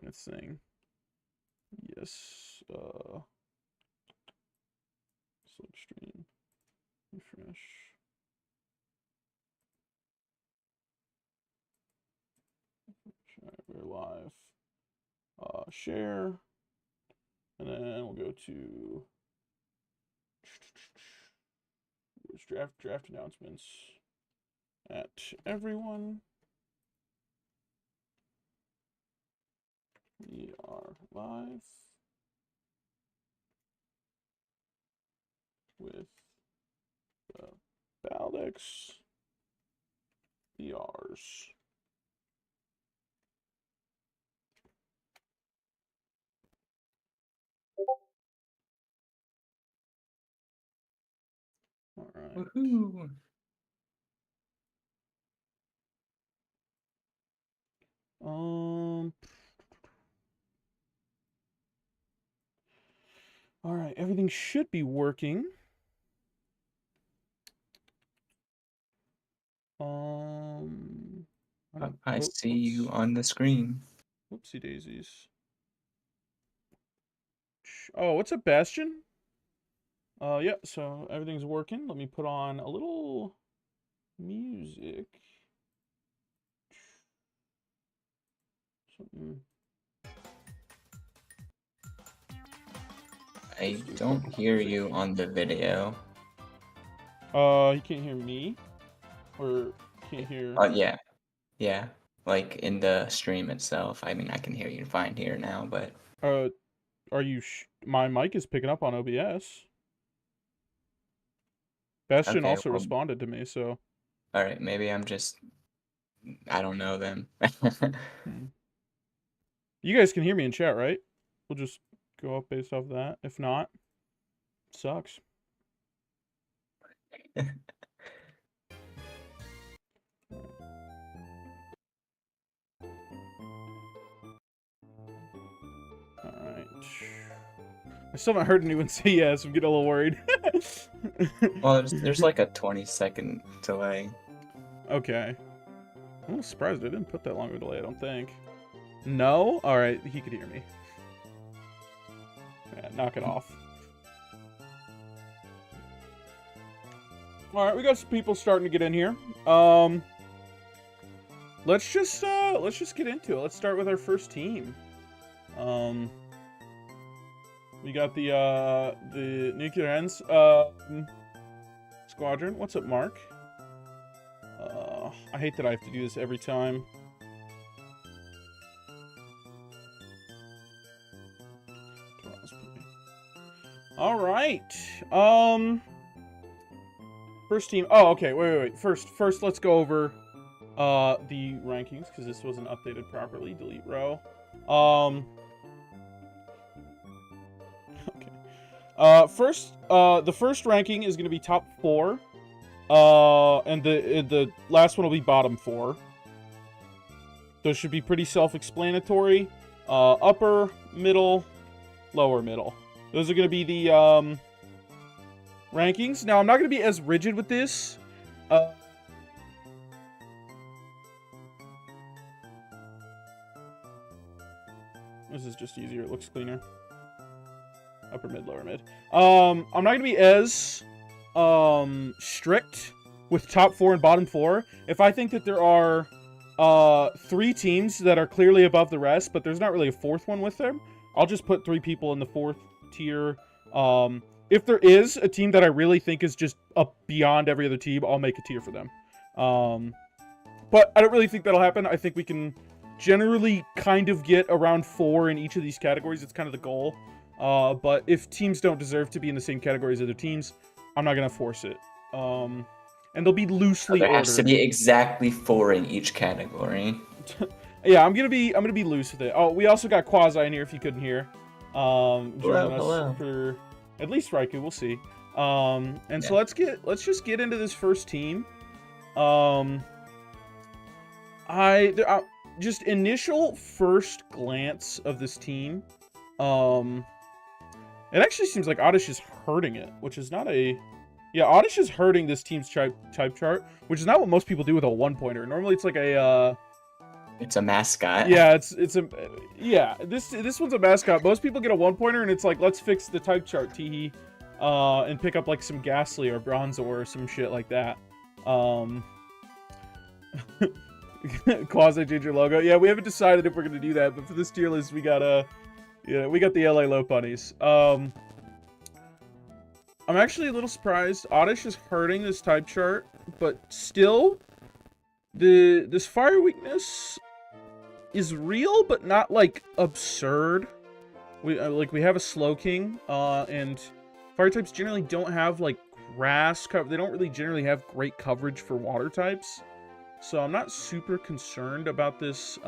its thing. Yes. Slipstream. Refresh. Alright, we're live. Share. And then we'll go to draft announcements at everyone. We are live with the Paldex ERs. All right. Woohoo! All right, everything should be working. I see you on the screen. Whoopsie daisies. Oh, what's up, Bastion? Yeah, so everything's working. Let me put on a little music. Something. I don't hear you on the video. You can't hear me? Or can't hear... Yeah. Yeah. Like in the stream itself. I mean, I can hear you fine here now, but... Are you... My mic is picking up on OBS. Bastion Okay, also well, responded to me, so... Alright, maybe I'm just... I don't know then. You guys can hear me in chat, right? We'll just go up based off that. If not, sucks. Alright. I still haven't heard anyone say yes. I'm getting a little worried. Well, there's like a 20-second delay. Okay. I'm a little surprised I didn't put that long of a delay, I don't think. No? Alright, he could hear me. Yeah, knock it off. Alright, we got some people starting to get in here. Let's just get into it. Let's start with our first team. We got the Nuclear Ends Squadron. What's up, Mark? I hate that I have to do this every time. All right. First team. Oh, okay. Wait. First, let's go over the rankings because this wasn't updated properly. Delete row. Okay. The first ranking is going to be top 4. And the last one will be bottom 4. Those should be pretty self-explanatory. Upper, middle, lower, middle. Those are going to be the rankings. Now, I'm not going to be as rigid with this. This is just easier. It looks cleaner. Upper mid, lower mid. I'm not going to be as strict with top 4 and bottom 4. If I think that there are 3 teams that are clearly above the rest, but there's not really a 4th one with them, I'll just put 3 people in the 4th tier. If there is a team that I really think is just up beyond every other team, I'll make a tier for them. But I don't really think that'll happen. I think we can generally kind of get around 4 in each of these categories. It's kind of the goal. But if teams don't deserve to be in the same category as other teams, I'm not going to force it. And they'll be loosely ordered. There has to be exactly 4 in each category. Yeah, I'm gonna be loose with it. Oh, we also got Quasi in here if you couldn't hear. Joining us for at least Raichu, we'll see. And so let's just get into this first team. Just initial first glance of this team. It actually seems like Oddish is hurting it, which is not a... Yeah, Oddish is hurting this team's type chart, which is not what most people do with a 1-pointer. Normally it's like a It's a mascot. Yeah, this one's a mascot. Most people get a 1-pointer, and it's like, let's fix the type chart, teehee, and pick up like some Ghastly or Bronzor or some shit like that. Quasi change your logo. Yeah, we haven't decided if we're gonna do that, but for this tier list, we got we got the LA low bunnies. I'm actually a little surprised. Oddish is hurting this type chart, but still, this fire weakness is real, but not like absurd. We have a Slow King, and fire types generally don't have like grass cover. They don't really generally have great coverage for water types. So I'm not super concerned about this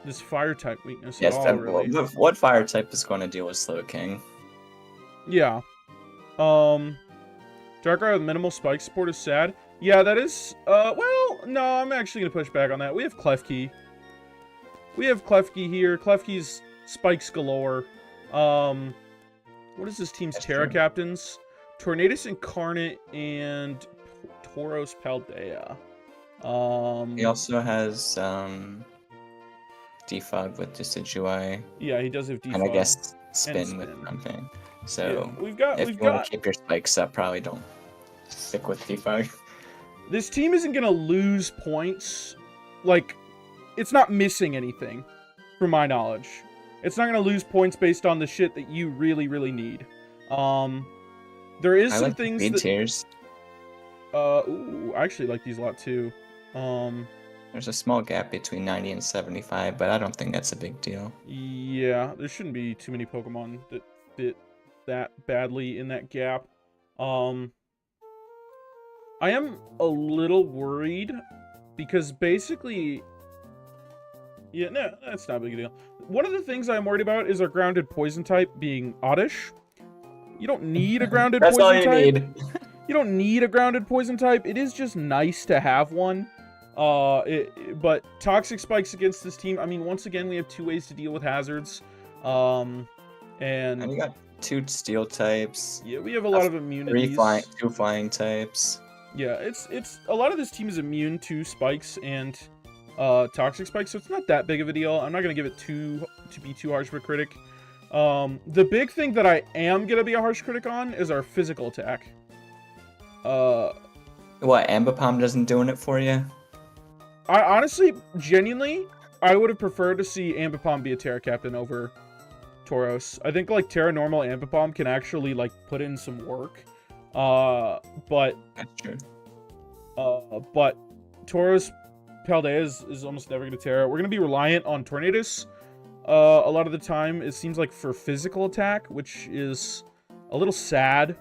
this fire type weakness at all, really. What fire type is going to deal with Slow King? Yeah. Darkrai with minimal spike support is sad. Yeah, that is well, no, I'm actually gonna push back on that. We have Klefki. We have Klefki here. Klefki's spikes galore. What is this team's Terra captains? Tornadus Incarnate and Tauros Paldea. He also has defog with Decidueye. Yeah, he does have defog. And I guess spin with something. So yeah, if you want to keep your spikes up, probably don't stick with defog. This team isn't gonna lose points. Like, it's not missing anything, from my knowledge. It's not gonna lose points based on the shit that you really, really need. There is some things that... tiers. Ooh, I actually like these a lot too. There's a small gap between 90 and 75, but I don't think that's a big deal. Yeah, there shouldn't be too many Pokemon that fit that badly in that gap. I am a little worried because basically... Yeah, no, that's not a big deal. One of the things I'm worried about is our grounded poison type being Oddish. You don't need a grounded poison type. That's all you need. You don't need a grounded poison type. It is just nice to have one. But Toxic Spikes against this team, I mean, once again, we have 2 ways to deal with hazards. And we got 2 steel types. Yeah, we have a lot of immunities. 2 flying types. Yeah, it's a lot of this team is immune to spikes and Toxic Spikes, so it's not that big of a deal. I'm not gonna give it to be too harsh of a critic. The big thing that I am gonna be a harsh critic on is our physical attack. What, Ambipom doesn't doing it for you? I honestly, genuinely, I would have preferred to see Ambipom be a Terra Captain over Tauros. I think, like, Terra Normal Ambipom can actually, like, put in some work. But... That's true. But Tauros Paldea is almost never going to Terra. We're going to be reliant on Tornadus a lot of the time, it seems like, for physical attack, which is a little sad.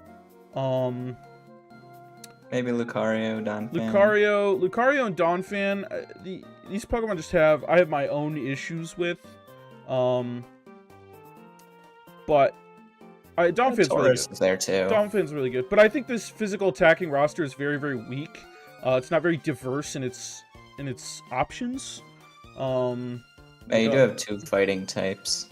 Maybe Lucario, Donphan. Lucario and Donphan. These Pokemon just have... I have my own issues with. But... Donphan's really good. Is there too. Donphan's really good. But I think this physical attacking roster is very, very weak. It's not very diverse in its options. Yeah, you do have 2 fighting types.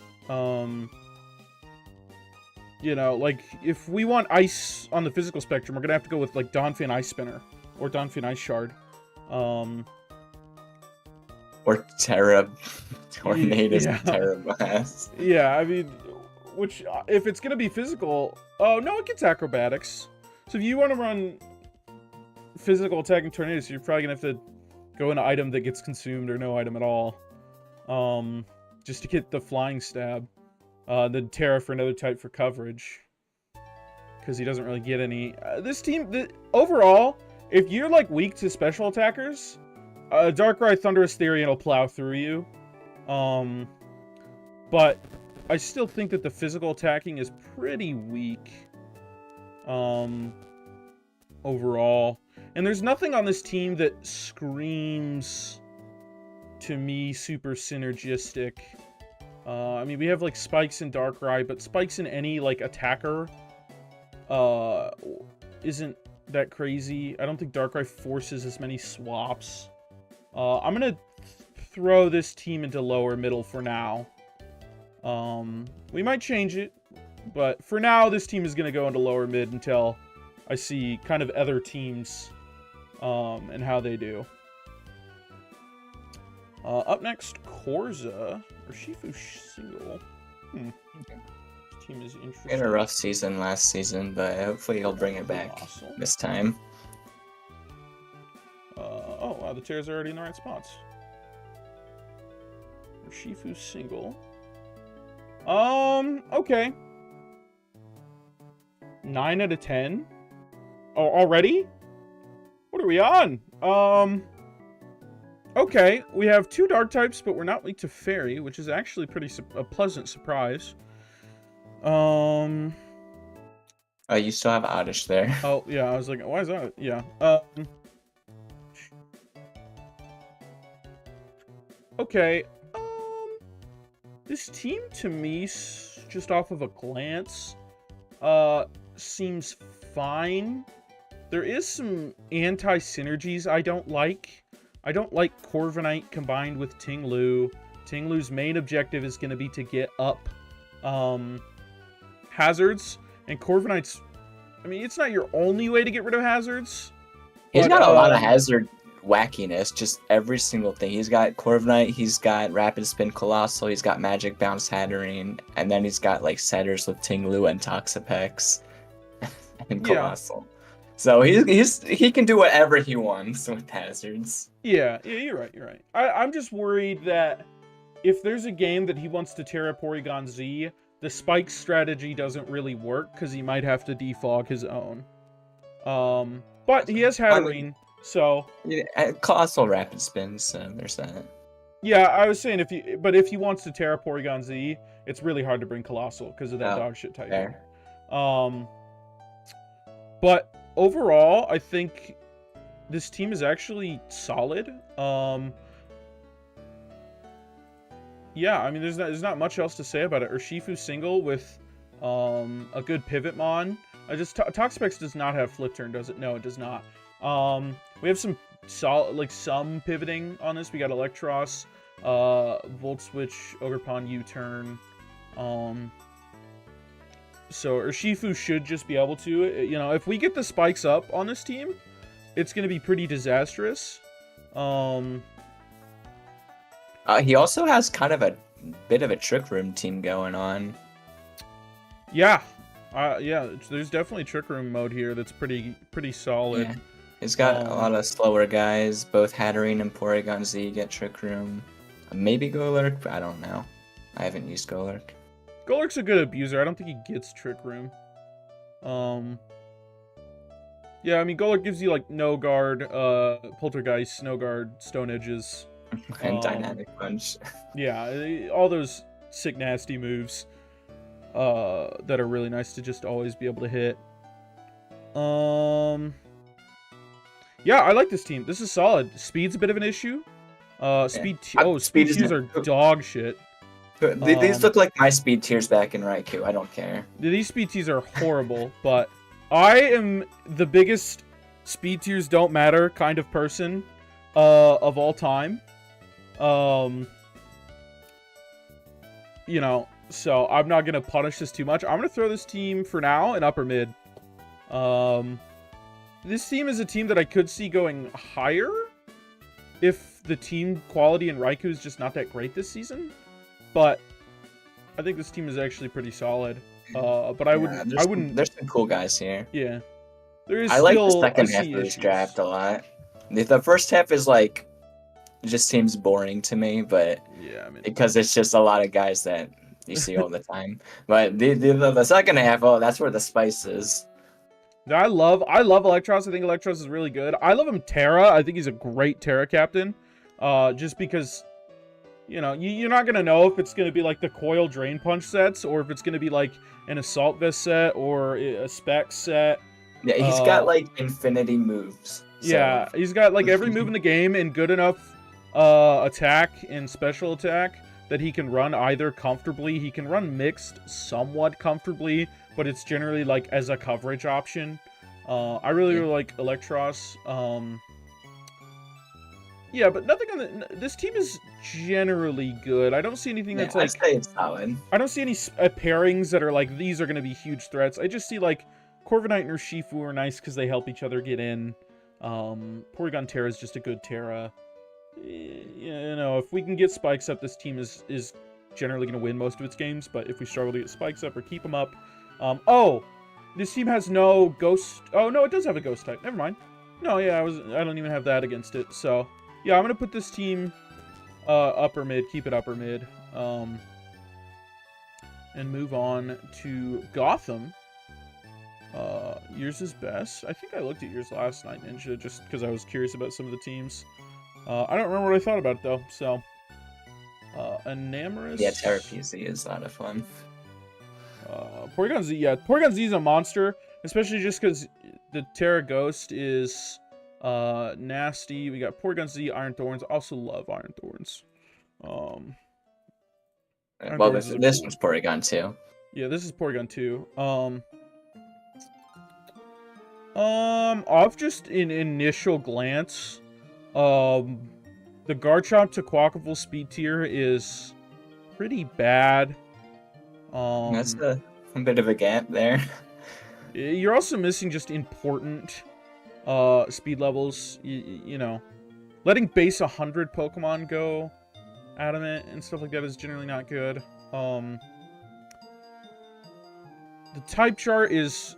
You know, like, if we want ice on the physical spectrum, we're gonna have to go with, like, Donphan Ice Spinner. Or Donphan Ice Shard. Or Terra... Tornadus, yeah. Terra Blast. Yeah, I mean... Which, if it's gonna be physical... Oh, no, it gets acrobatics. So if you want to run physical attacking Tornadus, you're probably gonna have to go into item that gets consumed or no item at all. Just to get the flying stab. Then Terra for another type for coverage. Because he doesn't really get any. This team, overall, if you're, like, weak to special attackers, Darkrai Thunderous Therian will plow through you. But I still think that the physical attacking is pretty weak. Overall. And there's nothing on this team that screams, to me, super synergistic. I mean, we have, like, Spikes in Darkrai, but Spikes in any, like, attacker isn't that crazy. I don't think Darkrai forces as many swaps. I'm gonna throw this team into lower middle for now. We might change it, but for now, this team is gonna go into lower mid until I see kind of other teams and how they do. Up next, Korza. Or Shifue single. This team is interesting. He had a rough season last season, but hopefully he'll bring it back this time. Oh, wow, the tears are already in the right spots. Shifue single. Okay. 9 out of 10. Oh, already? What are we on? Okay, we have 2 dark types, but we're not weak to fairy, which is actually a pleasant surprise. Oh, you still have Oddish there. Oh, yeah, I was like, why is that? Yeah. Okay. This team, to me, just off of a glance, seems fine. There is some anti-synergies I don't like. I don't like Corviknight combined with Ting-Lu. Ting-Lu's main objective is going to be to get up hazards, and Corviknight's... I mean, it's not your only way to get rid of hazards. He's got a lot of hazard wackiness, just every single thing. He's got Corviknight, he's got Rapid Spin Colossal, he's got Magic Bounce Hatterene, and then he's got like setters with Ting-Lu and Toxapex and Colossal. Yeah. So he can do whatever he wants with hazards. Yeah, you're right. I'm just worried that if there's a game that he wants to Terra Porygon Z, the spike strategy doesn't really work because he might have to defog his own. But he has Hatterene. So yeah, Colossal Rapid Spins, so there's that. Yeah, I was saying if he wants to Terra Porygon Z, it's really hard to bring Colossal because of that dog shit type. Fair. But overall, I think this team is actually solid. Yeah, I mean, there's not much else to say about it. Urshifu single with a good Pivotmon. Toxapex does not have Flip Turn, does it? No, it does not. We have some some pivoting on this. We got Electros, Volt Switch, Ogerpon U-turn. So Urshifu should just be able to, if we get the spikes up on this team, it's going to be pretty disastrous. He also has kind of a bit of a Trick Room team going on. Yeah. There's definitely Trick Room mode here that's pretty solid. Yeah. He's got a lot of slower guys. Both Hatterene and Porygon Z get Trick Room. Maybe Golurk, but I don't know. I haven't used Golurk. Golurk's a good abuser. I don't think he gets Trick Room. Yeah, I mean, Golurk gives you, like, No Guard, Poltergeist, Snow Guard, Stone Edges. And Dynamic Punch. Yeah, all those sick, nasty moves that are really nice to just always be able to hit. Yeah, I like this team. This is solid. Speed's a bit of an issue. Speed tiers are dog shit. These look like my speed tiers back in Raichu. I don't care. These speed tiers are horrible, but I am the biggest speed tiers don't matter kind of person of all time. So I'm not going to punish this too much. I'm going to throw this team for now in upper mid. This team is a team that I could see going higher if the team quality in Raikou is just not that great this season. But I think this team is actually pretty solid. But I wouldn't. There's some cool guys here. Yeah, I like the second half of this draft a lot. The first half is like, it just seems boring to me, but yeah, I mean, because it's just a lot of guys that you see all the time. But the second half, that's where the spice is. I love Electros. I think Electros is really good. I love him Terra. I think he's a great Terra captain. Just because, you're not going to know if it's going to be like the Coil Drain Punch sets or if it's going to be like an Assault Vest set or a Spec set. Yeah, he's got like infinity moves. So. Yeah, he's got like every move in the game and good enough attack and special attack that he can run either comfortably. He can run mixed somewhat comfortably, but it's generally like as a coverage option. I really like Electros. Yeah, but nothing on this team is generally good. I don't see anything that's like. I'd say it's solid. I don't see any pairings that are like these are going to be huge threats. I just see like Corviknight and Urshifu are nice because they help each other get in. Porygon Terra is just a good Terra. you know, if we can get spikes up, this team is generally going to win most of its games. But if we struggle to get spikes up or keep them up, oh, this team has no ghost. Oh no, it does have a ghost type. Never mind. No, yeah, I don't even have that against it. So yeah, I'm gonna put this team upper mid, keep it upper mid, and move on to Gotham. Yours is best. I think I looked at yours last night, Ninja, just because I was curious about some of the teams. I don't remember what I thought about it though. So, Enamorous. Yeah, Terra PZ is a lot of fun. Porygon Z, yeah, Porygon Z is a monster, especially just because the Terra Ghost is nasty. We got Porygon Z, Iron Thorns. Also love Iron Thorns. Iron Well, Thorns this cool. one's Porygon too. Yeah, this is Porygon 2. Off just an initial glance, the Garchomp to Quackable speed tier is pretty bad. That's a bit of a gap there. You're also missing just important speed levels. You know, letting base 100 Pokemon go adamant and stuff like that is generally not good. The type chart is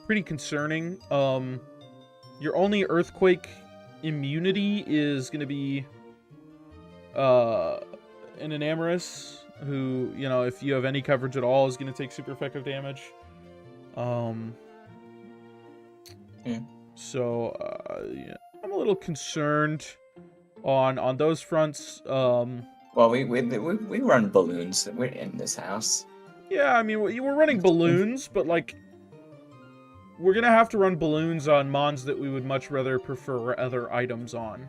pretty concerning. Your only Earthquake immunity is going to be an Enamorous, who, you know, if you have any coverage at all, is going to take super effective damage. So, yeah, I'm a little concerned on those fronts. Well, we run balloons. We're in this house. Yeah, I mean, we're running balloons, but, like, we're going to have to run balloons on mons that we would much rather prefer other items on.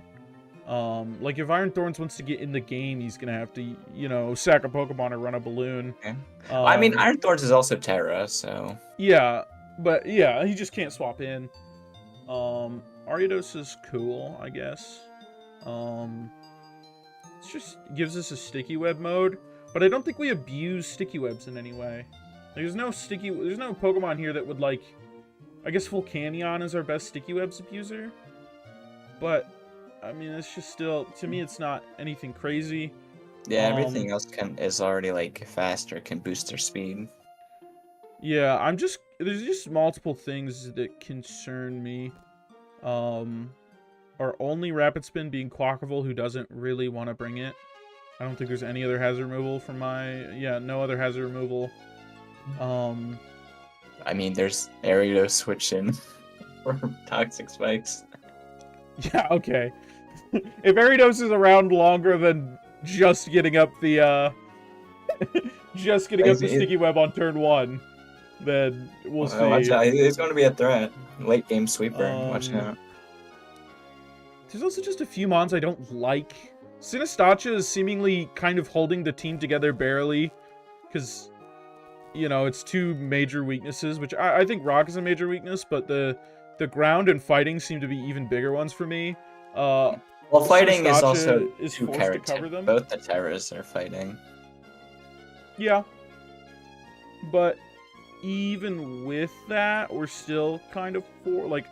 Like, if Iron Thorns wants to get in the game, he's going to have to, you know, sack a Pokemon or run a balloon. Okay. I mean, Iron Thorns is also Terra, so... Yeah, but, yeah, he just can't swap in. Ariados is cool, I guess. It just gives us a Sticky Web mode, but I don't think we abuse Sticky Webs in any way. There's no Pokemon here that would, like... I guess Volcanion is our best Sticky Webs abuser. But, I mean, it's just still... To me, it's not anything crazy. Yeah, everything else is already, like, faster, can boost their speed. Yeah, there's just multiple things that concern me. Our only Rapid Spin being Quackable, who doesn't really want to bring it. I don't think there's any other hazard removal from my... Yeah, no other hazard removal. I mean, there's Ariados switching for Toxic Spikes. Yeah, okay. If Ariados is around longer than just getting up the Sticky Web on turn 1, then we'll see. Watch out. It's going to be a threat. Late game sweeper. Watch out. There's also just a few mons I don't like. Sinistacha is seemingly kind of holding the team together barely, because, you know, it's two major weaknesses, which I think Rock is a major weakness, but the ground and fighting seem to be even bigger ones for me. Well, fighting is also is two forced to cover them. Both the Terras are fighting. Yeah. But even with that, we're still kind of like,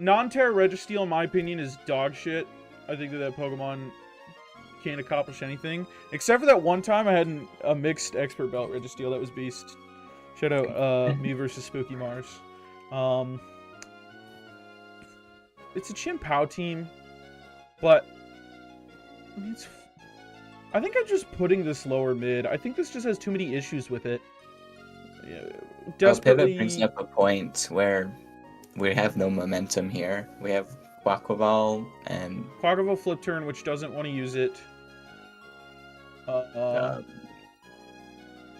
non-Terra Registeel, in my opinion, is dog shit. I think that Pokemon can't accomplish anything. Except for that one time I had a mixed Expert Belt Registeel that was beast. Shout out me versus Spooky Mars. It's a Chien-Pao team, but I mean, I think I'm just putting this lower mid. I think this just has too many issues with it. Pivot brings up a point where we have no momentum here. We have Quaquaval and... Quaquaval Flip Turn, which doesn't want to use it.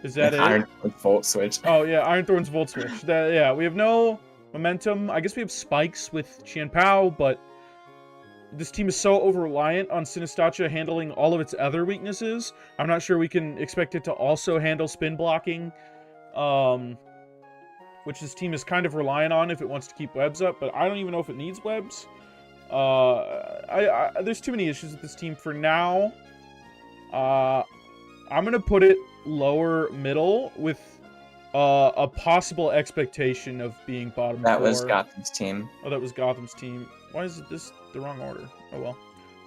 Is that it? Iron Thorns Volt Switch. Oh, yeah, Iron Thorns Volt Switch. Yeah, we have no momentum. I guess we have Spikes with Chien-Pao, but this team is so over-reliant on Sinistacha handling all of its other weaknesses. I'm not sure we can expect it to also handle spin blocking, which this team is kind of reliant on if it wants to keep webs up, but I don't even know if it needs webs. There's too many issues with this team for now. I'm going to put it lower middle with a possible expectation of being bottom That four. was Gotham's team. Oh, that was Gotham's team. Why is this the wrong order? Oh,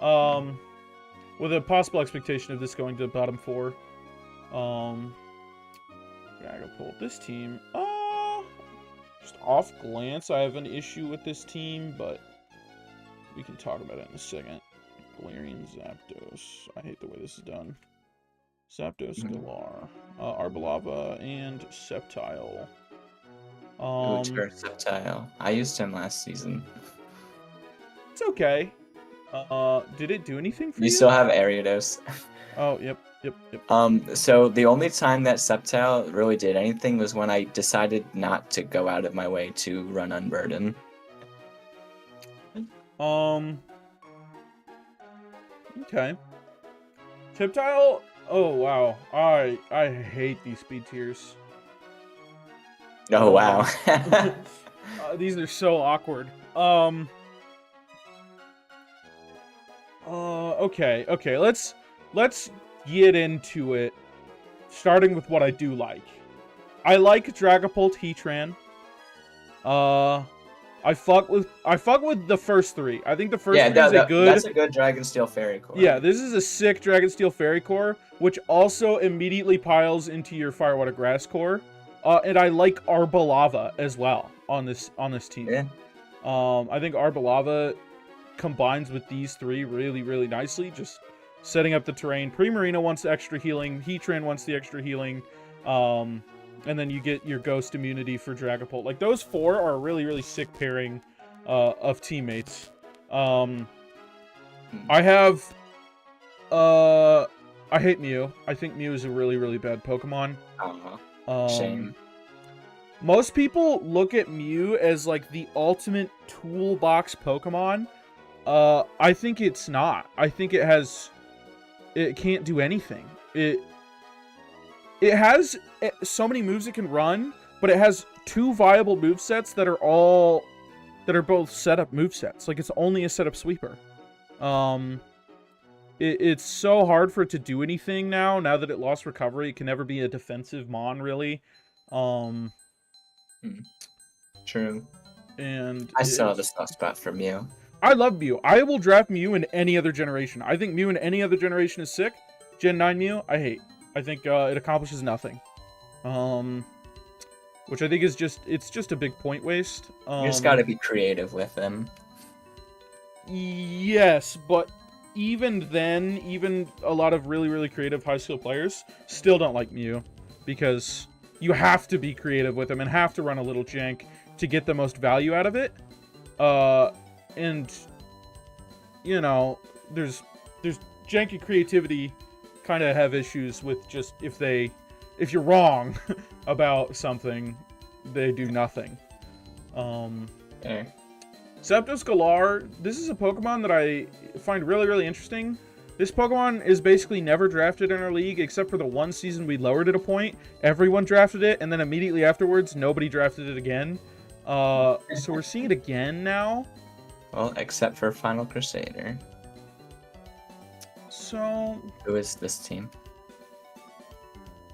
With a possible expectation of this going to the bottom 4. Dragapult. This team, just off glance, I have an issue with this team, but we can talk about it in a second. Valyrian, Zapdos. I hate the way this is done. Zapdos, Galar, Arbalava, and Sceptile. Sceptile. I used him last season. It's okay. Did it do anything for you? You still have Ariados. Oh, yep. So the only time that Sceptile really did anything was when I decided not to go out of my way to run Unburden. Okay. Sceptile. Oh wow. I hate these speed tiers. Oh wow. These are so awkward. Okay. Let's get into it. Starting with what I do like. I like Dragapult Heatran. I fuck with the first 3. I think the first 3 is a good. That's a good Dragonsteel Fairy Core. Yeah, this is a sick Dragonsteel Fairy Core, which also immediately piles into your Fire Water Grass Core. And I like Arbalava as well on this team. Yeah. I think Arbalava combines with these 3 really, really nicely. Just setting up the terrain. Primarina wants the extra healing. Heatran wants the extra healing. And then you get your Ghost immunity for Dragapult. Like, those 4 are a really, really sick pairing of teammates. I hate Mew. I think Mew is a really, really bad Pokemon. Shame. Most people look at Mew as, like, the ultimate toolbox Pokemon. I think it's not. I think it can't do anything. It has so many moves it can run, but it has 2 viable movesets that are both setup movesets. Like, it's only a setup sweeper. It's so hard for it to do anything now that it lost recovery. It can never be a defensive Mon, really. True. And I still have a soft spot for Mew. I love Mew. I will draft Mew in any other generation. I think Mew in any other generation is sick. Gen 9 Mew, I hate. I think it accomplishes nothing. Which I think is just a big point waste. You just gotta be creative with them. Yes, but even then, even a lot of really, really creative high skill players still don't like Mew. Because you have to be creative with them and have to run a little jank to get the most value out of it. And, you know, there's janky creativity kind of have issues with just if you're wrong about something, they do nothing. Zapdos Galar, this is a Pokemon that I find really, really interesting. This Pokemon is basically never drafted in our league, except for the one season we lowered it a point. Everyone drafted it, and then immediately afterwards, nobody drafted it again. So we're seeing it again now. Well, except for Final Crusader. So... Who is this team?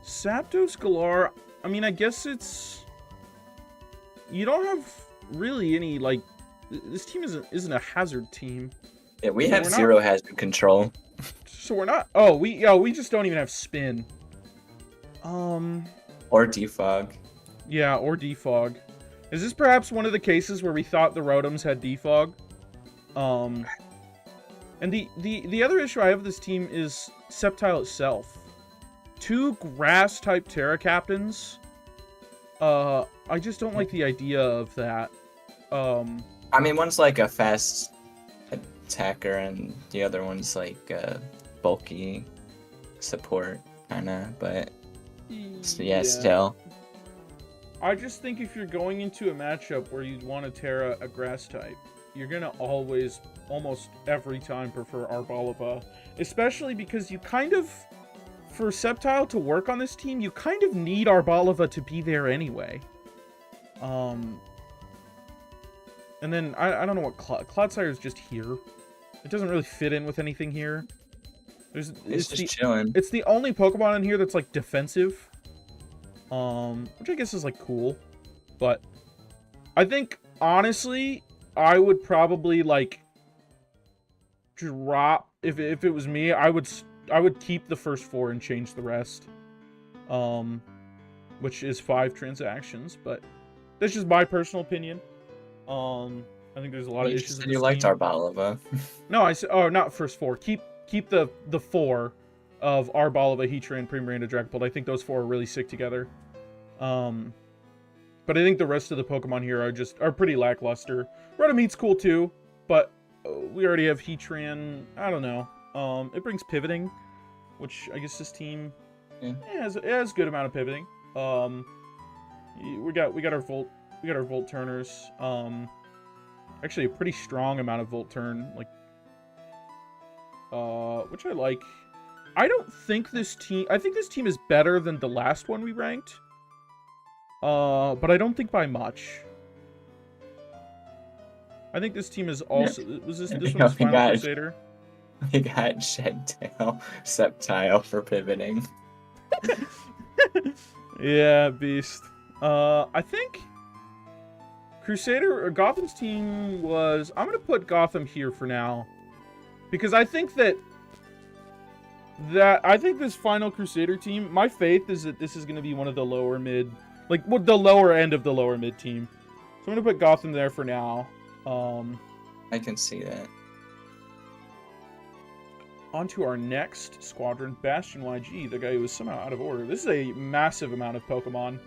Zapdos Galar, I mean, I guess it's... You don't have really any, like... This team isn't a hazard team. Yeah, we have zero hazard control. So we're not... Oh, we just don't even have spin. Or defog. Yeah, or defog. Is this perhaps one of the cases where we thought the Rotoms had defog? And the other issue I have with this team is Sceptile itself. 2 grass-type Terra Captains. I just don't like the idea of that. I mean, one's like a fast attacker, and the other one's like a bulky support, kinda, but yeah, still. I just think if you're going into a matchup where you'd want to Terra a grass type, you're gonna always, almost every time, prefer Arbalava. Especially because you kind of, for Sceptile to work on this team, you kind of need Arbalava to be there anyway. And then, I don't know what, Clodsire is just here. It doesn't really fit in with anything here. It's just chilling. It's the only Pokemon in here that's, like, defensive. Which I guess is, like, cool. But I think, honestly, I would probably, like, drop, if it was me, I would keep the first 4 and change the rest. Which is 5 transactions, but that's just my personal opinion. I think there's a lot of issues with this You liked team. Arbalova. No, I said, oh, not first 4. Keep the 4 of Arbalova, Heatran, Primarina, Dragapult. I think those 4 are really sick together. But I think the rest of the Pokemon here are pretty lackluster. Runamete's cool too, but we already have Heatran. I don't know. It brings pivoting, which I guess this team has a good amount of pivoting. We got our Volt Turners. Actually a pretty strong amount of Volt Turn, like which I like. I think this team is better than the last one we ranked. But I don't think by much. I think this team is also was this one's Final Crusader? We got Shedtail, Sceptile for pivoting. Yeah, beast. I think Crusader or Gotham's team was. I'm gonna put Gotham here for now, because I think I think this Final Crusader team. My faith is that this is gonna be one of the lower mid, like the lower end of the lower mid team. So I'm gonna put Gotham there for now. I can see that. On to our next squadron, Bastion YG, the guy who was somehow out of order. This is a massive amount of Pokemon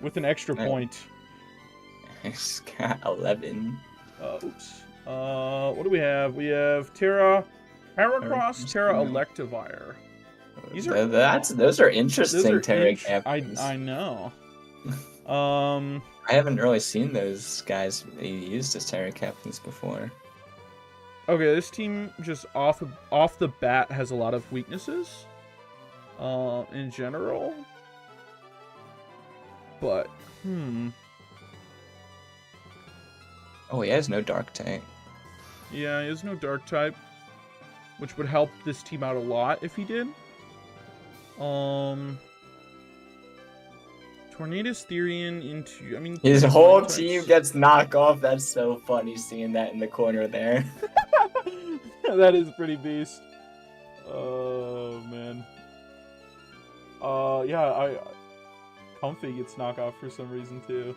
with an extra point. It's got 11. Oops. What do we have? We have Terra Heracross, Terra Electivire. Those are interesting Terra captains. I know. I haven't really seen those guys used as Terra captains before. Okay, this team just off the bat has a lot of weaknesses. In general. But Oh, he has no dark type. Yeah, he has no dark type, which would help this team out a lot if he did. Tornadus Therian into... I mean... His whole team gets knocked off. That's so funny seeing that in the corner there. That is pretty beast. Oh, man. Yeah, Comfy gets knocked off for some reason, too.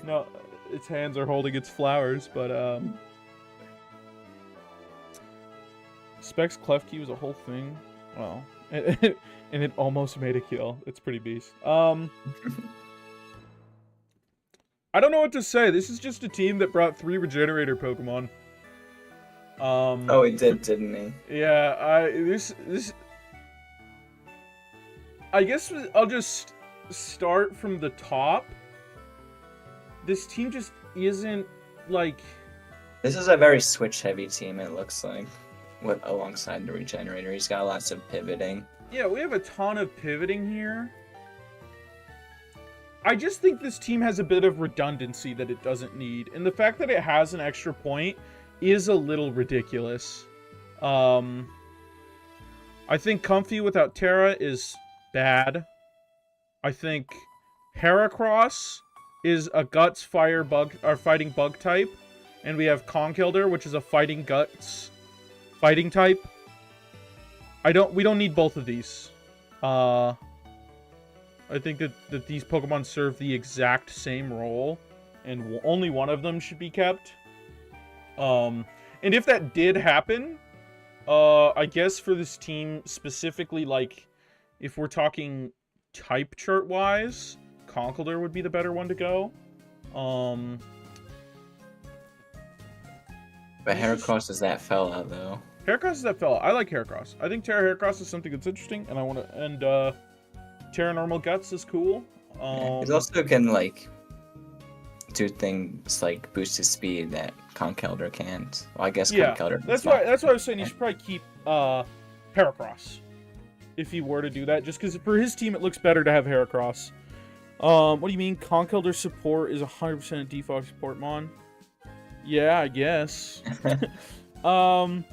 No, its hands are holding its flowers, but, Specs Klefki was a whole thing. Well, and it almost made a kill. It's pretty beast. I don't know what to say. This is just a team that brought 3 Regenerator Pokemon. Oh, he did, didn't he? Yeah, I guess I'll just start from the top. This team just isn't, like... This is a very switch-heavy team, it looks like. Alongside the Regenerator. He's got lots of pivoting. Yeah, we have a ton of pivoting here. I just think this team has a bit of redundancy that it doesn't need. And the fact that it has an extra point is a little ridiculous. I think Comfy without Terra is bad. I think Heracross is a Guts Fire Bug or Fighting Bug type. And we have Conkeldurr, which is a Fighting Guts Fighting type. We don't need both of these. I think that these Pokemon serve the exact same role, and only one of them should be kept. And if that did happen, I guess for this team specifically, like, if we're talking type chart-wise, Conkeldurr would be the better one to go. But Heracross is that fella, though. Heracross is that fella. I like Heracross. I think Terra Heracross is something that's interesting, and I want to... And, Terra Normal Guts is cool. It also can, like, do things like boost his speed that Conkeldurr can't. Well, I guess Conkeldurr. That's why I was saying you should probably keep Heracross if he were to do that, just because for his team it looks better to have Heracross. What do you mean Conkeldurr support is 100% default support mon? Yeah, I guess. The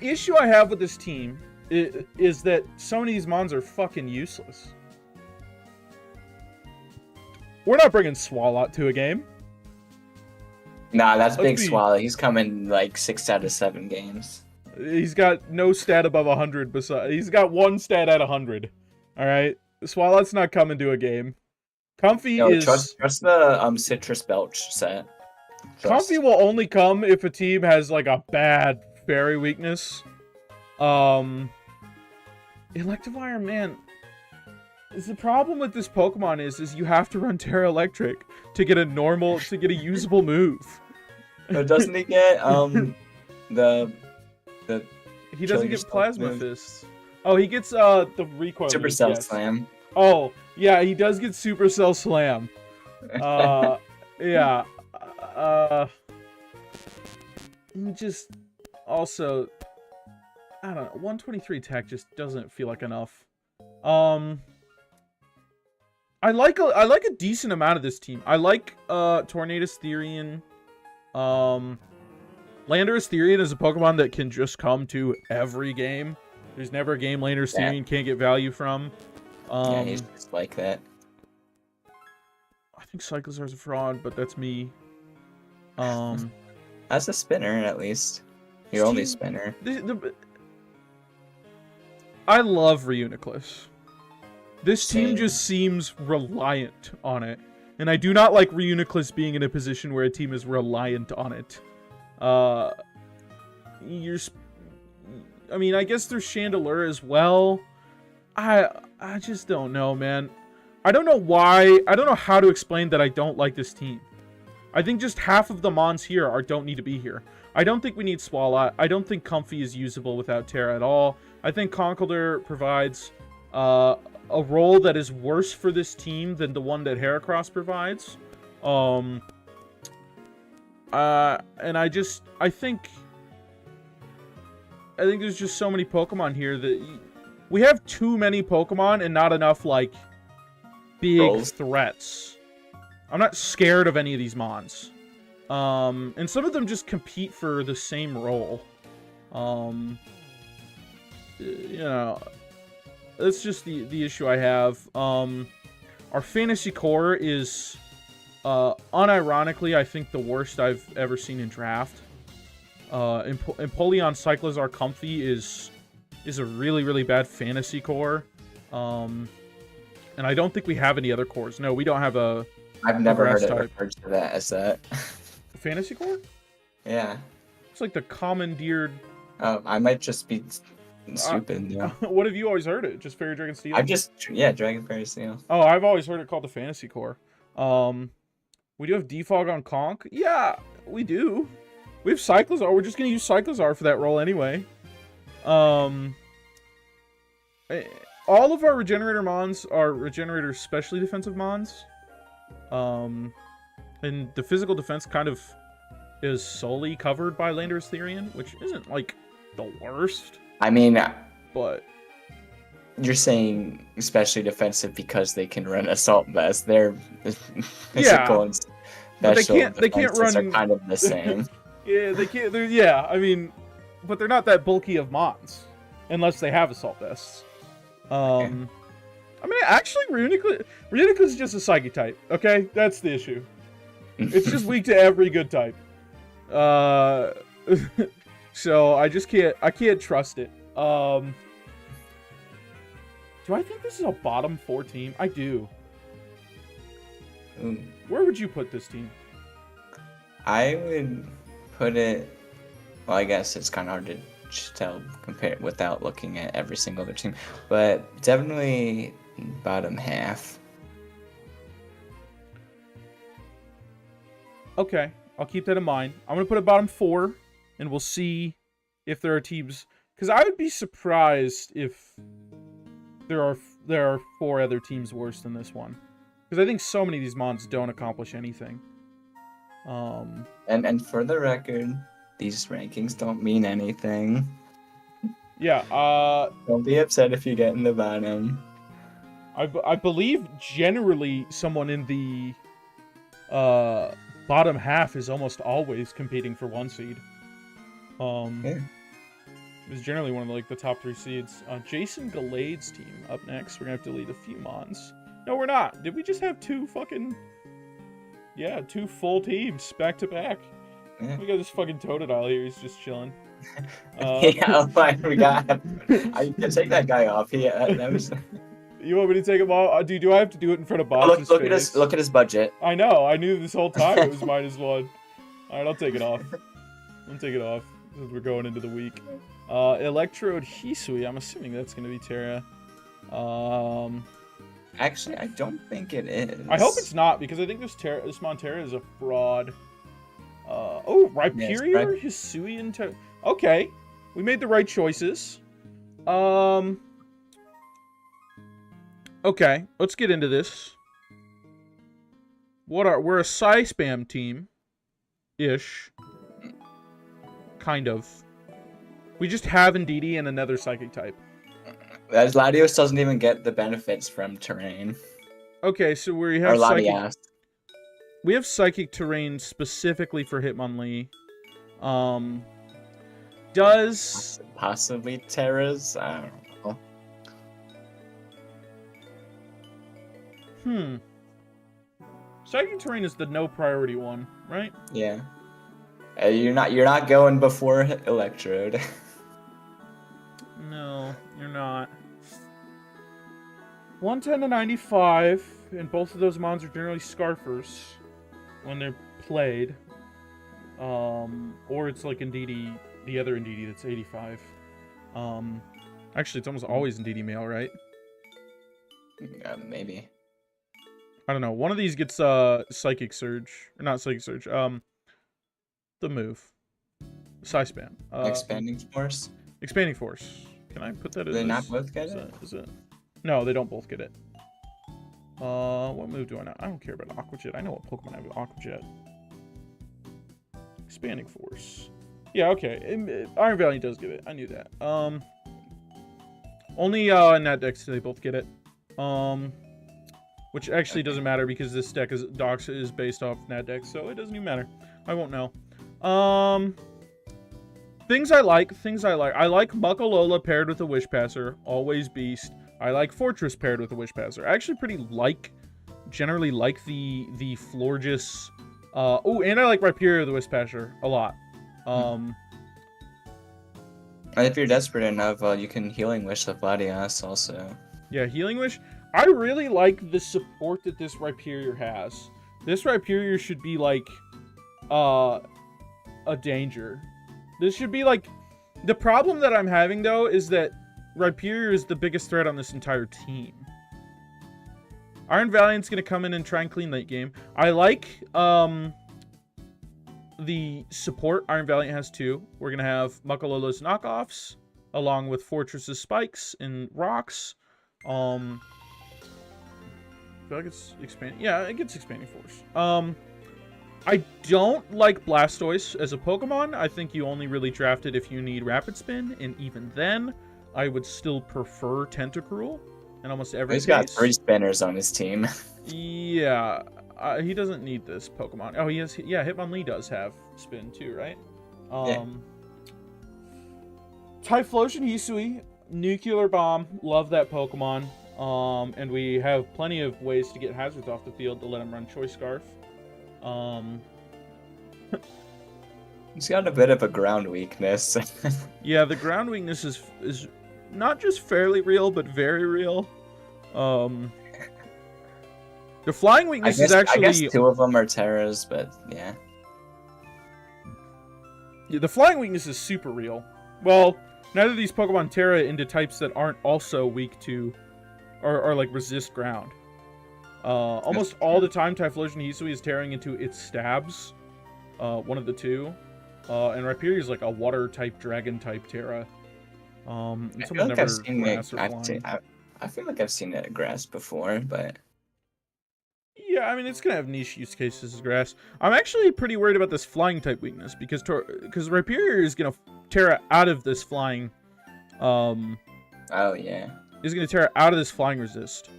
issue I have with this team is that some of these mons are fucking useless. We're not bringing Swalot to a game. Nah, that's Let's Big be- Swallow. He's coming like 6 out of 7 games. He's got no stat above 100. He's got one stat at 100. All right, Swallow's not coming to a game. Comfy No, is trust the Citrus Belch set. Comfy will only come if a team has like a bad fairy weakness. Electivire, man. The problem with this Pokemon is you have to run Terra Electric to get a usable move. But doesn't he get the He doesn't get Plasma Fist. Oh, he gets the recoil. Supercell yes. Slam. Oh, yeah, he does get Supercell Slam. Yeah. Just also, I don't know. 123 attack just doesn't feel like enough. I like a decent amount of this team. I like Tornadus Therian. Landorus Therian is a Pokemon that can just come to every game. There's never a game Landorus Therian can't get value from. Yeah, he's just like that. I think Cyclizar's a fraud, but that's me. As a spinner, at least. Your only spinner. I love Reuniclus. This team Same. just seems reliant on it. And I do not like Reuniclus being in a position where a team is reliant on it. I mean, I guess there's Chandelure as well. I just don't know, man. I don't know why. I don't know how to explain that I don't like this team. I think just half of the Mons here don't need to be here. I don't think we need Swalot. I don't think Comfy is usable without Terra at all. I think Conkeldurr provides a role that is worse for this team than the one that Heracross provides. And I think there's just so many Pokemon here that we have too many Pokemon and not enough, like, big threats. I'm not scared of any of these Mons. And some of them just compete for the same role. You know, that's just the issue I have. Our Fantasy Core is, unironically, I think the worst I've ever seen in draft. Empoleon Cyclizar Comfy is a really, really bad Fantasy Core. And I don't think we have any other cores. No, we don't have a... I've never heard it referred to that as that. Fantasy Core? Yeah. It's like the commandeered... I might just be stupid. Yeah. What have you always heard it? Just Fairy Dragon Steel? Dragon Fairy Steel. Oh, I've always heard it called the Fantasy Core. We do have Defog on Conk? Yeah, we do. We have Cyclizar. We're just going to use Cyclizar for that role anyway. All of our Regenerator Mons are Regenerator specially defensive Mons. And the physical defense kind of is solely covered by Landorus Therian, which isn't, like, the worst. I mean... But... You're saying especially defensive because they can run Assault Vest. Their physical and special they can't run... are kind of the same. Yeah, they can't... Yeah, I mean... But they're not that bulky of Mons. Unless they have Assault Vests. Okay. I mean, actually, Reuniclus is just a Psychic type, okay? That's the issue. It's just weak to every good type. So, I can't trust it. Do I think this is a bottom 4 team? I do. Where would you put this team? I would put it... Well, I guess it's kind of hard to tell compare without looking at every single other team, but definitely bottom half. Okay, I'll keep that in mind. I'm gonna put a bottom 4, and we'll see if there are teams. Because I would be surprised if there are 4 other teams worse than this one. Because I think so many of these Mons don't accomplish anything. And for the record, these rankings don't mean anything. Yeah, don't be upset if you get in the bottom. I believe generally someone in the bottom half is almost always competing for 1 seed. Yeah. It's generally one of the top 3 seeds. Jason Galade's team up next. We're gonna have to delete a few Mons. No, we're not. Did we just have 2 fucking... Yeah, 2 full teams back to back. Yeah. We got this fucking Totodile here. He's just chilling. Yeah, oh my, we got. I can take that guy off. Yeah, that was. You want me to take him off? Dude, do I have to do it in front of Box's Look face? look at his budget. I know. I knew this whole time it was -1. All right, I'll take it off. I'll take it off since we're going into the week. Electrode Hisui. I'm assuming that's gonna be Terra. Actually, I don't think it is. I hope it's not because I think this Montera is a fraud. Oh, Rhyperior, yes, Hisui, and Terra. Okay, we made the right choices. Okay, let's get into this. We're a Psy Spam team, ish, kind of. We just have Indeedee and another Psychic type. As Latios doesn't even get the benefits from terrain. Okay, so we have Latias. We have Psychic Terrain specifically for Hitmonlee. Does possibly Terras? I don't know. Psychic Terrain is the no priority one, right? Yeah. You're not going before Electrode. No, you're not. 110 to 95, and both of those mons are generally Scarfers when they're played. Or it's like Indeedee, the other Indeedee that's 85. Actually, it's almost always Indeedee male, right? Maybe. I don't know. One of these gets Psychic Surge, or not Psychic Surge. The move, Psy Spam. Expanding Force. Expanding Force. Can I put that in? Do they not both get it? Is it? No, they don't both get it. What move do I know? I don't care about Aqua Jet. I know what Pokemon have Aqua Jet. Expanding Force. Yeah, okay. Iron Valiant does get it. I knew that. Only Nat Dex they both get it. Which actually doesn't matter because this deck is based off Nat Dex, so it doesn't even matter. I won't know. Things I like. I like Muckalola paired with a Wish Passer. Always beast. I like Fortress paired with a Wish Passer. I actually generally like the Florges. Oh, and I like Rhyperior the Wish Passer a lot. And if you're desperate enough, you can Healing Wish the Latias also. Yeah, Healing Wish. I really like the support that this Rhyperior has. This Rhyperior should be like a danger. This should be like... The problem that I'm having, though, is that Rhyperior is the biggest threat on this entire team. Iron Valiant's going to come in and try and clean late game. I like the support Iron Valiant has, too. We're going to have Muckalola's knockoffs, along with Fortress's spikes and rocks. I feel like it's expanding. Yeah, it gets Expanding Force. I don't like Blastoise as a Pokemon. I think you only really draft it if you need Rapid Spin, and even then, I would still prefer Tentacruel in almost every case. He's got 3 spinners on his team. Yeah, he doesn't need this Pokemon. Oh, he has. Yeah, Hitmonlee does have Spin too, right? Yeah. Typhlosion Hisui, Nuclear Bomb. Love that Pokemon. And we have plenty of ways to get hazards off the field to let him run Choice Scarf. He's got a bit of a ground weakness. Yeah, the ground weakness is not just fairly real, but very real. The flying weakness is actually... I guess 2 of them are Terras, but yeah. Yeah, the flying weakness is super real. Well, neither of these Pokemon Terra into types that aren't also weak to... or like resist ground. Almost all the time, Typhlosion Hisui is tearing into its stabs. One of the 2. And Rhyperior is like a water-type, dragon-type Terra. I feel like I've seen it. I feel like I've seen it at grass before, but... Yeah, I mean, it's going to have niche use cases as grass. I'm actually pretty worried about this flying-type weakness, because Rhyperior is going to Terra out of this flying... Oh, yeah. Is going to Terra out of this flying resist.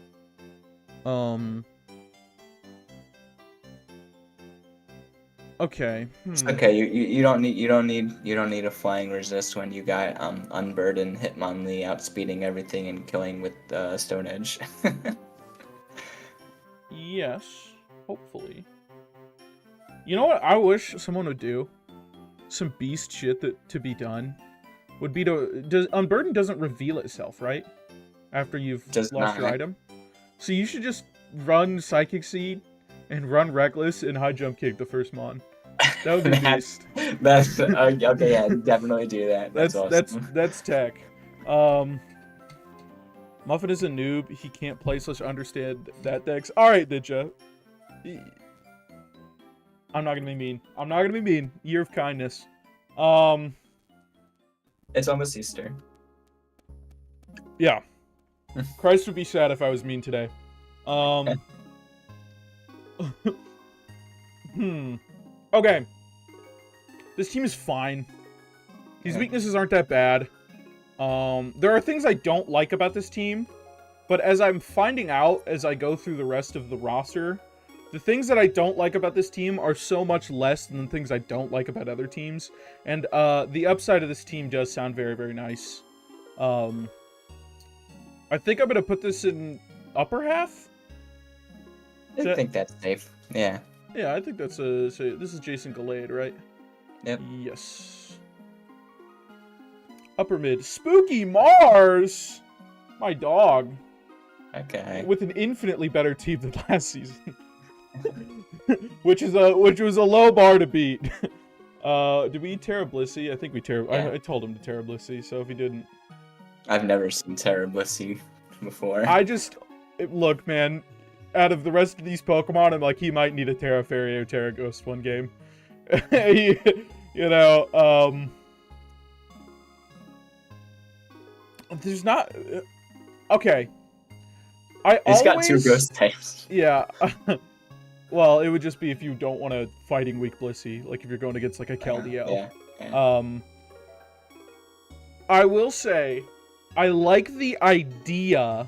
Okay. It's okay. You don't need a flying resist when you got Unburden Hitmonlee outspeeding everything and killing with Stone Edge. Yes, hopefully. You know what I wish someone would do? some beast shit to be done would be to Unburden doesn't reveal itself, right? After you've lost your item. So you should just run Psychic Seed and run Reckless and high jump kick the first mon. That would be beast. That's okay. Yeah, definitely do that. That's awesome. That's tech. Muffin is a noob. He can't play / understand that decks. All right, Ninja. I'm not gonna be mean. I'm not gonna be mean. Year of kindness. It's almost Easter. Yeah. Christ would be sad if I was mean today. Okay. This team is fine. These weaknesses aren't that bad. There are things I don't like about this team, but as I'm finding out as I go through the rest of the roster, the things that I don't like about this team are so much less than the things I don't like about other teams. And the upside of this team does sound very, very nice. I think I'm going to put this in upper half. I think that's safe. Yeah. Yeah, I think that's this is Jason Glade, right? Yep. Yes. Upper mid. Spooky Mars! My dog. Okay. With an infinitely better team than last season. which was a low bar to beat. Did we Terra Blissey? I think we I told him to Terra Blissey, so if he didn't. I've never seen Terra Blissey before. Look, man, out of the rest of these Pokemon, I'm like, he might need a Terra Fairy or Terra Ghost one game. There's not... Okay. He's got 2 ghost types. Yeah. Well, it would just be if you don't want a fighting weak Blissey, like if you're going against like a Keldeo. Yeah. I will say, I like the idea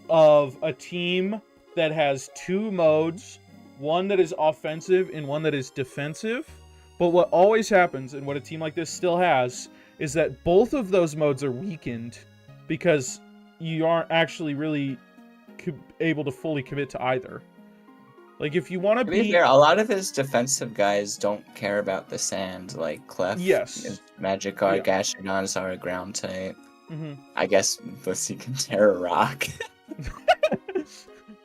of a team that has 2 modes, one that is offensive and one that is defensive. But what always happens, and what a team like this still has, is that both of those modes are weakened because you aren't actually really able to fully commit to either. Like, if you want to be fair, a lot of his defensive guys don't care about the sand, like Clef. Yes. Magikarp, Gashardons are a ground type. Mm-hmm. I guess Blissey can Terra Rock.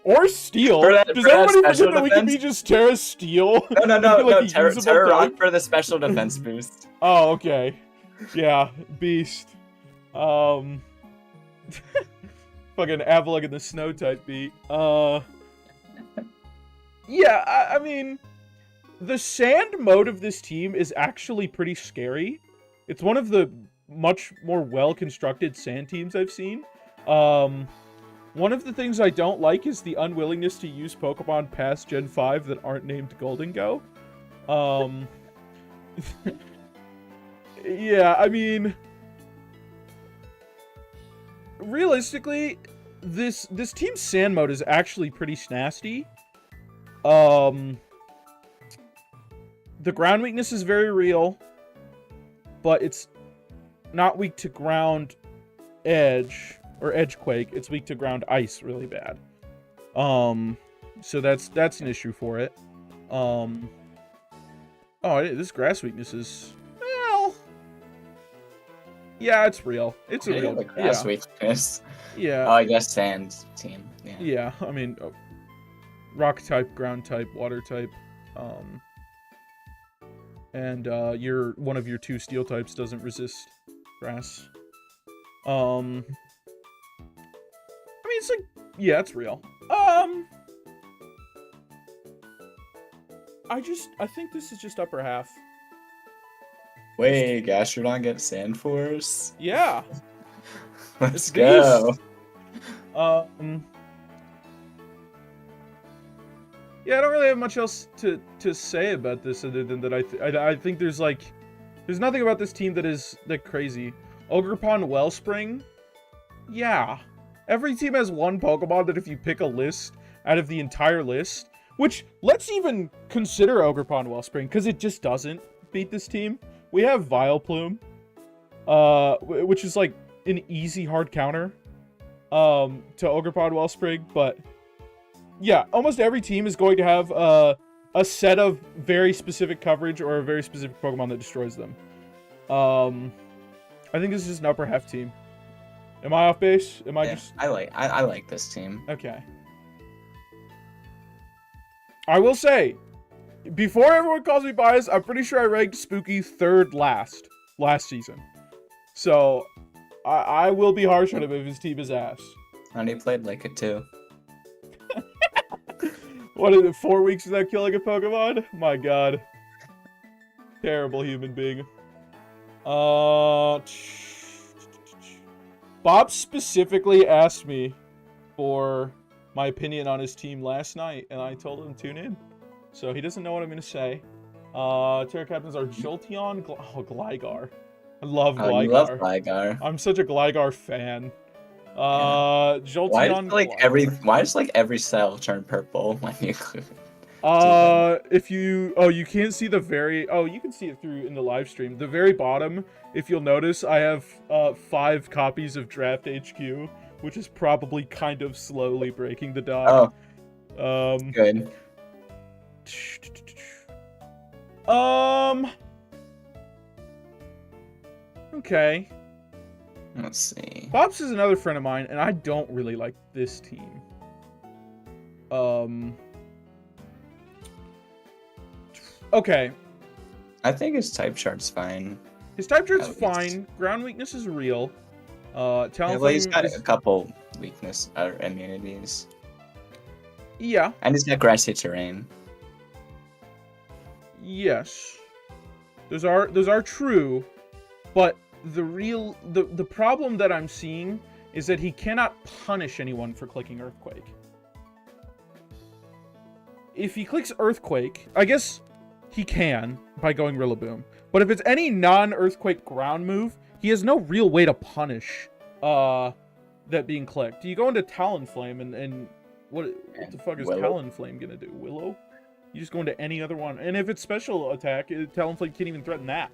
Or Steel. Does everybody forget that we can be just Terra Steel? No, Terra Rock for the special defense boost. Oh, okay. Yeah, Beast. Fucking Avalugg in the snow type beat. Yeah, I mean, the sand mode of this team is actually pretty scary. It's one of the much more well-constructed sand teams I've seen. One of the things I don't like is the unwillingness to use Pokemon past Gen 5 that aren't named Golden Go. Yeah, I mean, realistically, this team's sand mode is actually pretty snasty. The ground weakness is very real, but it's not weak to ground edge or edge quake. It's weak to ground ice really bad. So that's an issue for it. Oh, this grass weakness is, well, yeah, it's real. It's a real grass weakness. Yeah. Oh, I guess sand team. Yeah. Yeah, I mean, rock type, ground type, water type, and one of your 2 steel types doesn't resist grass. I mean, it's like, yeah, it's real. I think this is just upper half. Wait, Gastrodon gets Sand Force? Yeah. Let's go. Yeah, I don't really have much else to say about this other than that I think there's nothing about this team that is that crazy. Ogerpon Wellspring? Yeah. Every team has one Pokemon that if you pick a list out of the entire list, which, let's even consider Ogerpon Wellspring, because it just doesn't beat this team. We have Vileplume, which is like an easy hard counter to Ogerpon Wellspring, but yeah, almost every team is going to have a set of very specific coverage or a very specific Pokemon that destroys them. I think this is an upper half team. Am I off base? Am I just... I like this team. Okay. I will say, before everyone calls me biased, I'm pretty sure I ranked Spooky third last season. So, I will be harsh on him if his team is ass. And he played like it too. What is it, 4 weeks without killing a Pokemon? My god. Terrible human being. Bob specifically asked me for my opinion on his team last night, and I told him to tune in. So he doesn't know what I'm going to say. Terra Captains are Jolteon, Gligar. I love Gligar. Oh, you love Gligar. I'm such a Gligar fan. Jolteon. Why does every cell turn purple when you you can't see you can see it through in the live stream. The very bottom, if you'll notice, I have 5 copies of Draft HQ, which is probably kind of slowly breaking the dog. Good. Okay. Let's see. Pops is another friend of mine, and I don't really like this team. Okay. I think his type chart's fine. His type chart's fine. Ground weakness is real. He's got a couple weakness or immunities. Yeah. And he's got grassy terrain. Yes. Those are true, but the problem that I'm seeing is that he cannot punish anyone for clicking Earthquake. If he clicks Earthquake, I guess he can by going Rillaboom. But if it's any non-Earthquake ground move, he has no real way to punish that being clicked. You go into Talonflame and what the fuck is Talonflame gonna do? Willow? You just go into any other one. And if it's special attack, Talonflame can't even threaten that.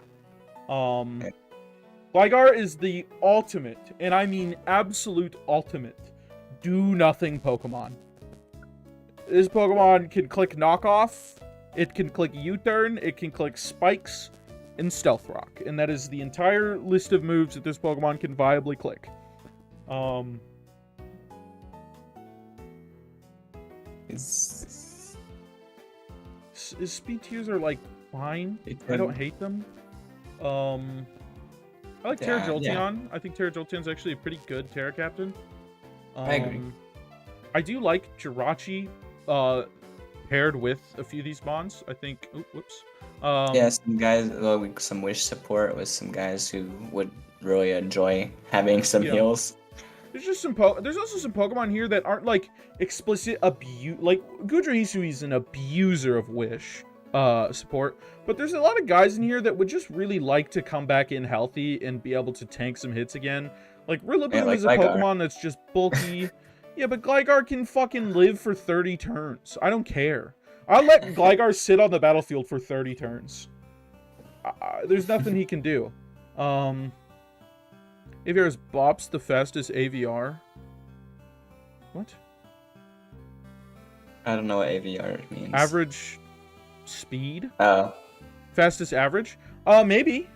Gligar is the ultimate, and I mean absolute ultimate, do-nothing Pokemon. This Pokemon can click Knockoff, it can click U-Turn, it can click Spikes, and Stealth Rock. And that is the entire list of moves that this Pokemon can viably click. His speed tiers are, fine. I don't hate them. I like Terra Jolteon. Yeah. I think Terra Jolteon's actually a pretty good Terra Captain. I agree. I do like Jirachi paired with a few of these bonds. I think... Oh, whoops. Some guys, some wish support with some guys who would really enjoy having some heals. There's just there's also some Pokemon here that aren't explicit abuse. Gudra Hisui is an abuser of wish support, but there's a lot of guys in here that would just really like to come back in healthy and be able to tank some hits again. Rillaboom is a Pokemon that's just bulky. Yeah, but Gligar can fucking live for 30 turns. I don't care. I'll let Gligar sit on the battlefield for 30 turns. There's nothing he can do. AVR is Bops the fastest AVR? What? I don't know what AVR means. Average speed? Oh. Fastest average? Maybe.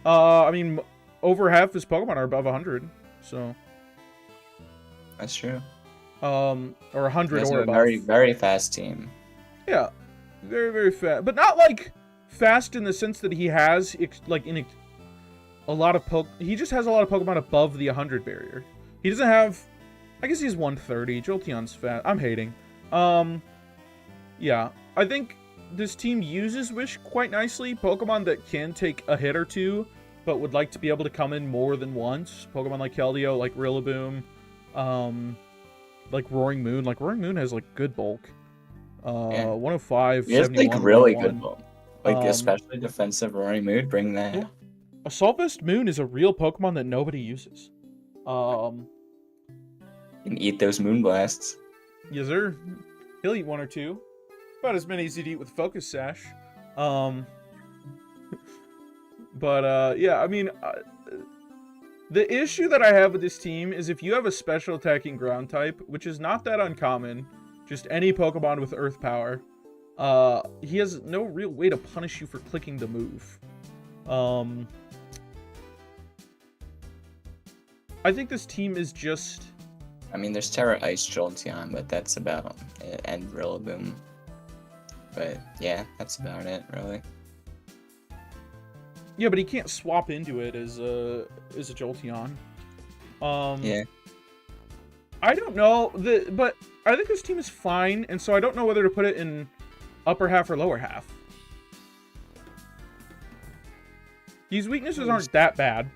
I mean, over half his Pokemon are above 100, so... That's true. Or 100 or above. Very, very fast team. Yeah. Very, very fast. But not, fast in the sense that he has, a lot of he just has a lot of Pokemon above the 100 barrier. He doesn't have... I guess he's 130. Jolteon's fast. I'm hating. Yeah. I think this team uses Wish quite nicely. Pokemon that can take a hit or two, but would like to be able to come in more than once. Pokemon like Keldeo, like Rillaboom, like Roaring Moon. Roaring Moon has, good bulk. 105, he has, 71, really good bulk. Especially defensive Roaring Moon, bring that. Yeah. Assault Vest Moon is a real Pokemon that nobody uses. You can eat those Moon Blasts. Yes, sir. He'll eat one or two. About as many as he'd eat with Focus Sash. Yeah, I mean... the issue that I have with this team is if you have a special attacking ground type, which is not that uncommon, just any Pokemon with Earth Power, He has no real way to punish you for clicking the move. I think this team is just... I mean, there's Terra Ice Jolteon, but that's about it, and Rillaboom. But yeah, that's about it, really. Yeah, but he can't swap into it as a Jolteon. Yeah. I don't know, but I think this team is fine, and so I don't know whether to put it in upper half or lower half. These weaknesses aren't that bad.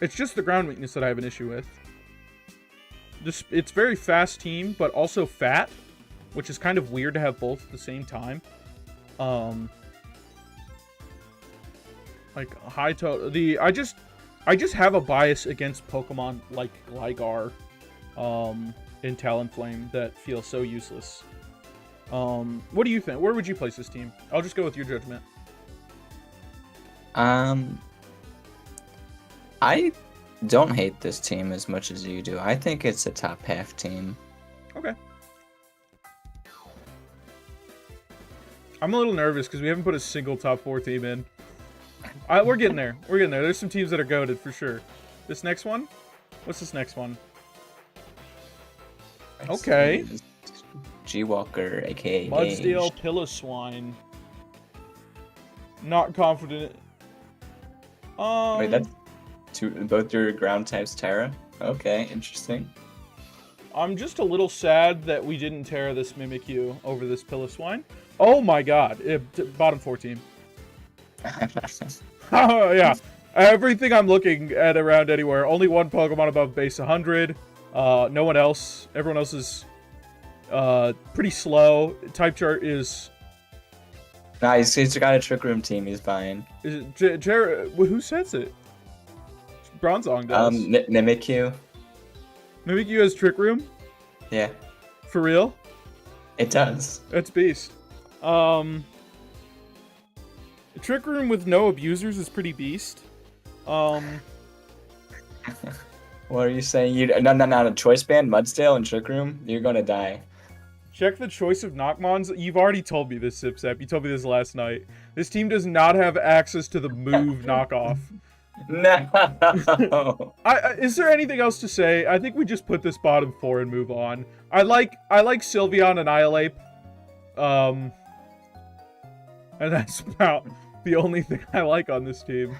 It's just the ground weakness that I have an issue with. It's very fast team, but also fat, which is kind of weird to have both at the same time. Like high total. I just have a bias against Pokemon like Gligar, in Talonflame that feel so useless. What do you think? Where would you place this team? I'll just go with your judgment. I don't hate this team as much as you do. I think it's a top half team. Okay. I'm a little nervous because we haven't put a single top 4 team in. We're getting there. We're getting there. There's some teams that are goated for sure. This next one? What's this next one? Okay. Gwalker, aka Mudsdale, Piloswine. Not confident. Wait, that's both your ground types Terra? Okay, interesting. I'm just a little sad that we didn't Terra this Mimikyu over this Piloswine. Oh my god. Bottom 4 team. Oh, yeah. Everything I'm looking at around anywhere. Only one Pokemon above base 100. No one else. Everyone else is pretty slow. Type chart is... Nice, he's got a Trick Room team. He's fine. Is it who says it? Bronzong does. Mimikyu. Mimikyu has Trick Room? Yeah. For real? It does. That's beast. Trick Room with no abusers is pretty beast. What are you saying? No, a choice band, Mudsdale, and Trick Room? You're gonna die. Check the choice of Knockmons. You've already told me this, Sipsap. You told me this last night. This team does not have access to the move knockoff. No. Is there anything else to say? I think we just put this bottom 4 and move on. I like Sylveon and Iolape. And that's about the only thing I like on this team.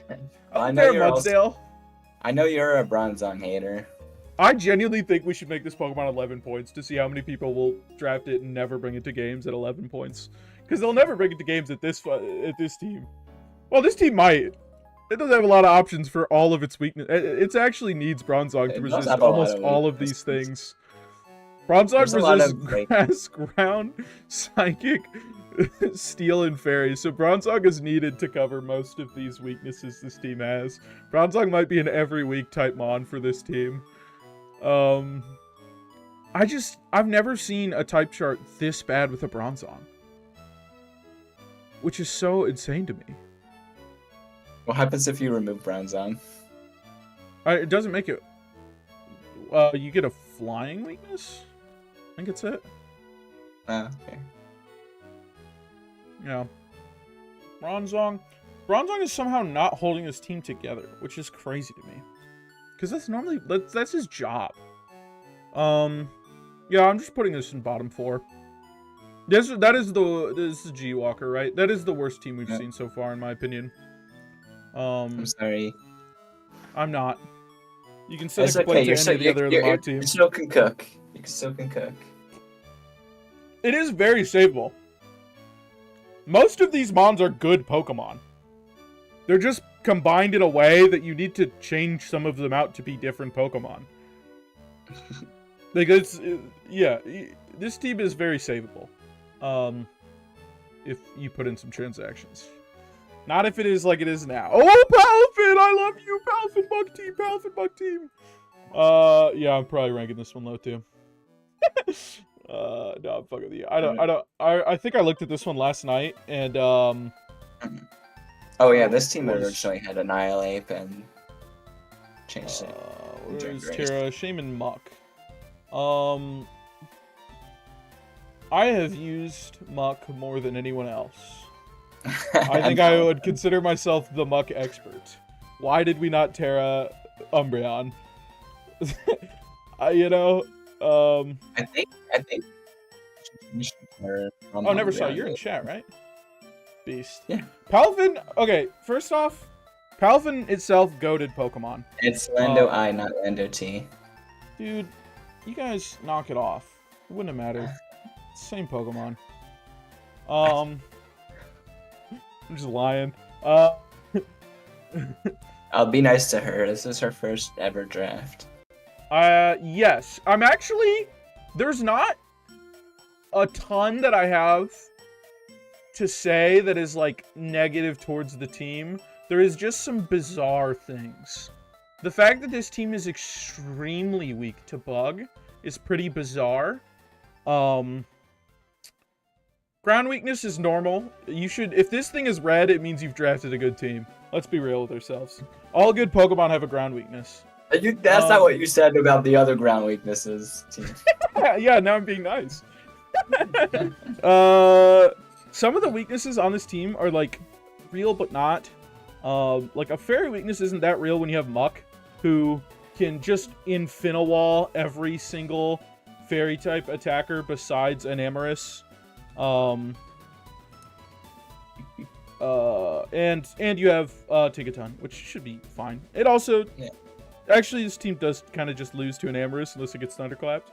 I know you're a Bronzong hater. I genuinely think we should make this Pokemon 11 points to see how many people will draft it and never bring it to games at 11 points. Because they'll never bring it to games at this team. Well, this team might. It doesn't have a lot of options for all of its weakness. It actually needs Bronzong to resist almost all of these things. Bronzong resists Grass, Ground, Psychic, Steel, and Fairy. So Bronzong is needed to cover most of these weaknesses this team has. Bronzong might be an every week type mon for this team. I've never seen a type chart this bad with a Bronzong. Which is so insane to me. What happens if you remove Bronzong? It doesn't make it... you get a flying weakness? I think it's it. Okay. Yeah. Bronzong is somehow not holding his team together, which is crazy to me. Because that's his job. Yeah, I'm just putting this in bottom 4. This is Gwalker, right? That is the worst team we've seen so far, in my opinion. I'm sorry. I'm not. You can send a complaint to any of the other mod teams. You still can cook. You still can cook. It is very saveable. Most of these mons are good Pokemon. They're just combined in a way that you need to change some of them out to be different Pokemon. Because, yeah, this team is very saveable. If you put in some transactions. Not if it is like it is now. Oh, Palfin! I love you, Palfin Buck team, Palfin Buck team. Yeah, I'm probably ranking this one low too. No, I'm fucking with you. I think I looked at this one last night and Oh yeah, this team originally had Annihilate and changed it. What is Terra? Shaman Muck. I have used Muck more than anyone else. I think I would consider myself the Muck expert. Why did we not Terra Umbreon? I think. Oh, never saw. You're in chat, right? Beast. Yeah. Palvin. Okay, first off, Palvin itself goated Pokemon. It's Lando I, not Lando T. Dude, you guys knock it off. It wouldn't have mattered. Same Pokemon. I'm just lying. I'll be nice to her. This is her first ever draft. Yes. I'm actually... There's not a ton that I have to say that is, like, negative towards the team. There is just some bizarre things. The fact that this team is extremely weak to Bug is pretty bizarre. Ground weakness is normal. You should... If this thing is red, it means you've drafted a good team. Let's be real with ourselves. All good Pokemon have a ground weekness. That's not what you said about the other ground weaknesses team. Yeah, now I'm being nice. Some of the weaknesses on this team are, like, real but not. Like, a fairy weakness isn't that real when you have Muck, who can just Infinawall every single fairy-type attacker besides Enamorous. And you have Tigaton, which should be fine. It also... Yeah. Actually, this team does kind of just lose to Enamorous unless it gets thunderclapped.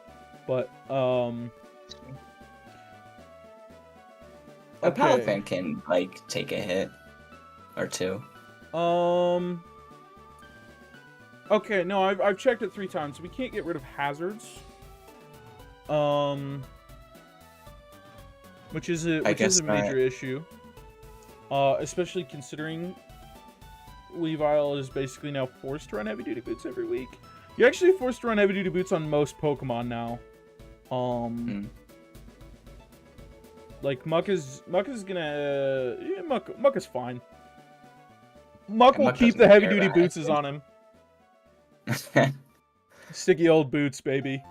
But, A Palin can, like, take a hit or two. Okay, no, I've checked it 3 times. We can't get rid of hazards. Which is a major issue. Especially considering Weavile is basically now forced to run heavy-duty boots every week. You're actually forced to run heavy-duty boots on most Pokemon now. Like, Muck is gonna... Yeah, Muck is fine. Muck will keep the heavy-duty boots on him. Sticky old boots, baby.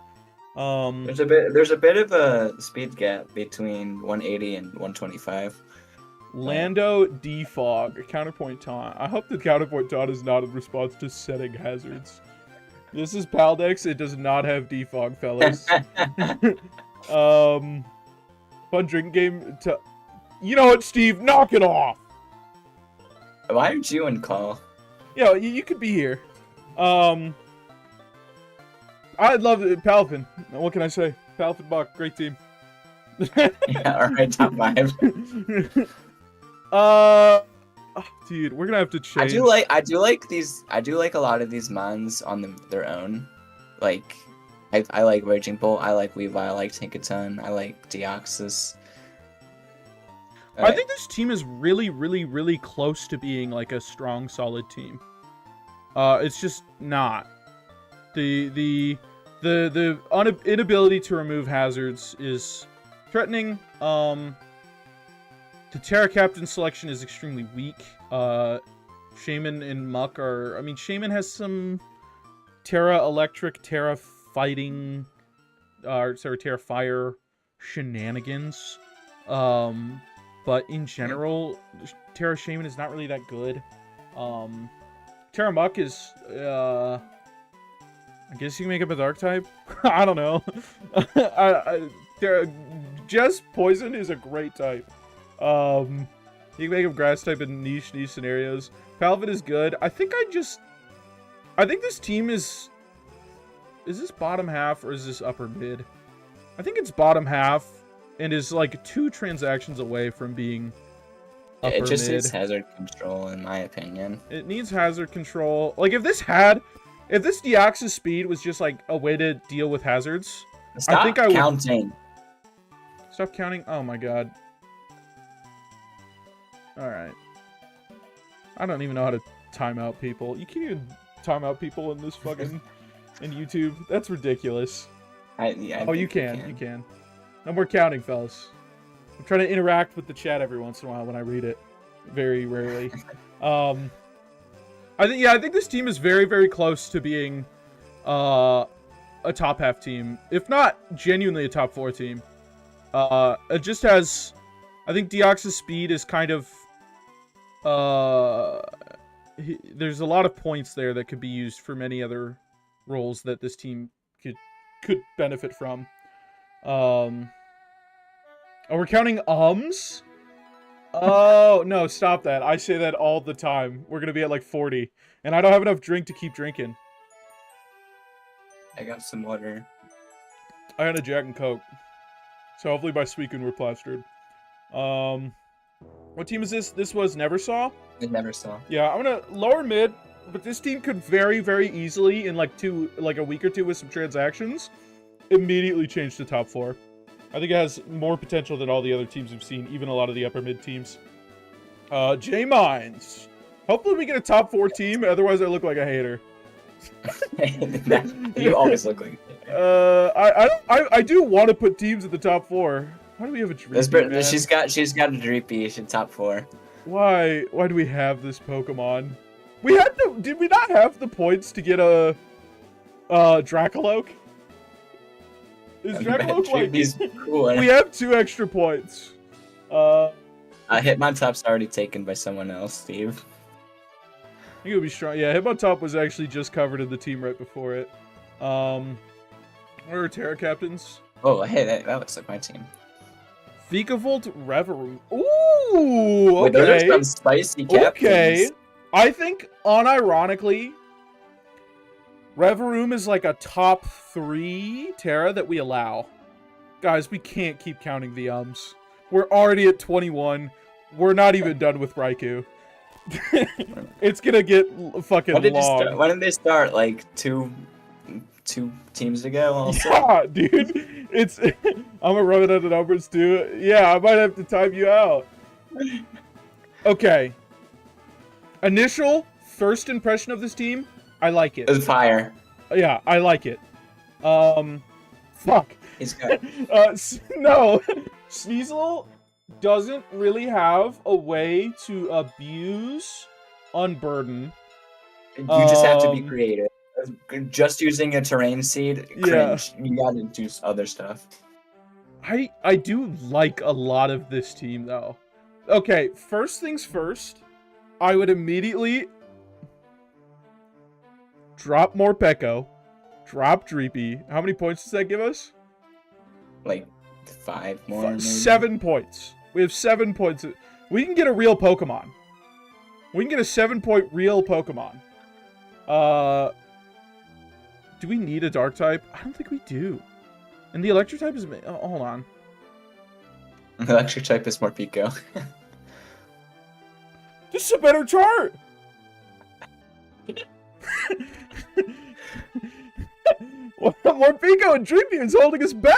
There's a bit of a speed gap between 180 and 125. Lando Defog, counterpoint taunt. I hope the counterpoint taunt is not in response to setting hazards. This is Paldex. It does not have Defog, fellas. Fun drinking game. You know what, Steve? Knock it off. Why aren't you in call? Yeah, you could be here. I'd love it. Palin. What can I say? Palin Buck, great team. Yeah, alright, top 5. Dude, we're gonna have to change. I do like a lot of these mons on their own. Like, I like Raging Bolt, I like Weavile, I like Tinkaton, I like Deoxys. I think this team is really, really, really close to being like a strong, solid team. It's just not. The inability to remove hazards is threatening. The Terra Captain selection is extremely weak. Shaman and Muck are... I mean, Shaman has some Terra Electric, Terra Fighting... Terra Fire shenanigans. But in general, Terra Shaman is not really that good. Terra Muck is... I guess you can make up a Dark type? I don't know. Just Poison is a great type. You can make him Grass type in niche scenarios. Palvin is good. I think this team is this bottom half or is this upper mid? I think it's bottom half and is like 2 transactions away from being upper mid. It just needs hazard control, in my opinion. It needs hazard control. Like, if this Deoxys speed was just like a way to deal with hazards, I think I would... Stop counting? Oh my god. Alright. I don't even know how to time out people. You can't even time out people in this fucking... in YouTube. That's ridiculous. Yeah, oh, you can. No more counting, fellas. I'm trying to interact with the chat every once in a while when I read it. Very rarely. I think this team is very, very close to being a top half team. If not genuinely a top 4 team. It just has... I think Deoxys speed is kind of... there's a lot of points there that could be used for many other roles that this team could benefit from. Oh, we're counting ums? Oh, no, stop that. I say that all the time. We're gonna be at like 40. And I don't have enough drink to keep drinking. I got some water. I had a Jack and Coke. So hopefully by Suicune we're plastered. What team is this? This was Neversaw? I never saw. Yeah, I'm gonna lower mid, but this team could very, very easily, in like a week or two with some transactions, immediately change to top 4. I think it has more potential than all the other teams we've seen, even a lot of the upper mid teams. J-Mines. Hopefully we get a top 4 team, otherwise I look like a hater. You always look like I do want to put teams at the top 4. Why do we have a Dreepy, she's got a Dreepy. She's top 4. Why do we have this Pokemon? Did we not have the points to get a Dracoloak? Is Dracoloak like cool? We have 2 extra points. Hitmontop's already taken by someone else, Steve. I think it would be strong. Yeah, Hitmontop was actually just covered in the team right before it. What are Terra captains? Oh, hey, that looks like my team. Vikavolt, Reverie. Ooh, okay. Wait, those are some spicy captains. Okay. I think, unironically, Reveroom is like a top 3 Terra that we allow. Guys, we can't keep counting the ums. We're already at 21. We're not even done with Raichu. It's gonna get fucking long. When did they start? Like two teams ago also? Yeah, dude. I'm a running out of numbers too. Yeah, I might have to time you out. Okay. Initial first impression of this team, I like it. It's fire. Yeah, I like it. Fuck. He's good. No. Sneasel doesn't really have a way to abuse Unburden. You just have to be creative. Just using a terrain seed, cringe. Yeah. You gotta do other stuff. I do like a lot of this team, though. Okay, first things first, I would immediately drop Morpeko, drop Dreepy. How many points does that give us? Like 5 more, maybe? 7 points. We have 7 points. We can get a real Pokemon. We can get a 7-point real Pokemon. Do we need a Dark type? I don't think we do. And the Electric type is... Oh, hold on. The Electric type is Morpeko. This is a better chart! Morpeko and Dreepy is holding us back!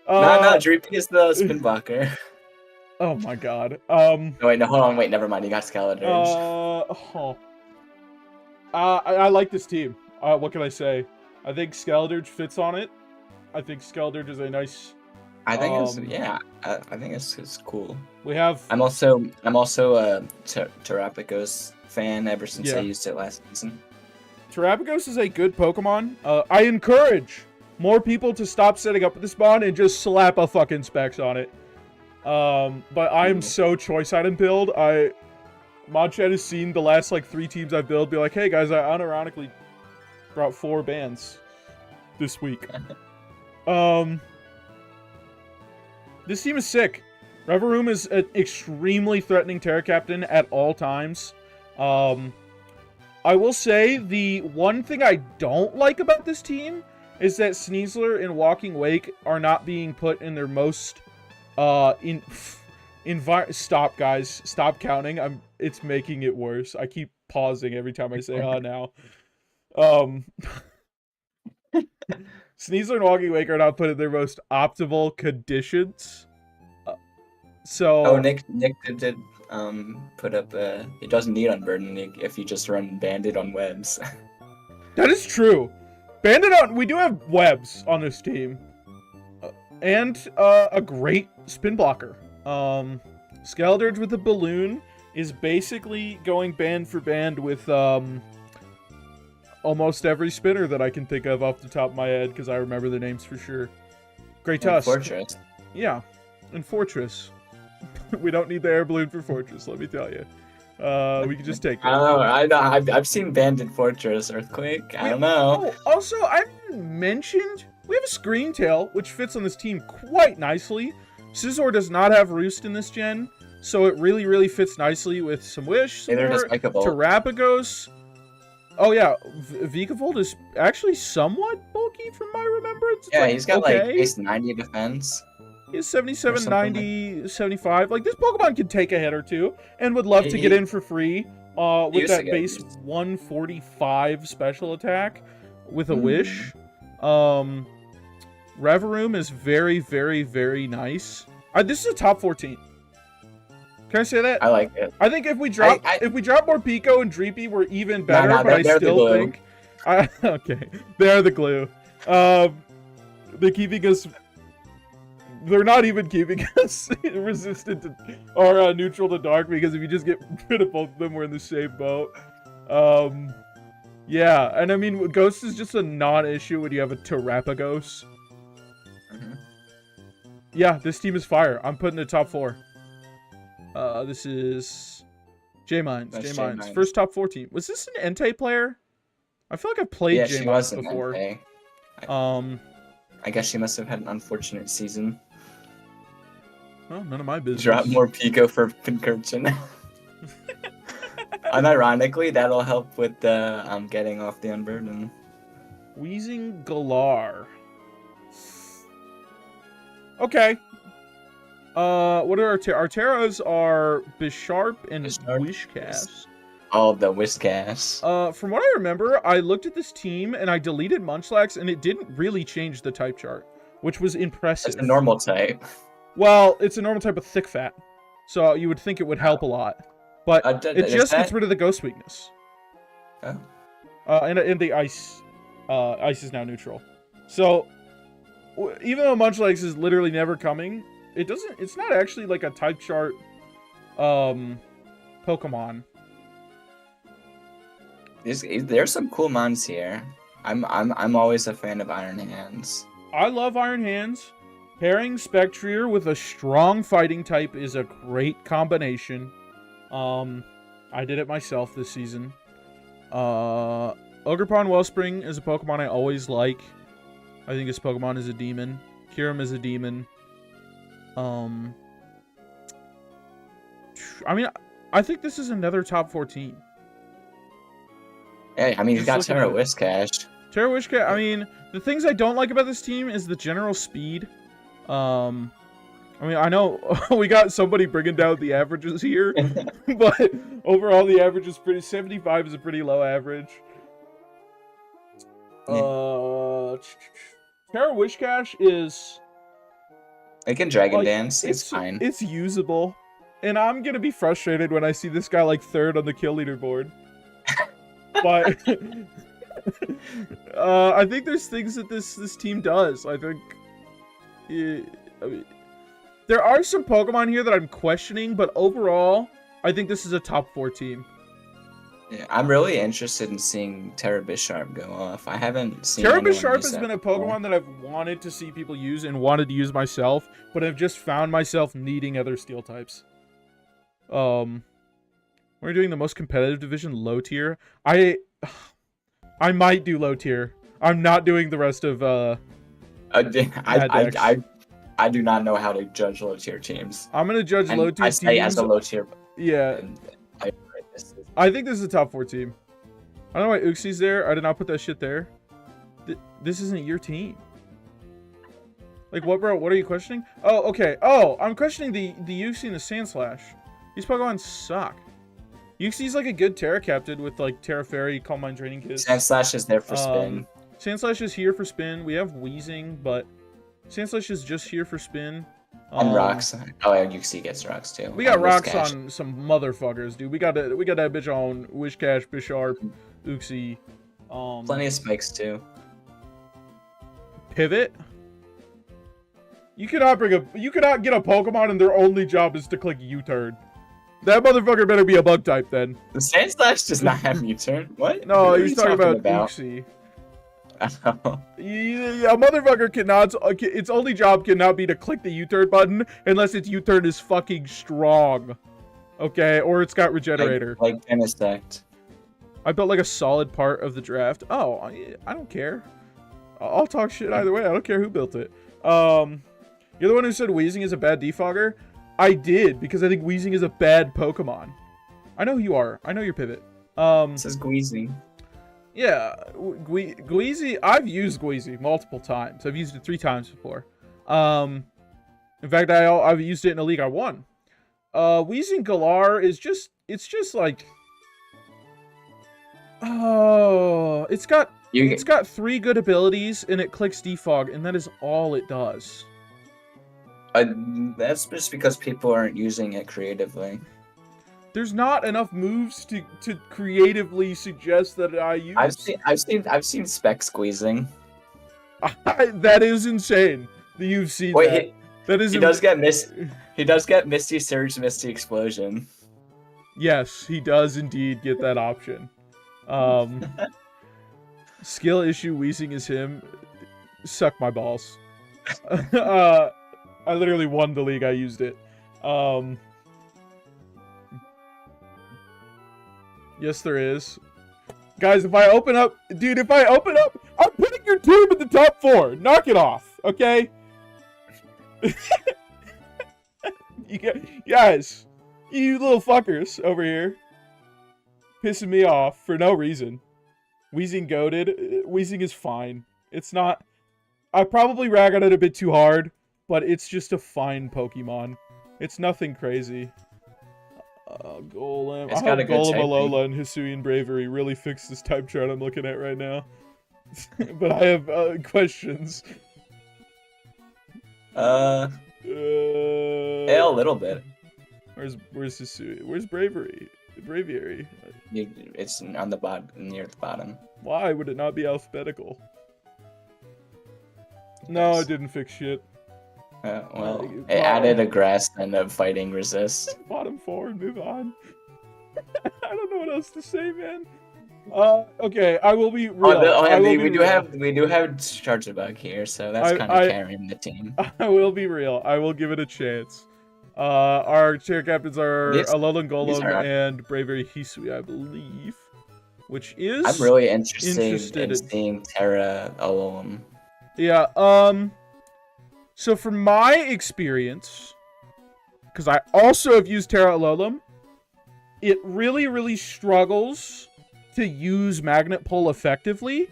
No, Dreepy is the spin blocker. Oh my god. No, wait, no, hold on, wait, never mind, you got Skeletor's. I like this team. What can I say? I think Skeletor's fits on it. I think Skeletor is a nice... I think it's, yeah, I think it's cool. We have... I'm also a Terrapagos fan ever since I used it last season. Terrapagos is a good Pokemon. I encourage more people to stop setting up this spawn and just slap a fucking Specs on it. But I am so choice item build. Modchat has seen the last like 3 teams I've built be like, hey guys, I unironically brought 4 bands this week. This team is sick. Reveroom is an extremely threatening Terra Captain at all times. I will say the one thing I don't like about this team is that Sneasler and Walking Wake are not being put in their most stop, guys. Stop counting. It's making it worse. I keep pausing every time I say now. Sneasler and Walking Wake are not put in their most optimal conditions. Oh, Nick did put up it doesn't need Unburden if you just run Bandit on webs. That is true. We do have webs on this team. And a great spin blocker. Skeletor with a balloon is basically going band for band with almost every spinner that I can think of off the top of my head because I remember the names for sure. Great Tusk. Fortress. Yeah, and Fortress. We don't need the air balloon for Fortress, let me tell you. We can just take it. I know. I've seen Bandit Fortress, Earthquake. I don't know. Oh, also, I mentioned we have a Screen Tail, which fits on this team quite nicely. Scizor does not have Roost in this gen, so it really, really fits nicely with some Wish, Neither does Vikavolt. Terrapagos. Oh yeah, Vikavolt is actually somewhat bulky from my remembrance. Yeah, he's got like base 90 defense. He's 77, 90, 75. Like, this Pokemon could take a hit or two, and would love to get in for free with that base 145 special attack with a Wish. Reverum is very, very, very nice. This is a top 14. Can I say that? I like it. I think if we drop more Pico and Dreepy, we're even better. But I still think, okay, they're the glue. They're keeping us. They're not even keeping us resistant to, or neutral to dark, because if you just get rid of both of them, we're in the same boat. Yeah, and I mean, Ghost is just a non-issue when you have a Terrapagos. Yeah, this team is fire. I'm putting it top 4. This is J-Mines. J-Mines. First top 4 team. Was this an Entei player? I feel like I've played J-Mines before. Entei. I guess she must have had an unfortunate season. Well, none of my business. Drop more Pico for Pincurchin. Unironically, that'll help with the getting off the Unburden. Wheezing Galar. Okay. What are our Terras are Bisharp and Wishcast. Oh, the Whiscash. From what I remember, I looked at this team and I deleted Munchlax, and it didn't really change the type chart, which was impressive. It's a normal type. Well, it's a normal type of thick fat, so you would think it would help a lot, but it just gets rid of the ghost weakness. Oh. And the ice is now neutral. So even though Munchlax is literally never coming, it's not actually like a type chart Pokemon. There's some cool mons here. I'm always a fan of Iron Hands. I love Iron Hands. Pairing Spectrier with a strong fighting type is a great combination. I did it myself this season. Ogerpon Wellspring is a Pokemon I always like. I think this Pokemon is a demon. Kyurem is a demon. I mean, I think this is another top 14. Yeah, I mean, he's got Terra Whiscash. Terra Whiscash, I mean, the things I don't like about this team is the general speed. I mean, I know we got somebody bringing down the averages here, but overall the average is 75 is a pretty low average. Terra Whiscash is... It can Dragon Dance. It's fine. It's usable. And I'm going to be frustrated when I see this guy like 3rd on the kill leaderboard. But I think there's things that this team does. I think... I mean, there are some Pokemon here that I'm questioning, but overall, I think this is a top 4 team. Yeah, I'm really interested in seeing Terra Bisharp go off. I haven't seen Terra Bisharp has been a Pokemon that I've wanted to see people use and wanted to use myself, but I've just found myself needing other steel types. We're doing the most competitive division, low tier. I might do low tier. I'm not doing the rest of I do not know how to judge low tier teams. I'm gonna judge low tier teams. I say as a low tier. Yeah. I think this is a top 4 team. I don't know why Uxi's there. I did not put that shit there. This isn't your team. Like, what, bro? What are you questioning? Oh, okay. Oh, I'm questioning the Uxie and the Sandslash. These Pokemon suck. Uxie's like a good Terra Captain with like Terra Fairy, Calm Mind Draining Kiss. Sandslash is there for spin. Sandslash is here for spin. We have Wheezing, but Sandslash is just here for spin. And rocks. Oh, yeah, Uxie gets rocks too. We got rocks on some motherfuckers, dude. We got that bitch on Wishcash, Bisharp, Uxie. Plenty of spikes too. Pivot. You cannot get a Pokemon and their only job is to click U-turn. That motherfucker better be a bug type then. The Sandslash does not have U-turn. What? No, he's talking about Uxie. A motherfucker cannot. Its only job cannot be to click the U-turn button unless its U-turn is fucking strong. Okay, or it's got regenerator. Like Genesect. I built like a solid part of the draft. Oh, I don't care. I'll talk shit either way. I don't care who built it. You're the one who said Weezing is a bad defogger? I did, because I think Weezing is a bad Pokemon. I know who you are. I know your pivot. It says Quasi. Yeah, Quasi. I've used Quasi multiple times. I've used it 3 times before. In fact, I've used it in a league I won. Weezing Galar is just, it's just like, oh, it's got 3 good abilities and it clicks defog, and that is all it does. That's just because people aren't using it creatively. There's not enough moves to creatively suggest that I use. I've seen spec squeezing. That is insane. That you've seen that. That is. He does get Misty Surge, Misty Explosion. Yes, he does indeed get that option. Skill issue Weezing is him. Suck my balls. I literally won the league I used it. Yes, there is. Guys, if I open up... Dude, if I open up... I'm putting your team in the top 4. Knock it off, okay? Guys, you little fuckers over here. Pissing me off for no reason. Weezing goated. Weezing is fine. It's not... I probably rag on it a bit too hard, but it's just a fine Pokemon. It's nothing crazy. Golem. I hope Golem, Alola, and Hisuian Bravery really fix this type chart I'm looking at right now. But I have questions. Yeah, a little bit. Where's Hisui? Where's Bravery? Braviary. It's on the bottom, near the bottom. Why would it not be alphabetical? No, it didn't fix shit. Well, it added a grass and a fighting resist. Bottom 4 and move on. I don't know what else to say, man. Okay, I will be real. We do have Chargebug here, so that's kind of carrying the team. I will be real. I will give it a chance. Our chair captains are Alolan Golem and Bravery Hisui, I believe. Which is... I'm really interested in seeing Terra Alolan. Yeah, so from my experience, because I also have used Terra Alolan, it really, really struggles to use Magnet Pull effectively.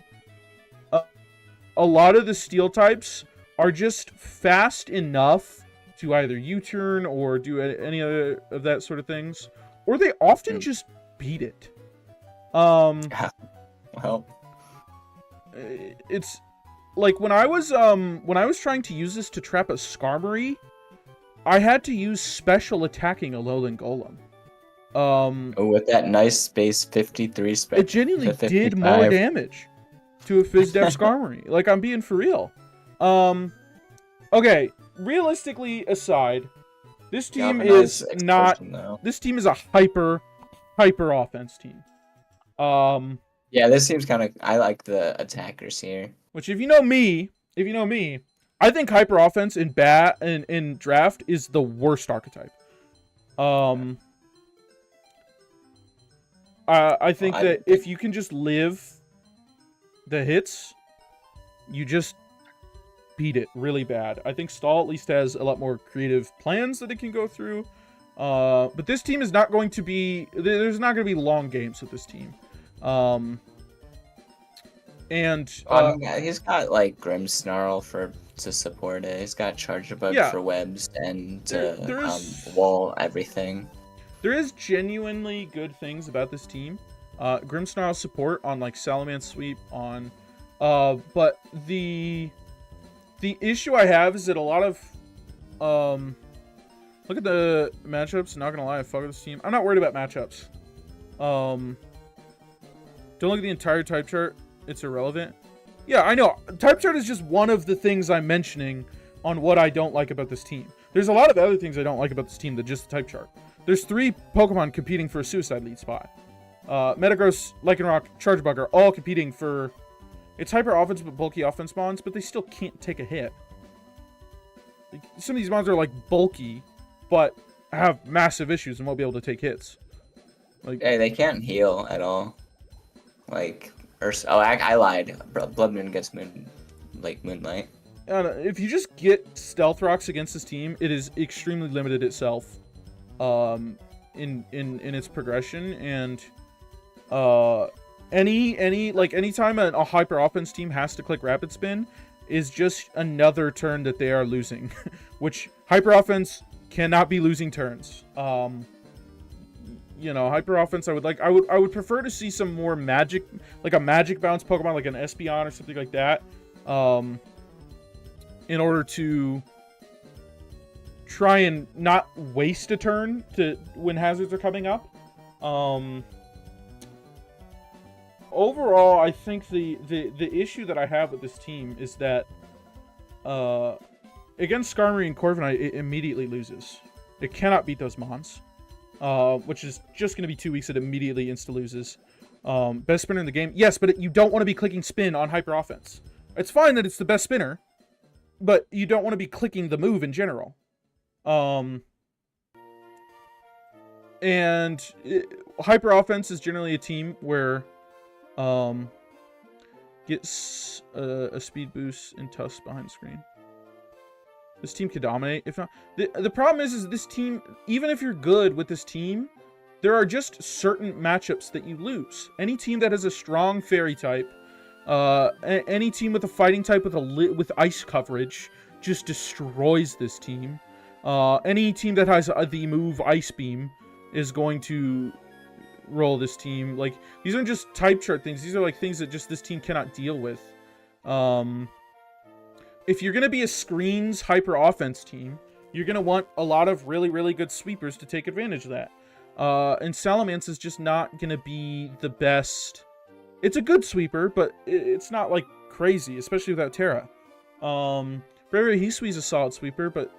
A lot of the Steel types are just fast enough to either U-turn or do any other of that sort of things, or they often just beat it. Well, it's like when I was trying to use this to trap a Skarmory, I had to use special attacking Alolan Golem. With that nice space 53 spec. It genuinely did more damage to a Fizdef Skarmory. Like, I'm being for real. Okay, realistically aside, this team is not... This team is a hyper offense team. Yeah, this seems kind of... I like the attackers here. Which, if you know me, I think hyper offense in draft is the worst archetype. I think that if you can just live the hits, you just beat it really bad. I think Stall at least has a lot more creative plans that it can go through. But this team is not going to be... There's not going to be long games with this team. He's got like Grimmsnarl to support it. He's got Chargebug for webs and wall everything. There is genuinely good things about this team. Grimmsnarl support on like Salamence Sweep on, but the issue I have is that a lot of look at the matchups. Not gonna lie, I fuck with this team. I'm not worried about matchups. Don't look at the entire type chart. It's irrelevant. Yeah, I know. Type chart is just one of the things I'm mentioning on what I don't like about this team. There's a lot of other things I don't like about this team than just the type chart. There's 3 Pokemon competing for a Suicide Lead spot. Metagross, Lycanroc, Chargebug are all competing for It's hyper offense but bulky offense mons, but they still can't take a hit. Like, some of these mons are like bulky, but have massive issues and won't be able to take hits. Like, Hey, they can't heal at all. Like, I lied. Blood Moon gets Moonlight. If you just get Stealth Rocks against this team, it is extremely limited itself, in its progression, and anytime a hyper offense team has to click Rapid Spin is just another turn that they are losing, which hyper offense cannot be losing turns. Hyper offense, I would prefer to see some more magic, like a magic bounce Pokemon, like an Espeon or something like that, in order to try and not waste a turn when hazards are coming up. Overall, I think the issue that I have with this team is that against Skarmory and Corviknight, it immediately loses. It cannot beat those mons, which is just going to be 2 weeks. It immediately insta-loses. Best spinner in the game. Yes, but you don't want to be clicking spin on hyper offense. It's fine that it's the best spinner, but you don't want to be clicking the move in general. Hyper offense is generally a team where gets a speed boost and tusk behind the screen. This team could dominate. If not, the problem is this team, even if you're good with this team, there are just certain matchups that you lose. Any team that has a strong fairy type, any team with a fighting type with ice coverage just destroys this team. Any team that has the move Ice Beam is going to roll this team. Like, these aren't just type chart things. These are like things that just this team cannot deal with. If you're going to be a screens hyper offense team, you're going to want a lot of really, really good sweepers to take advantage of that. And Salamence is just not going to be the best. It's a good sweeper, but it's not like crazy, especially without Terra. Braviary Hisui is a solid sweeper, but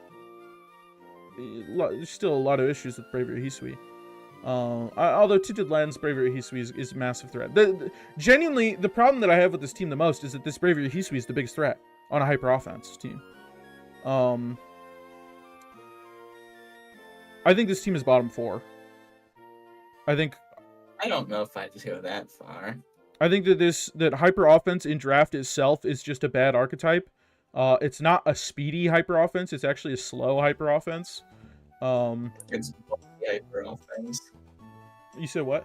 there's still a lot of issues with Braviary Hisui. Although Tinted Lens, Braviary Hisui is a massive threat. Genuinely, the problem that I have with this team the most is that this Braviary Hisui is the biggest threat on a hyper offense team. I think this team is bottom 4. I don't know if I'd go that far. I think that hyper offense in draft itself is just a bad archetype. It's not a speedy hyper offense. It's actually a slow hyper offense. It's bulky hyper offense. You said what?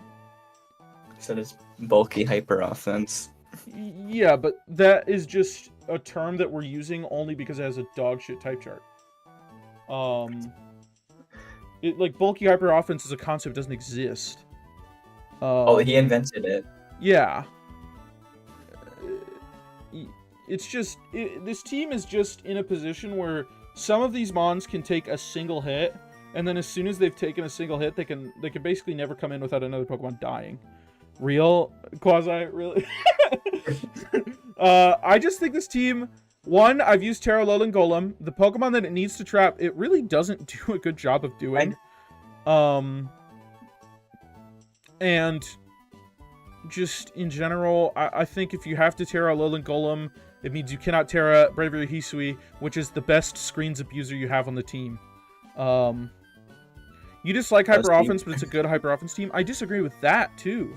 I said it's bulky hyper offense. Yeah, but that is just a term that we're using only because it has a dog shit type chart. Like bulky hyper offense is a concept that doesn't exist. He invented it. Yeah. It's just this team is just in a position where some of these mons can take a single hit, and then as soon as they've taken a single hit, they can basically never come in without another Pokemon dying. Real Quasi, really? I just think this team. One, I've used Terra Alolan Golem. The Pokemon that it needs to trap, it really doesn't do a good job of doing. And just in general, I think if you have to Terra Alolan Golem, it means you cannot Terra Braviary Hisui, which is the best screens abuser you have on the team. You dislike hyper offense, but it's a good hyper offense team. I disagree with that too.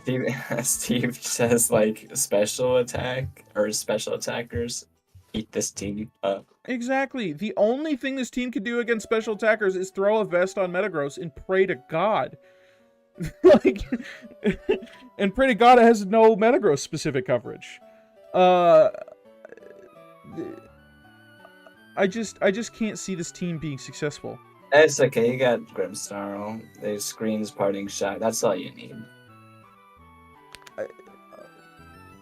Steve says like special attack or special attackers eat this team up. Exactly. The only thing this team can do against special attackers is throw a vest on Metagross and pray to God. And pray to God it has no Metagross specific coverage. I just can't see this team being successful. It's okay, you got Grimmsnarl. There's Screens, Parting Shot. That's all you need.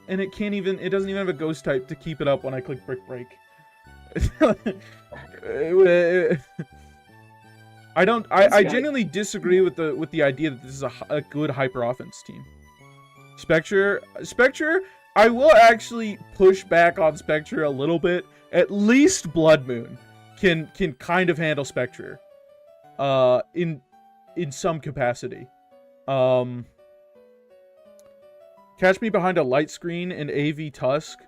And it doesn't even have a ghost type to keep it up when I click Brick Break. I genuinely disagree with the idea that this is a good hyper offense team. Spectre, I will actually push back on Spectre a little bit. At least Blood Moon can kind of handle Spectre. In some capacity. Catch me behind a light screen in AV Tusk.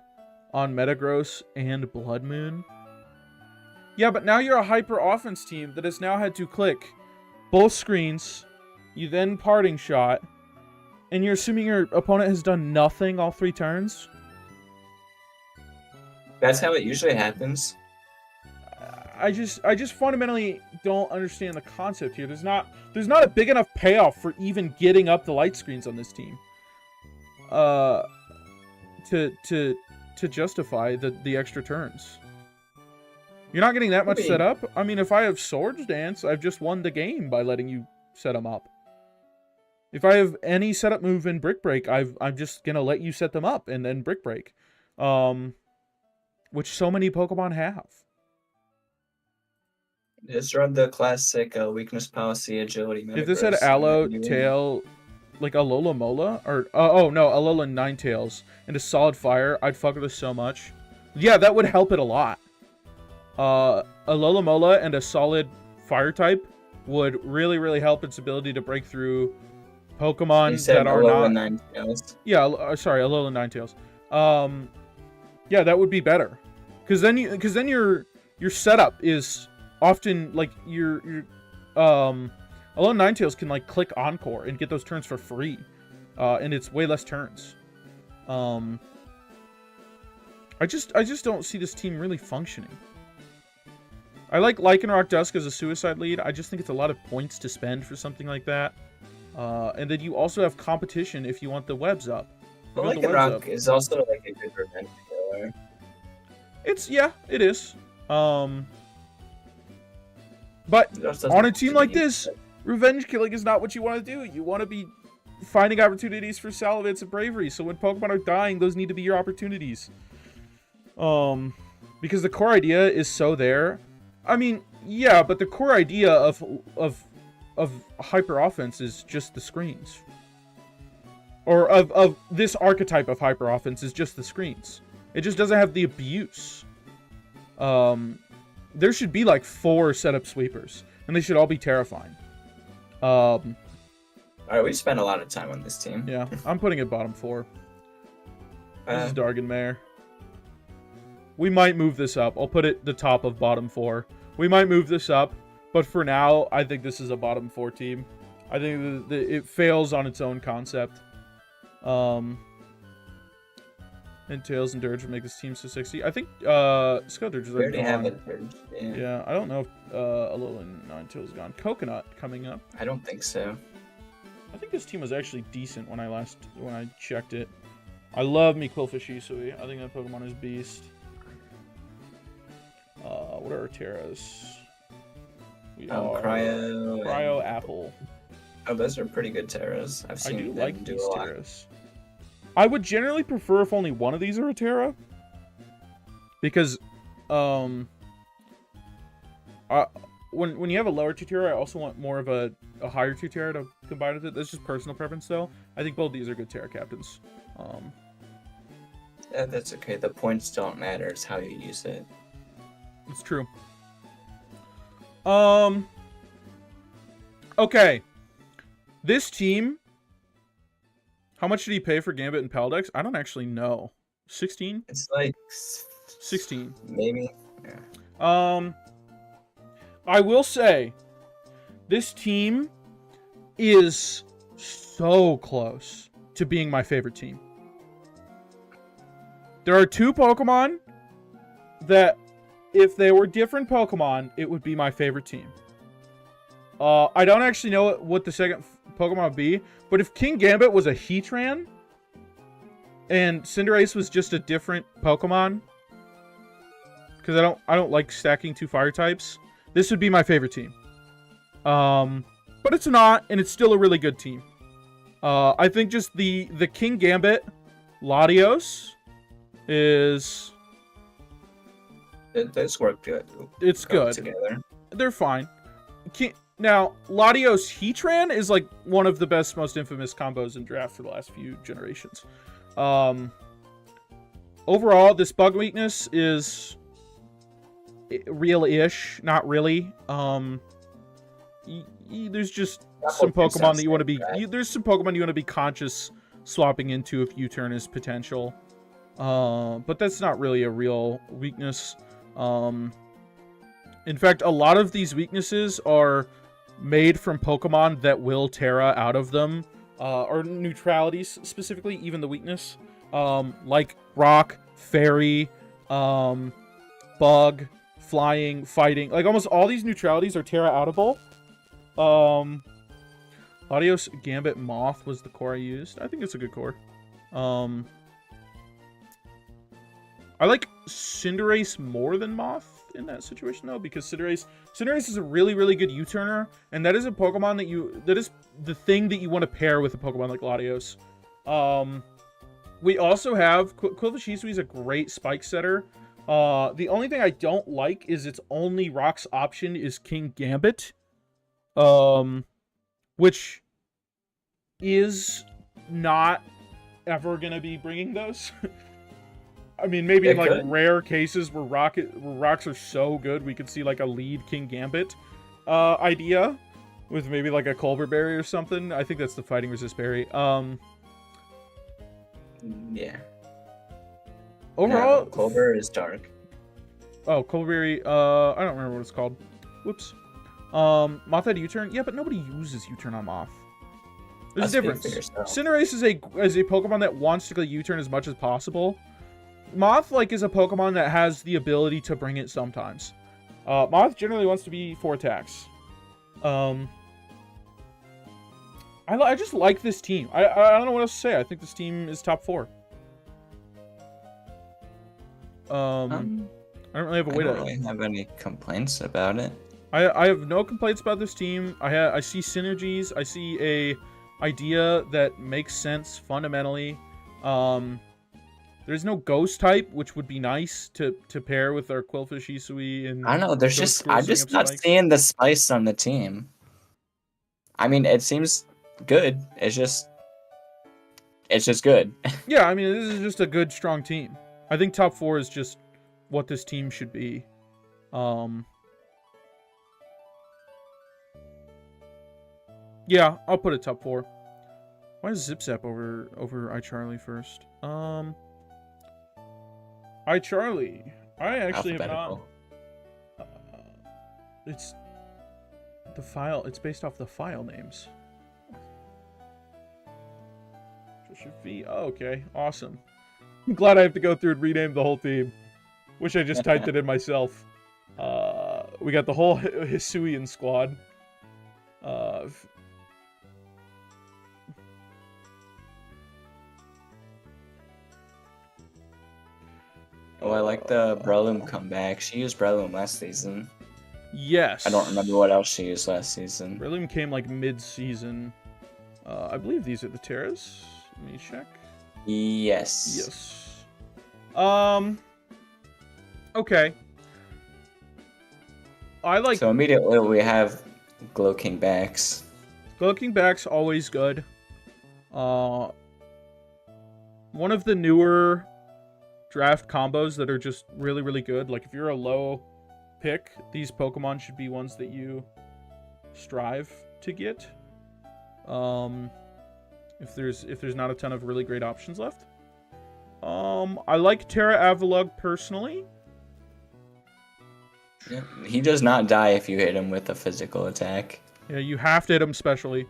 on Metagross and Blood Moon. Yeah, but now you're a hyper offense team that has now had to click both screens, you then parting shot, and you're assuming your opponent has done nothing all 3 turns? That's how it usually happens. I just fundamentally don't understand the concept here. There's not a big enough payoff for even getting up the light screens on this team. To justify the extra turns. You're not getting that much set up. I mean, if I have Swords Dance, I've just won the game by letting you set them up. If I have any setup move in Brick Break, I'm just gonna let you set them up and then Brick Break, which so many Pokemon have. Just run the classic weakness policy agility. If this had Aloe, Tail, like Alola Mola, or Alola Ninetales, and a solid fire, I'd fuck with this so much. Yeah, that would help it a lot. Alola Mola and a solid fire type would really, really help its ability to break through Pokemon that are Alola not. Ninetales. Yeah, sorry, Alola Ninetales. Yeah, that would be better, because then your setup is often like your Alola Ninetales can like click Encore and get those turns for free, and it's way less turns. I just don't see this team really functioning. I like Lycanroc Dusk as a suicide lead. I just think it's a lot of points to spend for something like that. And then you also have competition if you want the webs up. But Lycanroc is also like a good revenge killer. It is. But on a team like this, revenge killing is not what you want to do. You want to be finding opportunities for Salamence and Bravery. So when Pokemon are dying, those need to be your opportunities. Because the core idea is so there. I mean, yeah, but the core idea of hyper offense is just the screens. Or of this archetype of hyper offense is just the screens. It just doesn't have the abuse. There should be like 4 setup sweepers, and they should all be terrifying. Alright, we spent a lot of time on this team. Yeah, I'm putting it bottom 4. This is Dargonmare. We might move this up. I'll put it the top of bottom 4. We might move this up, but for now, I think this is a bottom 4 team. I think it fails on its own concept. And Tails and Dirge would make this team so sexy. I think Scourge is already have gone. it, Dirge. Yeah, I don't know if Alola Ninetales is gone. Coconut coming up. I don't think so. I think this team was actually decent when I checked it. I love me Quillfish Isui. I think that Pokemon is beast. What are our Terras? Cryo Apple. Oh, those are pretty good Terras. I've seen them like do these a lot. Terras. I would generally prefer if only one of these are a Terra. Because, when you have a lower tier Terra, I also want more of a higher tier Terra to combine with it. That's just personal preference, though. I think both these are good Terra captains. Yeah, that's okay. The points don't matter. It's how you use it. It's true. Okay. This team, how much did he pay for Gambit and Paldex? I don't actually know. 16? It's like 16. Maybe. Yeah. I will say, this team is so close to being my favorite team. There are 2 Pokemon that, if they were different Pokemon, it would be my favorite team. I don't actually know what the second Pokemon would be, but if King Gambit was a Heatran, and Cinderace was just a different Pokemon, because I don't like stacking 2 fire types, this would be my favorite team. But it's not, and it's still a really good team. I think just the King Gambit Latios is... Those work good. It's good. Together. They're fine. Now, Latios Heatran is like one of the best, most infamous combos in draft for the last few generations. Overall, this bug weakness is real-ish, not really. There's just some Pokemon that you want to be. There's some Pokemon you want to be conscious swapping into if U-turn is potential. But that's not really a real weakness. In fact, a lot of these weaknesses are made from Pokemon that will Terra out of them, or neutralities specifically, even the weakness. Like Rock, Fairy, Bug, Flying, Fighting. Like, almost all these neutralities are Terra outable. Latios, Gambit, Moth was the core I used. I think it's a good core. I like Cinderace more than Moth in that situation, though, because Cinderace is a really, really good U-turner, and that is a Pokemon that is the thing that you want to pair with a Pokemon like Latios. We also have Quilvashishui is a great spike setter. The only thing I don't like is its only Rocks option is King Gambit, which is not ever gonna be bringing those. I mean, maybe in like rare cases where rocks are so good, we could see like a lead King Gambit idea with maybe like a Culver Berry or something. I think that's the Fighting Resist Berry. Yeah. Overall, no, Culver is dark. Oh, Culver Berry. I don't remember what it's called. Whoops. Moth had U-turn. Yeah, but nobody uses U-turn on Moth. There's a difference. Cinderace is a Pokemon that wants to go U-turn as much as possible. Moth, like, is a Pokemon that has the ability to bring it sometimes. Moth generally wants to be 4 attacks. I just like this team. I don't know what else to say. I think this team is top 4. I don't really have a way to... I don't really have any complaints about it. I have no complaints about this team. I see synergies. I see a idea that makes sense fundamentally. There's no ghost type, which would be nice to pair with our Quillfish Isui and I don't know, I'm just not seeing the spice on the team. I mean, it seems good. It's just good. Yeah, I mean, this is just a good, strong team. I think top 4 is just what this team should be. Yeah, I'll put it top 4. Why is Zip Zap over iCharlie first? iCharlie. I actually have not. It's the file. It's based off the file names. Oh, okay, awesome. I'm glad I have to go through and rename the whole team. Wish I just typed it in myself. We got the whole Hisuian squad. Oh, I like the Breloom comeback. She used Breloom last season. Yes. I don't remember what else she used last season. Breloom came like mid-season. I believe these are the Terras. Let me check. Yes. Yes. Okay. I like... So immediately we have Glow King backs. Glow King backs, always good. One of the newer draft combos that are just really, really good. Like, if you're a low pick, these Pokemon should be ones that you strive to get. If there's not a ton of really great options left. I like Terra Avalugg personally. Yeah, he does not die if you hit him with a physical attack. Yeah, you have to hit him specially.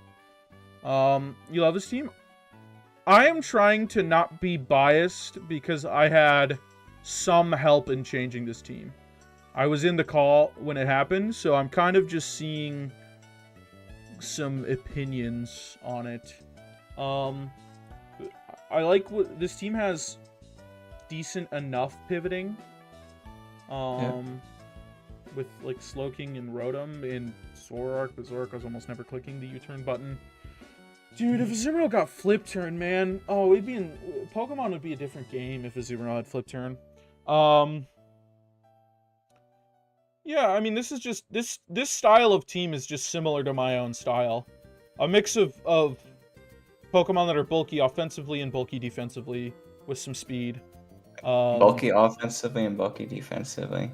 You love this team? I am trying to not be biased because I had some help in changing this team. I was in the call when it happened, so I'm kind of just seeing some opinions on it. I like what this team has. Decent enough pivoting. With like Slowking and Rotom and Zoroark, but Zoroark was almost never clicking the U-turn button. Dude, if Azumarill got flip turn, man, oh, Pokemon would be a different game if Azumarill had flip turn. Yeah, I mean, this is just this style of team is just similar to my own style. A mix of Pokemon that are bulky offensively and bulky defensively with some speed. Bulky offensively and bulky defensively.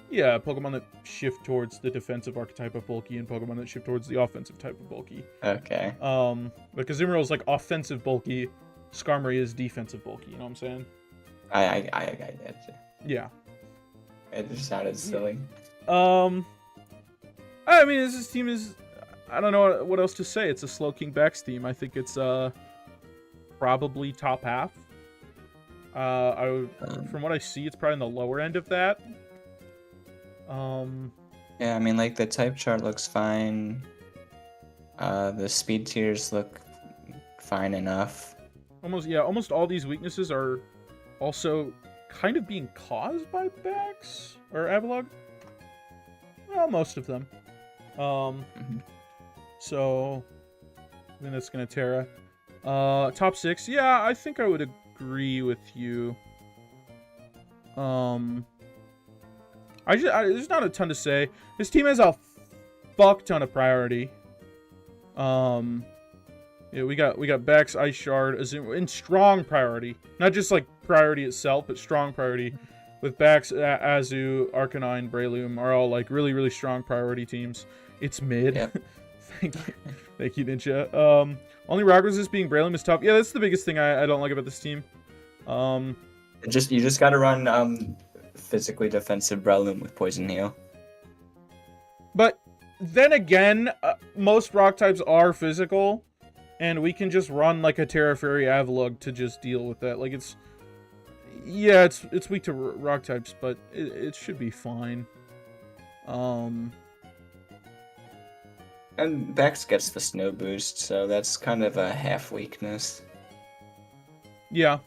Yeah, Pokemon that shift towards the defensive archetype of bulky and Pokemon that shift towards the offensive type of bulky. Okay. Because Azumarill is like offensive bulky, Skarmory is defensive bulky, you know what I'm saying? I get you. Yeah. It just sounded silly. I mean, this team is. I don't know what else to say. It's a Slow King Bex team. I think it's probably top half. From what I see, it's probably in the lower end of that. Yeah, I mean, like the type chart looks fine. The speed tiers look fine enough. Almost all these weaknesses are also kind of being caused by Bex or Avalugg. Well, most of them. So I think that's gonna Terra. Top 6. Yeah, I think I would agree with you. There's not a ton to say. This team has a fuck ton of priority. Yeah, we got Bex, Ice Shard, Azum in strong priority. Not just like priority itself, but strong priority. With Bex, Azu, Arcanine, Breloom are all like really, really strong priority teams. It's mid. Yep. Thank you, Ninja. Only rock resist being Breloom is tough. Yeah, that's the biggest thing I don't like about this team. You just gotta run physically defensive Breloom with Poison Heal. But then again, most rock types are physical, and we can just run like a Terra Fairy Avalugg to just deal with that. Like it's weak to rock types, but it should be fine. And Bex gets the snow boost, so that's kind of a half weakness. Yeah.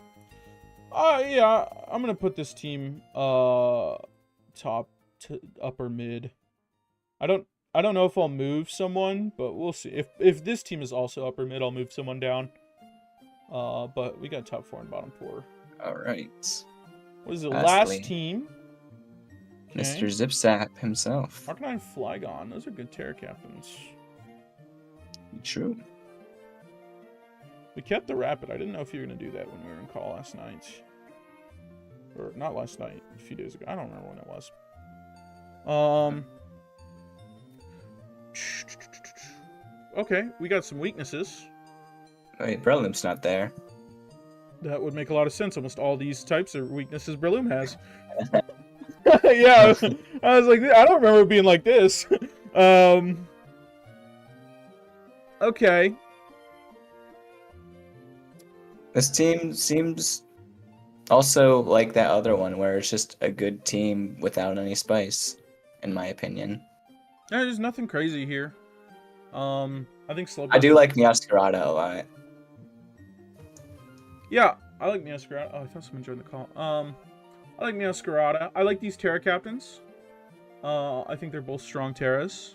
Yeah, I'm gonna put this team top to upper mid. I don't know if I'll move someone, but we'll see. If this team is also upper mid, I'll move someone down. But we got top 4 and bottom 4. All right. What is the last team? Okay. Mr. Zipzap himself. Arcanine, Flygon. Those are good Terra captains. True. We kept the Rapid. I didn't know if you were going to do that when we were in call last night. Or not last night, a few days ago. I don't remember when it was. Okay, we got some weaknesses. Wait, Breloom's not there. That would make a lot of sense. Almost all these types are weaknesses Breloom has. Yeah, I was like, I don't remember it being like this. Okay. This team seems also like that other one where it's just a good team without any spice, in my opinion. Yeah, there's nothing crazy here. I think Slowpoke. I do like Meowscarada a lot. Yeah, I like Meowscarada. Oh, I thought someone joined the call. I like Meowscarada. I like these Terra captains. I think they're both strong Terras.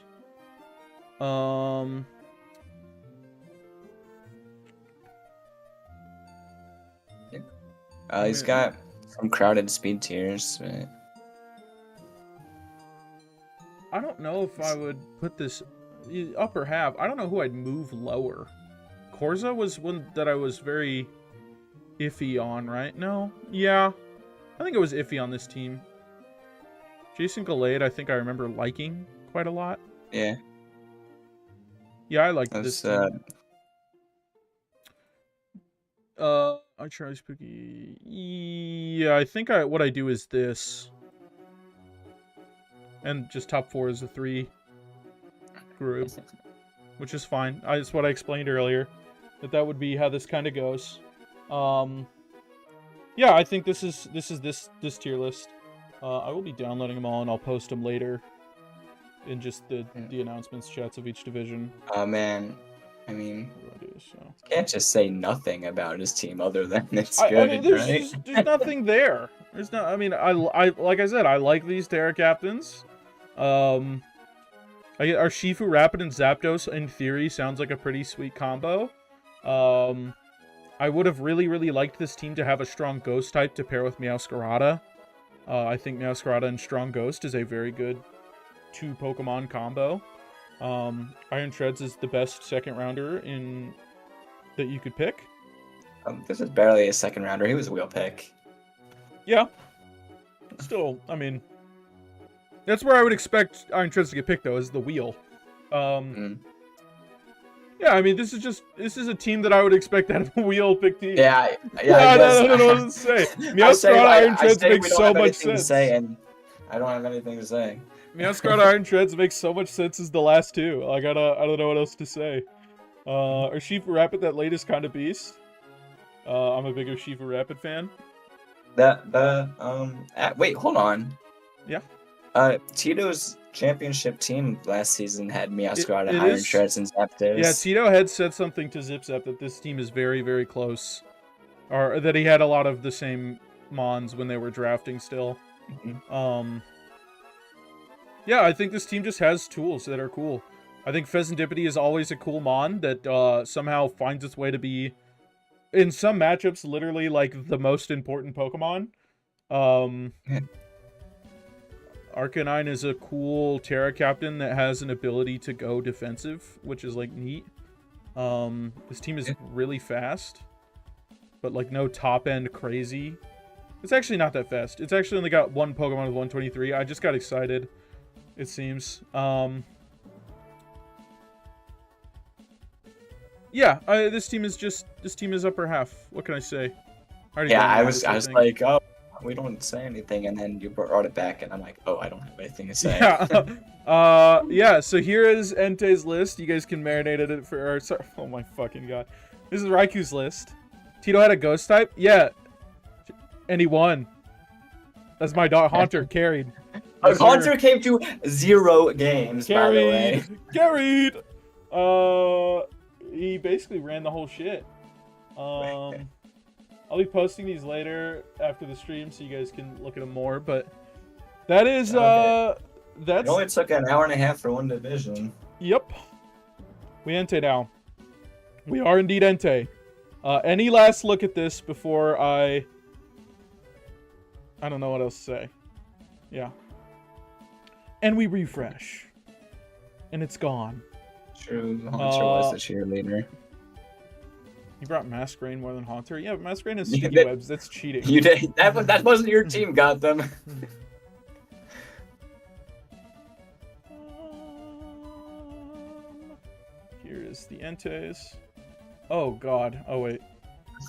He's got some crowded speed tiers, but I don't know if I would put this upper half. I don't know who I'd move lower. Corza was one that I was very iffy on, right? No? Yeah. I think I was iffy on this team. Jason Glade, I think I remember liking quite a lot. yeah. Yeah, I like this team. I try Spooky. Yeah, I think what I do is this. And just top 4 is the 3 group. Which is fine. That's what I explained earlier. That would be how this kind of goes. Yeah, I think this is this tier list. I will be downloading them all and I'll post them later. In just the announcements chats of each division. Oh man. I mean, can't just say nothing about his team other than it's good, I mean, right? There's nothing there. There's not. I mean, I like I said, I like these Terra captains. Our Shifue, Rapid, and Zapdos in theory sounds like a pretty sweet combo. I would have really liked this team to have a strong Ghost type to pair with Meowscarada. I think Meowscarada and Strong Ghost is a very good 2 Pokemon combo. Iron Treads is the best second rounder that you could pick. This is barely a second rounder. He was a wheel pick. Yeah. Still, I mean, that's where I would expect Iron Treads to get picked, though, is the wheel. Yeah, I mean, this is a team that I would expect out of a wheel pick team. Yeah, I don't know what to say. Meowscarada Iron Treads makes we don't so have much anything to sense. say, and I don't have anything to say. Meowscarada Iron Treads makes so much sense as the last two. I don't know what else to say. Shifue Rapid, that latest kind of beast. I'm a bigger Shifue Rapid fan. Wait, hold on. Yeah. Tito's championship team last season had Meowscarada, it Iron is- Treads, and Zapdos. Yeah, Tito had said something to ZipZap that this team is very, very close. Or that he had a lot of the same Mons when they were drafting still. Yeah, I think this team just has tools that are cool. I think Pheasantipity is always a cool Mon that somehow finds its way to be, in some matchups, literally like the most important Pokemon. Arcanine is a cool Terra Captain that has an ability to go defensive, which is like neat. This team is really fast, but like no top end crazy. It's actually not that fast. It's actually only got one Pokemon with 123. I just got excited, it seems. Yeah, this team is upper half. What can I say? I was like, oh, we don't say anything, and then you brought it back, and I'm like, oh, I don't have anything to say. Yeah. Yeah. So here is Entei's list. You guys can marinate it for. Sorry, oh my fucking god. This is Raiku's list. Tito had a ghost type. Yeah. And he won. That's my dog. Haunter carried. Haunter came to 0 games, by the way. Carried. He basically ran the whole shit. I'll be posting these later after the stream so you guys can look at them more, but that is that's it only took an hour and a half for one division. Yep. We Entei now. We are indeed Entei. Any last look at this before I don't know what else to say. Yeah. And we refresh. And it's gone. True, Haunter was the cheerleader. You brought Masquerain more than Haunter? Yeah, but Masquerain has sticky webs. That's cheating. You did. That wasn't your team got them. Here is the Enteis. Oh god. Oh wait.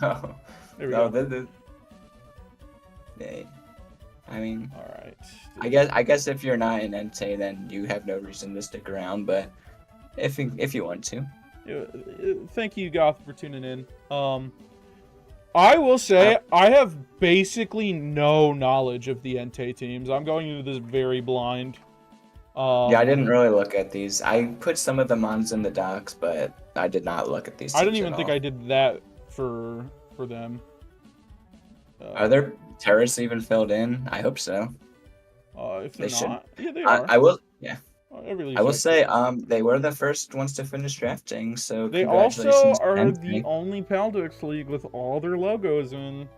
Oh. There we go. I mean, all right. I guess if you're not an Entei, then you have no reason to stick around. But if you want to. Thank you, Goth, for tuning in. I will say I have basically no knowledge of the Entei teams. I'm going into this very blind. Yeah, I didn't really look at these. I put some of the Mons in the docs, but I did not look at these. I didn't even think I did that for them. Are there terrorists even filled in? I hope so. If they're not, yeah, they are. I will. Yeah. I will say, they were the first ones to finish drafting, so they congratulations. also are the only Paldex league with all their logos in.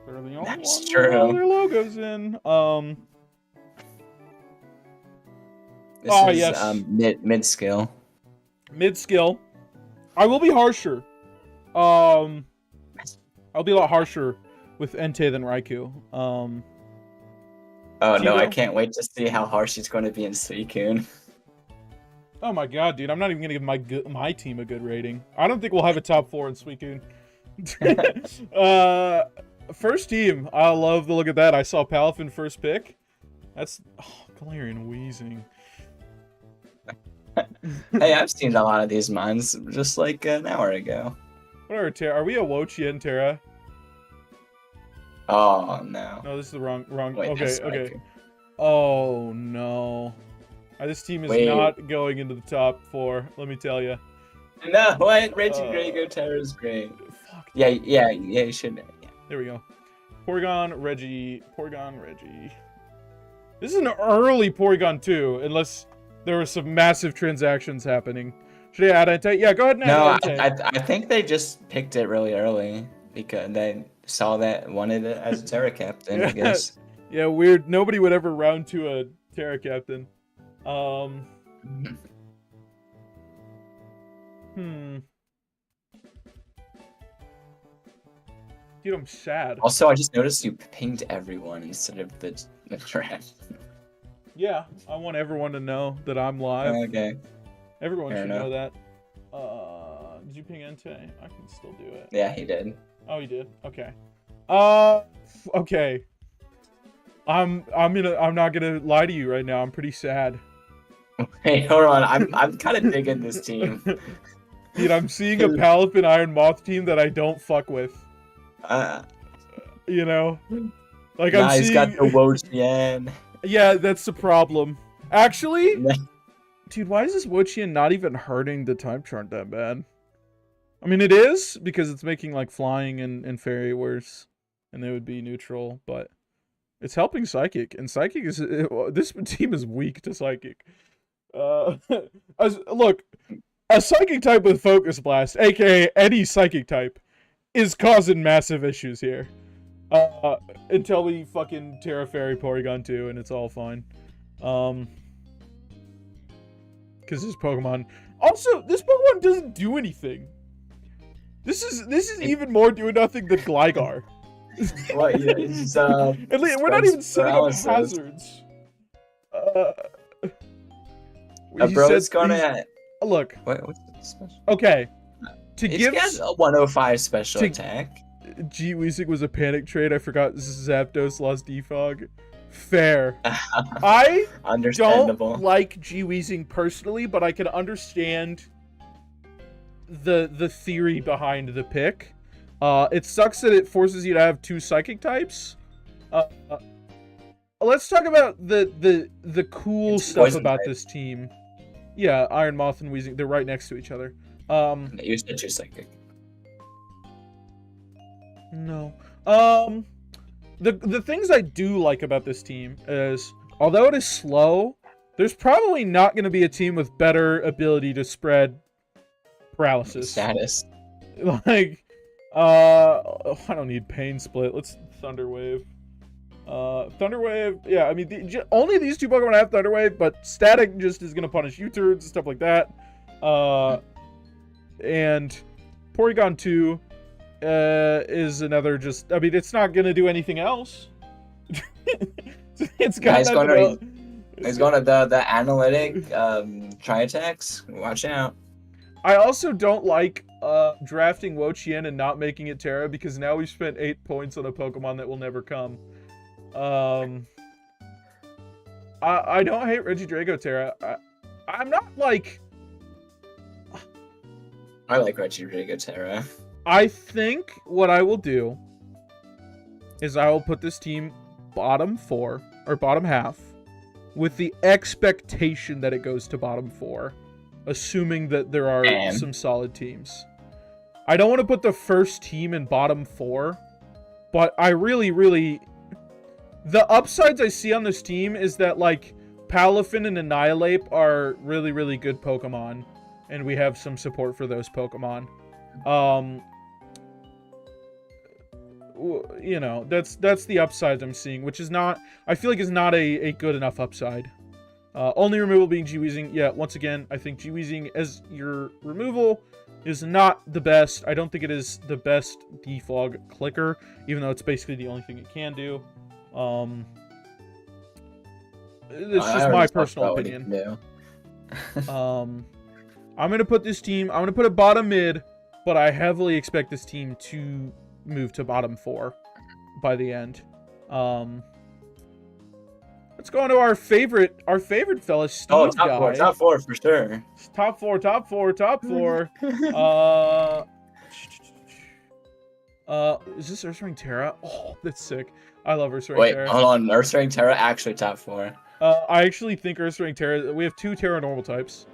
They're the only ones with all their logos in. This is, yes. Mid skill. Mid skill. I will be harsher. I'll be a lot harsher with Entei than Raichu. Oh no, I can't wait to see how harsh he's going to be in Suicune. Oh my god, dude, I'm not even gonna give my team a good rating. I don't think we'll have a top 4 in Suicune. First team, I love the look at that. I saw Palafin first pick. That's Galarian wheezing. Hey, I've seen a lot of these mines just like an hour ago. What are Terra? Are we a Wochien Terra? Oh no. No, this is the wrong. Wait, okay. Oh no. This team is not going into the top 4. Let me tell you. No, what? Regidrago Terra is great. Fuck. Yeah, you should. Yeah. There we go. Porygon, Reggie. This is an early Porygon too, unless there were some massive transactions happening. Should I add Entei? Yeah, go ahead and add Entei. I think they just picked it really early because they saw that wanted it as a Terra Captain, I guess. Yeah, weird. Nobody would ever round to a Terra Captain. Dude, I'm sad. Also, I just noticed you pinged everyone instead of the draft. Yeah, I want everyone to know that I'm live. Okay. Everyone should know that. Did you ping Entei? I can still do it. Yeah, he did. Oh, he did. Okay. Okay. I'm not gonna lie to you right now. I'm pretty sad. Hey, hold on. I'm kind of digging this team. Dude, I'm seeing a Palin Iron Moth team that I don't fuck with. You know, like I'm seeing. He's got the Wojian. Yeah, that's the problem. Actually, dude, why is this Wojian not even hurting the type chart that bad? I mean, it is because it's making like flying and fairy worse, and they would be neutral, but it's helping psychic, and psychic is this team is weak to psychic. Look, a psychic type with focus blast, aka any psychic type, is causing massive issues here. Until we fucking Terra Fairy Porygon 2 and it's all fine. Because this Pokemon. Also, this Pokemon doesn't do anything. This is even more doing nothing than Gligar. What? Yeah, it's, we're not even setting up hazards. Bro, it's gonna. Look. What's the special? Okay. He has a 105 special attack. G-Weezing was a panic trade. I forgot Zapdos lost Defog. Fair. I don't like G-Weezing personally, but I can understand the theory behind the pick. It sucks that it forces you to have 2 psychic types. Let's talk about the cool stuff about this team. Yeah, Iron Moth and Weezing, they're right next to each other. You said 2 psychic. No. The things I do like about this team is, although it is slow, there's probably not going to be a team with better ability to spread paralysis. Status. Like, I don't need Pain Split. Let's Thunder Wave. Thunder Wave, yeah, I mean, only these 2 Pokemon have Thunder Wave, but Static just is going to punish U-turns and stuff like that. And Porygon 2 is another just, I mean, it's not going to do anything else. It's got He's going to the analytic tri-attacks. Watch out. I also don't like drafting Wo-Chien and not making it Terra, because now we've spent 8 points on a Pokemon that will never come. I don't hate Regidrago Terra. I'm not like... I like Regidrago Terra. I think what I will do is I will put this team bottom 4, or bottom half, with the expectation that it goes to bottom 4, assuming that there are some solid teams. I don't want to put the first team in bottom 4, but I really... The upsides I see on this team is that, like, Palafin and Annihilape are really good Pokemon, and we have some support for those Pokemon. You know, that's the upsides I'm seeing, which is not, I feel like is not a good enough upside. Only removal being G-Weezing. Yeah, once again, I think G-Weezing as your removal is not the best. I don't think it is the best defog clicker, even though it's basically the only thing it can do. It's just my personal opinion. I'm gonna put this team, I'm gonna put it bottom mid, but I heavily expect this team to move to bottom 4 by the end. Let's go on to our favorite fella, Steve. Oh, top four for sure. Top four. Is this Ursaring Terra? Oh, that's sick. I love Ursaring Terra. Wait, hold on. Ursaring Terra actually top 4. I actually think Ursaring Terra. We have 2 Terra normal types.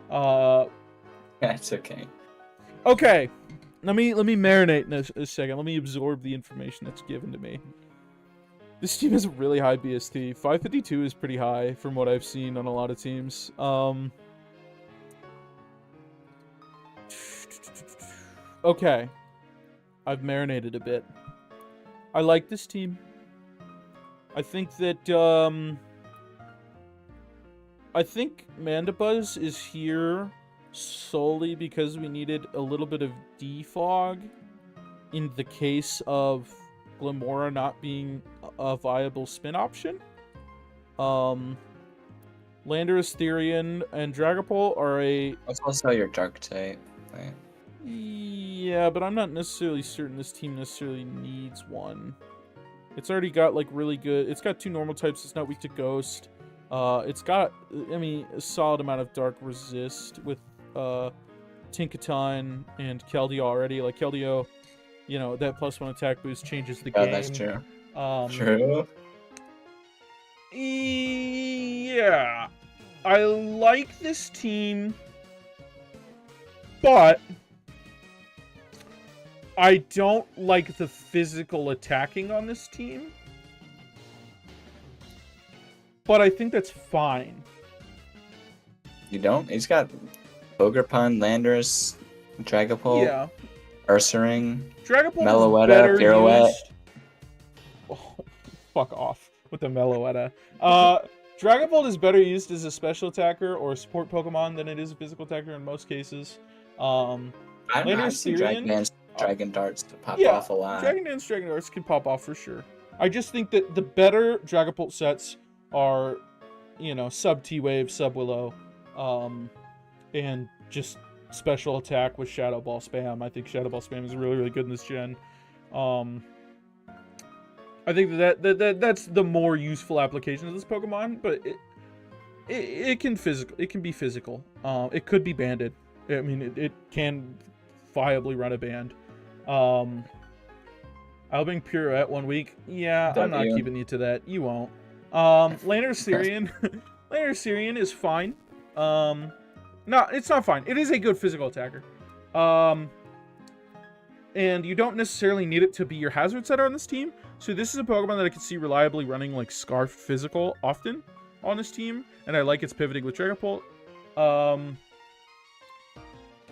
That's okay. Okay, let me marinate in a second. Let me absorb the information that's given to me. This team has a really high BST. 552 is pretty high from what I've seen on a lot of teams. Okay. I've marinated a bit. I like this team. I think that, I think Mandibuzz is here solely because we needed a little bit of defog in the case of Glamora not being a viable spin option. Landorus, Therian, and Dragapult are a... Let's also your Dark type. point. Yeah, but I'm not necessarily certain this team necessarily needs one. It's already got like really good. It's got 2 normal types. It's not weak to Ghost. It's got, I mean, a solid amount of Dark Resist with Tinkaton and Keldeo already. Like Keldeo, you know, that +1 attack boost changes the game. That's true. True. Yeah, I like this team, but I don't like the physical attacking on this team. But I think that's fine. You don't? He's got Ogerpon, Landorus, Dragapult, Yeah. Ursaring, Dragapult Meloetta, is better Pirouette. used. Oh, fuck off with the Meloetta. Dragapult is better used as a special attacker or a support Pokemon than it is a physical attacker in most cases. I've seen Dragon Darts to pop off a lot. Dragon Dance, Dragon Darts can pop off for sure. I just think that the better Dragapult sets are, you know, sub T-Wave, sub Willow, and just special attack with Shadow Ball spam. I think Shadow Ball spam is really, really good in this gen. I think that's the more useful application of this Pokemon, but it can be physical. It could be banded. I mean, it can viably run a band. I'll bring Pirouette 1 week. Yeah, I'm not keeping you to that. You won't. Landorus Syrian is fine. No, it's not fine. It is a good physical attacker. And you don't necessarily need it to be your hazard setter on this team. So this is a Pokemon that I can see reliably running like Scarf Physical often on this team. And I like its pivoting with Dragapult.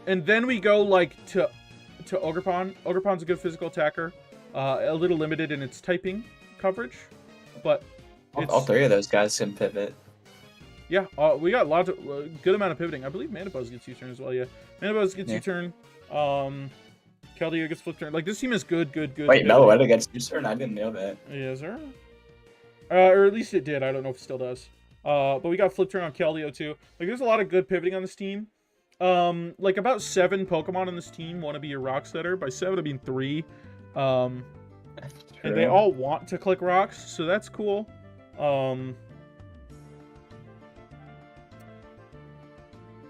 And then we go like to Ogerpon. Ogerpon's a good physical attacker. A little limited in its typing coverage. But all 3 of those guys can pivot. Yeah, we got lots of good amount of pivoting. I believe Mandibuzz gets U-turn as well. Yeah, Mandibuzz gets U-turn. Keldeo gets flip turn. Like this team is good. Wait, Meloetta gets U-turn? I didn't know that. Yes, sir. Or at least it did. I don't know if it still does. But we got flip turn on Keldeo too. Like there's a lot of good pivoting on this team. Like about 7 Pokemon on this team want to be your rock setter. By 7, I mean 3. And they all want to click rocks, so that's cool.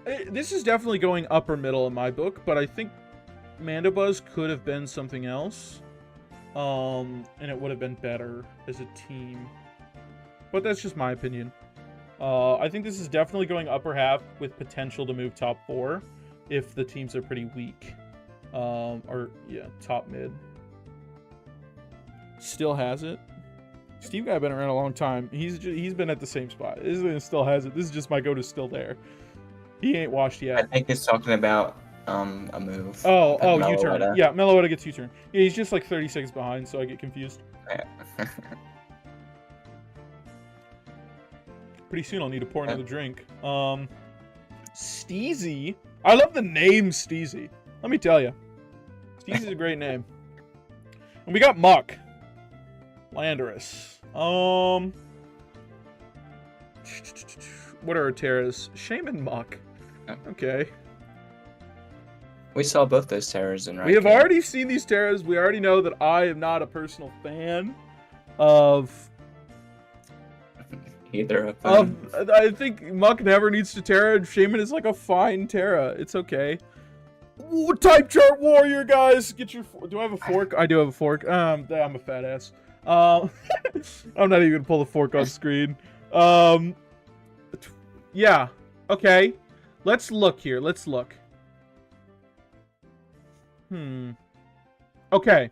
This is definitely going upper middle in my book, but I think Mandibuzz could have been something else. And it would have been better as a team. But that's just my opinion. I think this is definitely going upper half with potential to move top 4 if the teams are pretty weak. Or, yeah, top mid. Still has it. Steve Guy been around a long time. He's been at the same spot. This is still has it. This is just my go-to still there. He ain't washed yet. I think he's talking about a move. Oh, U-turn. Yeah, Meloetta gets U-turn. Yeah, he's just like 30 seconds behind, so I get confused. Yeah. Pretty soon I'll need to pour another drink. Steezy. I love the name Steezy. Let me tell you. Steezy's a great name. And we got Muck. Landorus. What are our Terras? Shaman Muck. Okay. We saw both those Terras in right. We have already seen these Terras. We already know that I am not a personal fan of either of them. I think Muck never needs to Terra, and Shaman is like a fine Terra. It's okay. Ooh, type chart warrior, guys. Get your. Do I have a fork? I do have a fork. I'm a fat ass. I'm not even gonna pull the fork on screen. Yeah. Okay. Let's look here. Let's look. Okay.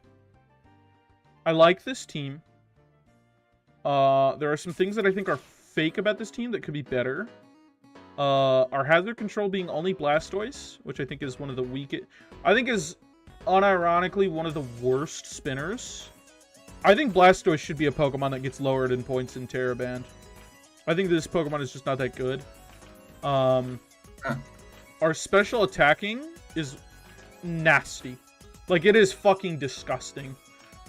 I like this team. There are some things that I think are fake about this team that could be better. Our hazard control being only Blastoise, which I think is one of the weakest. I think is unironically one of the worst spinners. I think Blastoise should be a Pokemon that gets lowered in points in Terra Band. I think this Pokemon is just not that good. Our special attacking is nasty. Like, it is fucking disgusting.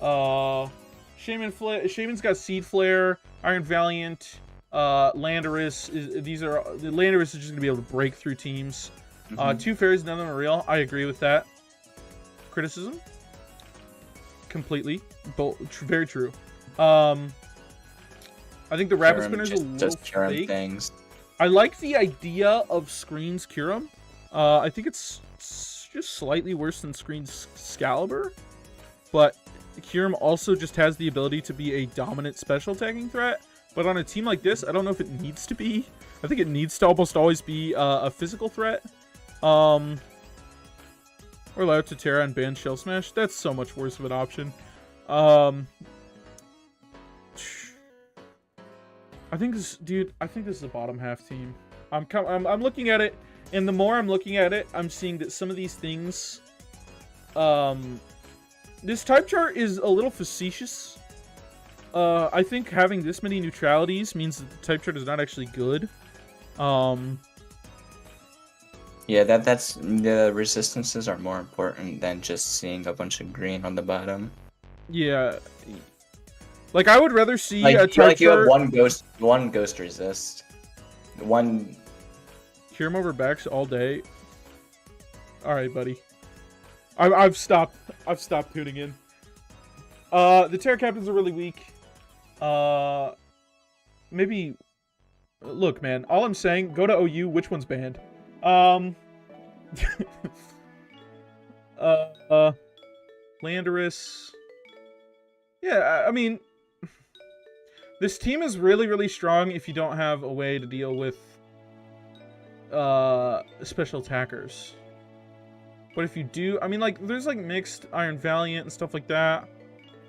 Shaman's got Seed Flare, Iron Valiant, Landorus. Landorus is just gonna be able to break through teams. 2 fairies, none of them are real. I agree with that criticism. Completely. Very true. I think the Rapid Spinner's a little fake. Things. I like the idea of Screen's Kyurem. I think it's just slightly worse than Screen's Excalibur. But Kyurem also just has the ability to be a dominant special tagging threat. But on a team like this, I don't know if it needs to be. I think it needs to almost always be a physical threat. Or allow it to Terra and ban Shell Smash. That's so much worse of an option. I think this, dude. I think this is a bottom half team. I'm looking at it, and the more I'm looking at it, I'm seeing that some of these things. This type chart is a little facetious. I think having this many neutralities means that the type chart is not actually good. Yeah, that's the resistances are more important than just seeing a bunch of green on the bottom. Yeah, like I would rather see like, a type you have chart... one ghost resist, one. Kyurem over backs all day. All right, buddy. I've stopped tuning in. The Terra Captains are really weak. Maybe. Look, man. All I'm saying, go to OU. Which one's banned? Landorus. Yeah, I mean, this team is really, really strong if you don't have a way to deal with special attackers. But if you do, I mean, like, there's like mixed Iron Valiant and stuff like that.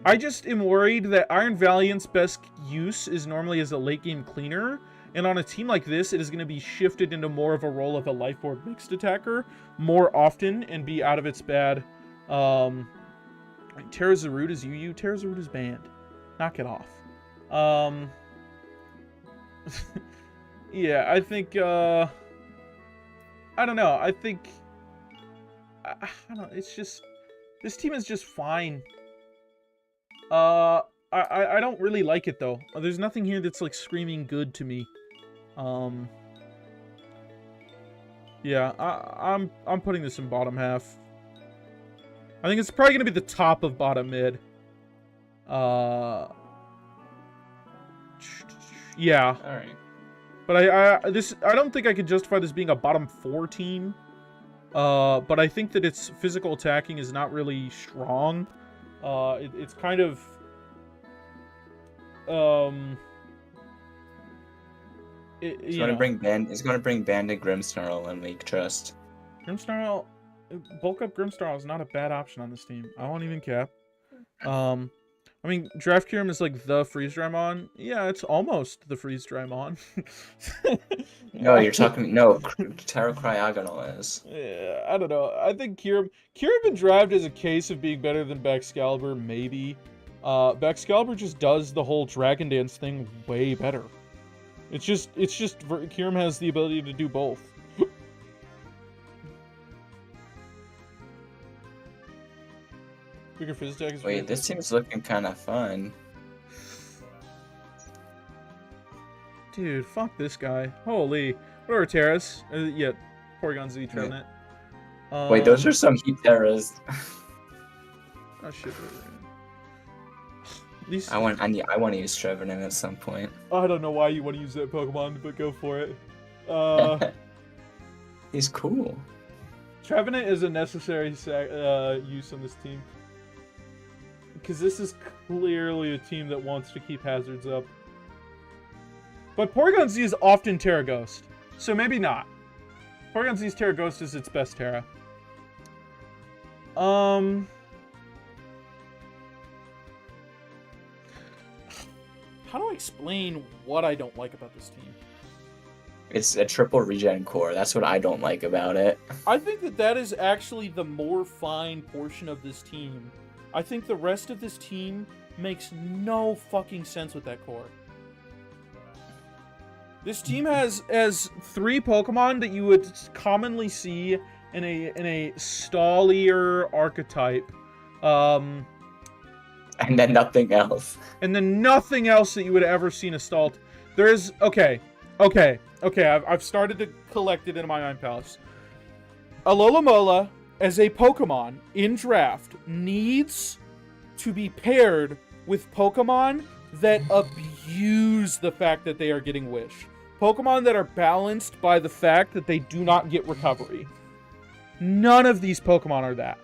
I just am worried that Iron Valiant's best use is normally as a late game cleaner. And on a team like this, it is going to be shifted into more of a role of a Life Orb mixed attacker more often and be out of its bad. Terra Zarud is UU. Terra Zarud is banned. Knock it off. Yeah, I think, I don't know. I think, I don't know. It's just, this team is just fine. I don't really like it, though. There's nothing here that's, like, screaming good to me. Yeah, I'm putting this in bottom half. I think it's probably gonna be the top of bottom mid. Yeah. All right. But I don't think I could justify this being a bottom 4 team. But I think that its physical attacking is not really strong. It's kind of It's going to bring Bandit Grimmsnarl and Weak Trust. Grimmsnarl, bulk up Grimmsnarl is not a bad option on this team. I won't even cap. I mean, Draft Kyurem is like the Freeze Drymon. Yeah, it's almost the Freeze Drymon. No, you're talking... No, Terra Cryogonal is. Yeah, I don't know. I think Kyurem and Draft is a case of being better than Baxcalibur, maybe. Baxcalibur just does the whole Dragon Dance thing way better. It's just Kyurem has the ability to do both. Bigger Fizz Attack is Wait, this team's looking kind of fun. Dude, fuck this guy. Holy. Whatever, Terras. Yeah, Porygon Z Trevenant. Wait, those are some heat Terras. Oh shit. These... I want to use Trevenant at some point. I don't know why you want to use that Pokemon, but go for it. He's cool. Trevenant is a necessary use on this team. Because this is clearly a team that wants to keep hazards up. But Porygon Z is often Terra Ghost, so maybe not. Porygon Z's Terra Ghost is its best Terra. How do I explain what I don't like about this team? It's a triple regen core. That's what I don't like about it. I think that is actually the more fine portion of this team. I think the rest of this team makes no fucking sense with that core. This team has 3 Pokemon that you would commonly see in a stallier archetype. And then nothing else. And then nothing else that you would ever seen a stalled. There's okay. I've started to collect it in my mind palace. Alola as a Pokemon in draft needs to be paired with Pokemon that abuse the fact that they are getting Wish. Pokemon that are balanced by the fact that they do not get recovery. None of these Pokemon are that.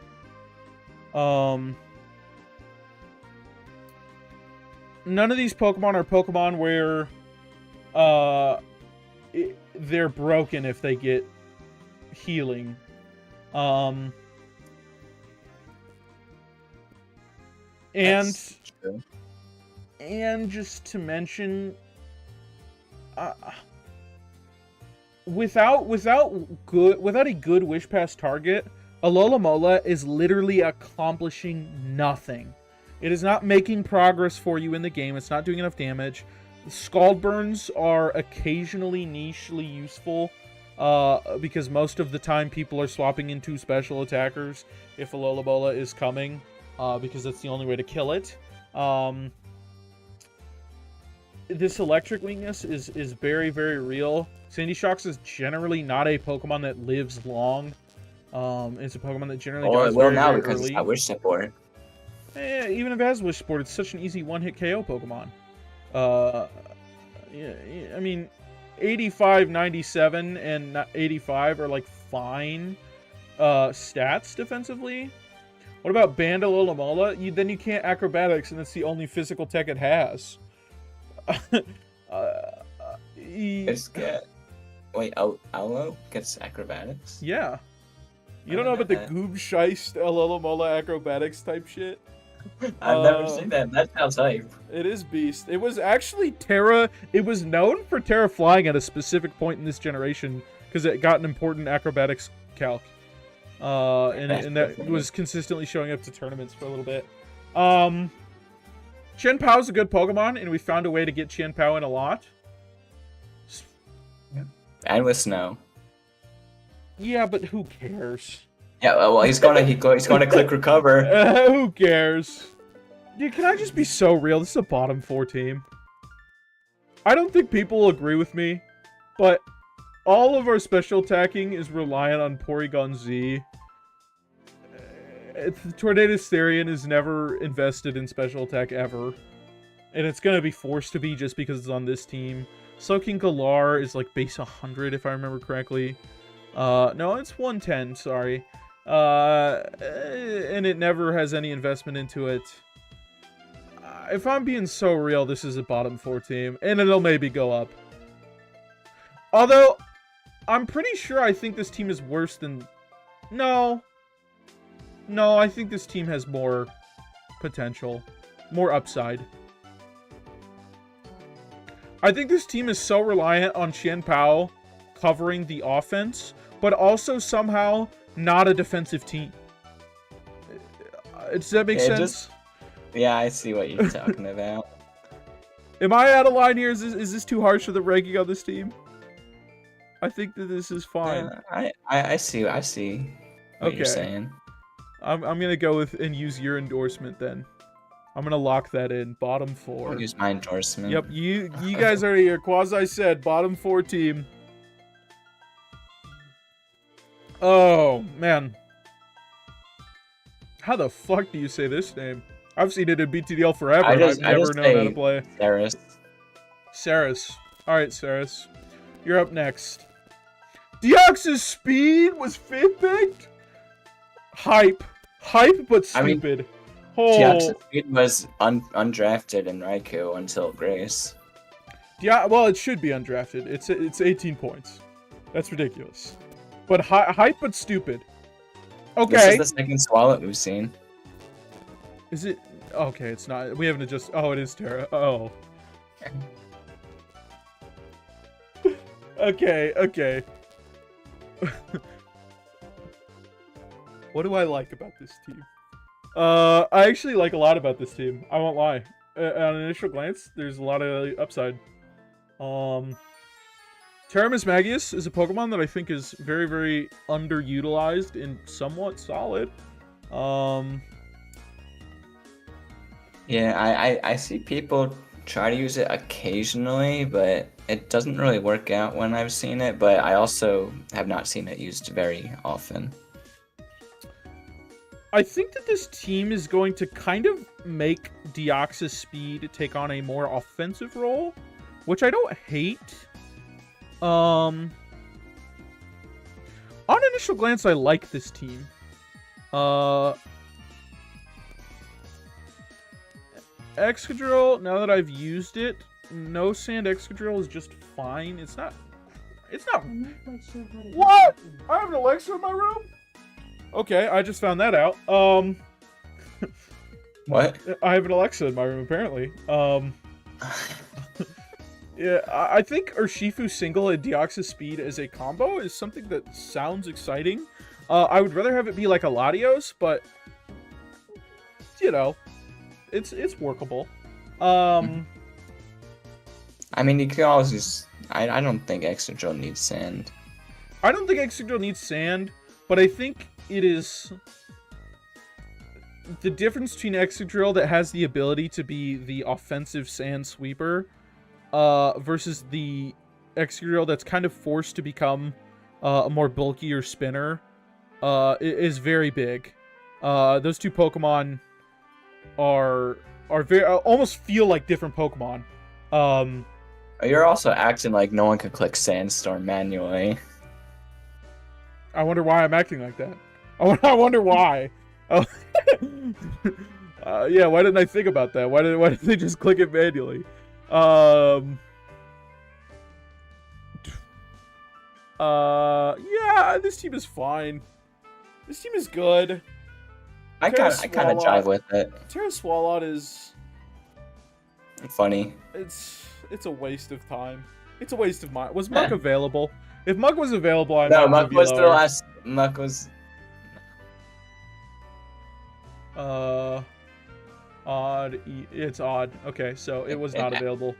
None of these Pokemon are Pokemon where they're broken if they get healing. And just to mention, without a good Wish Pass target, Alola is literally accomplishing nothing. It is not making progress for you in the game. It's not doing enough damage. Scald Burns are occasionally nichely useful, because most of the time people are swapping into special attackers if Alola is coming, because that's the only way to kill it. This electric weakness is very, very real. Sandy Shocks is generally not a Pokemon that lives long. It's a Pokemon that generally dies very, now very because early. it's got Wish support. Even if it has Wish support, it's such an easy one-hit KO Pokemon. Yeah, I mean, 85, 97, and 85 are like fine stats defensively. What about Band Alola? Then you can't Acrobatics, and that's the only physical tech it has. Wait, Alola gets Acrobatics? Yeah. You don't know about the Goob Scheist Alola Acrobatics type shit? I've never seen that. That sounds hype. It is beast. It was actually Terra. It was known for Terra flying at a specific point in this generation because it got an important acrobatics calc. And that was consistently showing up to tournaments for a little bit. Chien-Pao's a good Pokemon, and we found a way to get Chien-Pao in a lot. And with snow. Yeah, but who cares? Yeah, well, he's going to click recover. Who cares? Dude, can I just be so real? This is a bottom 4 team. I don't think people will agree with me, but all of our special attacking is reliant on Porygon Z. Tornadus Therian is never invested in special attack ever. And it's going to be forced to be just because it's on this team. Soaking Galar is like base 100 if I remember correctly. No, it's 110, sorry. And it never has any investment into it. If I'm being so real, this is a bottom 4 team, and it'll maybe go up. Although, I'm pretty sure I think this team is worse than... No, I think this team has more potential, more upside. I think this team is so reliant on Chien-Pao covering the offense, but also somehow not a defensive team. Does that make sense? Yeah, I see what you're talking about. Am I out of line here? Is this too harsh for the ranking on this team? I think that this is fine. I see what you're saying. I'm gonna go with and use your endorsement then. I'm gonna lock that in. Bottom 4. I'll use my endorsement. Yep, you guys are here. Quasi said bottom 4 team. Oh man. How the fuck do you say this name? I've seen it in BTDL forever. I've never known how to play. Saris. Alright, Saris. You're up next. Deoxys Speed was 5th picked? Hype, but stupid. Deoxys Speed was undrafted in Raichu until Grace. Yeah, well, it should be undrafted. It's 18 points. That's ridiculous. But hype, but stupid. Okay. This is the second Swallow we've seen. Is it? Okay, it's not. We haven't adjusted. Oh, it is Terra. Oh. Okay. What do I like about this team? I actually like a lot about this team. I won't lie. On an initial glance, there's a lot of upside. Terramis Magius is a Pokemon that I think is very, very underutilized and somewhat solid. Yeah, I see people try to use it occasionally, but it doesn't really work out when I've seen it, but I also have not seen it used very often. I think that this team is going to kind of make Deoxys Speed take on a more offensive role, which I don't hate. On initial glance, I like this team. Excadrill, now that I've used it, no sand Excadrill is just fine. It's not... I'm not quite sure what it is. What? I have an Alexa in my room? Okay, I just found that out. What? I have an Alexa in my room, apparently. Yeah, I think Urshifu single and Deoxys Speed as a combo is something that sounds exciting. I would rather have it be like a Latios, but you know, it's workable. I mean, you can always just... I don't think Excadrill needs sand. I don't think Excadrill needs sand, but I think it is the difference between Excadrill that has the ability to be the offensive sand sweeper versus the Excadrill that's kind of forced to become a more bulkier spinner is very big. Those two Pokemon are very almost feel like different Pokemon. You're also acting like no one could click Sandstorm manually. I wonder why I'm acting like that. I wonder why. Oh. Yeah, why didn't I think about that? Why didn't they just click it manually? Yeah, this team is fine. This team is good. I kind of jive with it. Terra Swalot is Funny. it's a waste of time. It's a waste of mine. Was Muck available? If Muck was available, I No, might Muck be was the lower. last. Muck was. Odd. It's odd. Okay, so it was not available.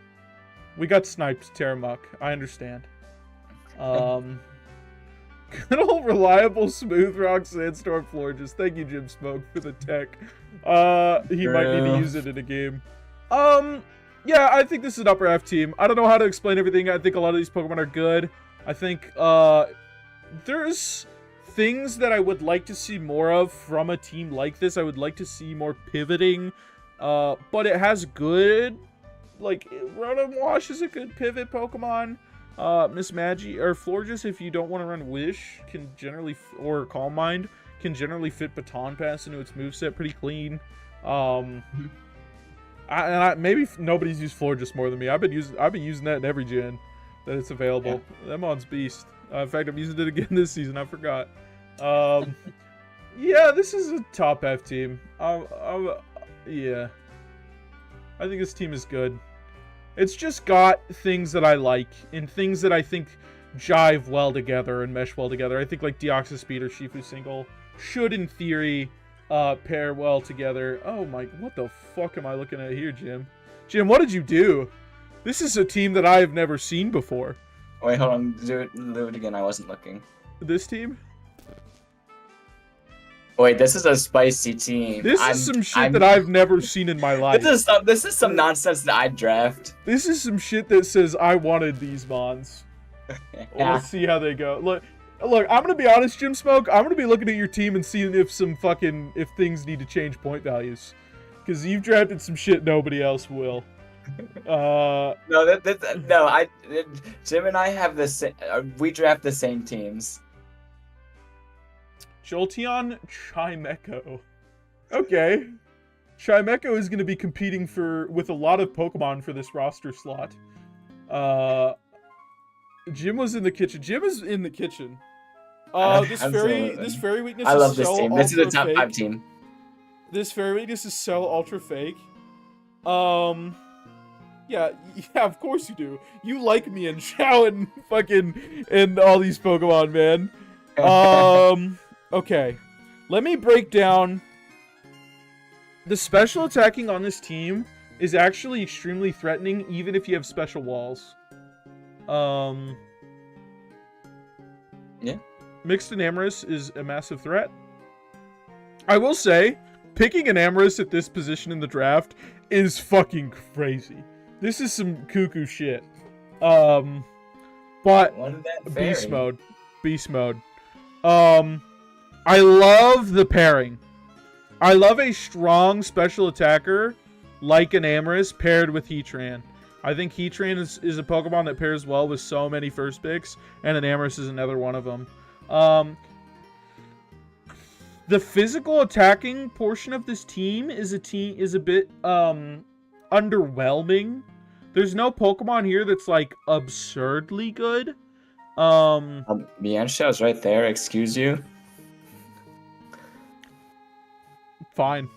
We got sniped, Terra Muck. I understand. Good old reliable smooth rock sandstorm Florges. Thank you, Jim Smoke, for the tech. He might need to use it in a game. Yeah, I think this is an upper F team. I don't know how to explain everything. I think a lot of these Pokemon are good. I think there's things that I would like to see more of from a team like this. I would like to see more pivoting. But it has good, like, Run and Wash is a good pivot Pokemon. Miss Magi or Florges, if you don't want to run Wish, can generally, or Calm Mind, can generally fit Baton Pass into its moveset pretty clean. Maybe nobody's used Florges more than me. I've been using that in every gen that it's available. Yeah. That mon's beast. In fact, I'm using it again this season. I forgot. Yeah, this is a top F team. Yeah, I think this team is good. It's just got things that I like and things that I think jive well together and mesh well together. I think like Deoxys Speed or Shifue Single should, in theory, pair well together. Oh my, what the fuck am I looking at here, Jim? Jim, what did you do? This is a team that I have never seen before. Wait, hold on. Do it again. I wasn't looking. This team? Wait, this is a spicy team. This is some shit that I've never seen in my life. This is some nonsense that I'd draft. This is some shit that says I wanted these mons. Yeah. Let's see how they go. Look, I'm gonna be honest, Jim Smoke. I'm gonna be looking at your team and seeing if if things need to change point values, because you've drafted some shit nobody else will. No, Jim and I have the same. We draft the same teams. Jolteon Chimecho. Okay. Chimecho is going to be competing with a lot of Pokemon for this roster slot. Jim was in the kitchen. Jim is in the kitchen. This fairy weakness I love is this so team. This is a ultra top fake. 5 team. This fairy weakness is so ultra fake. Yeah, of course you do. You like me and Xiao and all these Pokemon, man. Okay, let me break down. The special attacking on this team is actually extremely threatening, even if you have special walls. Yeah. Mixed Enamorous is a massive threat. I will say, picking Enamorous at this position in the draft is fucking crazy. This is some cuckoo shit. But What is that beast fairy? mode. Beast mode. I love the pairing. I love a strong special attacker like Enamorous paired with Heatran. I think Heatran is a Pokemon that pairs well with so many first picks, and Enamorous is another one of them. The physical attacking portion of this team is a bit underwhelming. There's no Pokemon here that's like absurdly good. Mienshow's right there. Excuse you. Fine.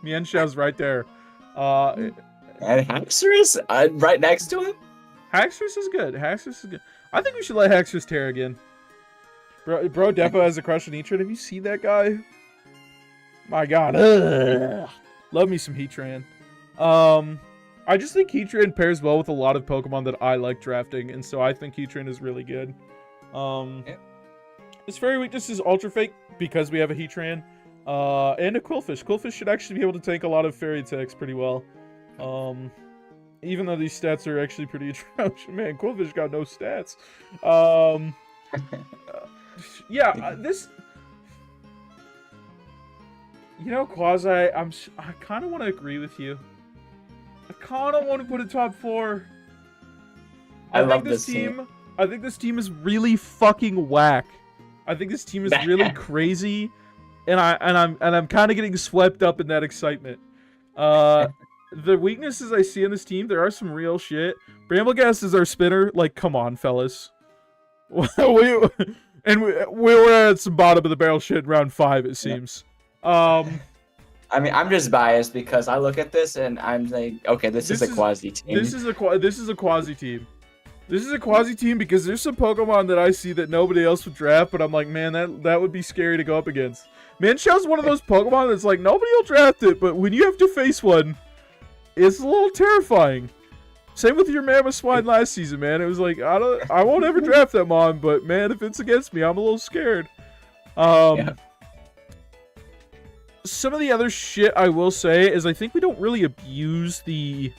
Mienshow's right there. And Haxorus right next to him. Haxorus is good. Haxorus is good. I think we should let Haxorus tear again. Bro Depo has a crush on Heatran. Have you seen that guy? My God. Ugh. Love me some Heatran. I just think Heatran pairs well with a lot of Pokemon that I like drafting, and so I think Heatran is really good. Its fairy weakness is Ultra Fake because we have a Heatran. And a Quillfish. Quillfish should actually be able to tank a lot of fairy attacks pretty well. Even though these stats are actually pretty atrocious. Man, Quillfish got no stats. Yeah, this... You know, Quasi, I kind of want to agree with you. I kind of want to put it top 4. I love this team. I think this team is really fucking whack. I think this team is really crazy. And I'm kind of getting swept up in that excitement. The weaknesses I see in this team, there are some real shit. Brambleghast is our spinner. Like, come on, fellas. we were at some bottom of the barrel shit in round 5, it seems. I mean, I'm just biased because I look at this and I'm like, okay, this is a Quasi team. This is a Quasi team. This is a Quasi team because there's some Pokemon that I see that nobody else would draft, but I'm like, man, that would be scary to go up against. Manshell's one of those Pokemon that's like, nobody will draft it, but when you have to face one, it's a little terrifying. Same with your Mammoth last season, man. It was like, I won't ever draft that Mon, but man, if it's against me, I'm a little scared. Yeah. Some of the other shit I will say is I think we don't really abuse the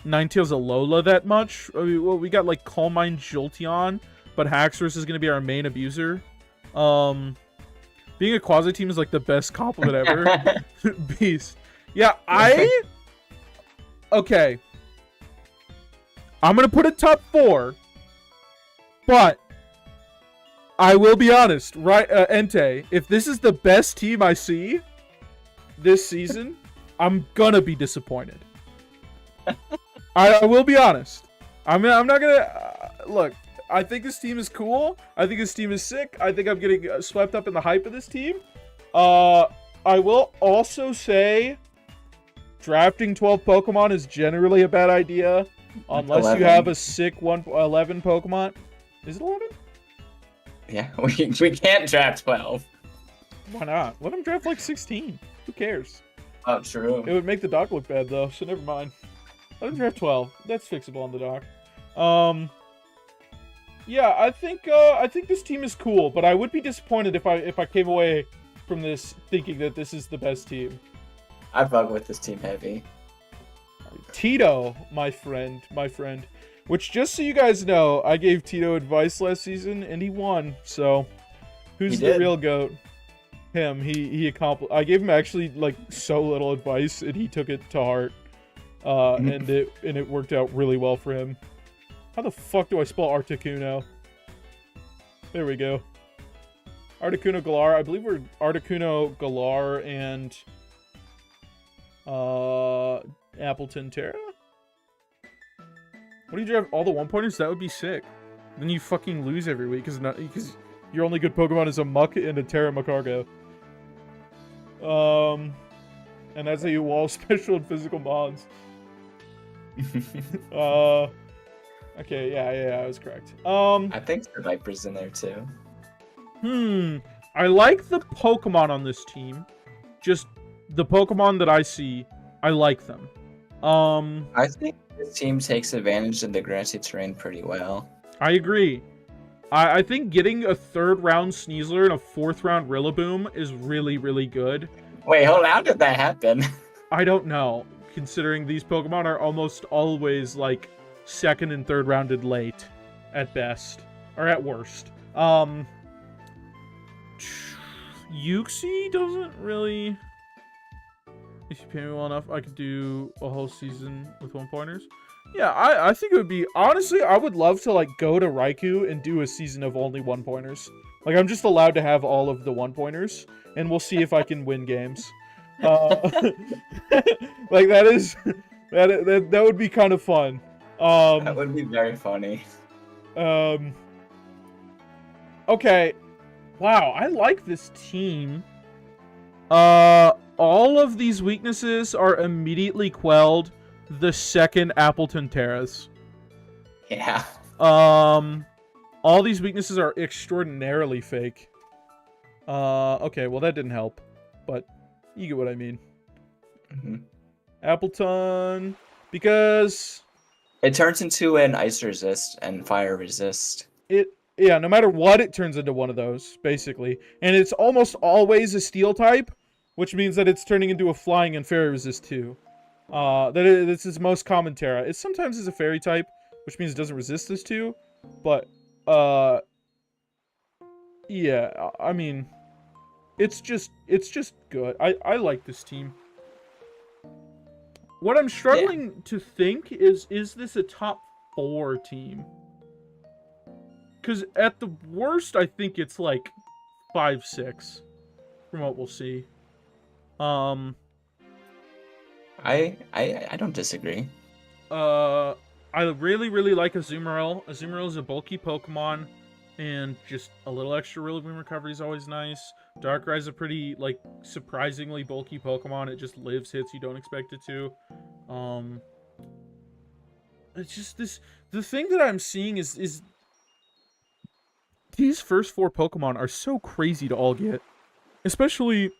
Ninetales Alola that much. I mean, well, we got like Calm Mind Jolteon, but Haxorus is going to be our main abuser. Being a Quasi team is like the best compliment ever. Beast. Yeah, okay. I'm going to put it top 4, but I will be honest, right, Entei, if this is the best team I see this season, I'm gonna be disappointed. I will be honest. I'm not gonna look. I think this team is cool. I think this team is sick. I think I'm getting swept up in the hype of this team. I will also say drafting 12 Pokemon is generally a bad idea unless 11. you have a sick 11 Pokemon. Is it 11? Yeah, we can't draft 12. Why not? Let them draft like 16. Who cares? Oh, true. It would make the dock look bad though, so never mind. Let them draft 12. That's fixable on the dock. Yeah, I think this team is cool, but I would be disappointed if I came away from this thinking that this is the best team. I bug with this team heavy. Tito, my friend. Which, just so you guys know, I gave Tito advice last season and he won. So, who's the real GOAT? Him. He accomplished. I gave him actually like so little advice and he took it to heart. And it worked out really well for him. How the fuck do I spell Articuno? There we go. Articuno Galar. I believe we're Articuno Galar and Appleton Terra? What do you draft? All the 1-pointers? That would be sick. Then you fucking lose every week because your only good Pokemon is a Muck and a Terra Macargo. And that's how you wall special and physical mods. Okay, yeah, I was correct. I think the Viper's in there too. I like the Pokemon on this team. Just the Pokemon that I see, I like them. I think this team takes advantage of the grassy terrain pretty well. I agree. I think getting a 3rd round Sneasler and a 4th round Rillaboom is really, really good. Wait, hold on. How did that happen? I don't know. considering these Pokemon are almost always, like, second and third rounded late, at best. Or at worst. Uxie doesn't really... If you pay me well enough, I could do a whole season with 1-pointers. Yeah, I think it would be... Honestly, I would love to, like, go to Raichu and do a season of only 1-pointers. Like, I'm just allowed to have all of the 1-pointers, and we'll see if I can win games. Like, that is... That would be kind of fun. That would be very funny. Okay. Wow, I like this team. All of these weaknesses are immediately quelled the second Appleton Terras. Yeah. All these weaknesses are extraordinarily fake. Okay, well that didn't help, but you get what I mean. Mm-hmm. Appleton, because it turns into an ice resist and fire resist. Yeah, no matter what, it turns into one of those, basically. And it's almost always a steel type, which means that it's turning into a flying and fairy resist too. This is most common Terra. It sometimes is a fairy type, which means it doesn't resist this too. But, yeah, I mean, it's just good. I like this team. What I'm struggling to think is this a top 4 team? Because at the worst, I think it's like 5-6 from what we'll see. I don't disagree. I really, really like Azumarill. Azumarill is a bulky Pokemon, and just a little extra Rillaboom recovery is always nice. Darkrai is a pretty, like, surprisingly bulky Pokemon. It just lives hits you don't expect it to. It's just this... The thing that I'm seeing is these first 4 Pokemon are so crazy to all get. Especially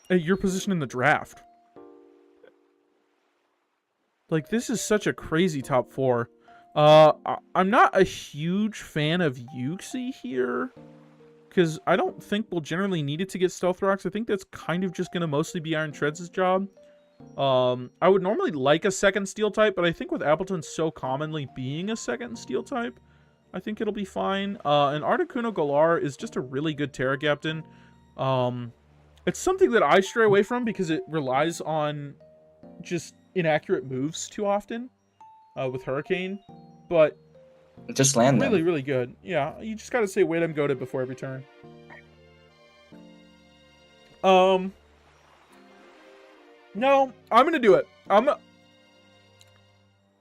at your position in the draft. Like, this is such a crazy top 4. I'm not a huge fan of Uxie here. Because I don't think we'll generally need it to get Stealth Rocks. I think that's kind of just going to mostly be Iron Treads' job. I would normally like a second Steel type, but I think with Appleton so commonly being a second Steel type, I think it'll be fine. And Articuno Galar is just a really good Terra Captain. It's something that I stray away from because it relies on just inaccurate moves too often with Hurricane. But just land them. Really, really good. Yeah, you just gotta say, wait, I'm goated before every turn. No, I'm gonna do it.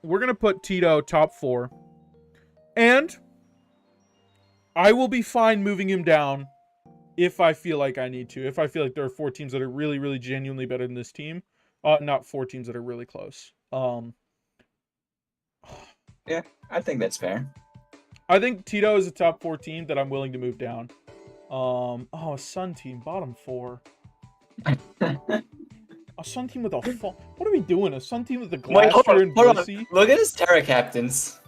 We're gonna put Tito top 4. And I will be fine moving him down if I feel like I need to. If I feel like there are 4 teams that are really, really genuinely better than this team. Not 4 teams that are really close. Yeah, I think that's fair. I think Tito is a top 4 team that I'm willing to move down. A Sun team, bottom 4. A Sun team with a what are we doing? A Sun team with a Glacier and Blissey? Look at his Terra Captains.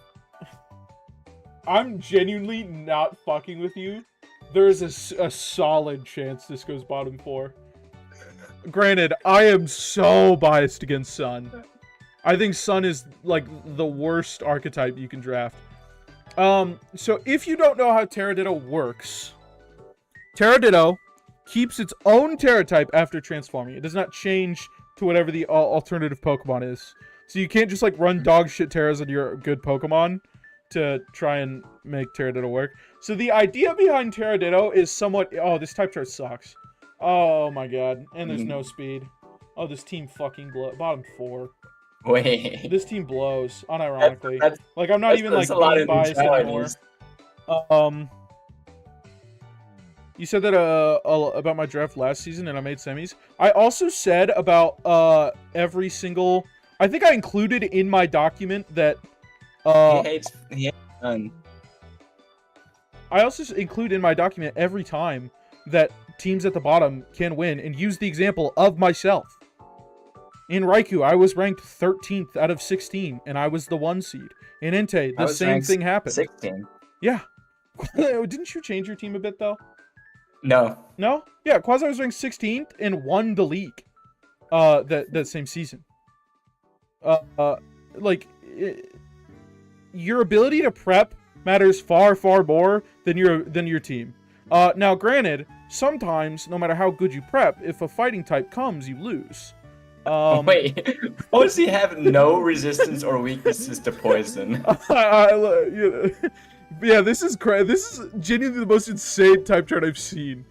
I'm genuinely not fucking with you. There is a solid chance this goes bottom 4. Granted, I am so biased against Sun. I think Sun is, like, the worst archetype you can draft. So if you don't know how Terraditto works, Terraditto keeps its own Terra type after transforming. It does not change to whatever the alternative Pokemon is. So you can't just, like, run dog shit Terras on your good Pokemon to try and make Terraditto work. So the idea behind Terraditto is somewhat... Oh, this type chart sucks. Oh my god. And there's no speed. Oh, this team fucking blows. Bottom 4. Wait. This team blows, unironically. Like, I'm not even, like, being biased anymore. You said that about my draft last season, and I made semis. I also said about every single... I think I included in my document that... he hates Sun. I also include in my document every time that teams at the bottom can win, and use the example of myself. In Raichu, I was ranked 13th out of 16, and I was the 1 seed. In Entei, the same thing happened. 16. Yeah. Didn't you change your team a bit, though? No. No? Yeah, Quasi was ranked 16th and won the league that same season. like your ability to prep matters far more than your team. Now granted, sometimes no matter how good you prep, if a fighting type comes, you lose. Wait, does he have no resistance or weaknesses to poison? Yeah, this is genuinely the most insane type chart I've seen.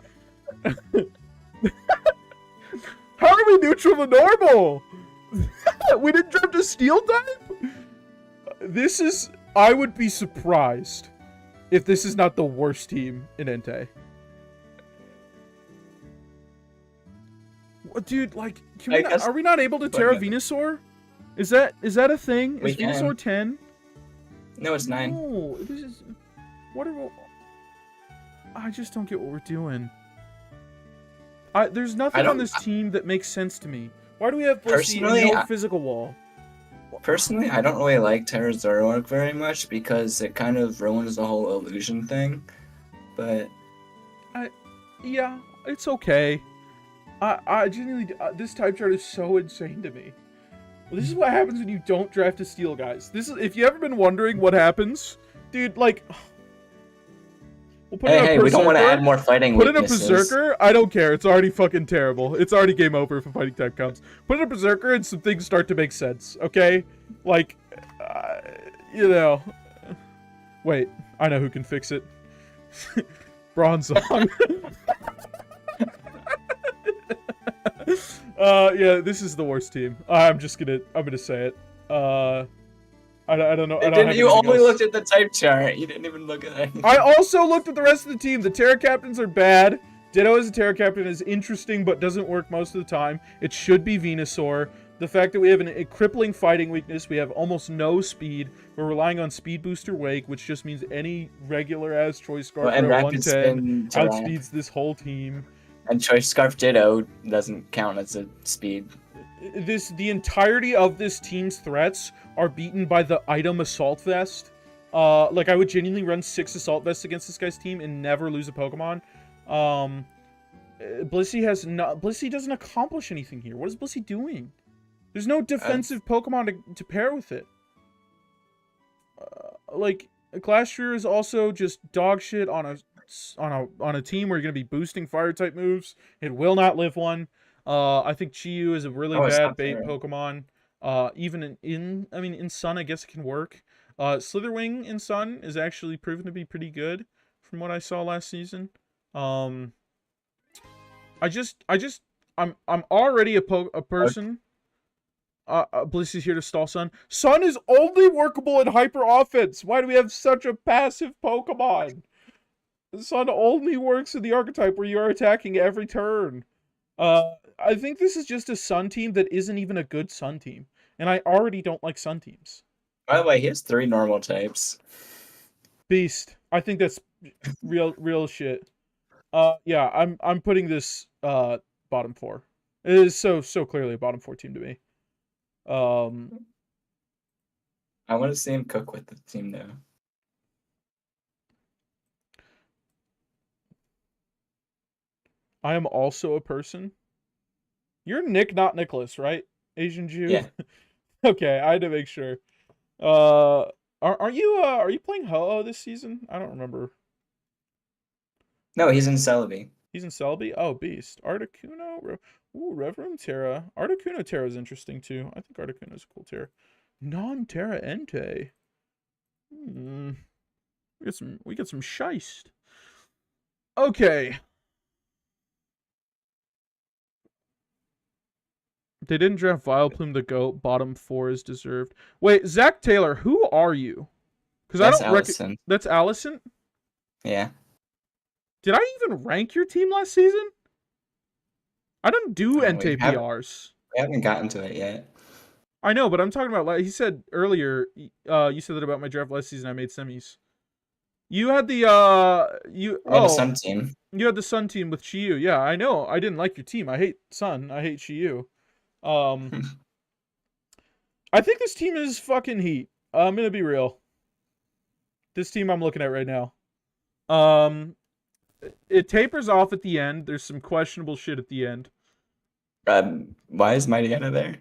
How are we neutral to normal? We didn't draft a steel type? I would be surprised if this is not the worst team in Entei. Dude, like, are we not able to Terra Venusaur? Is that a thing? Is Venusaur 10? No, it's 9. No, this is... I just don't get what we're doing. There's nothing on this team that makes sense to me. Why do we have Blissey and no physical wall? Personally, I don't really like Terra Zoroark very much because it kind of ruins the whole illusion thing. But... yeah, it's okay. I genuinely... this type chart is so insane to me. Well, this is what happens when you don't draft a steel, guys. If you ever been wondering what happens, dude, like... We'll put hey, we don't want to add more fighting weaknesses. Put in a Berserker, I don't care. It's already fucking terrible. It's already game over if a fighting type comes. Put in a Berserker and some things start to make sense, okay? Like, you know... Wait, I know who can fix it. Bronzong. Yeah, this is the worst team. I'm gonna say it. I don't know. You only looked at the type chart. You didn't even look at it. I also looked at the rest of the team. The Terra Captains are bad. Ditto as a Terra Captain is interesting, but doesn't work most of the time. It should be Venusaur. The fact that we have a crippling fighting weakness, we have almost no speed. We're relying on Speed Booster Wake, which just means any regular-ass Choice Scarf at 110 outspeeds this whole team. And Choice Scarf Ditto doesn't count as a speed. The entirety of this team's threats are beaten by the item Assault Vest. Like, I would genuinely run 6 Assault Vests against this guy's team and never lose a Pokemon. Blissey doesn't accomplish anything here. What is Blissey doing? There's no defensive Pokemon to pair with it. Like, Glastrier is also just dog shit on a team where you're gonna be boosting fire type moves. It will not live one. I think Chi-Yu is a really bad bait Pokemon. Even in Sun, I guess it can work. Slitherwing in Sun is actually proven to be pretty good from what I saw last season. I'm already a person. Blissey's here to stall Sun. Sun is only workable in Hyper Offense. Why do we have such a passive Pokemon? Sun only works in the archetype where you are attacking every turn. I think this is just a Sun team that isn't even a good Sun team. And I already don't like Sun teams. By the way, he has 3 normal types. Beast. I think that's real shit. Yeah, I'm putting this bottom 4. It is so clearly a bottom 4 team to me. I want to see him cook with the team though. I am also a person. You're Nick, not Nicholas, right? Asian Jew? Yeah. Okay, I had to make sure. Are you playing Ho-Oh this season? I don't remember. No, he's in Celebi. He's in Celebi? Oh, Beast. Articuno? Ooh, Reverend Terra. Articuno Terra is interesting too. I think Articuno is a cool Terra. Non-Terra Entei. We get some Shiest. Okay. They didn't draft Vileplume the GOAT. Bottom 4 is deserved. Wait, Zach Taylor, who are you? Because I don't Allison. That's Allison? Yeah. Did I even rank your team last season? I don't do Entei PRs. We haven't gotten to it yet. I know, but I'm talking about... He said earlier, you said that about my draft last season, I made semis. You had the... the Sun team. You had the Sun team with Chi-Yu. Yeah, I know. I didn't like your team. I hate Sun. I hate Chi-Yu. I think this team is fucking heat. I'm gonna be real. This team I'm looking at right now. It tapers off at the end. There's some questionable shit at the end. Why is Mightyena there?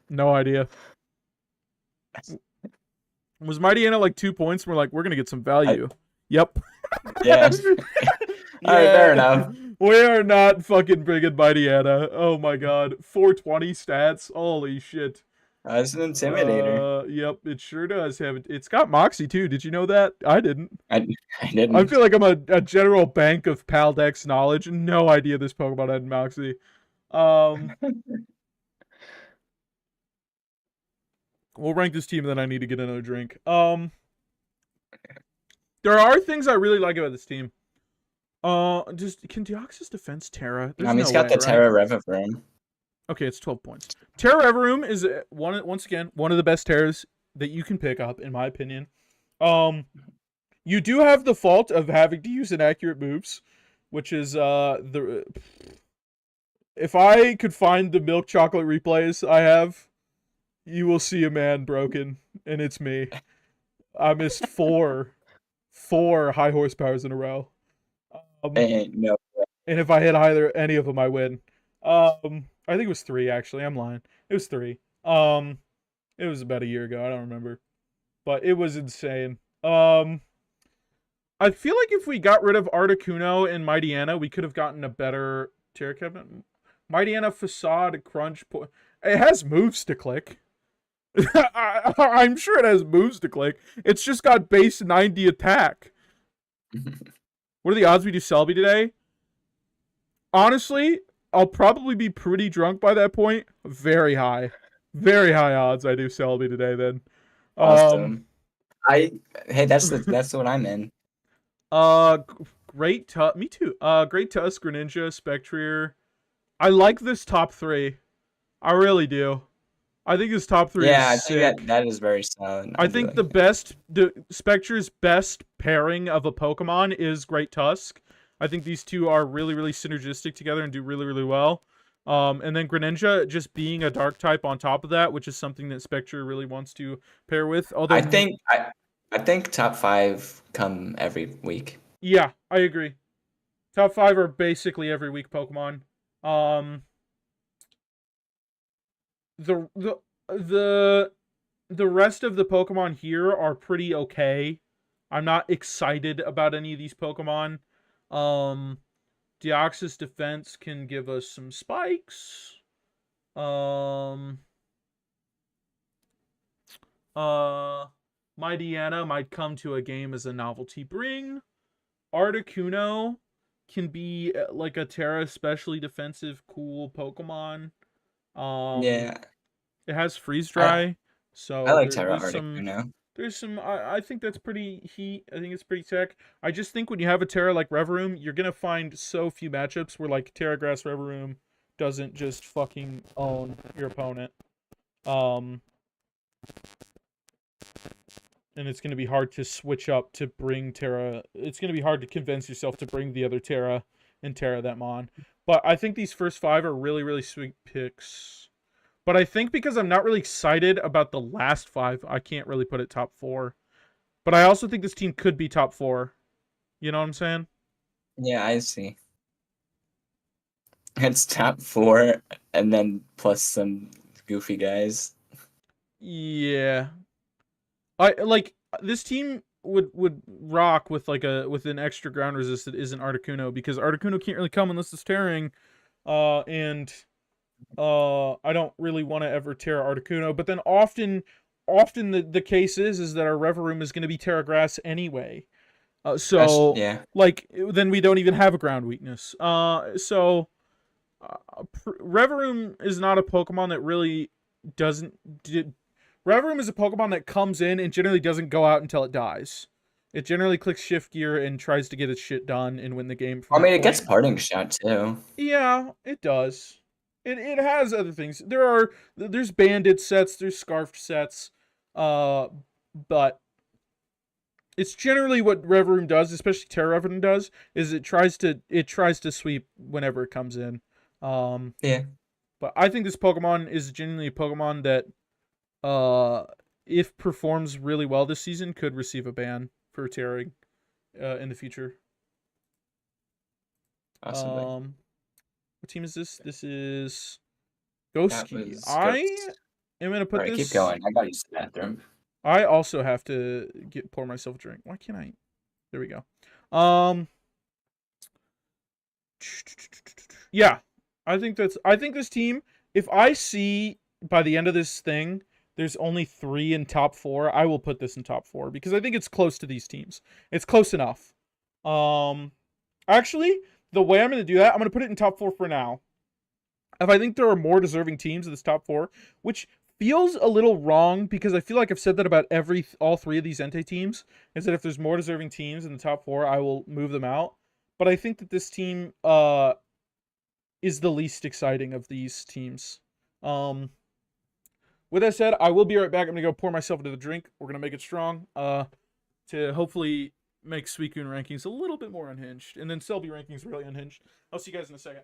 No idea. Was Mightyena like 2 points? We're like, we're gonna get some value. Yep. Yeah. All right, fair enough. We are not fucking bringing Mightyena. Oh my god. 420 stats. Holy shit. It's an intimidator. Yep, it sure does have. It's got Moxie too. Did you know that? I didn't. I didn't. I feel like I'm a general bank of Paldex knowledge. No idea this Pokemon had Moxie. We'll rank this team, and then I need to get another drink. There are things I really like about this team. Just can Deoxys defense Terra? I mean, it's got the Terra Revivirine. Okay, it's 12 points. Terra Revivirine is once again one of the best Terras that you can pick up, in my opinion. You do have the fault of having to use inaccurate moves, which is if I could find the milk chocolate replays I have, you will see a man broken, and it's me. I missed four high horsepowers in a row. No. And if I hit any of them, I win. I think it was 3 actually. I'm lying. It was 3. It was about a year ago. I don't remember, but it was insane. I feel like if we got rid of Articuno and Mightyena, we could have gotten a better Terra cabinet. Mightyena Facade Crunch. It has moves to click. I'm sure it has moves to click. It's just got base 90 attack. What are the odds we do Celebi today? Honestly, I'll probably be pretty drunk by that point. Very high. Very high odds I do Celebi today then. Awesome. Hey, that's what I'm in. Great me too. Great Tusk, Greninja, Spectrier. I like this top 3. I really do. I think this top 3 is sick. I think that is very solid. I think the Spectre's best pairing of a Pokemon is Great Tusk. I think these two are really, really synergistic together and do really, really well. And then Greninja just being a dark type on top of that, which is something that Spectre really wants to pair with. Although I think top 5 come every week. Yeah, I agree. Top 5 are basically every week Pokemon. The rest of the Pokemon here are pretty okay. I'm not excited about any of these Pokemon. Deoxys defense can give us some spikes. Mightyena might come to a game as a novelty bring. Articuno can be like a Terra especially defensive cool Pokemon. Yeah. It has freeze dry. So I like Terra Articuno. There's some I think that's pretty heat. I think it's pretty tech. I just think when you have a Terra like Reverum, you're gonna find so few matchups where like Terra Grass Reverum doesn't just fucking own your opponent. And it's gonna be hard to switch up to bring Terra. It's gonna be hard to convince yourself to bring the other Terra and Terra that mon. But I think these first 5 are really, really sweet picks. But I think because I'm not really excited about the last 5, I can't really put it top 4. But I also think this team could be top 4. You know what I'm saying? Yeah, I see. It's top 4, and then plus some goofy guys. Yeah. I like this team would rock with like with an extra ground resist that isn't Articuno, because Articuno can't really come unless it's tearing. And I don't really want to ever tear Articuno, but then often the case is that our Reverum is going to be Terra Grass anyway. So yeah, like then we don't even have a ground weakness. So Reverum is not a Pokemon that really Reverum is a Pokemon that comes in and generally doesn't go out until it dies. It generally clicks shift gear and tries to get its shit done and win the game. It gets Parting Shot too. Yeah, it does. It has other things. There's bandit sets, there's scarfed sets, but it's generally what Reverum does, especially Terra Reverum does, is it tries to sweep whenever it comes in. Yeah. But I think this Pokemon is genuinely a Pokemon that, if performs really well this season, could receive a ban for tearing, in the future. Possibly. What team is this? This is Ghost Key. am gonna put Alright, this. keep going. I gotta use the bathroom. I also have to pour myself a drink. Why can't I? There we go. Yeah, I think this team. If I see by the end of this thing, there's only 3 in top 4, I will put this in top 4 because I think it's close to these teams. It's close enough. Actually, the way I'm going to do that, I'm going to put it in top 4 for now. If I think there are more deserving teams in this top 4, which feels a little wrong because I feel like I've said that about all 3 of these Entei teams, is that if there's more deserving teams in the top 4, I will move them out. But I think that this team is the least exciting of these teams. With that said, I will be right back. I'm going to go pour myself another drink. We're going to make it strong to hopefully make Suicune rankings a little bit more unhinged. And then Selby rankings really unhinged. I'll see you guys in a second.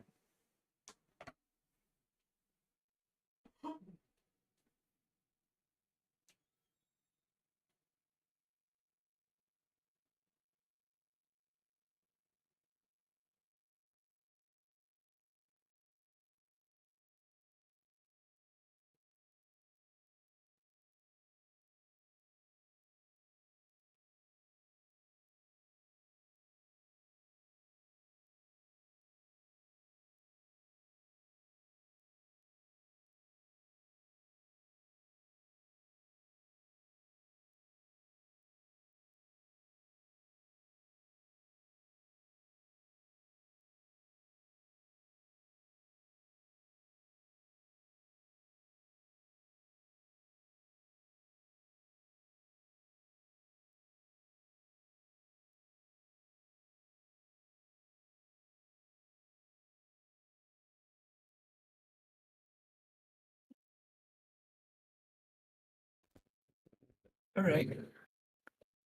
Alright.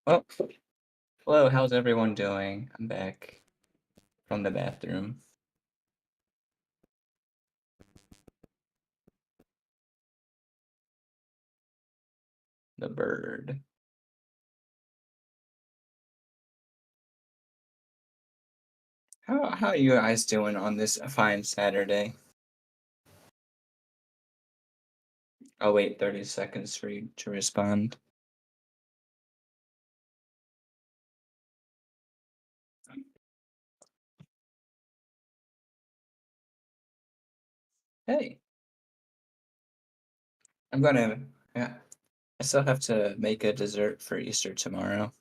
Well, hello, how's everyone doing? I'm back from the bathroom. The bird. How are you guys doing on this fine Saturday? I'll wait 30 seconds for you to respond. Hey. Yeah, I still have to make a dessert for Easter tomorrow.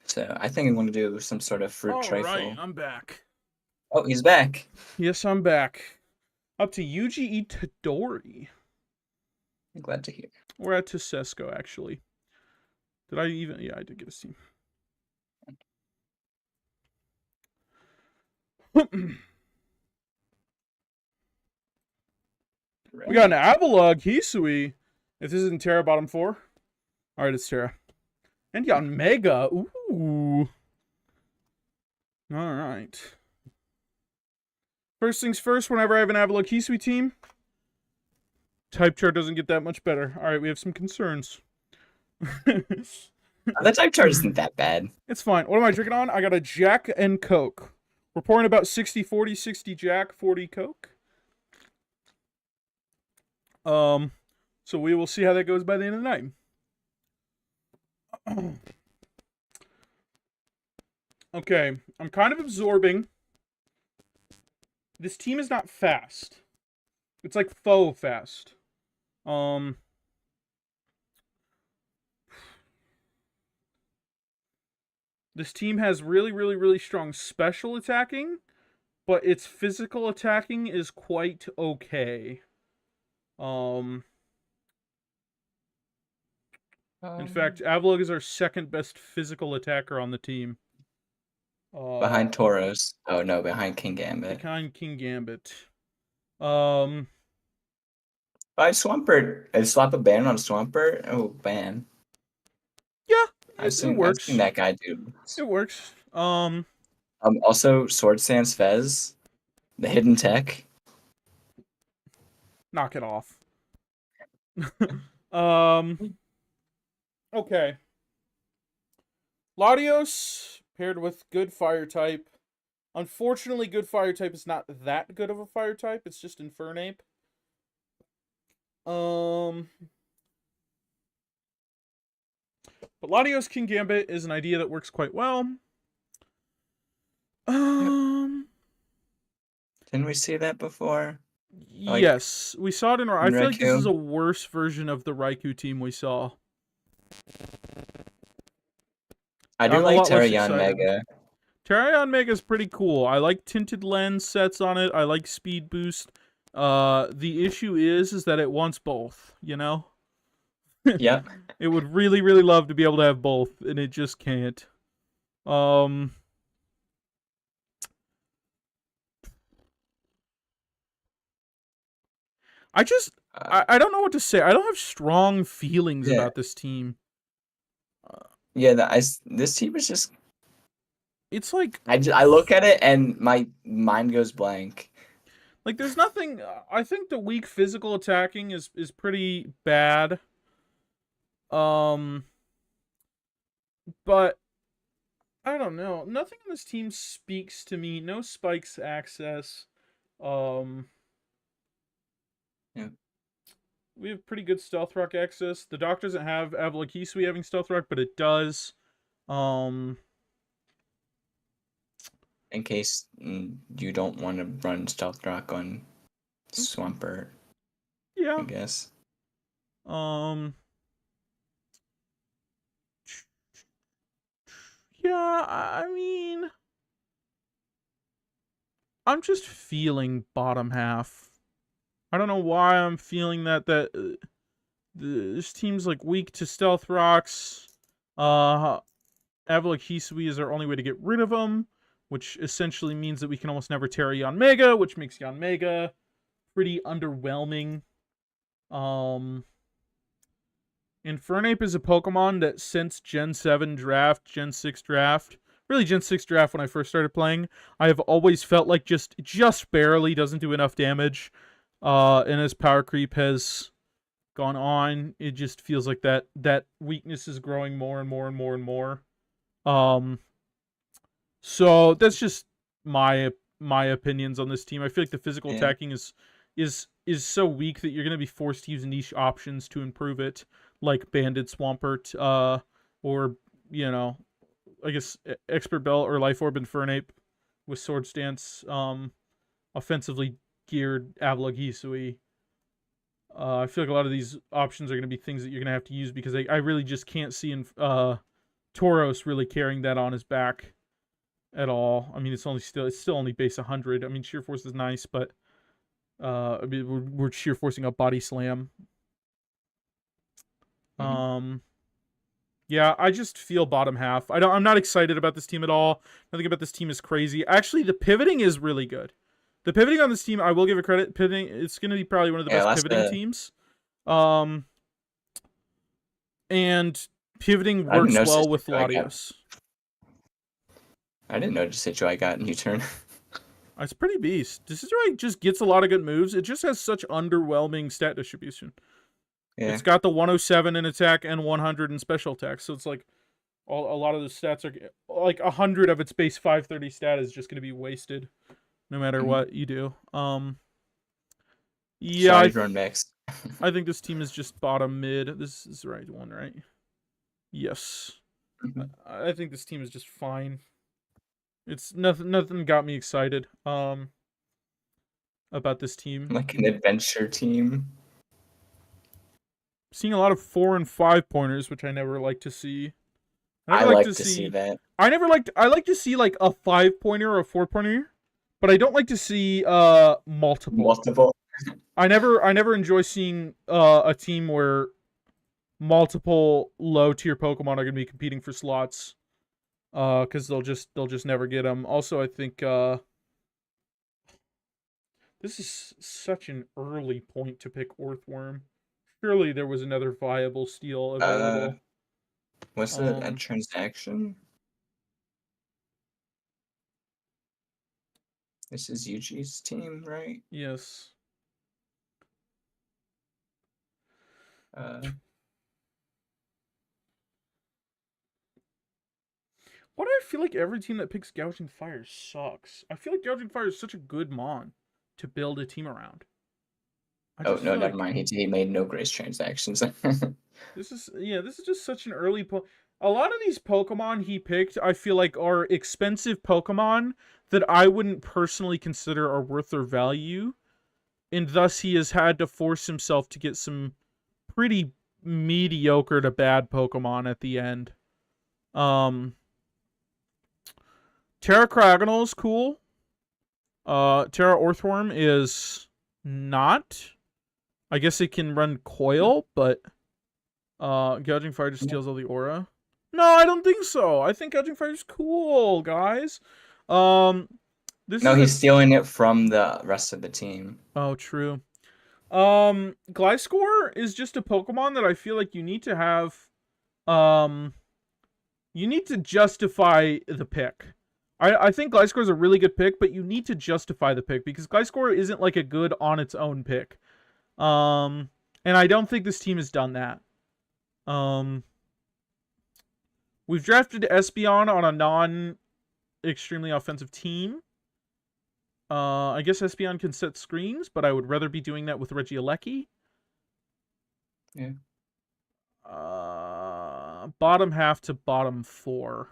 So I think I'm going to do some sort of fruit trifle. Alright, I'm back. Oh, he's back. Yes, I'm back. Up to Yuji Itadori. I'm glad to hear. We're at Tesesco, actually. Did I even... Yeah, I did get a team. We got an Avalugg Hisui. If this isn't Terra bottom 4. Alright, it's Terra. And you got Mega. Ooh. Alright. First things first, whenever I have an Avalugg Hisui team, type chart doesn't get that much better. Alright, we have some concerns. The type chart isn't that bad. It's fine. What am I drinking on? I got a Jack and Coke. We're pouring about 60-40, 60 Jack, 40 Coke. So we will see how that goes by the end of the night. Okay, I'm kind of absorbing. This team is not fast. It's like faux fast. This team has really, really, really strong special attacking, but its physical attacking is quite okay. In fact, Avalugg is our second best physical attacker on the team. Behind Tauros. Oh no, behind King Gambit. Behind King Gambit. By Swampert. Slap a ban on Swampert? Oh, ban. Yeah, I've works. seen that guy do. It works. Also, Sword Stance Fez. The hidden tech. Knock it off. Okay. Latios paired with good fire type. Unfortunately, good fire type is not that good of a fire type. It's just Infernape. But Latios King Gambit is an idea that works quite well. Didn't we see that before? Like, Yes, we saw it in our. I feel like this Raichu? is a worse version of the Raikou team we saw. I do I'm a like lot less Terrayon excited. Mega. Terrayon Mega is pretty cool. I like tinted lens sets on it. I like speed boost. The issue is that it wants both. You know. Yep. It would really, really love to be able to have both, and it just can't. I just, I don't know what to say. I don't have strong feelings Yeah. about this team. Yeah, this team is just. It's like I look at it and my mind goes blank. Like, there's nothing. I think the weak physical attacking is pretty bad. But I don't know. Nothing in this team speaks to me. No spikes access. Yeah. We have pretty good stealth rock access. The doc doesn't have Avalokhisui having stealth rock, but it does. In case you don't want to run Stealth Rock on Swampert. Yeah. I guess. Yeah, I mean, I'm just feeling bottom half. I don't know why I'm feeling that this team's like weak to stealth rocks. Avalokhisui is our only way to get rid of them, which essentially means that we can almost never tear Yanmega, which makes Yanmega pretty underwhelming. Infernape is a Pokemon that since Gen 7 draft, Gen 6 draft, really Gen 6 draft when I first started playing, I have always felt like just barely doesn't do enough damage. And as power creep has gone on, it just feels like that weakness is growing more and more and more and more. So that's just my opinions on this team. I feel like the physical attacking is so weak that you're going to be forced to use niche options to improve it, like Banded Swampert, or, you know, I guess Expert Bell or Life Orb Infernape with Sword Stance, offensively geared Avalokhisui. I feel like a lot of these options are going to be things that you're going to have to use because I really just can't see Tauros really carrying that on his back at all. I mean, it's still only base 100. I mean, Sheer Force is nice, but I mean, we're sheer forcing a body slam. Yeah, I just feel bottom half. I'm not excited about this team at all. Nothing about this team is crazy. Actually, the pivoting is really good. The pivoting on this team, I will give it credit. Pivoting, it's going to be probably one of the best pivoting teams. And pivoting works well with Latios. I didn't notice Situai got a new turn. It's pretty beast. Situai just gets a lot of good moves. It just has such underwhelming stat distribution. Yeah. It's got the 107 in attack and 100 in special attack. So it's like a lot of the stats are like 100 of its base 530 stat is just going to be wasted no matter what you do. Yeah, I think this team is just bottom mid. This is the right one, right? Yes. I think this team is just fine. It's nothing got me excited about this team. Like an adventure team. Seeing a lot of 4 and 5 pointers, which I never like to see. I like to see that. I like to see like a 5 pointer or a 4 pointer, but I don't like to see multiple. I never enjoy seeing a team where multiple low tier Pokemon are going to be competing for slots. Because they'll just never get them. Also, I think this is such an early point to pick Earthworm. Surely there was another viable steal available. What's a transaction? This is Yuji's team, right? Yes. Why do I feel like every team that picks Gouging Fire sucks? I feel like Gouging Fire is such a good mon to build a team around. I Oh just no, feel never like mind. He made no grace transactions. this is just such an early a lot of these Pokemon he picked, I feel like, are expensive Pokemon that I wouldn't personally consider are worth their value, and thus he has had to force himself to get some pretty mediocre to bad Pokemon at the end. Terra Cryogonal is cool. Terra Orthworm is not. I guess it can run Coil, but Gouging Fire just steals all the aura. No, I don't think so. I think Gouging Fire is cool, guys. This No, is he's stealing it from the rest of the team. Oh, true. Gliscor is just a Pokemon that I feel like you need to have. You need to justify the pick. I think Gliscor is a really good pick, but you need to justify the pick because Gliscor isn't like a good on its own pick. And I don't think this team has done that. We've drafted Espeon on a non-extremely offensive team. I guess Espeon can set screens, but I would rather be doing that with Regieleki. Yeah. Bottom half to bottom 4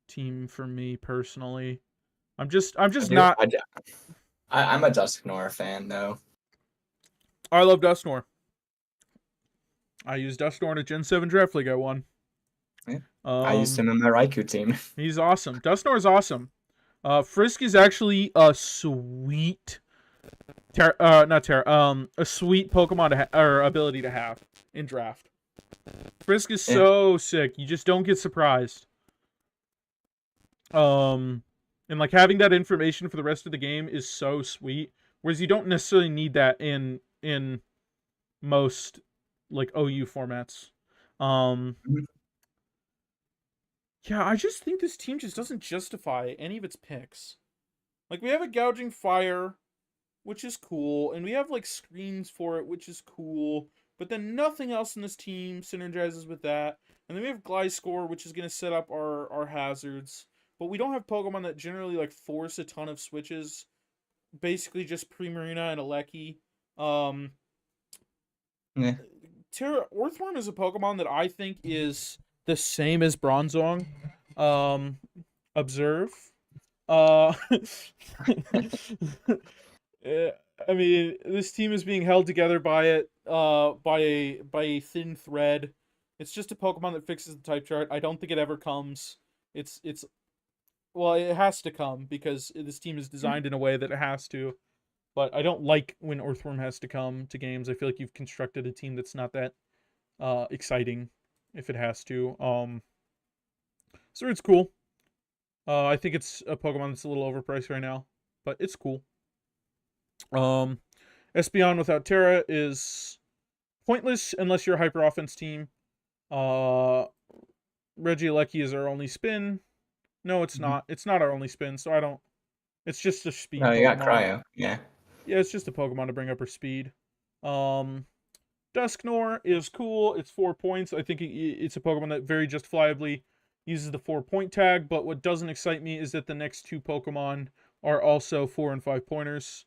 team for me personally. I'm just not. I'm a Dusknoir fan though. I love Dusknoir. I used Dusknoir in a Gen 7 Draft League I won. Yeah. I used him in my Raikou team. He's awesome. Dusknoir is awesome. Frisk is actually a sweet, a sweet Pokemon or ability to have in draft. Frisk is so sick. You just don't get surprised. And like having that information for the rest of the game is so sweet. Whereas you don't necessarily need that in most like OU formats. Yeah, I just think this team just doesn't justify any of its picks. Like, we have a Gouging Fire, which is cool, and we have, like, screens for it, which is cool, but then nothing else in this team synergizes with that. And then we have Gliscor, which is going to set up our hazards, but we don't have Pokemon that generally, like, force a ton of switches. Basically just Primarina and Alecki. Yeah. Terra Orthworm is a Pokemon that I think is the same as Bronzong. Observe. I mean, this team is being held together by it, by a thin thread. It's just a Pokemon that fixes the type chart. I don't think it ever comes. Well, it has to come because this team is designed in a way that it has to. But I don't like when Orthworm has to come to games. I feel like you've constructed a team that's not that exciting if it has to. So it's cool. I think it's a Pokemon that's a little overpriced right now, but it's cool. Espeon without Terra is pointless unless you're a hyper offense team. Regieleki is our only spin. No, it's not. It's not our only spin, so I don't. It's just a speed. No, you Pokemon. got Cryo. Yeah. Yeah, it's just a Pokemon to bring up her speed. Dusknoir is cool. It's 4 points. I think it's a Pokemon that very justifiably uses the 4-point tag, but what doesn't excite me is that the next 2 Pokemon are also 4 and 5 pointers.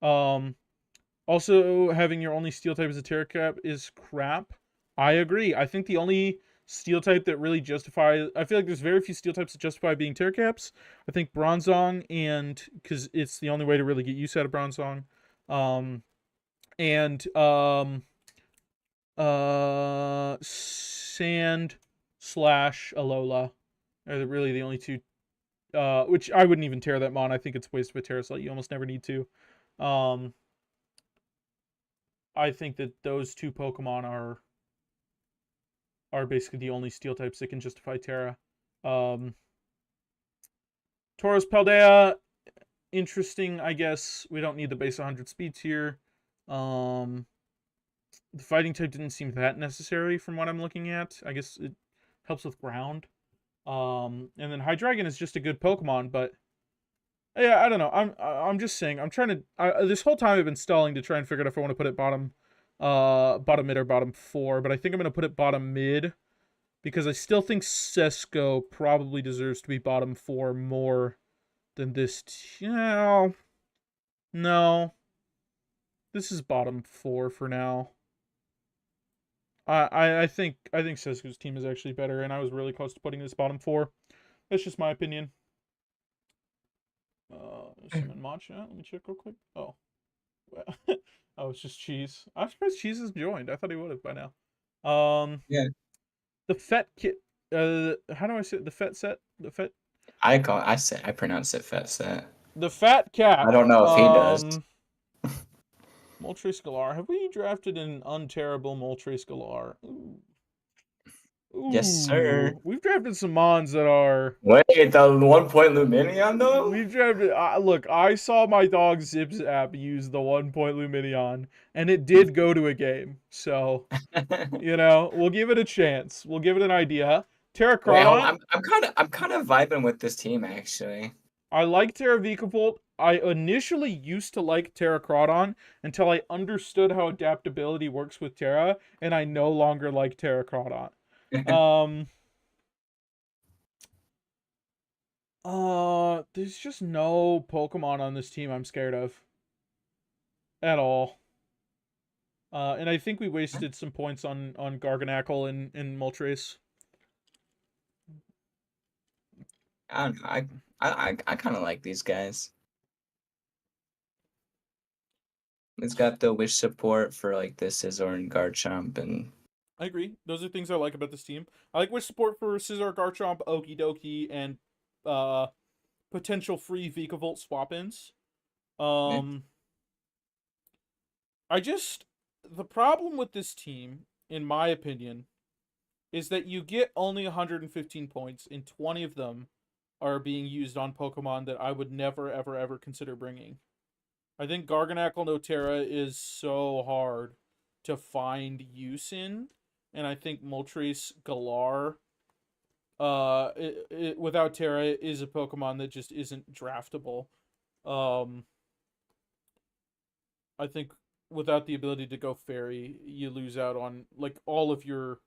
Also, having your only steel type as a Terra Cap is crap. I agree. I think the only steel type that really justifies... I feel like there's very few steel types that justify being Terra Caps. I think Bronzong, and... because it's the only way to really get use out of Bronzong. Sand / Alola are really the only 2, which I wouldn't even tear that mon. I think it's waste of a Terra slot. You almost never need to. I think that those 2 Pokemon are basically the only steel types that can justify Terra. Tauros Paldea, interesting, I guess. We don't need the base 100 speeds here. The fighting type didn't seem that necessary from what I'm looking at. I guess it helps with ground. And then Hydreigon is just a good Pokemon, but yeah, I don't know. I'm just saying. I'm trying to. This whole time I've been stalling to try and figure out if I want to put it bottom mid or bottom 4, but I think I'm gonna put it bottom mid because I still think Sesco probably deserves to be bottom 4 more than this. No. This is bottom 4 for now. I think Sesu's team is actually better, and I was really close to putting this bottom 4. That's just my opinion. Summon Matcha. Let me check real quick. Oh. Oh, it's just Cheese. I'm surprised Cheese has joined. I thought he would have by now. Yeah. The Fet Kit. How do I say it? The Fet Set? The Fet. I pronounce it Fet Set. The Fat Cat. I don't know if he does. Moltres Galar. Have we drafted an unterrible Moltres Galar? Ooh. Yes, sir. We've drafted some mons that are... Wait, the 1 point Luminion, though? We've drafted... look, I saw my dog Zips app use the 1 point Luminion, and it did go to a game. So, you know, we'll give it a chance. We'll give it an idea. Terracrodon... I'm kind of vibing with this team, actually. I like Terra Vikavolt. I initially used to like Terracrodon until I understood how adaptability works with Terra, and I no longer like Terracrodon. There's just no Pokemon on this team I'm scared of. At all. And I think we wasted some points on Garganacl and Moltres. I don't know. I kind of like these guys. It's got the wish support for like the Scizor and Garchomp, and I agree. Those are things I like about this team. I like wish support for Scizor, Garchomp, Okidoki, and potential free Vikavolt swap-ins. The problem with this team, in my opinion, is that you get only 115 points, and 20 of them are being used on Pokemon that I would never, ever, ever consider bringing. I think Garganacl no Terra is so hard to find use in, and I think Moltres Galar, without Terra, is a Pokemon that just isn't draftable. I think without the ability to go Fairy, you lose out on like all of your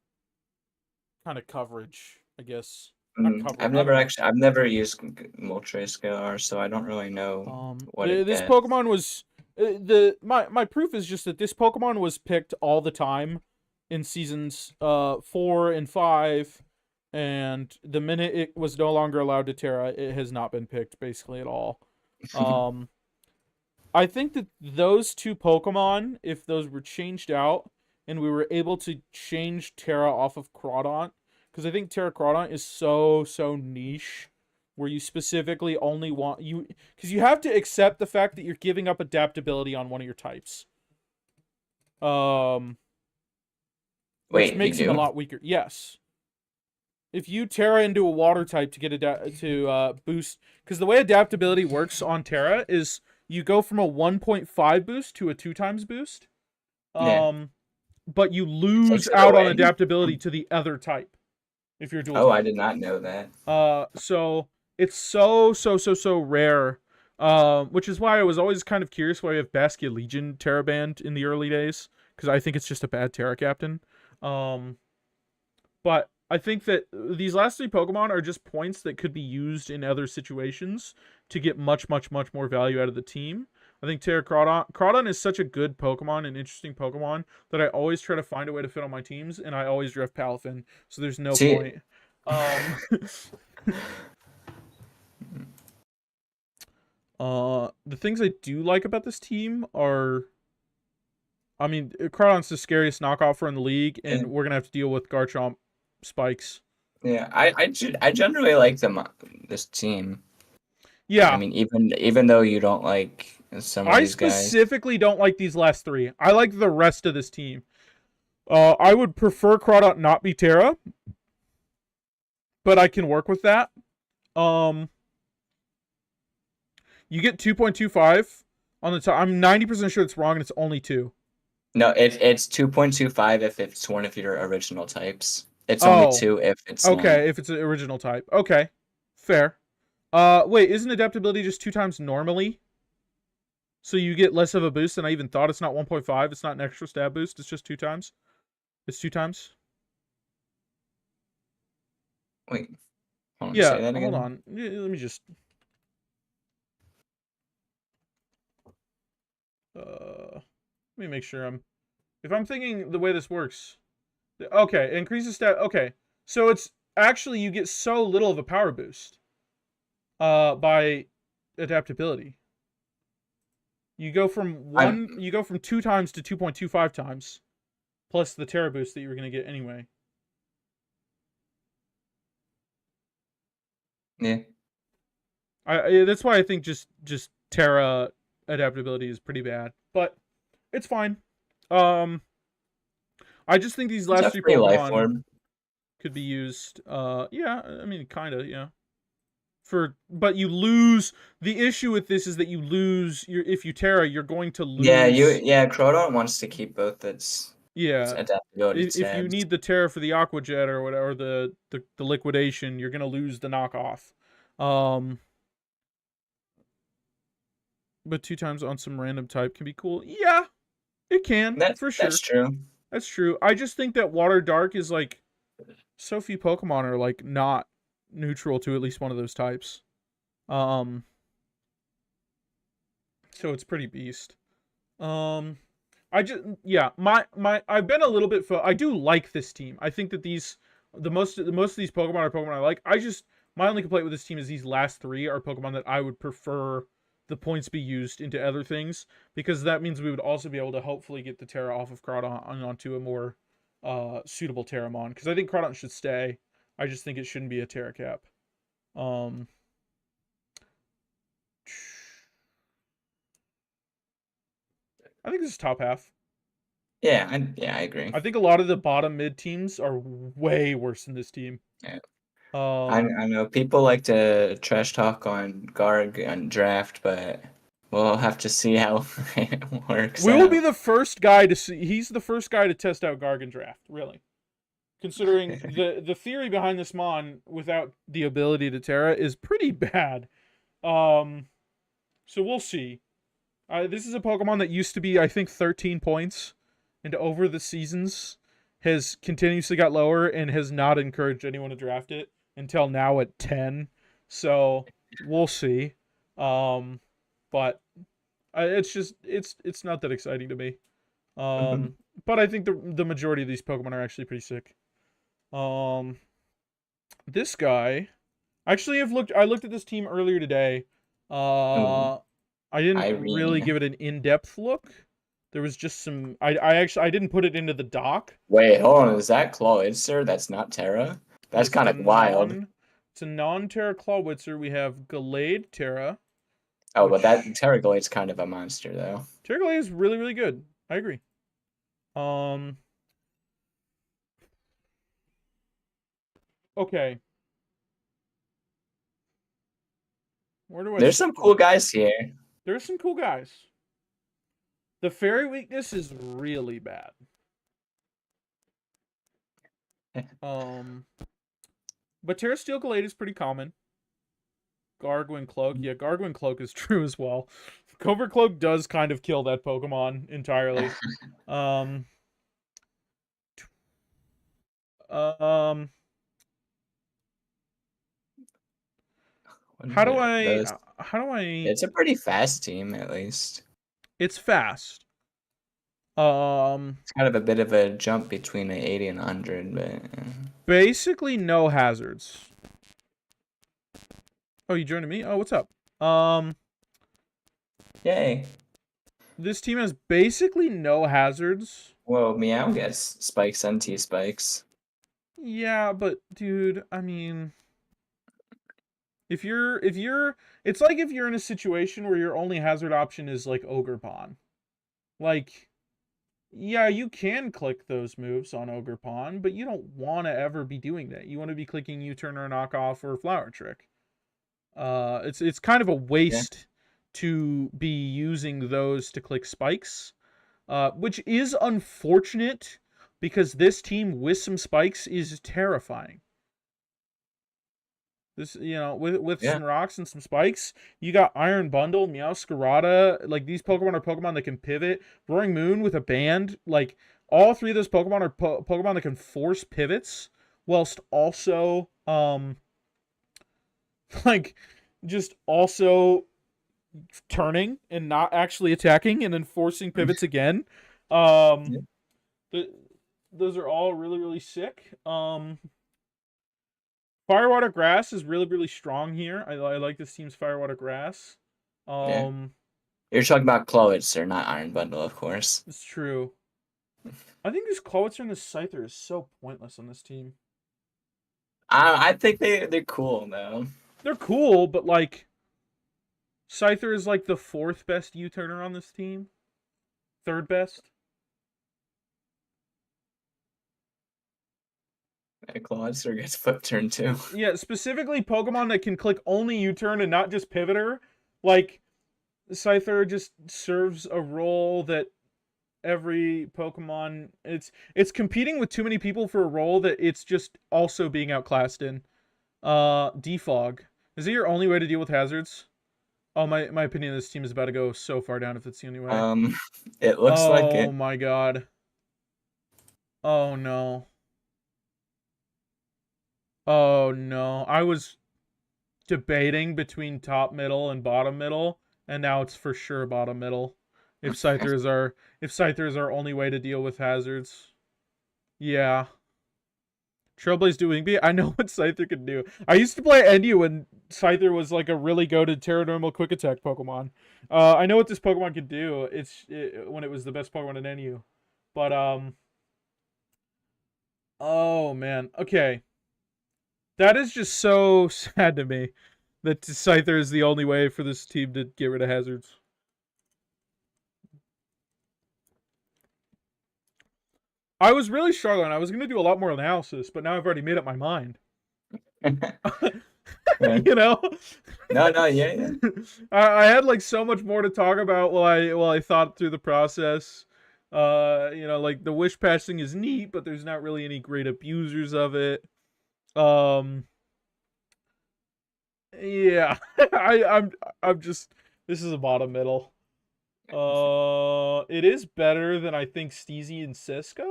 kind of coverage, I guess. I've never used Moltres Galar, so I don't really know what this gets. Pokemon was my proof is just that this Pokemon was picked all the time in seasons 4 and 5, and the minute it was no longer allowed to Terra, it has not been picked basically at all. I think that those two Pokemon, if those were changed out and we were able to change Terra off of Crawdont, because I think Terracrodon is so niche, where you specifically only want because you have to accept the fact that you're giving up adaptability on one of your types. Which makes him a lot weaker. Yes. If you Terra into a water type to get boost, because the way adaptability works on Terra is you go from a 1.5 boost to a 2 times boost. But you lose out on adaptability to the other type. If you're dual type. I did not know that. So it's so rare. Which is why I was always kind of curious why we have Baskia Legion Terra banned in the early days, because I think it's just a bad Terra captain. But I think that these last 3 Pokemon are just points that could be used in other situations to get much more value out of the team. I think Crawdon is such a good Pokemon, an interesting Pokemon, that I always try to find a way to fit on my teams, and I always draft Palafin, so there's no point. The things I do like about this team are... I mean, Crawdon's the scariest knockoff in the league, and we're going to have to deal with Garchomp spikes. Yeah, I generally like this team. Yeah. I mean, even though you don't like some of these guys. I specifically don't like these last 3. I like the rest of this team. I would prefer Crawdont not be Terra, but I can work with that. You get 2.25 on the top. I'm 90% sure it's wrong, and it's only 2. No, it's 2.25 if it's one of your original types. It's only 2 if it's if it's an original type. Okay, fair. Wait, isn't adaptability just 2 times normally? So you get less of a boost than I even thought. It's not 1.5. It's not an extra stab boost. It's just 2 times. It's 2 times. Wait. Hold on. Let me just... Let me make sure if I'm thinking the way this works. Okay, increases stat. Okay, so it's actually you get so little of a power boost by adaptability. You go from you go from 2 times to 2.25 times, plus the Terra boost that you were gonna get anyway. Yeah. That's why I think just Terra adaptability is pretty bad, but it's fine. I just think these last 3 life Pokemon orb. could be used. Yeah, I mean, kind of, yeah. But you lose. The issue with this is that you lose. If you Terra, you're going to lose. Yeah, Crodon wants to keep both its adaptability if you need the Terra for the Aqua Jet or whatever, the liquidation, you're gonna lose the knockoff. But 2 times on some random type can be cool. Yeah, it can, for sure. That's true. That's true. I just think that Water Dark is like so few Pokemon are like not neutral to at least one of those types. So it's pretty beast. I've been a little bit I do like this team. I think that most of these Pokemon are Pokemon I like. My only complaint with this team is these last 3 are Pokemon that I would prefer the points be used into other things, because that means we would also be able to hopefully get the Terra off of Crawdon and onto a more suitable Terramon, because I think Crawdon should stay. I just think it shouldn't be a Terra Cap. I think this is top half. Yeah, I agree. I think a lot of the bottom mid teams are way worse than this team. Yeah. I know people like to trash talk on Garg on draft, but we'll have to see how it works. We will be the first guy to see. He's the first guy to test out Garg in draft, really. Considering the theory behind this Mon without the ability to Terra is pretty bad. So we'll see. This is a Pokemon that used to be, I think, 13 points, and over the seasons has continuously got lower and has not encouraged anyone to draft it until now at 10. So we'll see. But it's not that exciting to me. But I think the majority of these Pokemon are actually pretty sick. This guy, actually, I looked at this team earlier today. I didn't really give it an in-depth look. There was just some. I didn't put it into the doc. Wait, hold on. Is that Clawitzer? That's not Terra. That's kind of wild. It's a non-Terra Clawitzer. We have Glade Terra. Oh, but that Terra Glade's kind of a monster, though. Terra Glade is really, really good. I agree. Okay. Where do I? There's some cool guys here. There's some cool guys. The fairy weakness is really bad. But Terra Steel Glade is pretty common. Gargwin Cloak. Yeah, Gargwin Cloak is true as well. Covert Cloak does kind of kill that Pokemon entirely. How do I It's a pretty fast team, at least. It's fast. It's kind of a bit of a jump between an 80 and 100, but basically no hazards. Oh, you joining me? Oh, what's up? Yay. This team has basically no hazards. Well, Meow gets spikes and T-spikes. Yeah, but dude, I mean, it's like if you're in a situation where your only hazard option is like Ogerpon. Like, yeah, you can click those moves on Ogerpon, but you don't want to ever be doing that. You want to be clicking U-turn or knockoff or flower trick. It's kind of a waste to be using those to click spikes, which is unfortunate because this team with some spikes is terrifying. This, with some rocks and some spikes, you got Iron Bundle, Meowscarada. Like, these Pokemon are Pokemon that can pivot. Roaring Moon with a band. Like, all 3 of those Pokemon are Pokemon that can force pivots, whilst also, like, just also turning and not actually attacking and then forcing pivots again. Um, those are all really, really sick. Firewater Grass is really, really strong here. I like this team's Firewater Grass. Yeah. You're talking about Clowitzer, not Iron Bundle, of course. It's true. I think this Clowitzer and this Scyther is so pointless on this team. I think they're cool though. They're cool, but like Scyther is like the 4th best U-turner on this team. 3rd best. Clowitzer gets flip turn too. Yeah, specifically Pokemon that can click only U-turn and not just Pivoter. Like, Scyther just serves a role that every Pokemon... It's competing with too many people for a role that it's just also being outclassed in. Defog. Is it your only way to deal with hazards? Oh, my opinion of this team is about to go so far down if it's the only way. It looks like it. Oh my god. Oh no. Oh no. I was debating between top middle and bottom middle, and now it's for sure bottom middle. If Scyther is our only way to deal with hazards. Yeah. Trailblaze doing B. I know what Scyther can do. I used to play Enyu when Scyther was like a really goated Terra Normal Quick Attack Pokemon. I know what this Pokemon could do. When it was the best Pokemon in Enyu. But, oh, man. Okay. That is just so sad to me that Scyther is the only way for this team to get rid of hazards. I was really struggling. I was going to do a lot more analysis, but now I've already made up my mind. You know? No, yeah. I had like so much more to talk about while I thought through the process. You know, like the wish patch thing is neat, but there's not really any great abusers of it. Yeah. I'm just, this is a bottom middle. It is better than I think Steezy and Cisco,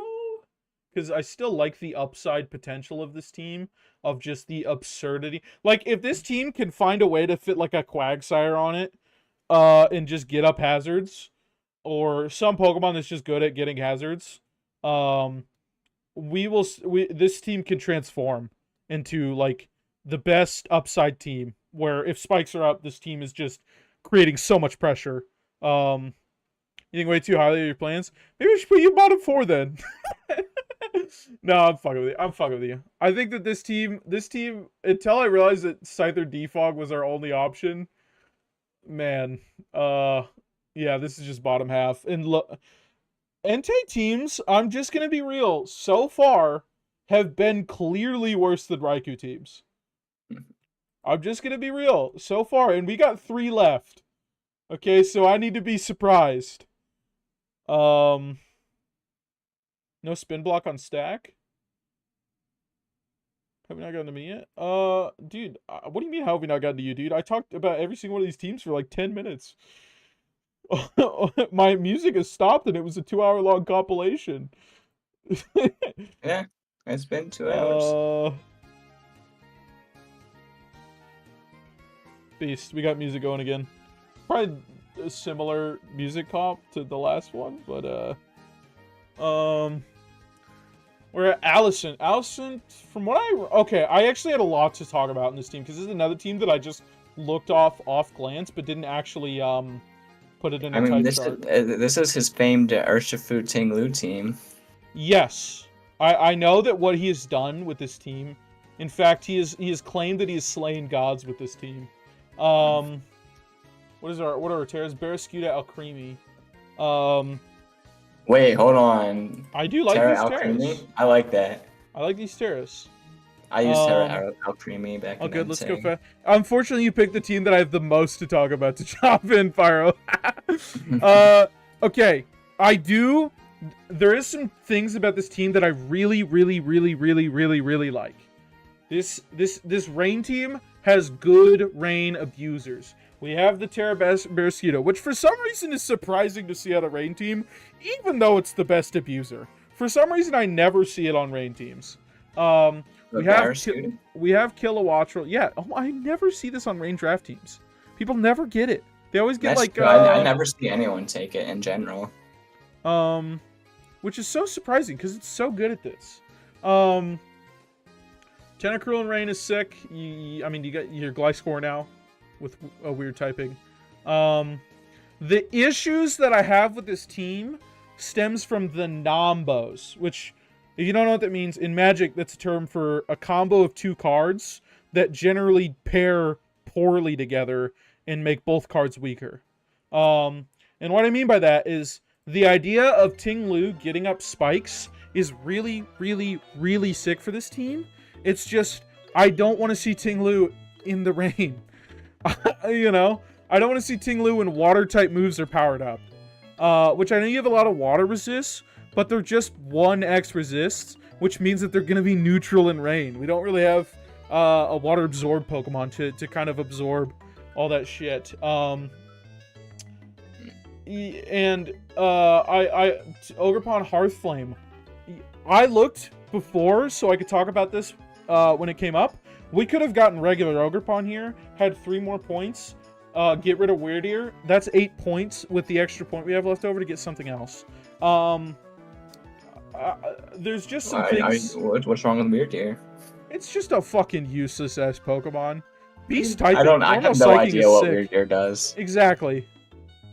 because I still like the upside potential of this team, of just the absurdity. Like, if this team can find a way to fit like a Quagsire on it, and just get up hazards, or some Pokemon that's just good at getting hazards, this team can transform into like the best upside team, where if spikes are up, this team is just creating so much pressure. You think way too highly of your plans? Maybe we should put you bottom 4 then. No, I'm fucking with you. I think that this team, until I realized that Scyther Defog was our only option, man, yeah, this is just bottom half. And look, Entei teams, I'm just gonna be real, so far have been clearly worse than Raikou teams. I'm just gonna be real, so far, and we got 3 left. Okay, so I need to be surprised. No spin block on stack? Have we not gotten to me yet? Dude, what do you mean how have we not gotten to you, dude? I talked about every single one of these teams for like 10 minutes. My music has stopped and it was a 2-hour long compilation. Yeah, it's been 2 hours. Beast, we got music going again. Probably a similar music comp to the last one, but we're at Allison. Allison, from what I actually had a lot to talk about in this team, because this is another team that I just looked off glance, but didn't actually put it in a tight chart. This is his famed Urshifu Tinglu team. Yes, I know that what he has done with this team. In fact, he has claimed that he has slain gods with this team. What are our Terras? Barrascuda, Alcremie. Wait, hold on. I do like Terra these Terras. Alcremie? I like that. I like these Terras. I used Terra Alcremie back in Okay, let's go Entei. fast. Unfortunately, you picked the team that I have the most to talk about to chop in, Pyro. Okay. There is some things about this team that I really like. This rain team has good rain abusers. We have the Terra Barrascuda, which for some reason is surprising to see on a rain team, even though it's the best abuser. For some reason, I never see it on rain teams. We have Kilowattrel. Yeah, I never see this on rain draft teams. People never get it. They always get That's like. true. I never see anyone take it in general. which is so surprising because it's so good at this. Tentacruel and Rain is sick. I mean, you got your Gliscor now with a weird typing. The issues that I have with this team stems from the Nombos, which, if you don't know what that means, in Magic, that's a term for a combo of 2 cards that generally pair poorly together and make both cards weaker. And what I mean by that is the idea of Ting Lu getting up spikes is really, really, really sick for this team. It's just, I don't want to see Ting Lu in the rain. You know? I don't want to see Ting Lu when water-type moves are powered up. Which I know you have a lot of water resists, but they're just 1x resists, which means that they're going to be neutral in rain. We don't really have a water-absorb Pokemon to kind of absorb all that shit. Ogerpon Hearthflame. I looked before so I could talk about this when it came up. We could have gotten regular Ogerpon here, had 3 more points, get rid of Weird Ear. That's 8 points with the extra point we have left over to get something else. There's just some things... what's wrong with Weird Ear? It's just a fucking useless ass Pokemon. Beast typing. I have no idea what Weird Ear does. Exactly.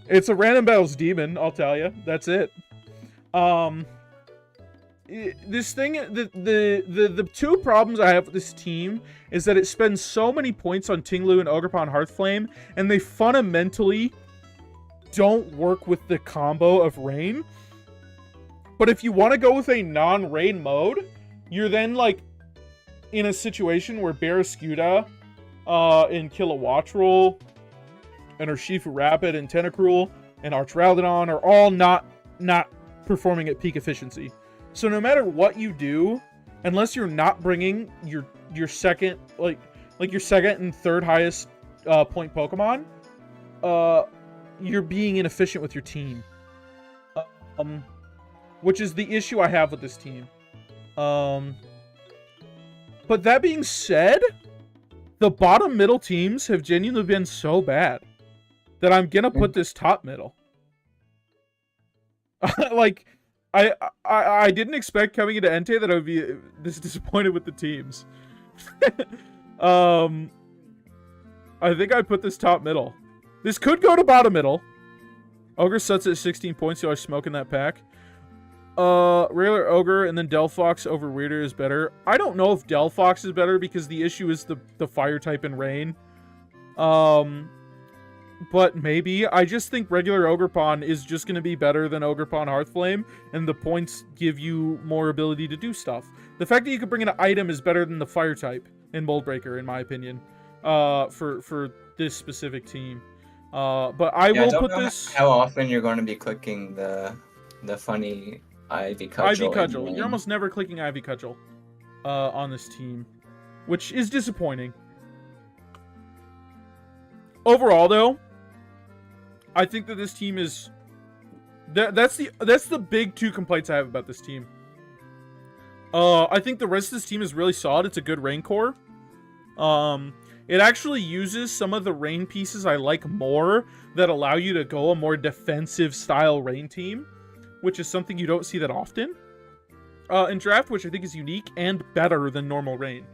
It's a random battles demon, I'll tell you. That's it. This thing, the 2 problems I have with this team is that it spends so many points on Ting Lu and Ogerpon Hearthflame, and they fundamentally don't work with the combo of Rain. But if you want to go with a non-Rain mode, you're then, like, in a situation where Barraskewda and Kilowattrel and Urshifu Rapid and Tentacruel and Archiraldodon are all not performing at peak efficiency. So no matter what you do, unless you're not bringing your second, like your second and third highest point Pokemon, you're being inefficient with your team. Which is the issue I have with this team. But that being said, the bottom middle teams have genuinely been so bad that I'm gonna put this top middle. Like, I didn't expect coming into Entei that I would be this disappointed with the teams. I think I put this top middle. This could go to bottom middle. Ogre sets at 16 points, so I was smoking that pack. Regular Ogre and then Delphox over Weirder is better. I don't know if Delphox is better because the issue is the fire type in Rain. But maybe. I just think regular Ogerpon is just going to be better than Ogerpon Hearthflame, and the points give you more ability to do stuff. The fact that you can bring in an item is better than the fire type in Moldbreaker, in my opinion, for this specific team. But I will put this... How often you're going to be clicking the funny Ivy Cudgel. Ivy Cudgel. You're almost never clicking Ivy Cudgel on this team, which is disappointing. Overall, though, I think that this team is... That's the big 2 complaints I have about this team. I think the rest of this team is really solid. It's a good Rain core. It actually uses some of the Rain pieces I like more that allow you to go a more defensive style Rain team, which is something you don't see that often in Draft, which I think is unique and better than normal Rain.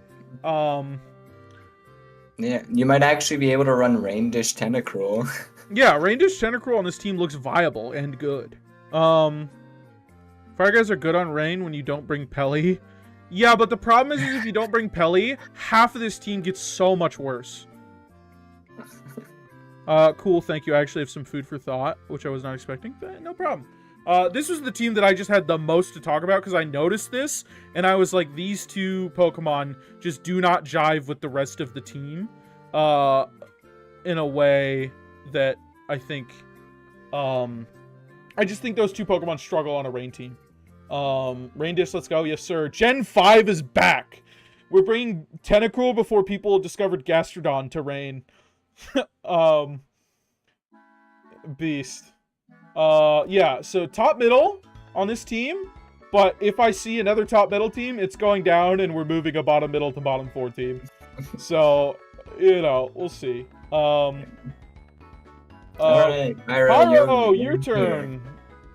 Yeah, you might actually be able to run Rain Dish Tentacruel. Yeah, Rain Dish Tentacruel on this team looks viable and good. Fire guys are good on Rain when you don't bring Pelly. Yeah, but the problem is if you don't bring Pelly, half of this team gets so much worse. Cool, thank you. I actually have some food for thought, which I was not expecting. No problem. This was the team that I just had the most to talk about because I noticed this, and I was like, these 2 Pokemon just do not jive with the rest of the team in a way that I think... I just think those 2 Pokemon struggle on a Rain team. Rain Dish, let's go. Yes, sir. Gen 5 is back. We're bringing Tentacruel before people discovered Gastrodon to Rain. Beast. Yeah, so top middle on this team, but if I see another top middle team, it's going down and we're moving a bottom middle to bottom 4 team. So, you know, we'll see. Alright, Pyro, your turn.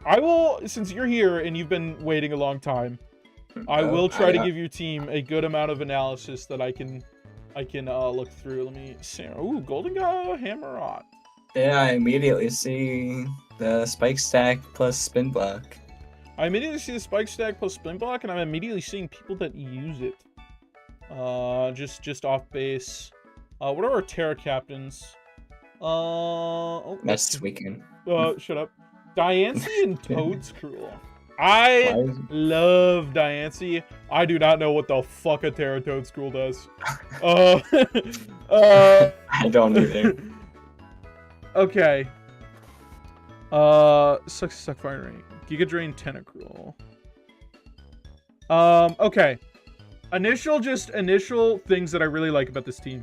I will, since you're here and you've been waiting a long time, I will try to give your team a good amount of analysis that I can look through. Let me see. Ooh, Golden Go Hammer on. Yeah, I immediately see the spike stack plus spin block. I immediately see the spike stack plus spin block, and I'm immediately seeing people that use it. Just off base. What are our Terra captains? Oh, That's this weekend. Shut up. Diancie and Toadscruel. I love Diancie. I do not know what the fuck a Terra Toadscruel does. I don't either. Okay. Suck fire ring. Giga Drain Tentacruel. Okay. Initial things that I really like about this team.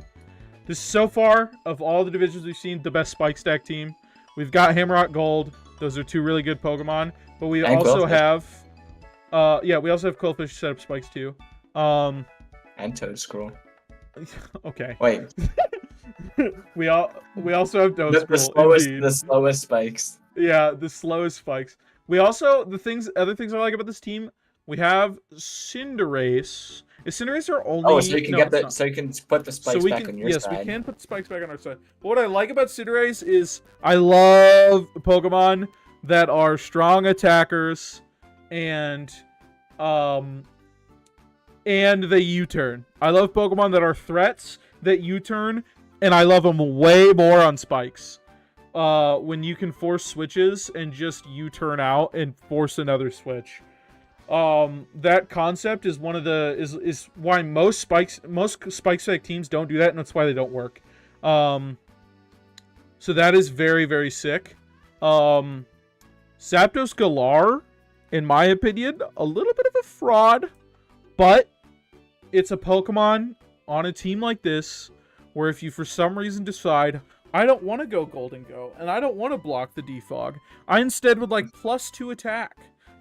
This is so far, of all the divisions we've seen, the best spike stack team. We've got Hammerrock Gold. Those are two really good Pokemon. But we also have... yeah, we also have Quillfish set up spikes too. And Toadscruel. Okay. Wait. we also have Toadscruel. The slowest spikes. Yeah, the slowest spikes. We also, other things I like about this team, we have Cinderace. Is Cinderace our only... Oh, so you can so you can put the spikes back on your side. Yes, we can put the spikes back on our side. But what I like about Cinderace is I love Pokemon that are strong attackers and they U-turn. I love Pokemon that are threats that U-turn, and I love them way more on spikes. When you can force switches and just U-turn out and force another switch. That concept is one of the is why most spike stack teams don't do that, and that's why they don't work. So that is very, very sick. Zapdos Galar, in my opinion, a little bit of a fraud, but it's a Pokemon on a team like this where if you for some reason decide I don't want to go Golden Go and I don't want to block the defog, I instead would like +2 attack.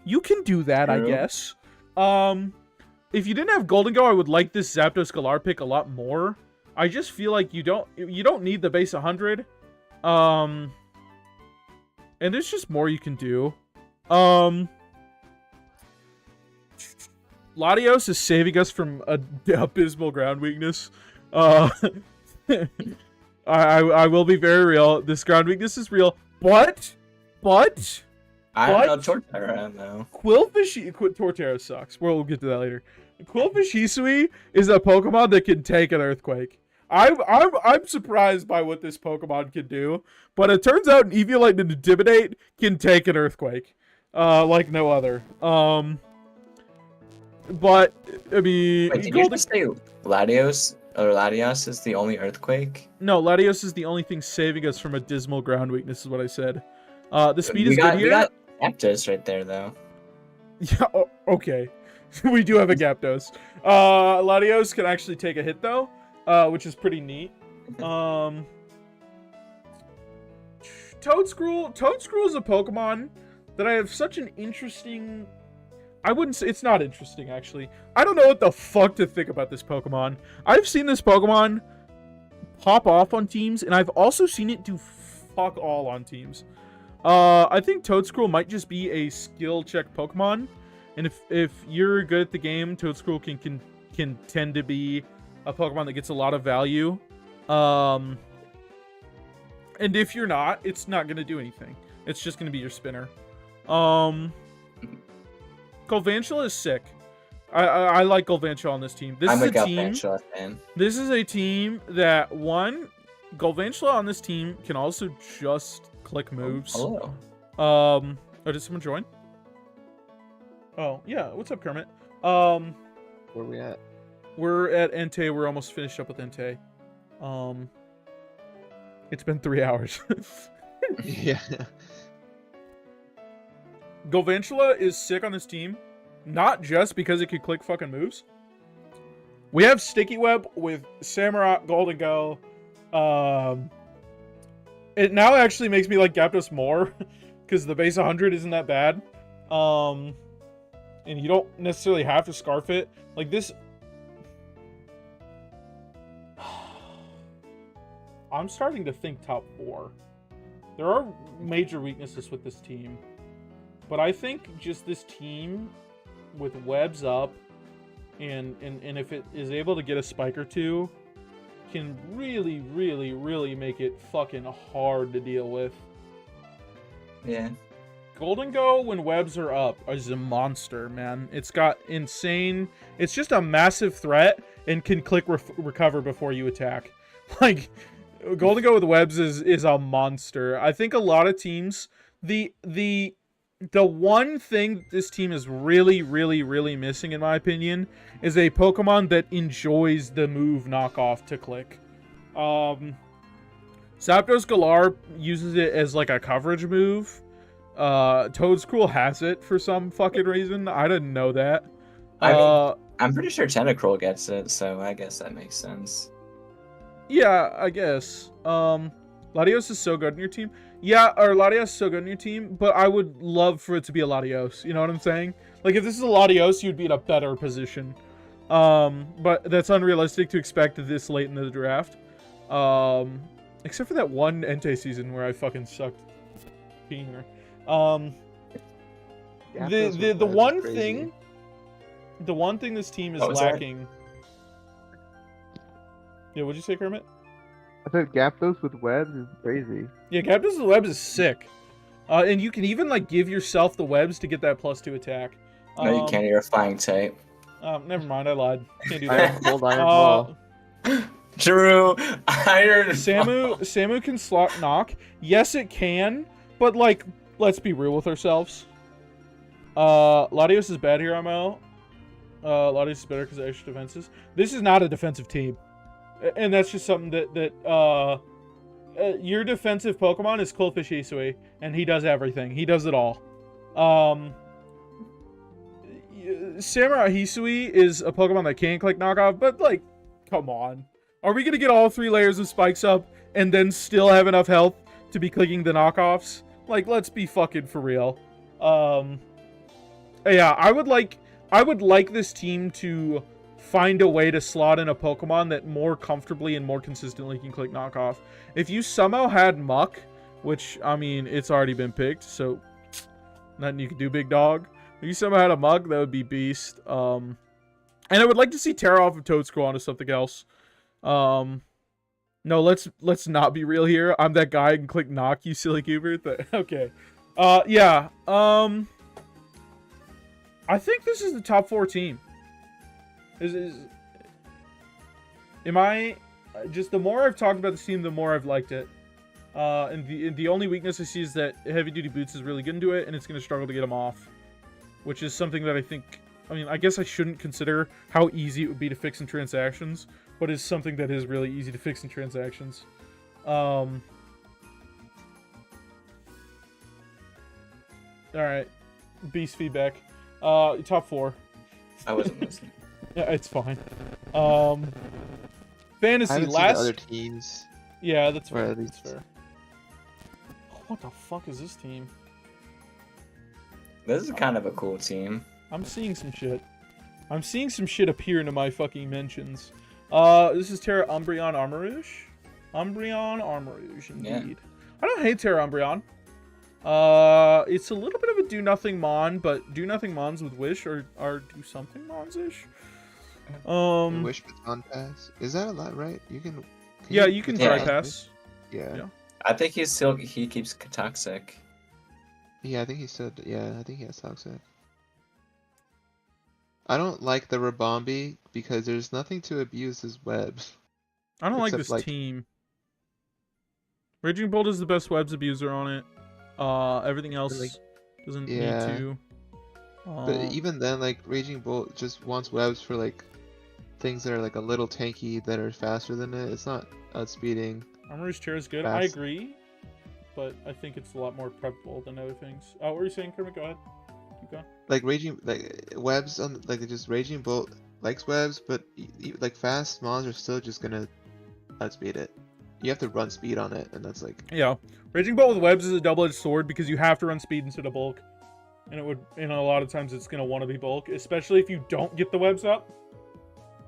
You can do that, I guess. If you didn't have Golden Go, I would like this Zapdos Galar pick a lot more. I just feel like you don't need the base 100. And there's just more you can do. Latios is saving us from a abysmal ground weakness. I will be very real. This ground weakness is real, but I don't know Torterra though. Torterra sucks. We'll get to that later. Quillfish Hisui is a Pokemon that can take an earthquake. I'm surprised by what this Pokemon can do, but it turns out an Eviolite and Intimidate can take an earthquake, like no other. But I mean, wait, did you just say Latios or Latios is the only earthquake? No, Latios is the only thing saving us from a dismal ground weakness, is what I said. The speed is good here. We got Aptos right there, though. Yeah, okay. We do have a Gyaptos. Latios can actually take a hit, though, which is pretty neat. Toadscruel is a Pokemon that I have such an interesting... I wouldn't say... It's not interesting, actually. I don't know what the fuck to think about this Pokemon. I've seen this Pokemon pop off on teams, and I've also seen it do fuck all on teams. I think Toadscruel might just be a skill check Pokemon, and if you're good at the game, Toadscruel can tend to be a Pokemon that gets a lot of value. And if you're not, it's not going to do anything. It's just going to be your spinner. Galvantula is sick. I like Galvantula on this team. I'm a Galvantula fan. This is a team that, Galvantula on this team can also just click moves. Oh, hello. Oh, did someone join? Oh, yeah. What's up, Kermit? Where are we at? We're at Entei. We're almost finished up with Entei. It's been 3 hours. Yeah. Galvantula is sick on this team, not just because it could click fucking moves. We have Sticky Web with Samurott, Golden Go. It now actually makes me like Gyaptos more, because the base 100 isn't that bad. And you don't necessarily have to Scarf it. Like this... I'm starting to think top 4. There are major weaknesses with this team. But I think just this team with webs up and if it is able to get a spike or two, can really, really, really make it fucking hard to deal with. Yeah. Golden Go, when webs are up, is a monster, man. It's got insane... It's just a massive threat and can click recover before you attack. Like, Golden Go with webs is a monster. I think a lot of teams... The one thing this team is really, really, really missing, in my opinion, is a Pokemon that enjoys the move knockoff to click. Zapdos Galar uses it as, like, a coverage move. Toedscruel has it for some fucking reason. I didn't know that. I mean, I'm pretty sure Tentacruel gets it, so I guess that makes sense. Yeah, I guess. Latios is so good in your team. Yeah, or Latios is so good in your team, but I would love for it to be a Latios. You know what I'm saying? Like, if this is a Latios, you'd be in a better position. But that's unrealistic to expect this late in the draft. Except for that one Entei season where I fucking sucked being there. The one thing this team is lacking. Yeah, what'd you say, Kermit? I said Gyarados with webs is crazy. Yeah, Gyarados with webs is sick. And you can even like give yourself the webs to get that +2 attack. No, you can't. You're a flying type. Never mind, I lied. Can't do that. Cold Iron Ball. True. Iron. Samu can slot knock. Yes, it can, but like, let's be real with ourselves. Latios is bad here, ML. Latios is better because of extra defenses. This is not a defensive team, and that's just something that your defensive Pokemon is Coldfish Hisui, and he does everything. He does it all. Samurai Hisui is a Pokemon that can click knockoff, but like, come on. Are we gonna get all 3 layers of spikes up and then still have enough health to be clicking the knockoffs? Like, let's be fucking for real. Yeah, I would like this team to find a way to slot in a Pokemon that more comfortably and more consistently can click knockoff. If you somehow had Muck, which, I mean, it's already been picked, so nothing you can do, big dog. If you somehow had a Mug, that would be beast. And I would like to see Terra off of Toedscruel onto something else. No, let's not be real here. I'm that guy who can click knock, you silly goober. Okay. Yeah. I think this is the top 4 team. Am I just, the more I've talked about this team, the more I've liked it. And the only weakness I see is that Heavy Duty Boots is really good into it, and it's going to struggle to get them off, which is something that I think, I mean, I guess I shouldn't consider how easy it would be to fix in transactions, but is something that is really easy to fix in transactions. Alright. Beast feedback. Top 4. I wasn't listening. Yeah, it's fine. Fantasy, I haven't last... seen the other teams. Yeah, that's Or fair. at least- That's fair. What the fuck is this team? This is kind of a cool team. I'm seeing some shit. I'm seeing some shit appear into my fucking mentions. This is Terra Umbreon Armarouge. Umbreon Armarouge, indeed. Yeah. I don't hate Terra Umbreon. It's a little bit of a do-nothing Mon, but do-nothing Mons with Wish are do-something Mons-ish. Wish Baton Pass. Is that a lot, right? You can Dry Pass. Yeah. I think he keeps toxic. Yeah, I think he said. Yeah, I think he has toxic. I don't like the Rabombi because there's nothing to abuse his webs. I don't like Except, this team. Raging Bolt is the best webs abuser on it. Everything else doesn't need to. But even then, like, Raging Bolt just wants webs for, like, things that are, like, a little tanky that are faster than it. It's not outspeeding. Armor's Chair is good. Fast. I agree. But I think it's a lot more preppable than other things. What were you saying, Kermit? Go ahead. Keep going. Like, webs on, like, just Raging Bolt likes webs, but, like, fast mons are still just gonna outspeed it. You have to run speed on it, and that's like... Yeah. Raging Bolt with webs is a double-edged sword because you have to run speed instead of bulk. And a lot of times it's going to want to be bulk, especially if you don't get the webs up.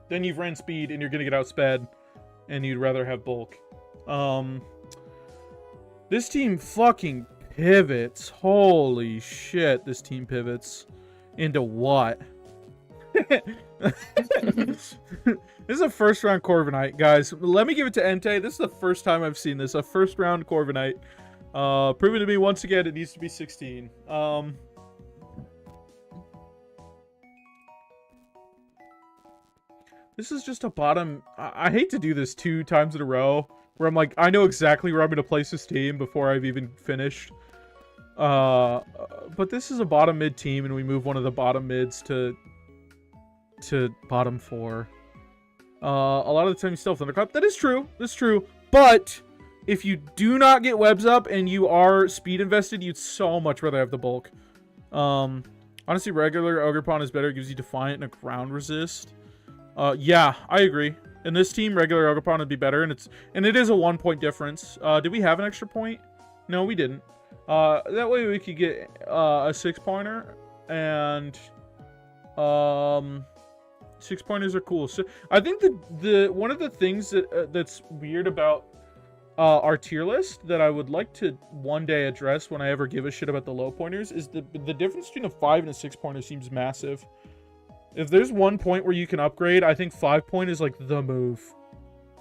Then you've ran speed and you're going to get outsped, and you'd rather have bulk. This team fucking pivots. Holy shit, this team pivots. Into what? This is a first round Corviknight, guys. Let me give it to Entei. This is the first time I've seen this. A first round Corviknight. Proving to me once again it needs to be 16. This is just a bottom. I hate to do this 2 times in a row, where I'm like, I know exactly where I'm going to place this team before I've even finished. But this is a bottom mid team, and we move one of the bottom mids to bottom 4. A lot of the time you still have Thunderclap. That is true. That's true. But if you do not get webs up and you are speed invested, you'd so much rather have the bulk. Honestly, regular Ogerpon is better. It gives you Defiant and a ground resist. Yeah, I agree. In this team, regular Ogerpon would be better, and it is a 1 point difference. Did we have an extra point? No, we didn't. That way we could get a 6-pointer, and 6-pointers are cool. So I think the one of the things that's weird about our tier list that I would like to one day address when I ever give a shit about the low pointers is the difference between a 5 and a 6-pointer seems massive. If there's 1 point where you can upgrade, I think 5-point is like the move.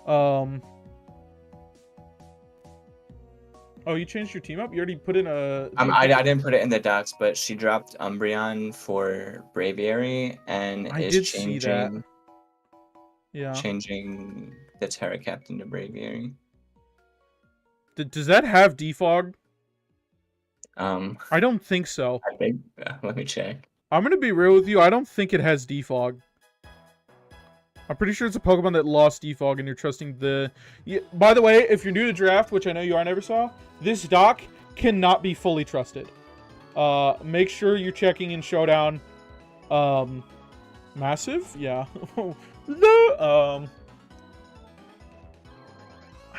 Oh, you changed your team up? You already put in a... I didn't put it in the docs, but she dropped Umbreon for Braviary and is changing... Yeah. Changing the Terra Captain to Braviary. Does that have defog? I don't think so. I think... let me check. I'm going to be real with you. I don't think it has defog. I'm pretty sure it's a Pokemon that lost defog and you're trusting the... Yeah, by the way, if you're new to draft, which I know you are, never saw, this doc cannot be fully trusted. Make sure you're checking in Showdown. Massive? Yeah. No.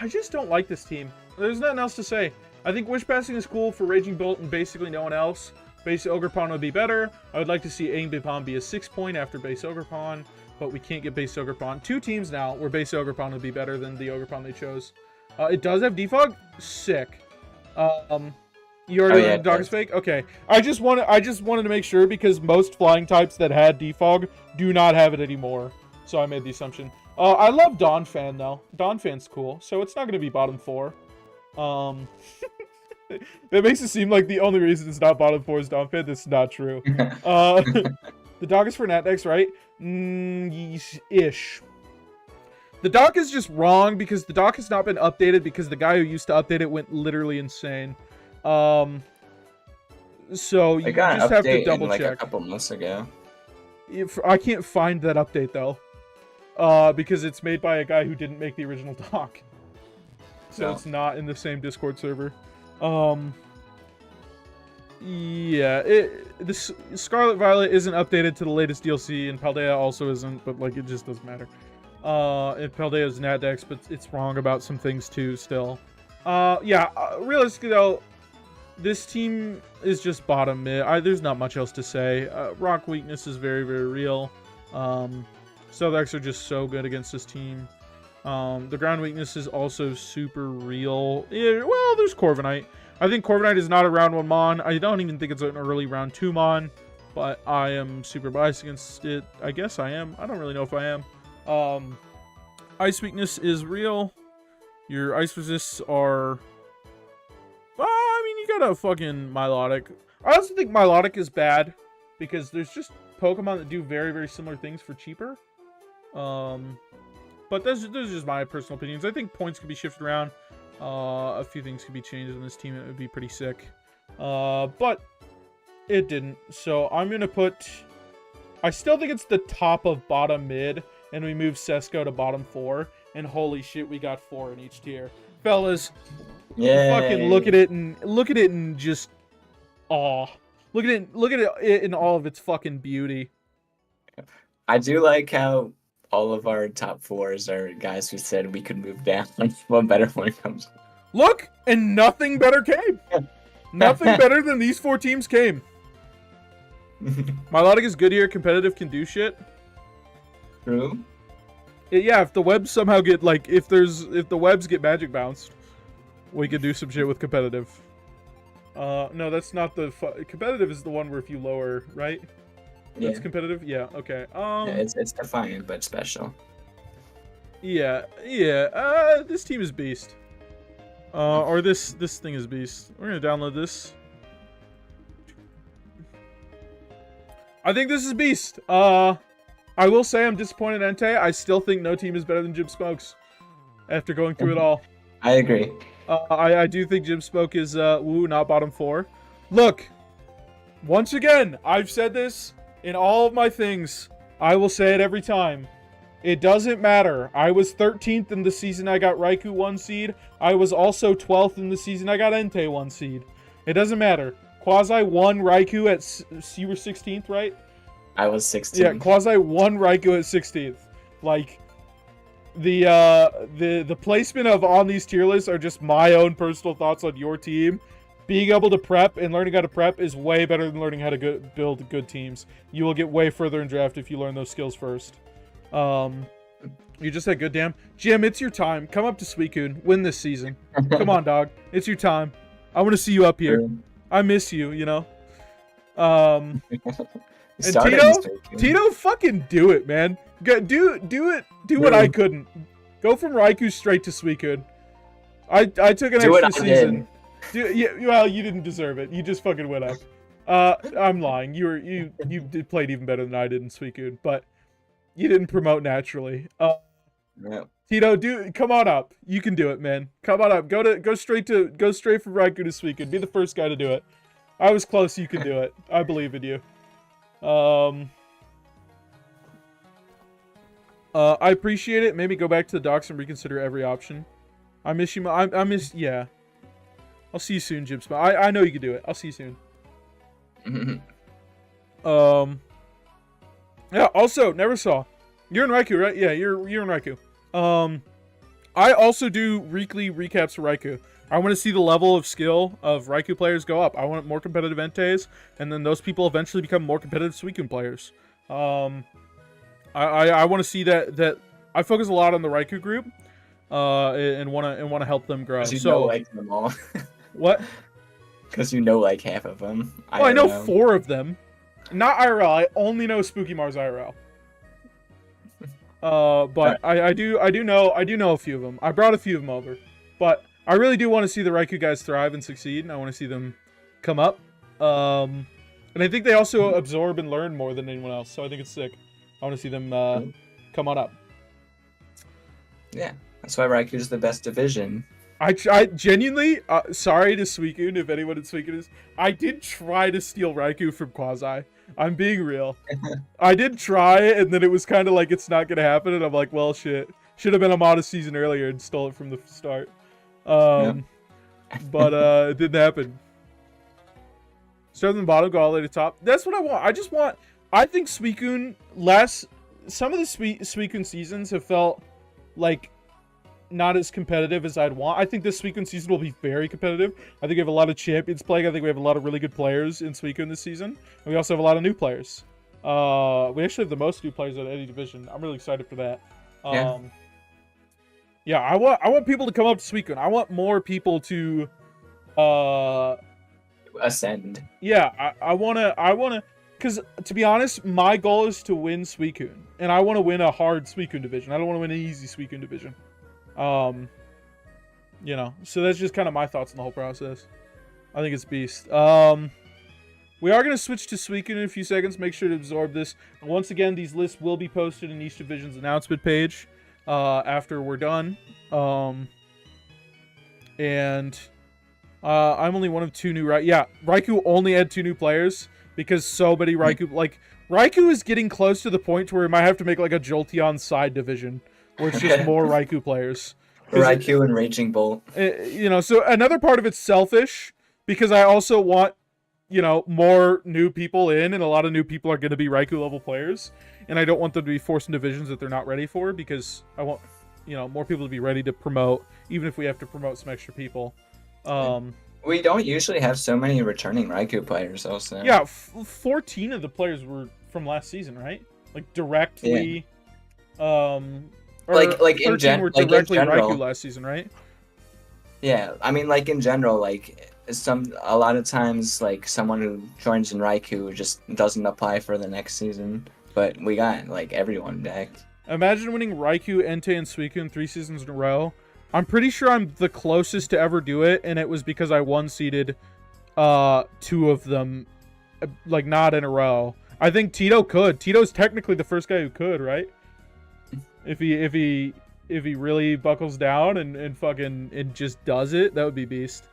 I just don't like this team. There's nothing else to say. I think Wish Passing is cool for Raging Bolt and basically no one else. Base Ogerpon would be better. I would like to see Aimbipon be a 6-point after Base Ogerpon, but we can't get Base Ogerpon. 2 teams now where Base Ogerpon would be better than the Ogerpon they chose. It does have defog? Sick. You already know the dog is fake? Okay. I just wanted to make sure because most flying types that had defog do not have it anymore. So I made the assumption. I love Donphan though. Donphan's cool, so it's not going to be bottom 4. That makes it seem like the only reason it's not bottom 4 is Donphan. That's not true. The dog is for Natdex, right? Ish. The doc is just wrong because the doc has not been updated because the guy who used to update it went literally insane. So you just have to double check. A couple months ago. I can't find that update though, because it's made by a guy who didn't make the original doc. So it's not in the same Discord server. Yeah, this Scarlet Violet isn't updated to the latest DLC, and Paldea also isn't, but like it just doesn't matter. And Paldea is Natdex, but it's wrong about some things too still. Yeah, realistically though, this team is just bottom mid. There's not much else to say. Rock weakness is very, very real. Stealth are just so good against this team. The ground weakness is also super real. Yeah, well, there's Corviknight. I think Corviknight is not a round 1 Mon. I don't even think it's an early round 2 Mon. But I am super biased against it. I guess I am. I don't really know if I am. Ice weakness is real. Your ice resists are... I mean, you got a fucking Milotic. I also think Milotic is bad. Because there's just Pokemon that do very, very similar things for cheaper. But those are just my personal opinions. I think points could be shifted around. A few things could be changed in this team. It would be pretty sick. But it didn't. So I'm going to put... I still think it's the top of bottom mid. And we move Sesko to bottom 4. And holy shit, we got 4 in each tier. Fellas, fucking look at it and just awe. Look at it in all of its fucking beauty. I do like how all of our top 4s are guys who said we could move down. One better one comes. Look, and nothing better came. Nothing better than these 4 teams came. Milotic is good here. Competitive can do shit. True. Yeah, if the webs somehow get like if the webs get magic bounced, we could do some shit with competitive. No, that's not the competitive is the one where if you lower, right? Yeah. That's competitive? Yeah, okay. Yeah, it's defiant but special. Yeah. This team is beast. Or this thing is beast. We're gonna download this. I think this is beast. I will say I'm disappointed in Entei. I still think no team is better than Jim Smokes. After going through it all. I agree. I do think Jim Smoke is not bottom 4. Look, once again, I've said this in all of my things. I will say it every time. It doesn't matter. I was 13th in the season I got Raichu 1 seed. I was also 12th in the season I got Entei 1 seed. It doesn't matter. Quasi won Raichu at you were 16th, right? I was 16th. Yeah, Quasi won Raichu at 16th. Like the placement of on these tier lists are just my own personal thoughts on your team. Being able to prep and learning how to prep is way better than learning how to build good teams. You will get way further in draft if you learn those skills first. You just said good damn. Jim, it's your time. Come up to Suicune. Win this season. Come on, dog. It's your time. I want to see you up here. I miss you, you know. And Tito, fucking do it, man. Do it. Do what I couldn't. Go from Raikou straight to Suicune. I took an extra season. Well, you didn't deserve it. You just fucking went up. I'm lying. You played even better than I did in Suicune, but you didn't promote naturally. Tito, come on up. You can do it, man. Come on up. Go straight from Raikou to Suicune. Be the first guy to do it. I was close. You can do it. I believe in you. I appreciate it. Maybe go back to the docs and reconsider every option. I miss you. I miss. Yeah. I'll see you soon, Jim. I know you can do it. I'll see you soon. Yeah. Also, never saw. You're in Raikou, right? Yeah, you're in Raikou. I also do weekly recaps for Raikou. I want to see the level of skill of Raikou players go up. I want more competitive Enteis, and then those people eventually become more competitive Suicune players. I want to see that. I focus a lot on the Raikou group, and want to help them grow. You know, like them all. What? Because you know like half of them. I know 4 of them. Not IRL. I only know Spooky Mars IRL. But I do know a few of them. I brought a few of them over, but I really do want to see the Raikou guys thrive and succeed, and I want to see them come up. And I think they also absorb and learn more than anyone else, so I think it's sick. I want to see them come on up. Yeah, that's why Raikou is the best division. I genuinely, sorry to Suicune, if anyone in Suicune is, I did try to steal Raikou from Quasi. I'm being real. I did try it, and then it was kind of like it's not going to happen, and I'm like, well, shit. Should have been a modest season earlier and stole it from the start. But it didn't happen. Start from the bottom, go all the way to the top. That's what I want. I think Suicune, some of the Suicune seasons have felt like not as competitive as I'd want. I think this Suicune season will be very competitive. I think we have a lot of champions playing. I think we have a lot of really good players in Suicune this season. And we also have a lot of new players. We actually have the most new players out of any division. I'm really excited for that. Yeah, I want people to come up to Suicune. I want more people to ascend. Yeah, I wanna because to be honest, my goal is to win Suicune. And I want to win a hard Suicune division. I don't want to win an easy Suicune division. You know, so that's just kind of my thoughts on the whole process. I think it's beast. We are going to switch to Suicune in a few seconds. Make sure to absorb this. And once again, these lists will be posted in each division's announcement page after we're done. And I'm only one of 2 new Raikou only had 2 new players because so many Raikou Raikou is getting close to the point where we might have to make like a Jolteon side division where it's just more Raikou players. Raikou and Raging Bolt. You know, so another part of it's selfish because I also want, you know, more new people in, and a lot of new people are going to be Raikou level players, and I don't want them to be forced in divisions that they're not ready for because I want, you know, more people to be ready to promote, even if we have to promote some extra people. We don't usually have so many returning Raikou players also. Yeah, 14 of the players were from last season, right? Like directly, like in were directly Raikou last season, right? Yeah, I mean, like in general, like a lot of times like someone who joins in Raichu just doesn't apply for the next season. But we got like everyone back. Imagine winning Raichu, Entei, and Suicune 3 seasons in a row. I'm pretty sure I'm the closest to ever do it, and it was because I one-seeded 2 of them, like, not in a row. I think Tito could. Tito's technically the first guy who could, right? If he really buckles down and fucking and just does it, that would be beast.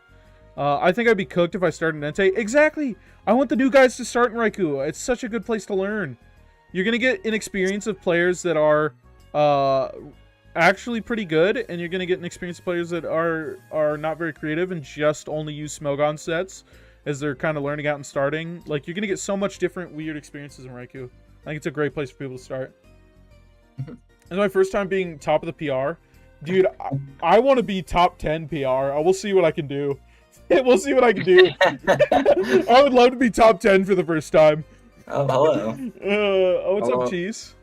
I think I'd be cooked if I started in Entei. Exactly! I want the new guys to start in Raikou. It's such a good place to learn. You're going to get an experience of players that are actually pretty good, and you're going to get an experience of players that are not very creative and just only use Smogon sets as they're kind of learning out and starting. Like, you're going to get so much different weird experiences in Raikou. I think it's a great place for people to start. It's my first time being top of the PR. Dude, I want to be top 10 PR. I will see what I can do. We'll see what I can do. I would love to be top 10 for the first time. Oh, hello. What's Hello. up, Cheese?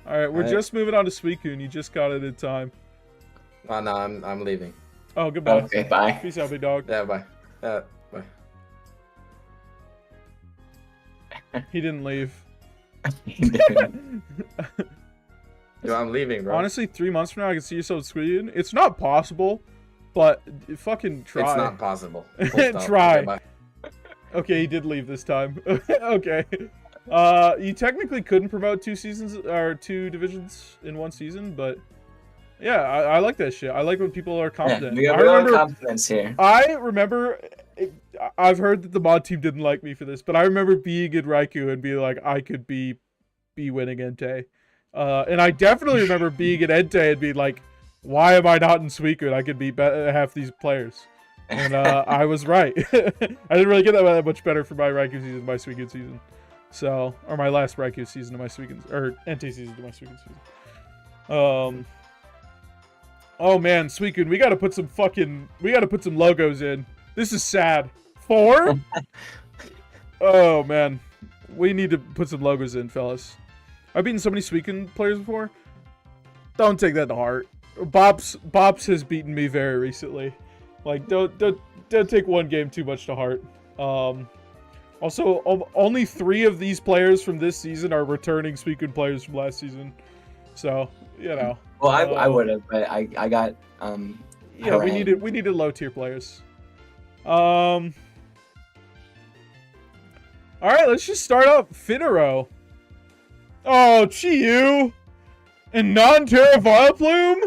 Alright, we're just moving on to Suicune. You just got it in time. Oh, no, I'm leaving. Oh, goodbye. Okay, bye. Peace out, big dog. Yeah, bye. Bye. He didn't leave. Yo, I'm leaving, bro. Honestly, 3 months from now, I can see yourself Suicune. It's not possible, but fucking try. It's not possible. Full stop. Try. Okay, bye. Okay, he did leave this time. Okay. You technically couldn't promote 2 seasons or 2 divisions in 1 season, but yeah, I like that shit. I like when people are Yeah, confident. we got I remember confidence here. I remember, I've heard that the mod team didn't like me for this, but I remember being in Raikou and being like, I could be winning Entei. And I definitely remember being in Entei and being like, why am I not in Suicune? I could beat half these players. And I was right. I didn't really get that much better for my Raikou season, my Suicune season. So, or my last Raikou season to my Suicune, or Entei season to my Suicune season. Oh man, Suicune, we gotta put some logos in. This is sad. 4? Oh man, we need to put some logos in, fellas. I've beaten so many Suicune players before. Don't take that to heart. Bops has beaten me very recently. Like, don't take one game too much to heart. Also, only 3 of these players from this season are returning Suicune players from last season. So, you know. Well, I would have, but I got Yeah, we harangued. needed low tier players. All right, let's just start up Finaro. Oh, Chiyu and non-Terra Vileplume.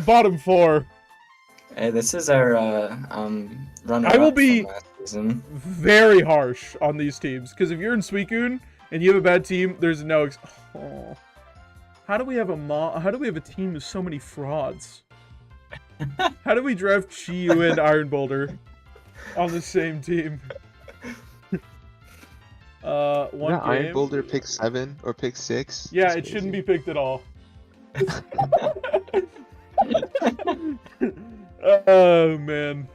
Bottom 4. Hey, this is our runner. I will be last season. very harsh on these teams because if you're in Suicune and you have a bad team, there's no. Oh. How do we have a team with so many frauds? How do we draft Chiyu and Iron Boulder on the same team? One game. Iron Boulder pick 7 or pick 6. Yeah, That's it shouldn't be crazy. picked at all. Oh man.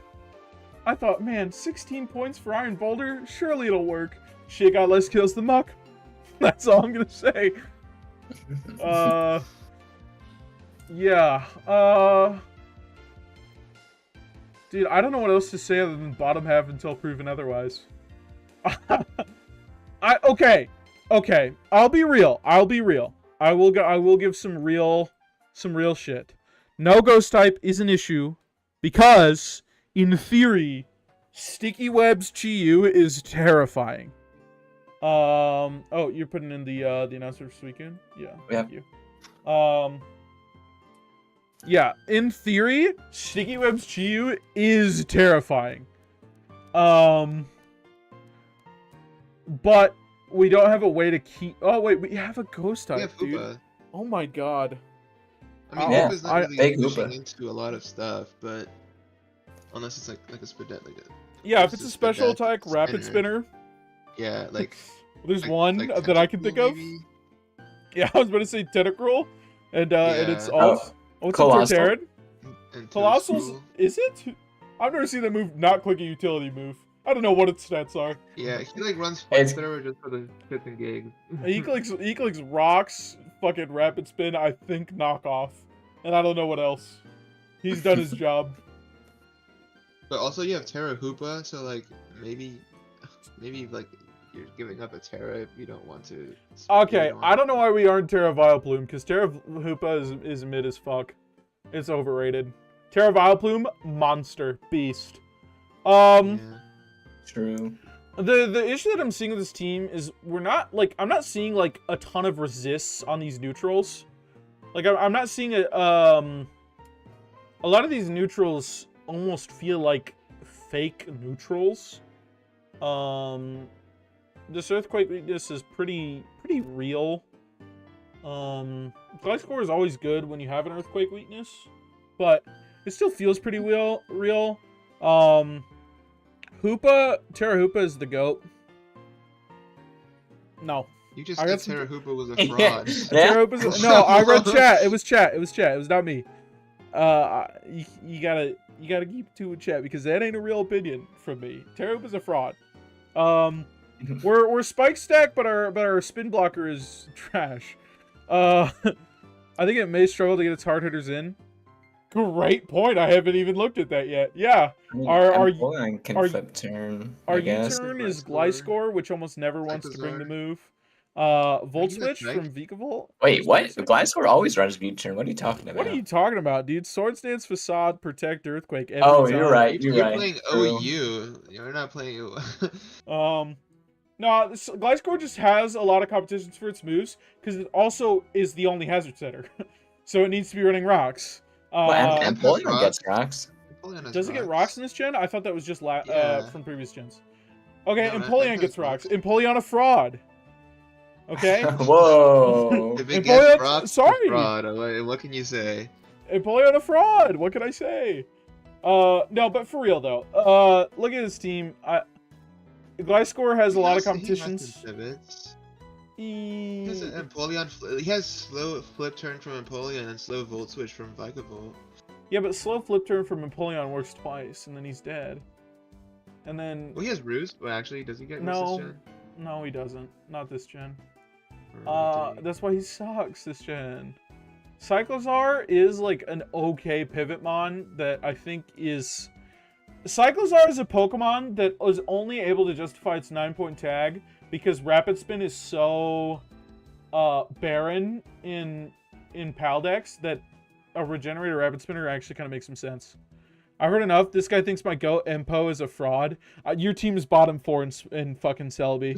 I thought, man, 16 points for Iron Boulder? Surely it'll work. Shit got less kills than Muck. That's all I'm gonna say. Yeah. Dude, I don't know what else to say other than bottom half until proven otherwise. Okay. I'll be real. I will give some real shit. No ghost type is an issue because in theory, Sticky Web's Chiyu is terrifying. Oh, you're putting in the announcer for Weekend? Yeah. Thank you. Yeah, in theory, Sticky Web's Chiyu is terrifying. But we don't have a way to keep. Oh wait, we have a ghost type, Yeah, dude. Fupa. Oh my god. I mean, Yeah, Fupa's not big really pushing Hoopa. into a lot of stuff, but unless it's like a Spidet, Yeah, if Versus it's a special the attack, rapid spinner. yeah, like There's like- one like that I can think of. maybe? Yeah, I was about to say Tentacruel, and it's Yeah. alt. Oh, it's a Colossal. Torterran. And Colossal's, Toadstool. is it? I've never seen that move not click a utility move. I don't know what its stats are. Yeah, he like runs It's- flamethrower just for the shits and gigs. He clicks rocks, fucking rapid spin, I think knockoff. And I don't know what else. He's done his job. But also you have Terra Hoopa, so like maybe like you're giving up a Terra if you don't want to. Okay, I don't know why we aren't Terra Vileplume, because Terra Hoopa is mid as fuck. It's overrated. Terra Vileplume, monster, beast. Yeah. True. The issue that I'm seeing with this team is I'm not seeing like a ton of resists on these neutrals. Like I'm not seeing a lot of these neutrals almost feel like fake neutrals. This earthquake weakness is pretty real. Glide score is always good when you have an earthquake weakness, but it still feels pretty real. Hoopa, Terra Hoopa is the GOAT. No. You just I said got some- Terra Hoopa was a fraud. Terra Hoopa's no, I read chat. It was chat. It was not me. You gotta keep to chat because that ain't a real opinion from me. Terra Hoopa's a fraud. We're spike stack, but our spin blocker is trash. I think it may struggle to get its hard hitters in. Great point. I haven't even looked at that yet. Yeah. I mean, Are flip turn. Our I guess. U-turn is Gliscor, which almost never wants to bring the move. Volt Switch from Vikavolt. Wait, what? Gliscor always runs U-turn. What are you talking about? What are you talking about, dude? Sword Stance, Facade, Protect, Earthquake. Every Oh, time. you're right. You're You're right. playing True. OU. You're not playing. No, Gliscor just has a lot of competitions for its moves because it also is the only hazard setter, so it needs to be running rocks. Well, and has Empoleon rocks. gets rocks. Does it get rocks in this gen? I thought that was just Yeah. from previous gens. Okay, No, Empoleon that gets has rocks. rocks. Empoleon a fraud. Okay. Whoa. If it Empoleon- gets rocks, it's sorry. fraud. What can you say? Empoleon a fraud. What can I say? No, but for real though. Look at this team. Gliscor has a lot of competitions. He has Empoleon. He has slow flip turn from Empoleon and slow volt switch from Vikavolt. Yeah, but slow flip turn from Empoleon works twice, and then he's dead. And then Well, he has Roost. Well, actually, does he get Roost No. this gen? no, he doesn't. Not this gen. Or did he? That's why he sucks this gen. Cyclozar is like an okay Pivotmon that I think is... Cyclozar is a Pokemon that is only able to justify its 9-point tag because Rapid Spin is so barren in Paldex that a Regenerator Rapid Spinner actually kind of makes some sense. I heard enough. This guy thinks my GOAT Empo is a fraud. Your team is bottom 4 in fucking Selby.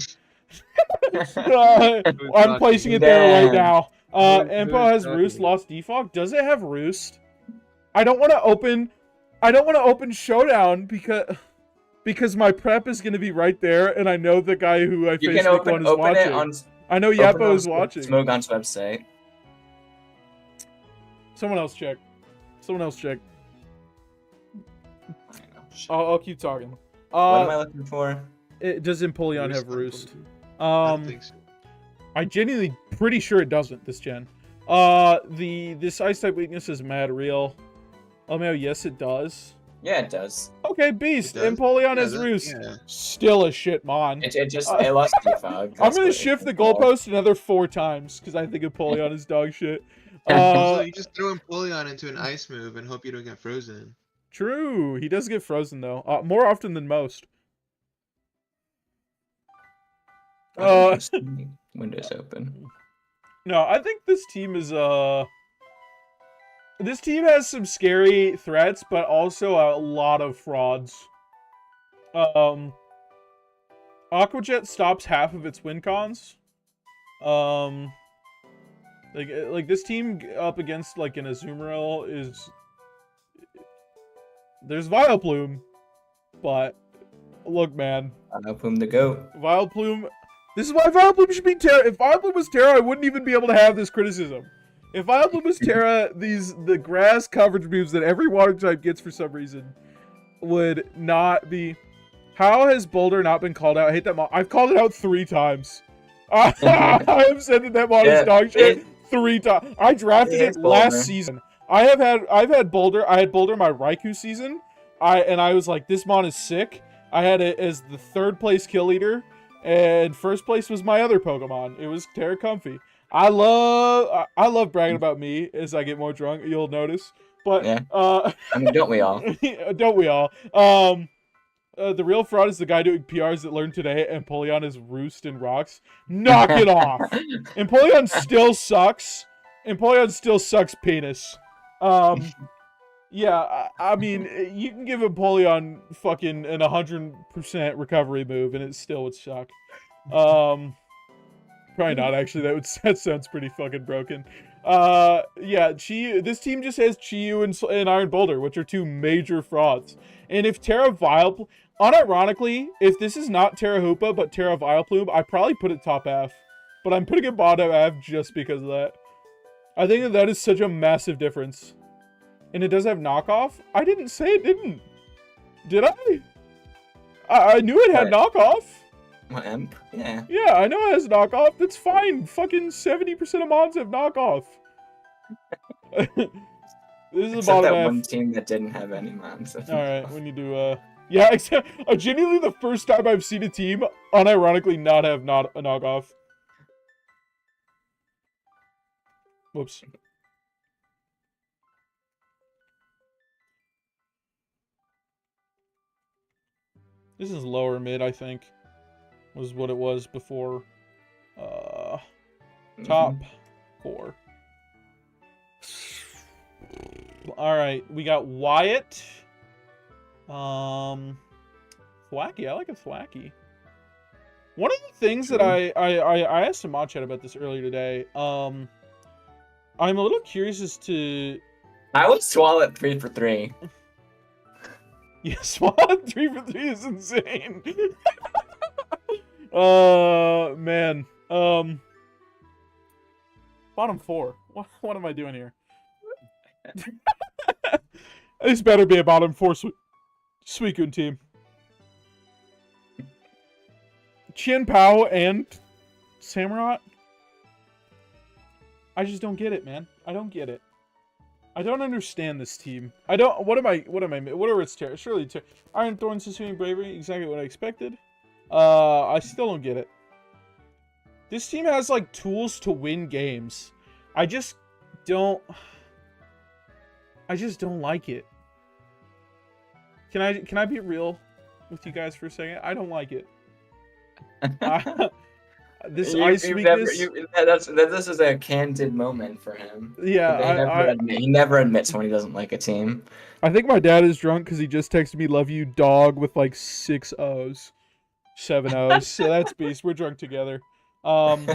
I'm placing it there right now. Empo has Roost, lost Defog. Does it have Roost? I don't want to open Showdown because my prep is going to be right there, and I know the guy who I You faced can week 1 is open watching. it on. I know open Yappo on is watching. Smogon's website. Someone else check. Someone else check. I know. Shit. I'll keep talking. What am I looking for? Does Empoleon have Roost? I don't think so. I genuinely pretty sure it doesn't this gen. This ice type weakness is mad real. Oh yes it does. Yeah, it does. Okay, beast. It does? Empoleon Yeah, has that- Roost. yeah. Still a shit mon. It lost defog. I'm gonna shift the goalpost another 4 times because I think Empoleon is dog shit. Also, you just throw Empoleon into an ice move and hope you don't get frozen. True. He does get frozen though, more often than most. Windows open. No, I think this team is this team has some scary threats, but also a lot of frauds. Aquajet stops half of its win cons. Like this team up against like an Azumarill is there's Vileplume, but look, man, Open the goat. Vileplume. This is why Vileplume should be Terra. If Vileplume was Terra, I wouldn't even be able to have this criticism. If Vileplume was Terra, the grass coverage moves that every water type gets for some reason would not be. How has Boulder not been called out? I hate that mod. I've called it out 3 times. I have said that mod is dog shit 3 times. I drafted it last season. I've had Boulder. I had Boulder my Raichu season. I was like, this mod is sick. I had it as the 3rd place kill leader. And 1st place was my other Pokemon. It was Terra Comfy. I love bragging about me as I get more drunk. You'll notice. But Yeah. I mean, don't we all? don't we all? The real fraud is the guy doing PRs that learned today. Empoleon is Roost and Rocks. Knock it off. Empoleon still sucks. Empoleon still sucks penis. Yeah, I mean, you can give Empoleon fucking an 100% recovery move, and it still would suck. Probably not, actually. That sounds pretty fucking broken. Yeah, this team just has Chi-Yu and Iron Boulder, which are two major frauds. And if Terra Vileplume... Unironically, if this is not Terra Hoopa, but Terra Vileplume, I probably put it top F. But I'm putting it bottom F just because of that. I think that is such a massive difference. And it does have knockoff? I didn't say it didn't. Did I? I knew it had knockoff. What, Emp? Yeah. Yeah, I know it has knockoff. That's fine. Fucking 70% of mods have knockoff. This is Except bottom that F. one team that didn't have any mods. Alright, we need to, yeah, except, genuinely the first time I've seen a team unironically not have a knockoff. Whoops. This is lower mid, I think. Was what it was before. Top 4. Alright, we got Wyatt. Thwacky, I like a Thwacky. One of the things that I asked some mod chat about this earlier today. I'm a little curious as to... I would swallow it 3 for 3. Yeah, swallow 3 for 3 is insane. Man. Bottom 4. What am I doing here? This better be a bottom 4 Suicune team. Chin Pao and Samurott? I just don't get it, man. I don't get it. I don't understand this team. What are its terror? Surely Iron Thorns, Suicune Bravery, exactly what I expected. I still don't get it. This team has, like, tools to win games. I just don't like it. Can I be real with you guys for a second? I don't like it. This ice weakness. This is a candid moment for him. Yeah, he never admits when he doesn't like a team. I think my dad is drunk because he just texted me "love you, dog" with like 6 O's, 7 O's. So that's beast. We're drunk together. Bro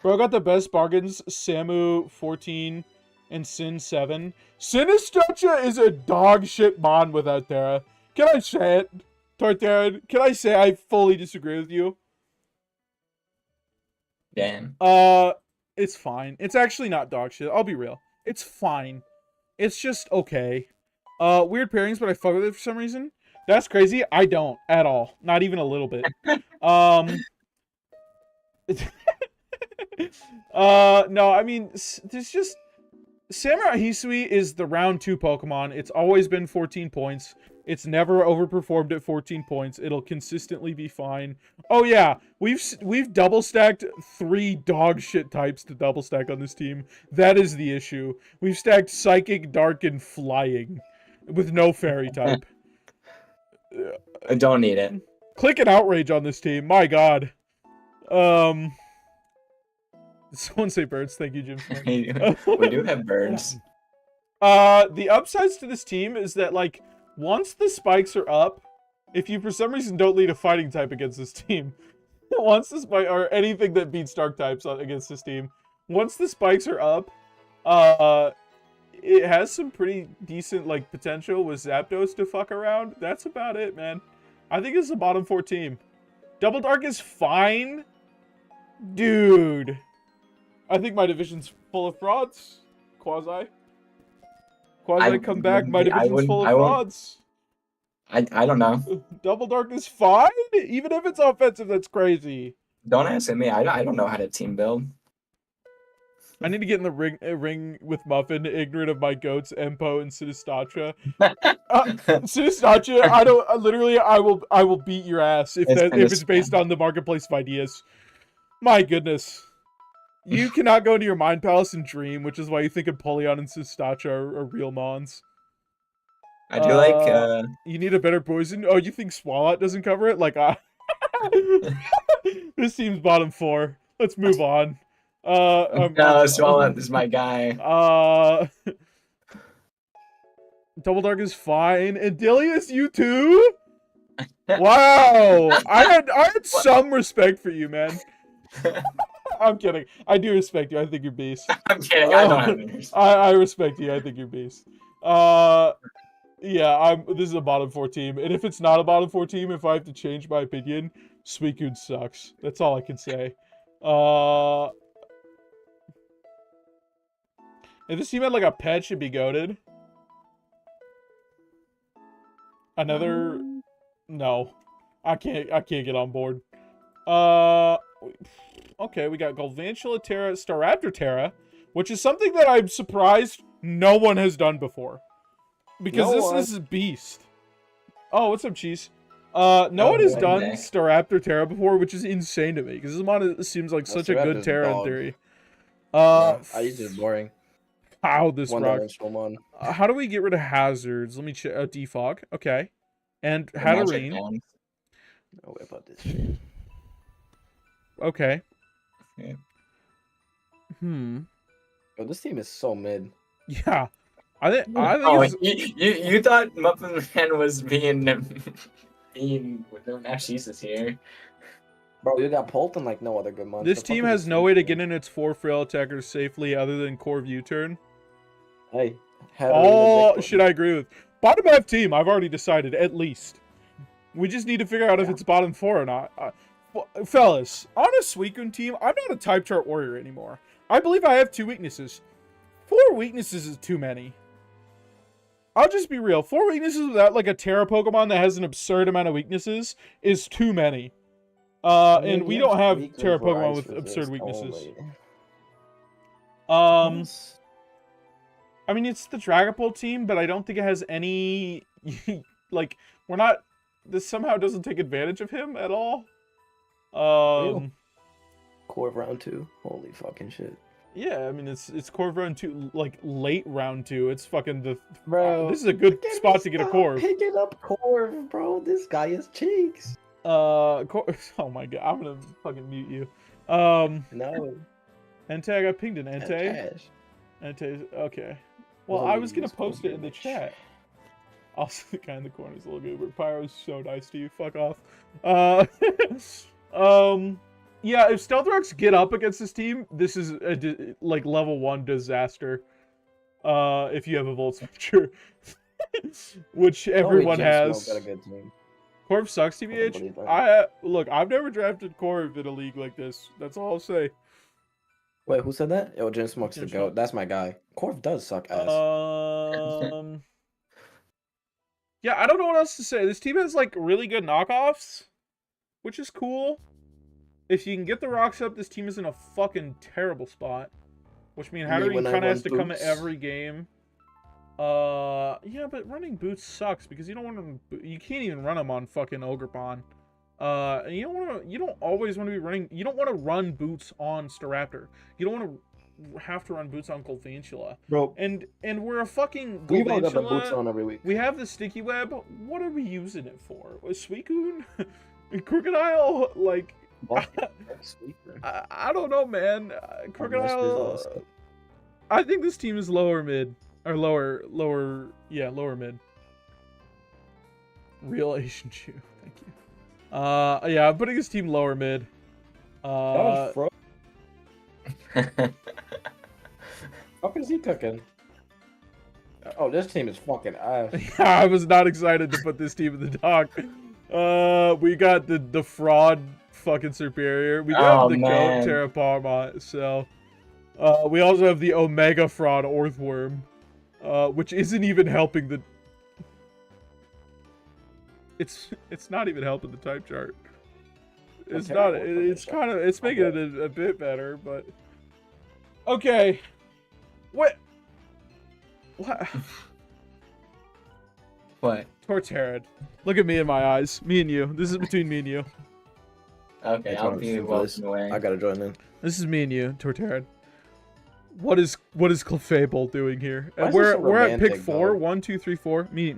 got the best bargains. Samu 14 and Sin 7. Sinistracha is a dog shit mon without Terra. Can I say it, Tartarin? Can I say I fully disagree with you? Damn. It's fine. It's actually not dog shit. I'll be real. It's fine. It's just okay. Weird pairings, but I fuck with it for some reason. That's crazy. I don't at all. Not even a little bit. No, I mean, there's just... Samurai Hisui is the round 2 Pokemon. It's always been 14 points. It's never overperformed at 14 points. It'll consistently be fine. Oh yeah, we've double stacked 3 dog shit types to double stack on this team. That is the issue. We've stacked Psychic, Dark, and Flying with no Fairy type. I don't need it. Click an Outrage on this team. My god. Someone say birds. Thank you, Jim. We do have birds. The upsides to this team is that, like, once the spikes are up, if you for some reason don't lead a fighting type against this team, once the spike or anything that beats dark types against this team, once the spikes are up, it has some pretty decent like potential with Zapdos to fuck around. That's about it, man. I think it's a bottom 4 team. Double Dark is fine, dude. I think my division's full of frauds. Quasi, come back. My division's full of frauds. I don't know. Double Dark is fine, even if it's offensive. That's crazy. Don't ask me. I don't know how to team build. I need to get in the ring with Muffin, ignorant of my goats, Empo and Sinistracha. Sinistracha, I will beat your ass if it's based on the marketplace of ideas. My goodness. You cannot go into your mind palace and dream, which is why you think Empoleon and Sustacha are real mons. I do like. You need a better poison. Oh, you think Swalot doesn't cover it? Like, this team's bottom 4. Let's move on. No, Swalot is my guy. Double Dark is fine. And Dilius, you too? Wow. I had some respect for you, man. I'm kidding. I do respect you. I think you're beast. I'm kidding. I don't have any respect. I respect you. I think you're beast. Yeah, this is a bottom 4 team. And if it's not a bottom 4 team, if I have to change my opinion, Suicune sucks. That's all I can say. If this team had like a pet, should be goated. Another no. I can't get on board. Okay, we got Galvantula Terra, Staraptor Terra, which is something that I'm surprised no one has done before. Because this is beast. Oh, what's up, Cheese? No one has done Staraptor Terra before, which is insane to me, because this mod seems like such a good Terra in theory. I use it boring. How this rocks. How do we get rid of hazards? Let me check. Defog. Okay. And Hatterene. No way about this shit. Okay. Yeah. Oh, this team is so mid. Yeah. I think oh, you thought Muffin Man was being with no Nashi's here. Bro, you got Polton like no other good month. This team has no way to get in its 4 frail attackers safely other than Core View turn. Hey. Oh, should I agree with? Bottom 5 team, I've already decided, at least. We just need to figure out if it's bottom 4 or not. Fellas, on a Suicune team, I'm not a type chart warrior anymore. I believe I have 2 weaknesses. 4 weaknesses is too many. I'll just be real. 4 weaknesses without like a Terra Pokemon that has an absurd amount of weaknesses is too many. And we don't have Terra Pokemon with absurd weaknesses. I mean, it's the Dragapult team, but I don't think it has any... like, we're not... This somehow doesn't take advantage of him at all. Core of round 2. Holy fucking shit. Yeah, I mean, it's core of round 2, like, late round 2. It's fucking the... Bro. This is a good spot to get a core. Picking up core, bro. This guy has cheeks. Oh my god, I'm gonna fucking mute you. No. Entei, I got pinged in Entei. Entei, okay. Well, I was gonna post it in the chat. Also, the guy in the corner is a little goober. Pyro's so nice to you. Fuck off. Yeah, if Stealth Rocks get up against this team, this is a like level 1 disaster. If you have a Volt Switcher, which everyone has. Corv sucks, TBH. Look, I've never drafted Corv in a league like this. That's all I'll say. Wait, who said that? Yo, Jin Smoke's the GOAT. That's my guy. Corv does suck ass. Yeah, I don't know what else to say. This team has like really good knockoffs, which is cool. If you can get the rocks up, this team is in a fucking terrible spot. Which means Hatterene kind of has to come at every game. Yeah, but running boots sucks because you don't want to. You can't even run them on fucking Ogrepon. And you don't want to. You don't always want to be running. You don't want to run boots on Staraptor. You don't want to have to run boots on Galvantula. Bro. And we're a fucking Galvantula. We got the boots on every week. We have the sticky web. What are we using it for? A Suicune? Crocodile? Like. I don't know, man. Crocodile. I think this team is lower mid. Or lower mid. Real Asian Chew. Thank you. Yeah, I'm putting his team lower mid. Fuck is he cooking? Oh, this team is fucking ass. Yeah, I was not excited to put this team in the dock. We got the fraud fucking superior. We got the goat Terraparma, so we also have the Omega fraud Earthworm. Which isn't even helping the... It's not even helping the type chart. It's not... It's kind of... It's making it a bit better, but... Okay. What? What? Torterra. Look at me in my eyes. Me and you. This is between me and you. Okay, That's I'll what I'm be shooting for this. walking away. I gotta join in. This is me and you, Torterra. What is Clefable doing here? Why is We're this so at pick romantic, 4. dog? 1, 2, 3, 4. Me.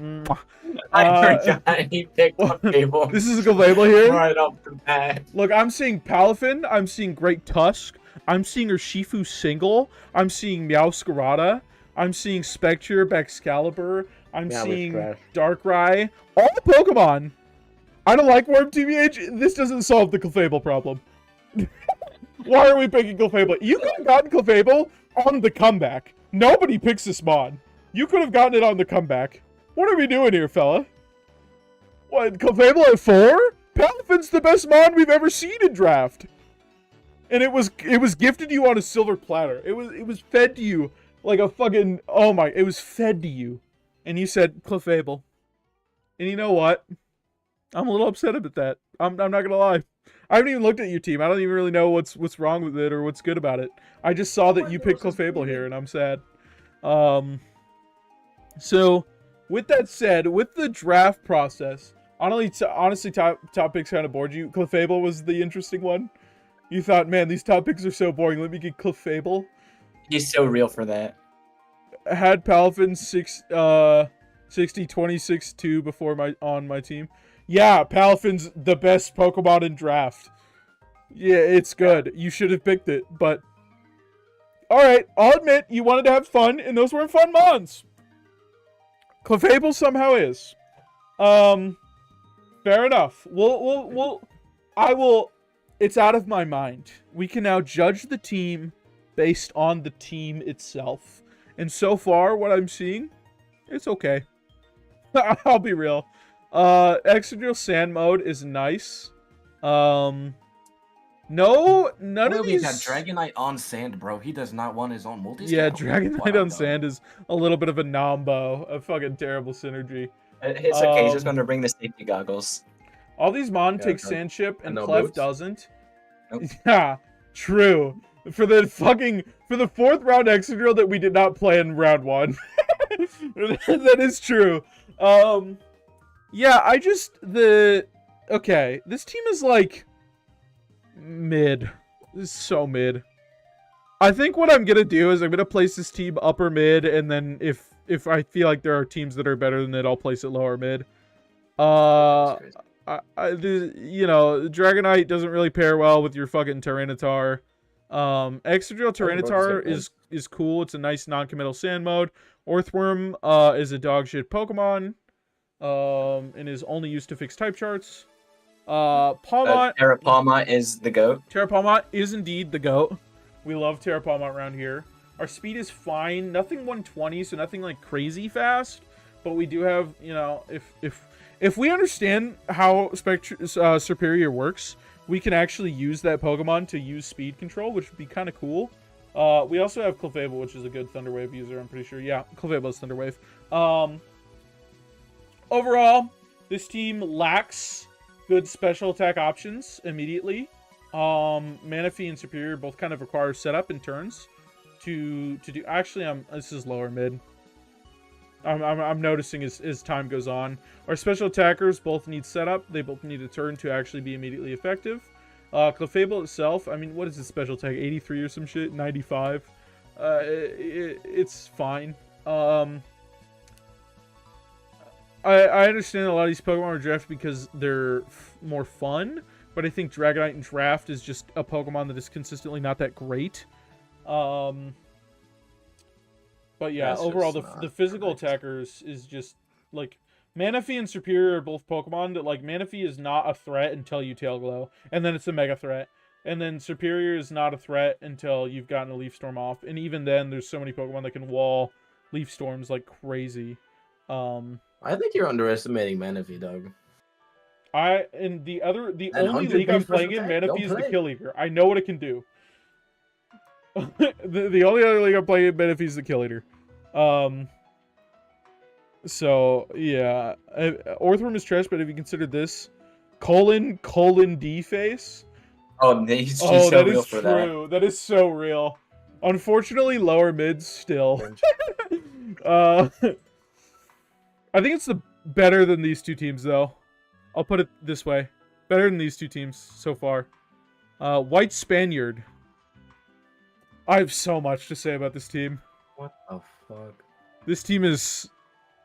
I forgot he picked up Fable. This is Clefable here. Right off the bat. Look, I'm seeing Palafin. I'm seeing Great Tusk. I'm seeing her Shifue single. I'm seeing Meowscarada. I'm seeing Spectre, Excalibur. I'm Meow is seeing trash. Darkrai. All the Pokemon. I don't like Worm TVH. This doesn't solve the Clefable problem. Why are we picking Clefable? You could have gotten Clefable on the comeback. Nobody picks this mod. You could have gotten it on the comeback. What are we doing here, fella? What, Clefable at 4? Palafin's the best mod we've ever seen in draft. And it was gifted you on a silver platter. It was fed to you like a fucking, oh my, it was fed to you. And you said Clefable. And you know what? I'm a little upset about that. I'm not gonna lie. I haven't even looked at your team. I don't even really know what's wrong with it or what's good about it. I just saw that you picked Clefable here, and I'm sad. So, with that said, with the draft process, honestly, top picks kind of bored you. Clefable was the interesting one. You thought, man, these top picks are so boring. Let me get Clefable. He's so real for that. Had Palafin 60, 26, 2 before on my team. Yeah, Palafin's the best Pokemon in draft. Yeah, it's good. You should have picked it, but... Alright, I'll admit, you wanted to have fun, and those weren't fun mons. Clefable somehow is. Fair enough. It's out of my mind. We can now judge the team based on the team itself. And so far, what I'm seeing, it's okay. I'll be real. Exegil Sand mode is nice. None of these... That Dragonite on sand, bro. He does not want his own multi-scale. Yeah, Dragonite on sand is a little bit of a nombo. A fucking terrible synergy. It's okay, he's just going to bring the safety goggles. All these Mon take okay. Sandship, and no Clef boots? doesn't. Nope. Yeah, true. For the 4th round Excadrill that we did not play in round 1. That is true. Yeah, okay, this team is like mid. This is so mid. I think what I'm gonna do is I'm gonna place this team upper mid, and then if I feel like there are teams that are better than it, I'll place it lower mid. Dragonite doesn't really pair well with your fucking Tyranitar. Excadrill Tyranitar is cool. It's a nice non-committal sand mode. Orthworm is a dog shit Pokemon. And is only used to fix type charts. Palmont. Terrapalma is the GOAT. Terrapalma is indeed the GOAT. We love Terrapalma around here. Our speed is fine. Nothing 120, so nothing like crazy fast. But we do have, if we understand how Superior works, we can actually use that Pokemon to use speed control, which would be kind of cool. We also have Clefable, which is a good Thunder Wave user, I'm pretty sure. Yeah, Clefable is Thunder Wave. Overall, this team lacks good special attack options immediately. Manaphy and Superior both kind of require setup and turns to do. Actually, this is lower mid. I'm noticing as time goes on. Our special attackers both need setup. They both need a turn to actually be immediately effective. Clefable itself, I mean, what is the special attack? 83 or some shit? 95? It's fine. I understand a lot of these Pokemon are drafted because they're more fun, but I think Dragonite in draft is just a Pokemon that is consistently not that great. But yeah, That's overall, just the physical attackers is just, like, Manaphy and Superior are both Pokemon that, like, Manaphy is not a threat until you Tail Glow, and then it's a Mega Threat. And then Superior is not a threat until you've gotten a Leaf Storm off. And even then, there's so many Pokemon that can wall Leaf Storms like crazy. I think you're underestimating Manaphy, Doug. The only 100 league I'm base playing in, special attack? Manaphy is the Don't Kill Eater. I know what it can do. the only other league I'm playing in, Manaphy is the Kill Eater. So yeah, Orthworm is trash, but if you consider this, colon D face. Oh, he's so that real is for true. That is so real. Unfortunately, lower mid still. I think it's better than these two teams, though. I'll put it this way. Better than these two teams so far. White Spaniard. I have so much to say about this team. What the fuck? This team is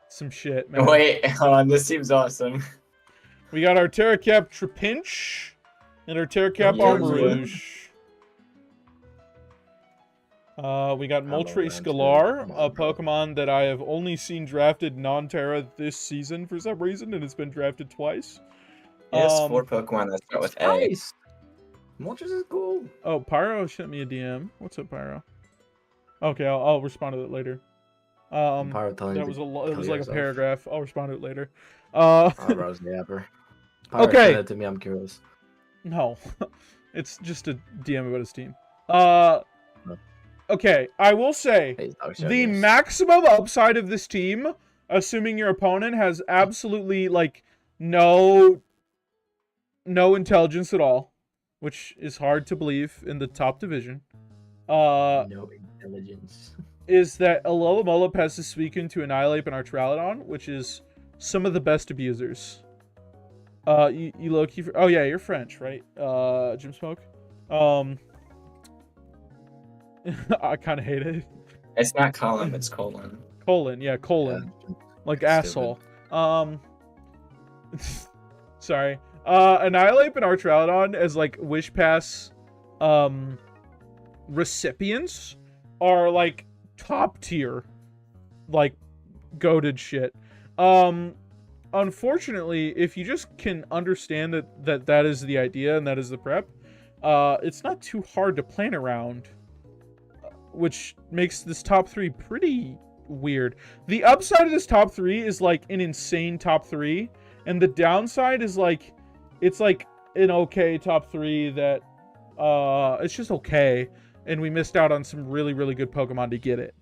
some shit, man. Wait, hold on. This seems awesome. We got our Terracap Trapinch and our Terracap Yeah, Armarouge. We got Moltres Galar, a Pokemon that I have only seen drafted non-Terra this season for some reason, and it's been drafted twice. He has 4 Pokemon that start with A. Nice. Moltres is cool. Oh, Pyro sent me a DM. What's up, Pyro? Okay, I'll respond to that later. Pyro telling That you was to it was kill like yourself. a paragraph. I'll respond to it later. Rose the Apper. Pyro, Okay. send it to me. I'm curious. No, it's just a DM about his team. Okay, I will say Hey, dog show, the yes. maximum upside of this team, assuming your opponent has absolutely like no intelligence at all, which is hard to believe in the top division. No intelligence. Is that Alola passes Suicune to Annihilate and Artralodon, which is some of the best abusers. You low-key... Oh, yeah, you're French, right? Jim Smoke? I kind of hate it. It's not colon, it's colon. Colon, yeah, colon. Yeah. Like Stupid. asshole. Sorry. Annihilate and Artralodon as, like, Wish Pass, recipients are, like, top tier, like, goated shit. Unfortunately, if you just can understand that is the idea and that is the prep, it's not too hard to plan around, which makes this top 3 pretty weird. The upside of this top 3 is like an insane top 3, and the downside is like it's like an okay top 3 that it's just okay, and we missed out on some really, really good Pokemon to get it.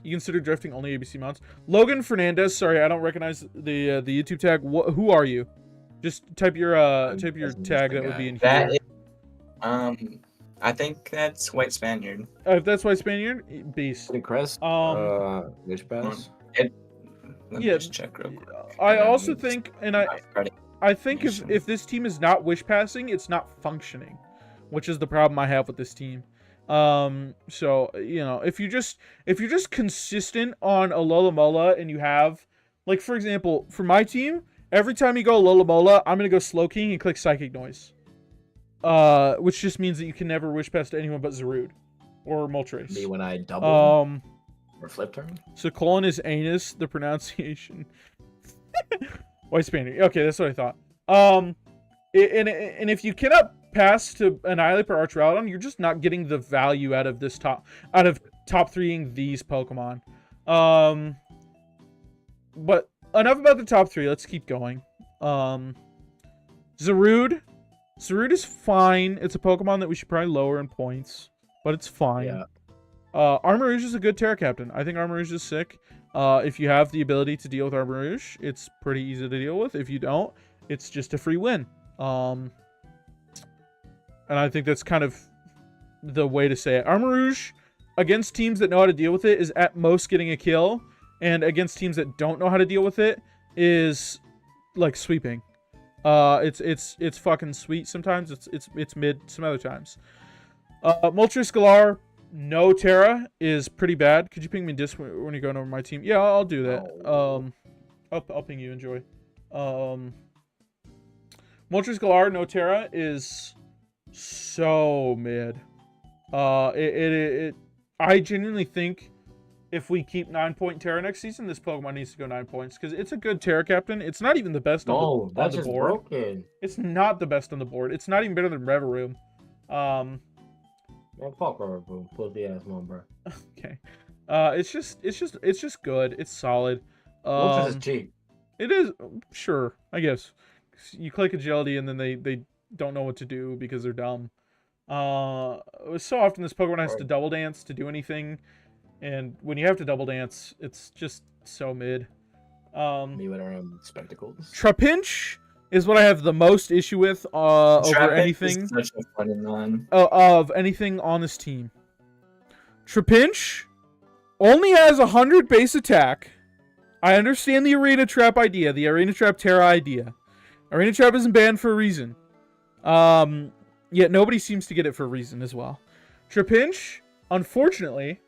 You consider drafting only ABC mounts. Logan Fernandez, sorry, I don't recognize the YouTube tag. Who are you? Just type your tag that would be in here. That is, I think that's White Spaniard. If that's White Spaniard, beast. The crest. Wish Pass. Let me Yeah, just check real quick. I And also then think, and already- I think if this team is not wish passing, it's not functioning, which is the problem I have with this team. So, you know, if you're just consistent on Alola Mola and you have, like, for example, for my team, every time you go Alola Mola, I'm going to go Slow King and click Psychic Noise. Which just means that you can never wish pass to anyone but Zarude or Moltres. Me when I double or flip turn. So colon is anus, the pronunciation. White Spaniard. Okay, that's what I thought. And if you cannot pass to Annihilate or Artralodon, you're just not getting the value out of top 3ing these Pokemon. But enough about the top 3. Let's keep going. Zarude. Zarude is fine. It's a Pokemon that we should probably lower in points, but it's fine. Yeah. Armarouge is a good Terra Captain. I think Armarouge is sick. If you have the ability to deal with Armarouge, it's pretty easy to deal with. If you don't, it's just a free win. And I think that's kind of the way to say it. Armarouge, against teams that know how to deal with it, is at most getting a kill. And against teams that don't know how to deal with it, is like sweeping. It's fucking sweet sometimes. It's mid some other times. Moltres Galar, no Terra, is pretty bad. Could you ping me disc when you're going over my team? Yeah, I'll do that. I'll ping you. Enjoy. Moltres Galar, no Terra, is so mid. I genuinely think if we keep 9-point Terra next season, this Pokemon needs to go 9 points because it's a good Terra Captain. It's not even the best on that's the just board. broken. It's not the best on the board. It's not even better than Reverum. Man, fuck Boom. Pussy ass mom, bro. Okay. It's just good. It's solid. Moltres is cheap. It is, sure, I guess. You click agility and then they don't know what to do because they're dumb. So often this Pokemon has to double dance to do anything, and when you have to double dance, it's just so mid. Me with our spectacles. Trapinch is what I have the most issue with over Trapinch anything. is such a funny one. Of anything on this team. Trapinch only has 100 base attack, I understand the Arena Trap idea, the Arena Trap Terra idea. Arena Trap isn't banned for a reason. Yet nobody seems to get it for a reason as well. Trapinch, unfortunately,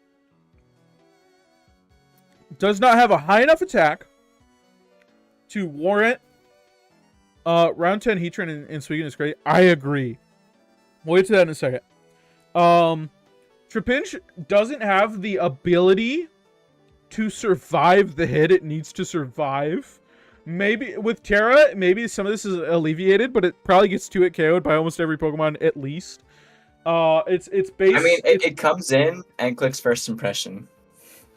does not have a high enough attack to warrant round 10 Heatran and Suicune is great. I agree. We'll get to that in a second. Trapinch doesn't have the ability to survive the hit it needs to survive. Maybe with Terra, maybe some of this is alleviated, but it probably gets 2-hit KO'd by almost every Pokemon at least. It's based. I mean, it comes in and clicks first impression.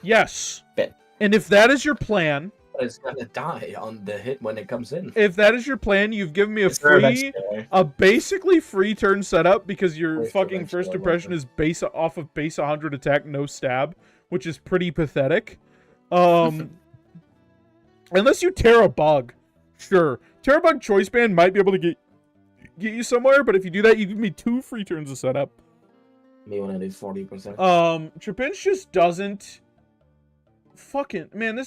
Yes. Bit. And if that is your plan, It's gonna die on the hit when it comes in. if that is your plan, you've given me It's a basically free turn setup because your Wait, fucking so first that's impression what is base off of base 100 attack, no stab, which is pretty pathetic. Unless you Terra Bug, sure. Terra Bug Choice Band might be able to get you somewhere, but if you do that, you give me 2 free turns of setup. Me when I do 40%. Trapinch just doesn't fucking man.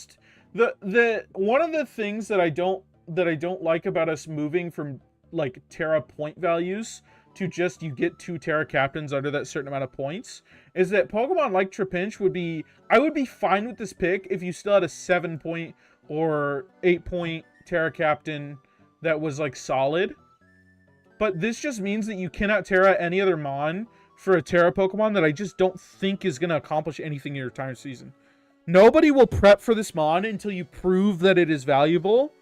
The one of the things that I don't like about us moving from like Terra point values to just you get 2 Terra captains under that certain amount of points is that Pokemon like Trapinch I would be fine with this pick if you still had a 7-point or 8-point Terra captain that was like solid. But this just means that you cannot Terra any other Mon for a Terra Pokemon that I just don't think is going to accomplish anything in your entire season. Nobody will prep for this Mon until you prove that it is valuable.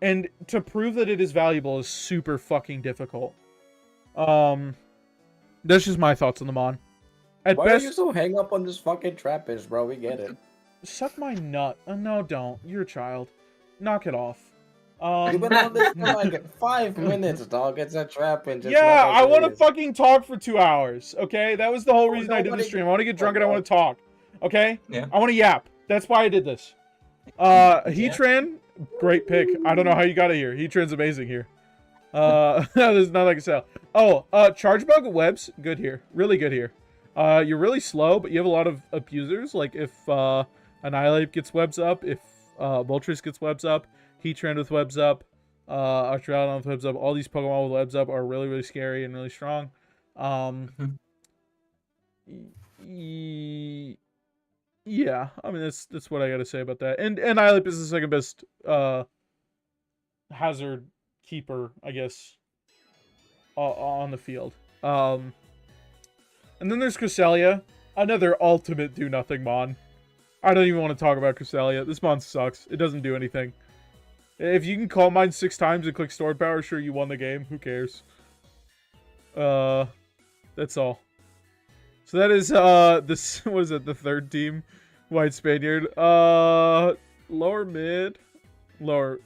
And to prove that it is valuable is super fucking difficult. That's just my thoughts on the Mon. At Why best, are you so hang up on this fucking Trapinch, bro? We get it. suck my nut. No, don't. You're a child. Knock it off. You've been on this for like 5 minutes, dog. It's a Trapinch. Yeah, I want to fucking talk for 2 hours, okay? That was the whole reason I did the nobody- stream. I want to get drunk and I want to talk, okay? Yeah. I want to yap. That's why I did this. Heatran, great pick. I don't know how you got it here. Heatran's amazing here. There's nothing I can sell. Oh, Charge Bug Webs, good here. Really good here. You're really slow, but you have a lot of abusers. Like if Annihilate gets webs up, if Moltres gets webs up, Heatran with webs up, Archerodon with webs up. All these Pokemon with webs up are really, really scary and really strong. Yeah, I mean that's what I gotta say about that. And Annihilate is the second best hazard keeper, I guess, on the field. And then there's Cresselia, another ultimate do nothing Mon. I don't even want to talk about Cresselia. This Mon sucks. It doesn't do anything. If you can Calm Mind 6 times and click Stored Power, sure, you won the game. Who cares? That's all. So that is, this, what is it, the third team? White Spaniard. Lower mid. Lower,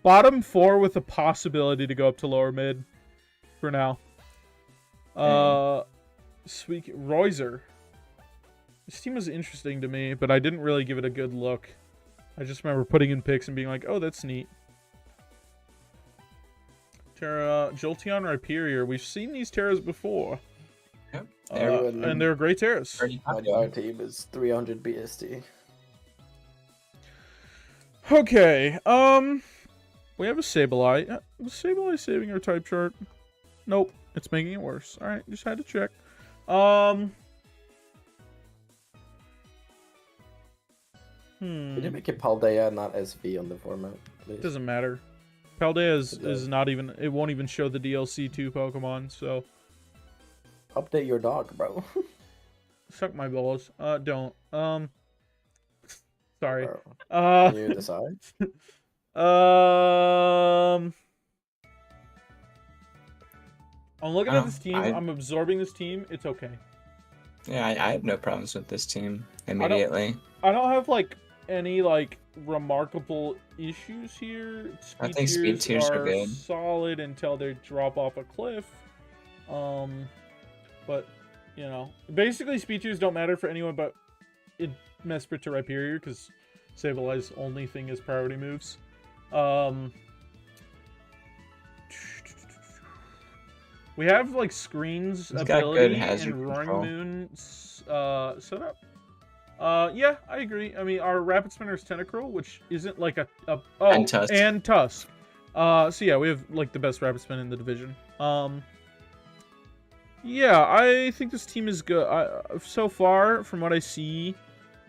bottom 4 with the possibility to go up to lower mid. For now. Sweet, Royzer. This team was interesting to me, but I didn't really give it a good look. I just remember putting in picks and being like, oh, that's neat. Terra, Jolteon, Rhyperior. We've seen these Terras before. Yep. And they're great Terras. Our team is 300 BST. Okay, we have a Sableye. Was Sableye saving our type chart? Nope, it's making it worse. Alright, just had to check. Could you make it Paldea, not SV on the format, please? It doesn't matter. Paldea is not even, it won't even show the DLC 2 Pokemon, so. Update your dog, bro. Suck my balls. Don't. Sorry. Can you decide? I'm looking at this team. I'm absorbing this team. It's okay. Yeah, I have no problems with this team immediately. I don't have like any like remarkable issues here. I think speed tiers are good. Solid until they drop off a cliff. But you know, basically speed tiers don't matter for anyone but Mesprit to Rhyperior because Sableye's only thing is priority moves. We have like screens ability and Roaring Moon set up. Yeah, I agree. I mean, our Rapid Spinner is Tentacruel, which isn't like And Tusk. And Tusk. So yeah, we have like the best Rapid Spin in the division. Yeah, I think this team is good. So far, from what I see,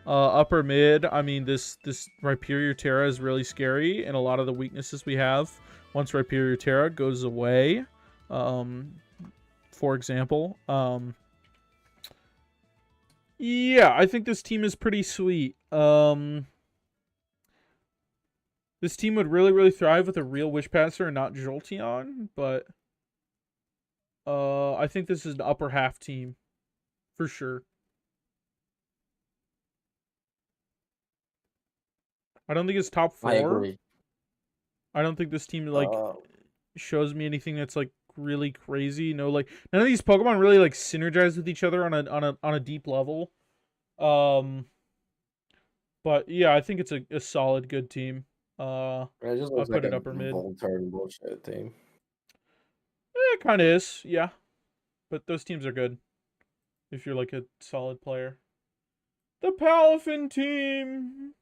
upper mid, I mean, this Rhyperior Terra is really scary, and a lot of the weaknesses we have once Rhyperior Terra goes away, for example, yeah, I think this team is pretty sweet. This team would really, really thrive with a real Wishpasser and not Jolteon, but I think this is an upper half team, for sure. I don't think it's top 4. I agree. I don't think this team like shows me anything that's like really crazy. No, like none of these Pokemon really like synergize with each other on a deep level. But yeah, I think it's a solid good team. It just I'll looks put like it a upper mid. Volturn bullshit team. It kind of is, yeah. But those teams are good if you're like a solid player. The Palafin team.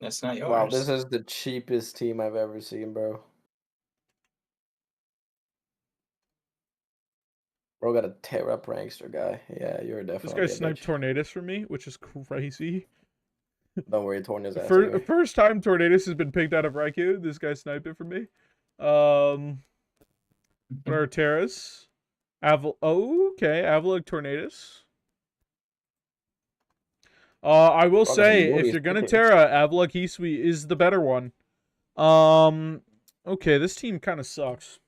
That's not yours. Wow, this is the cheapest team I've ever seen, bro. Bro got a tear up prankster guy. Yeah, you're definitely. This guy sniped Tornadus for me, which is crazy. Don't worry, Tornadus ass anyway. First time Tornadus has been picked out of Raichu. This guy sniped it for me. What are Terras? Okay, Avalugg Tornadus. I will say, if you're gonna Terra, Avalugg Hisui is the better one. Okay, this team kind of sucks.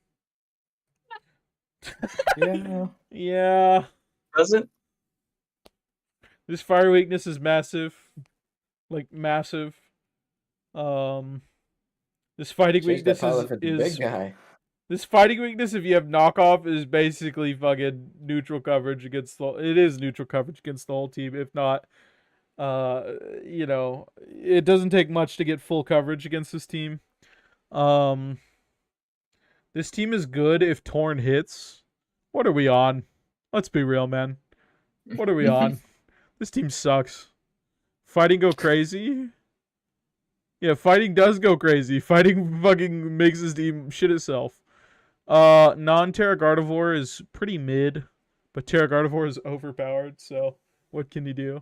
Yeah. Yeah. Does it? This fire weakness is massive. Like, massive. This fighting weakness is big guy. This fighting weakness, if you have knockoff, is basically fucking neutral coverage against the... It is neutral coverage against the whole team. If not, you know, it doesn't take much to get full coverage against this team. This team is good if Torn hits. What are we on? Let's be real, man. What are we on? This team sucks. Fighting go crazy? Yeah, fighting does go crazy. Fighting fucking makes this team shit itself. Non-Terra Gardevoir is pretty mid, but Terra Gardevoir is overpowered, so what can you do?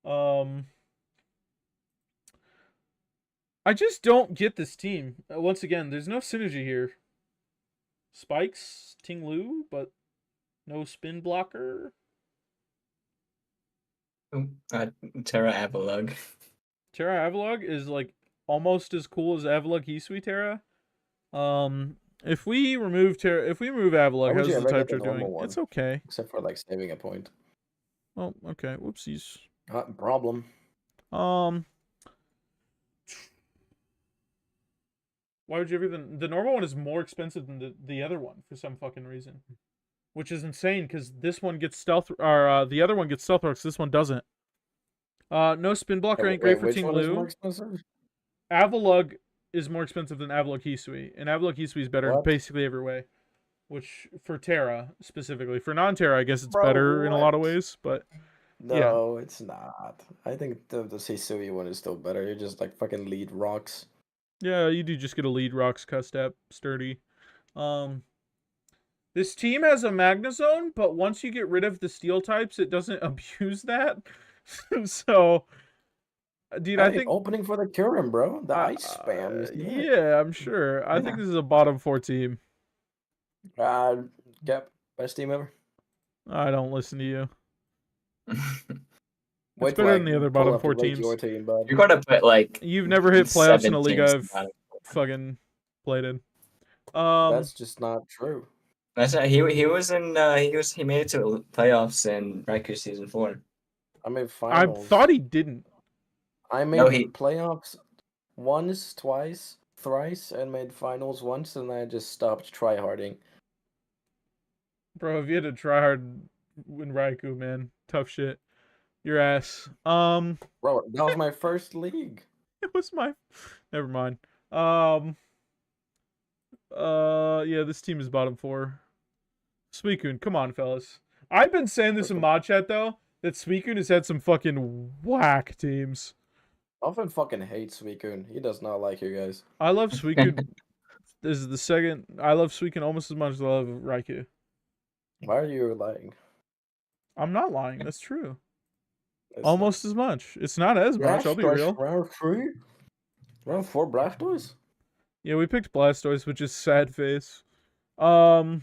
I just don't get this team. Once again, there's no synergy here. Spikes, Ting-Lu, but no spin blocker. Terra Avalugg. Terra Avalugg is like almost as cool as Avalugg Hisui Terra. If we remove Avalugg, how's the type they're doing? It's okay. Except for like saving a point. Oh, okay. Whoopsies. Problem. Why would you ever the normal one is more expensive than the other one for some fucking reason. Which is insane because this one gets stealth or the other one gets stealth rocks, this one doesn't. No spin blocker ain't great for Ting-Lu. Avalugg is more expensive than Avalugg Hisui, and Avalugg Hisui is better in basically every way. Which for Terra specifically, for non-Terra, I guess it's better in a lot of ways, but no, it's not. I think the Hisui one is still better. You just like fucking lead rocks. Yeah, you do just get a lead rocks custap sturdy. This team has a Magnezone, but once you get rid of the steel types, it doesn't abuse that. So, dude, I think opening for the Kyurem, bro. The ice spam. Yeah, I'm sure. I think this is a bottom 4 team. Yep, best team ever. I don't listen to you. It's better than the other bottom 4 teams. You're gonna put like you've never hit playoffs in a league I've fucking played in. That's just not true. That's not, he was in he made it to playoffs in Raikou season 4. I made finals. I thought he didn't. I made playoffs once, twice, thrice, and made finals once, and I just stopped tryharding. Bro, if you had to try hard in Raikou, man, tough shit. Your ass. Bro, that was my first league. It was my. Never mind. Yeah, this team is bottom 4. Suicune, come on, fellas. I've been saying this in mod chat though. that Suicune has had some fucking whack teams. Alvin fucking hates Suicune. He does not like you guys. I love Suicune. This is the second. I love Suicune almost as much as I love Raichu. Why are you lying? I'm not lying. That's true. It's Almost as much. It's not as much. I'll be real. Round 3? Round 4 Blastoise? Yeah, we picked Blastoise, which is sad face. The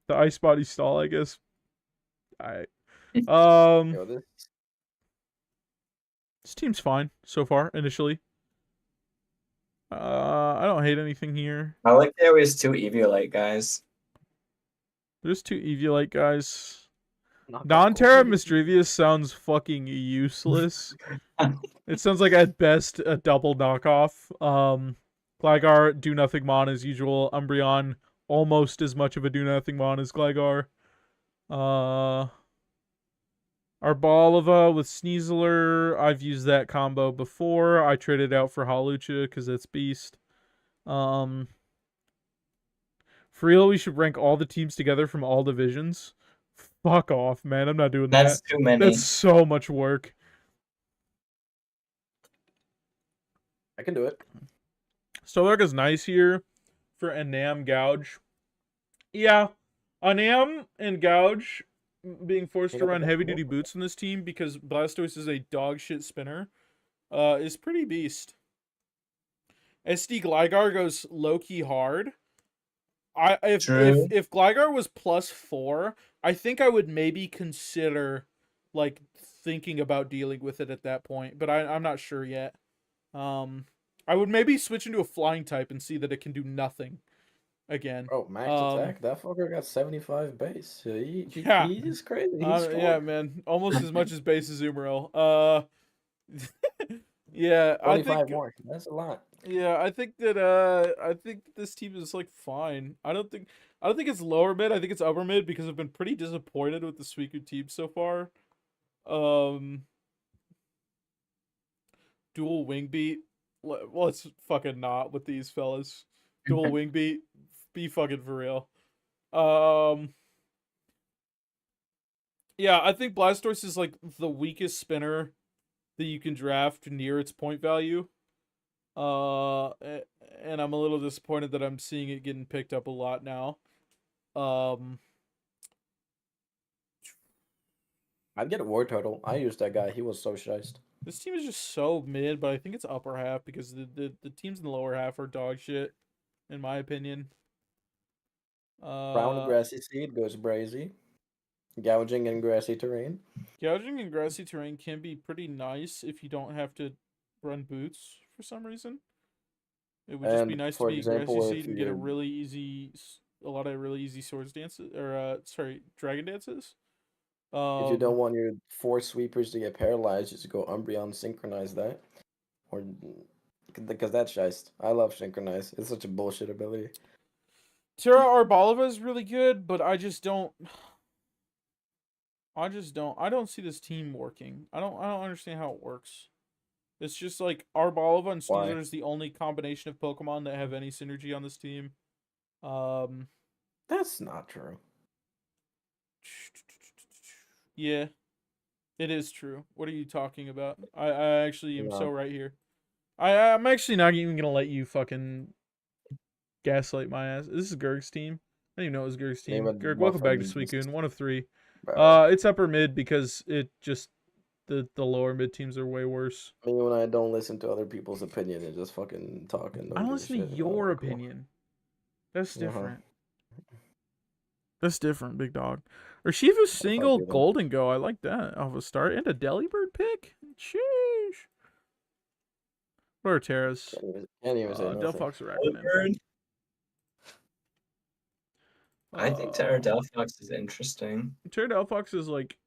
Ice Body stall, I guess. Yo, This team's fine so far, initially. I don't hate anything here. I like there was 2 Eviolite guys. There's 2 Eviolite guys. Non-Terra Mischievous sounds fucking useless. It sounds like at best a double knockoff. Gligar, do nothing mon as usual. Umbreon, almost as much of a do nothing mon as Gligar. Arboliva with Sneasler, I've used that combo before. I traded out for Hawlucha because it's beast. For real, we should rank all the teams together from all divisions. Fuck off, man. I'm not doing that. That's too many. That's so much work. I can do it. Stolarka's nice here for Enam Gouge. Yeah, Enam and Gouge being forced to run heavy-duty boots in this team because Blastoise is a dog shit spinner is pretty beast. SD Gligar goes low-key hard. If Gligar was +4, I think I would maybe consider like thinking about dealing with it at that point, but I'm not sure yet. I would maybe switch into a flying type and see that it can do nothing again. Oh, max attack. That fucker got 75 base. He is crazy. Yeah, man, almost as much as base as Umaro. Yeah, 25 more. That's a lot. Yeah, I think that this team is like fine. I don't think it's lower mid. I think it's upper mid because I've been pretty disappointed with the Suicune team so far. Dual wing beat. Well, it's fucking not with these fellas. Dual wing beat. Be fucking for real. Yeah, I think Blastoise is like the weakest spinner that you can draft near its point value. And I'm a little disappointed that I'm seeing it getting picked up a lot now. I'd get a War Turtle. I used that guy. He was so shiced. This team is just so mid, but I think it's upper half because the teams in the lower half are dog shit, in my opinion. Brown Grassy Seed goes Brazy. Gouging and Grassy Terrain. Gouging and Grassy Terrain can be pretty nice if you don't have to run boots for some reason. It would just be nice to be Grassy Seed and get a lot of really easy swords dances, or dragon dances. If you don't want your 4 sweepers to get paralyzed, just go Umbreon, synchronize that. Or because that's shiced. I love synchronize. It's such a bullshit ability. Terra Arboliva is really good, but I don't see this team working. I don't understand how it works. It's just like Arboliva and Sneasler is the only combination of Pokemon that have any synergy on this team. That's not true. Yeah, it is true. What are you talking about? I actually am so right here. I'm actually not even gonna let you fucking gaslight my ass. This is Gerg's team. I didn't even know it was Gerg's team. Gerg, welcome back to Suicune. 1 of 3. It's upper mid because it just the lower mid teams are way worse. I mean, when I don't listen to other people's opinion and just fucking talking. I don't listen to your opinion. That's different. That's different, big dog. Urshifu's single Golden Go. I like that off a start. And a Delibird pick. Sheesh. What are Terras? Can't even say Delphox are acronym. I think Terra Delphox is interesting. Terra Delphox is like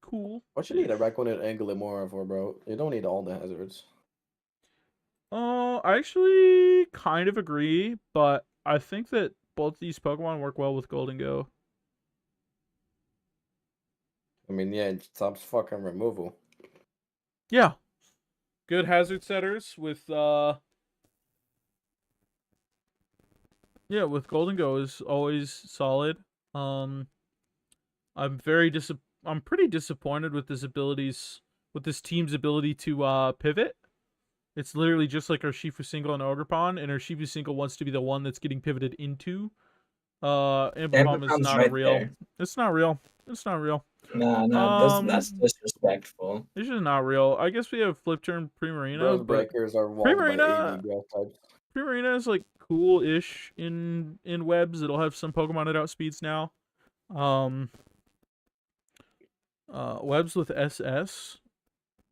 cool. What you need a Reckoned and Glimora for, bro? You don't need all the hazards. I actually kind of agree, but I think that both these Pokemon work well with Golden Go. I mean, yeah, it stops fucking removal. Yeah. Good hazard setters with with Golden Go is always solid. I'm I'm pretty disappointed with this team's ability to pivot. It's literally just like our Shifu single and Ogerpon, and our Shifu single wants to be the one that's getting pivoted into. Ambipom is Ambipom's not right real. there. It's not real. It's not real. No, that's disrespectful. This is not real. I guess we have Flip Turn Primarina, Those but breakers are walled by Primarina- 80 grass types. Primarina is like cool-ish in webs. It'll have some Pokemon that outspeeds now. Webs with SS.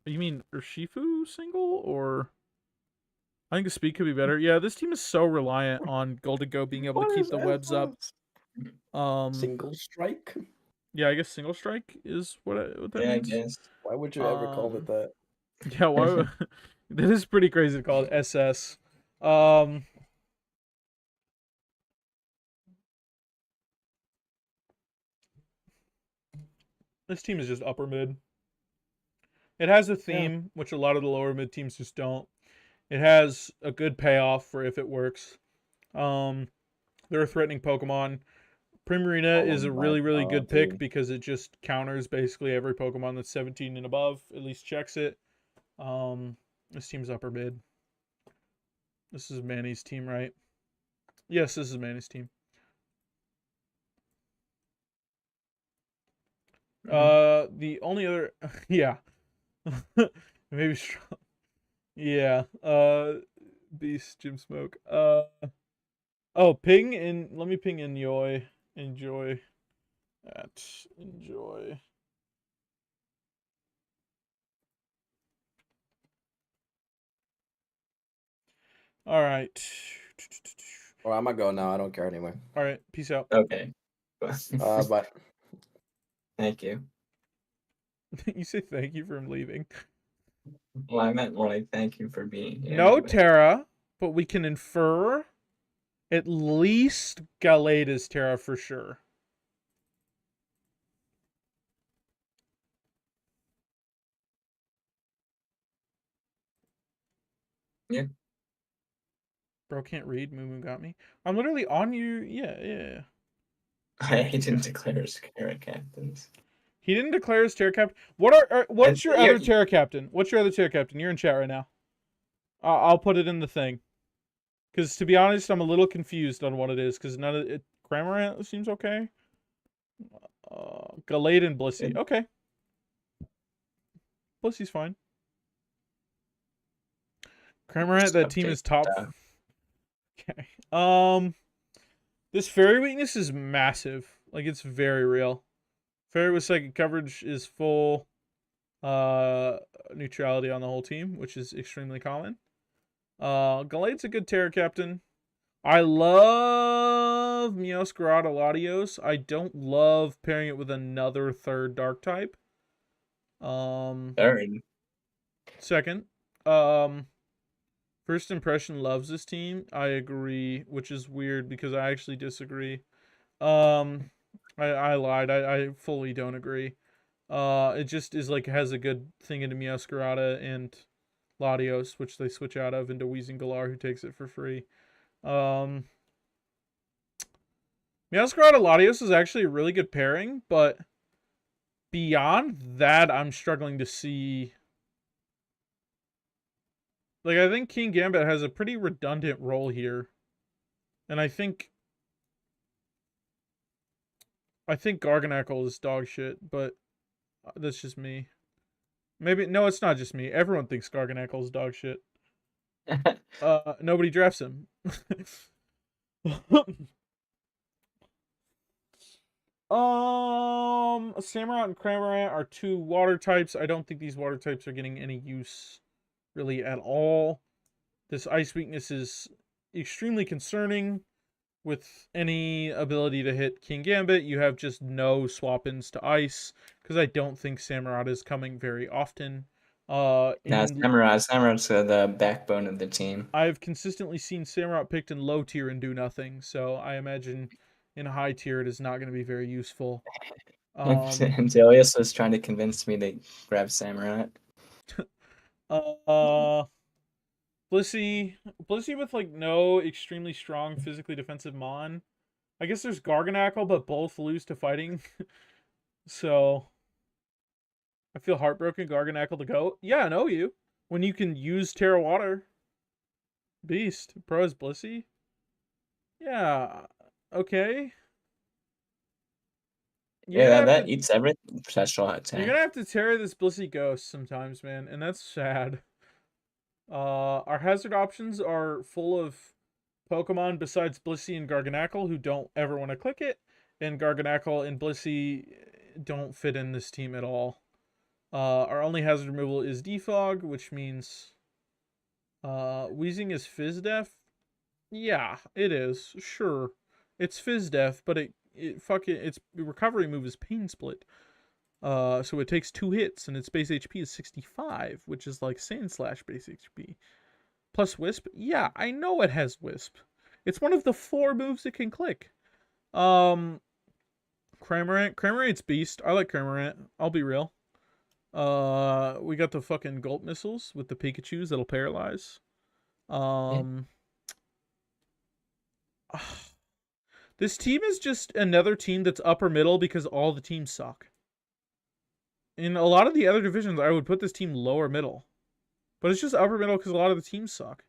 You mean Urshifu single or? I think the speed could be better. Yeah, this team is so reliant on Golden Go being able to keep the webs up. Single strike? Yeah, I guess single strike is what that Yeah, I means. guess. Why would you ever call it that? Yeah, why? That is pretty crazy to call it SS. This team is just upper mid. It has a theme, which a lot of the lower mid teams just don't. It has a good payoff for if it works. They're a threatening Pokemon. Primarina is a really, really good pick because it just counters basically every Pokemon that's 17 and above. At least checks it. This team's upper mid. This is Manny's team, right? Yes, this is Manny's team. The only other, yeah, maybe strong. Yeah, Beast, Jim Smoke. Oh, ping in. Let me ping Enjoy. Enjoy. All right. Well, I'm gonna go now. I don't care anyway. All right. Peace out. Okay. Bye. Thank you. You say thank you for him leaving. Well, I meant more like thank you for being here. No anyway. Terra, but we can infer at least Glade is Terra for sure. Yeah. Bro can't read. Moo got me. I'm literally on you. Yeah. I didn't declare his Terra captains. He didn't declare his Terra Captain. What's your other Terra Captain? What's your other Terra Captain? You're in chat right now. I'll put it in the thing. Because to be honest, I'm a little confused on what it is. Because none of it. Cramorant seems okay. Glade and Blissey. Okay. Blissey's fine. Cramorant, that team is top. Okay. This fairy weakness is massive. Like, it's very real. Fairy with psychic coverage is full neutrality on the whole team, which is extremely common. Glade's a good Terra Captain. I love Meowscarada Latios. I don't love pairing it with another third dark type. Third. Second. First impression loves this team. I agree, which is weird because I actually disagree. I lied. I fully don't agree. It just is like has a good thing into Meowscarada and Latios, which they switch out of into Wheezing Galar, who takes it for free. Meowscarada Latios is actually a really good pairing, but beyond that, I'm struggling to see. Like, I think King Gambit has a pretty redundant role here. And I think Garganacl is dog shit, but that's just me. Maybe, no, it's not just me. Everyone thinks Garganacl is dog shit. Nobody drafts him. Samurott and Cramorant are two water types. I don't think these water types are getting any use really at all. This ice weakness is extremely concerning. With any ability to hit King Gambit, you have just no swap-ins to ice, because I don't think Samurott is coming very often. Samurot's the backbone of the team. I've consistently seen Samurott picked in low tier and do nothing, so I imagine in high tier it is not going to be very useful. Delius was trying to convince me to grab Samurott. Blissey with like no extremely strong physically defensive mon. I guess there's Garganacl, but both lose to fighting. So I feel heartbroken. Garganackle to go. Yeah, I know you. When you can use Terra Water. Beast. Pro is Blissey. Yeah. Okay. Yeah, that eats every special You're attack. gonna have to Terra this Blissey Ghost sometimes, man, and that's sad. Our hazard options are full of Pokemon besides Blissey and Garganackle who don't ever want to click it, and Garganackle and Blissey don't fit in this team at all. Our only hazard removal is Defog, which means Wheezing is Fizz Def. Yeah, it is. Sure. It's Fizz Def, but its recovery move is Pain Split. So it takes 2 hits, and its base HP is 65, which is like Sand Slash base HP. Plus Wisp? Yeah, I know it has Wisp. It's one of the 4 moves it can click. Cramorant. Cramorant's beast. I like Cramorant. I'll be real. We got the fucking Gulp missiles with the Pikachus that'll paralyze. This team is just another team that's upper middle because all the teams suck. In a lot of the other divisions, I would put this team lower middle. But it's just upper middle because a lot of the teams suck.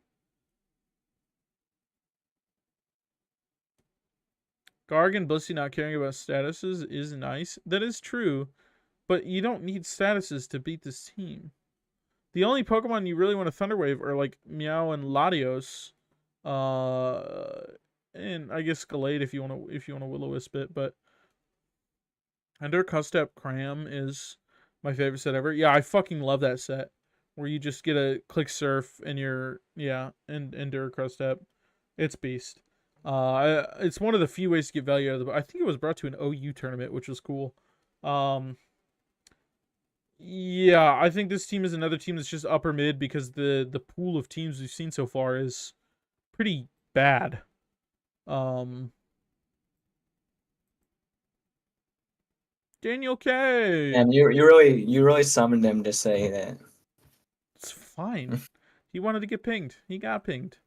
Garg and Blissey not caring about statuses is nice. That is true. But you don't need statuses to beat this team. The only Pokemon you really want to Thunder Wave are like Meow and Latios. And I guess Glade if you want to Will-O-Wisp it, but Ender Custep Cram is my favorite set ever. Yeah, I fucking love that set. Where you just get a Click Surf and and Ender Custep. It's beast. It's one of the few ways to get value out of I think it was brought to an OU tournament, which was cool. Yeah, I think this team is another team that's just upper mid because the pool of teams we've seen so far is pretty bad. Daniel K. And you really summoned him to say that. It's fine. He wanted to get pinged. He got pinged.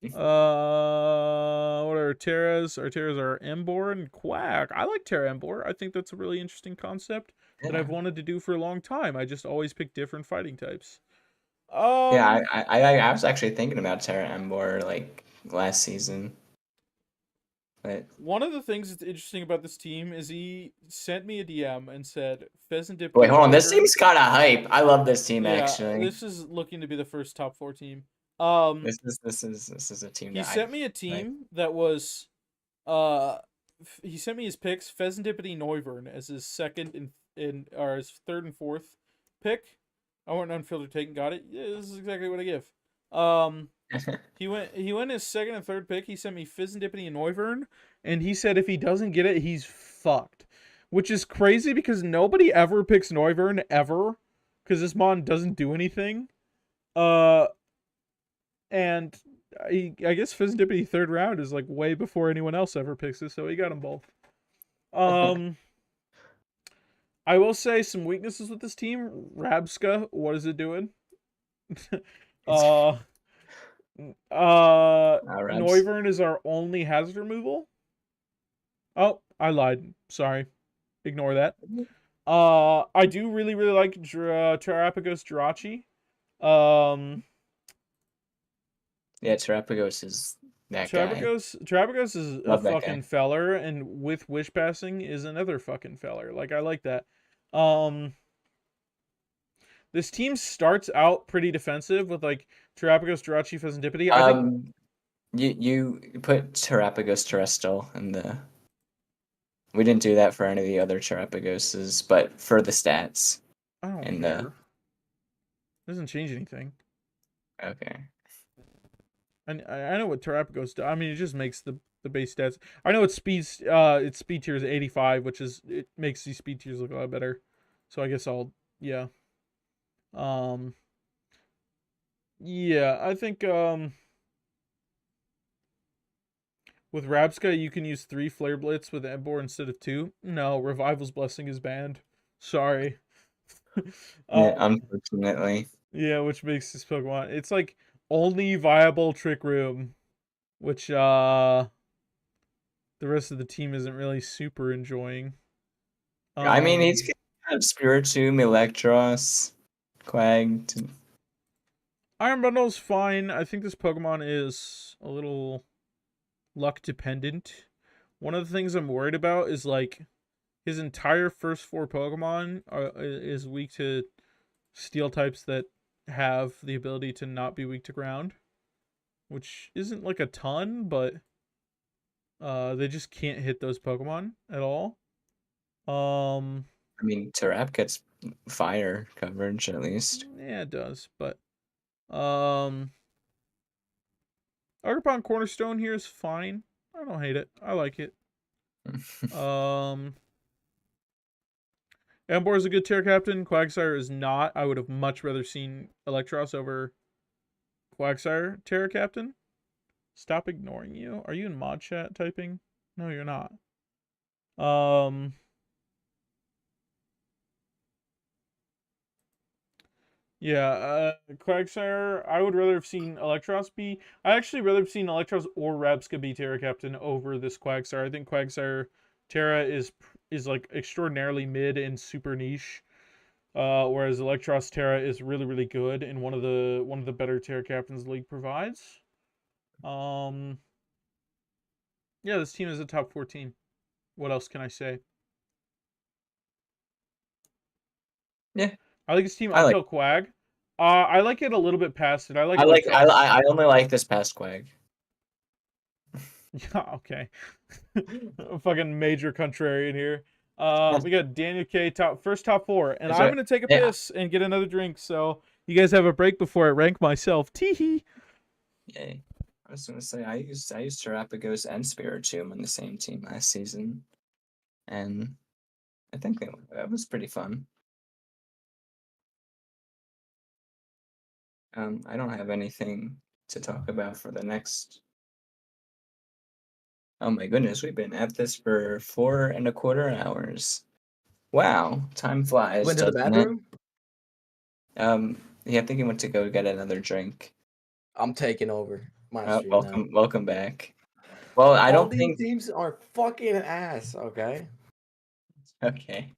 What are Terras? Our Terras are Embor and Quack. I like Terra Embor. I think that's a really interesting concept that I've wanted to do for a long time. I just always pick different fighting types. Yeah, I was actually thinking about Terra Embor like last season. But one of the things that's interesting about this team is he sent me a DM and said Pheasant Dip. Wait, hold on. This team's kind of hype. I love this team actually. This is looking to be the first top 4 team. This is a team. He sent me a team that was, he sent me his picks. Pheasant Dippity Noivern as his second or his third and fourth pick. I went unfiltered take and got it. Yeah, this is exactly what I give. He went his second and third pick. He sent me Pheasant Dippity and Noivern, and he said if he doesn't get it, he's fucked. Which is crazy because nobody ever picks Noivern ever, because this mon doesn't do anything. And I guess Pheasant Dippity third round is like way before anyone else ever picks it, so he got them both. I will say some weaknesses with this team. Rabska, what is it doing? Noivern is our only hazard removal. Oh, I lied. Sorry. Ignore that. I do really like Terrapagos Jirachi. Yeah, Terrapagos is that guy. Terrapagos is a fucking feller, and with Wish Passing is another fucking feller. Like, I like that. This team starts out pretty defensive with, like, Terrapagos, Jirachi, Pheasant Dippity. You put Terrapagos Terrestrial in the... We didn't do that for any of the other Terrapagoses, but for the stats. I don't care. Doesn't change anything. Okay. I know what Terrapagos does. I mean, it just makes the base stats. I know its speed tier is 85, which is it makes these speed tiers look a lot better. So I guess I think with Rabska you can use 3 Flare Blitz with Embor instead of 2. No, Revival's Blessing is banned. Sorry. Yeah, unfortunately. Yeah, which makes this Pokemon. It's like only viable Trick Room, which the rest of the team isn't really super enjoying. I mean, he's getting have Spiritomb, Electros, Quag. Iron Bundle's fine. I think this Pokemon is a little luck dependent. One of the things I'm worried about is like his entire first 4 Pokemon is weak to steel types that have the ability to not be weak to ground, which isn't like a ton, but they just can't hit those Pokemon at all. I mean, Terap gets fire coverage at least. Yeah, it does, but Agapon Cornerstone here is fine. I don't hate it. I like it. Ambor is a good tier captain. Quagsire is not. I would have much rather seen Electros over Quagsire Terra Captain. Stop ignoring you. Are you in mod chat typing? No, you're not. Yeah, Quagsire, I would rather have seen Electros be... I actually rather have seen Electros or Rabska be Terra Captain over this Quagsire. I think Quagsire Terra is like extraordinarily mid and super niche. Whereas Electros Terra is really, really good and one of the better Terra Captains the league provides. Yeah, this team is a top 14. What else can I say? Yeah. I like this team I until Quag. I like it a little bit past it. I I only like this past Quag. Yeah, okay. Fucking major contrarian here. We got Daniel K first top 4, and I'm gonna take a piss and get another drink. So you guys have a break before I rank myself. Teehee. Yay! I was gonna say I used Terapagos and Spiritomb on the same team last season, and I think that was pretty fun. I don't have anything to talk about for the next. Oh my goodness, we've been at this for 4.25 hours. Wow, time flies. Went to the bathroom? Yeah, I think he went to go get another drink. I'm taking over my stream now. Welcome back. Well, I don't think these teams are fucking ass. Okay. Okay.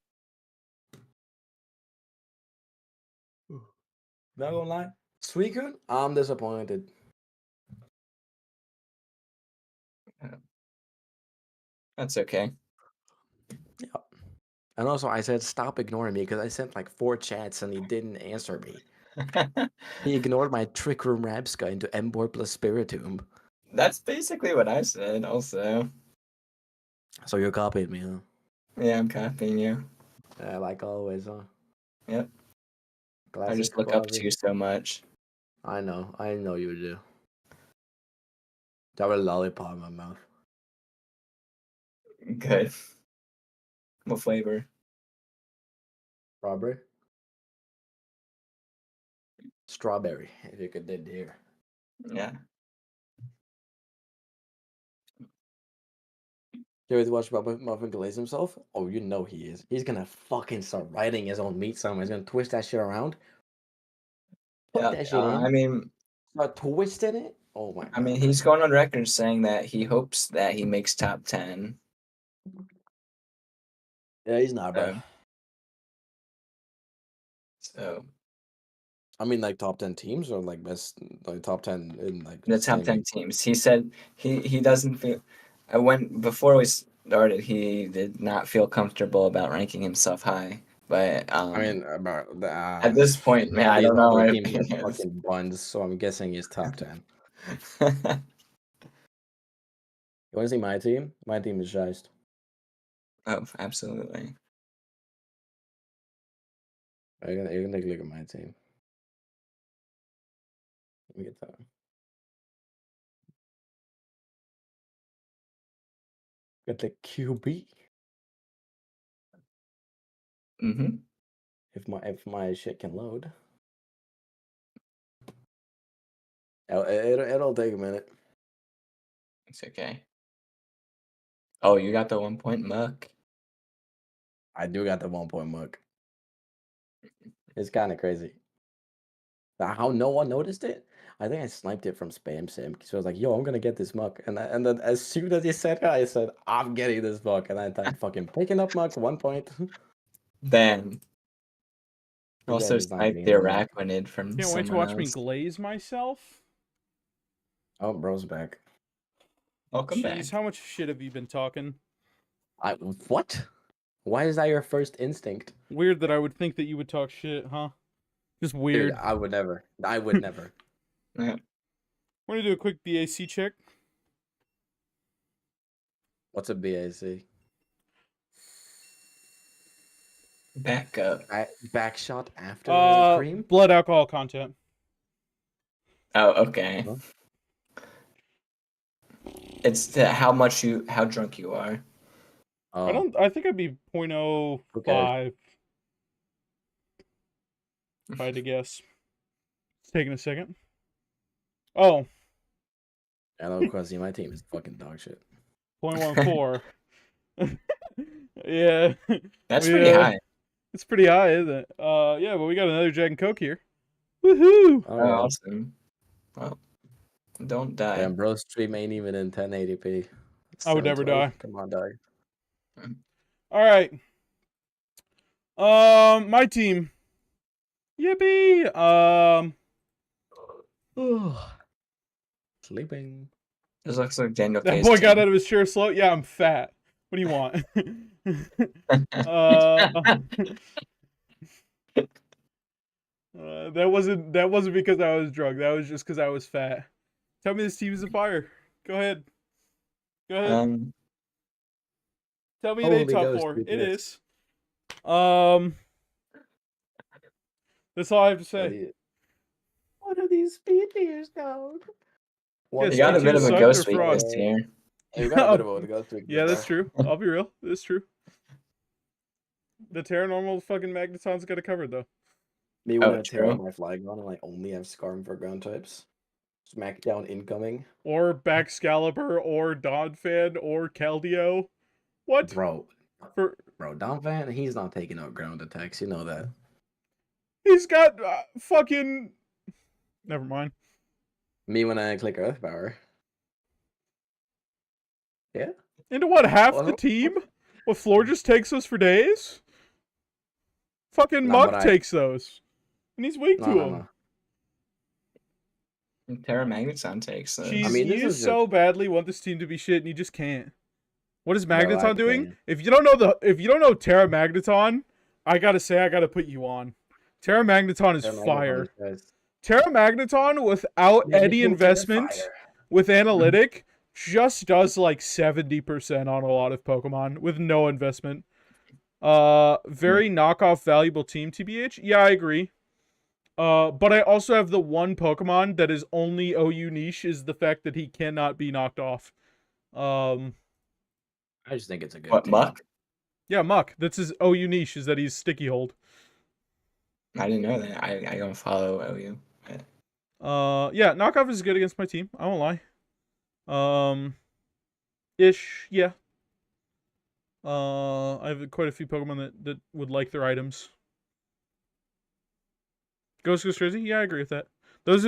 Not gonna lie, Suicune, I'm disappointed. That's okay. Yeah. And also, I said stop ignoring me because I sent like 4 chats and he didn't answer me. He ignored my Trick Room Rabska into Embor plus Spiritomb. That's basically what I said also. So you copied me, huh? Yeah, I'm copying you. Yeah, like always, huh? Yep. Classic I just look up Quasi. to you so much. I know you do. Got a lollipop in my mouth. Good. What flavor? Strawberry? Strawberry, if you could did here. Yeah. You ever watch Muffin glaze himself? Oh, you know he is. He's gonna fucking start writing his own meat somewhere. He's gonna twist that shit around. Put that shit in. I mean, start twisting it. Oh my god. I mean, he's going on record saying that he hopes that he makes top 10. Yeah, he's not, bro. So. I mean, like top 10 teams or like best, like top 10 in like the top 10 teams. He said he doesn't feel. Before we started, he did not feel comfortable about ranking himself high. But I mean, about at this point, man, I don't know. Teams are fucking buns, so I'm guessing he's top 10. You want to see my team? My team is Geist. Oh, absolutely. You can take a look at my team. Let me get that. Got the QB. Mm-hmm. If my shit can load. It'll take a minute. It's okay. Oh, you got the 1 point muck. I do got the 1 point muck. It's kind of crazy. How no one noticed it? I think I sniped it from Spam Sim. So I was like, yo, I'm gonna get this muck. And then as soon as he said it, I said, I'm getting this muck. And I typed fucking picking up muck, 1 point. Then You also guys is not snipe getting the it, man. Araquanid from Can't wait to someone watch me else. glaze myself. Oh, bro's back. Welcome back. Jeez, how much shit have you been talking? What? Why is that your first instinct? Weird that I would think that you would talk shit, huh? Just weird. Dude, I would never. I would never. Yeah. We're gonna do a quick BAC check. What's a BAC? Back up. Back shot after cream? Blood alcohol content. Oh, okay. Huh? It's how drunk you are. Oh, I think I'd be 0.05. If I had to guess. It's taking a second. Oh, hello, Quasi. My team is fucking dog shit. 0.14. Yeah. That's pretty high. It's pretty high, isn't it? Yeah, but we got another Jack and Coke here. Woohoo! Oh, awesome. Well, don't die. Damn, bro's stream ain't even in 1080p. I would never 720. die. Come on, dog. All right. My team. Yippee! Sleeping. This looks like Daniel That K's boy got team. out of his chair slow. Yeah, I'm fat. What do you want? That wasn't because I was drunk. That was just because I was fat. Tell me this team is a fire. Go ahead. Go ahead. Tell me they Holy top Ghost, 4. dude, It yes. is. That's all I have to say. What are these speed tiers, dog? Yeah, You got a bit of a sucked ghost or fraud? weakness here. You got a bit of a ghost weakness. Yeah, that's bro. true. I'll be real. That's true. The Terranormal fucking Magneton's got it covered, though. Me when Oh, I tear out true. my Flagon and I only have Scarm for ground types. Smackdown incoming. Or Baxcalibur, or Donphan, or Keldeo. What? Bro, For Donphan, he's not taking out ground attacks. You know that. He's got fucking... Never mind. Me when I click Earth Power. Yeah? Into what, half Well, the team? What, Floor just takes those for days? Fucking Nah, but Muck I- takes those. And he's weak to No, them. no. Terra Magneton takes those. Jeez, I mean, this you is so badly want this team to be shit, and you just can't. What is Bro, I Magneton doing? can. If you don't know Terra Magneton, I gotta say I gotta put you on. Terra Magneton is Terra Magneton fire. is nice. Terra Magneton without any Magneton investment fire. with analytic just does like 70% on a lot of Pokemon with no investment. Very knockoff valuable team, TBH. Yeah, I agree. But I also have the one Pokemon that is only OU niche is the fact that he cannot be knocked off. I just think it's a good What, team. Muck? Yeah, Muck. That's his OU niche is that he's sticky hold. I didn't know that. I don't follow OU. Yeah, knockoff is good against my team. I won't lie. Yeah. I have quite a few Pokemon that would like their items. Ghost Jersey? Yeah, I agree with that. Those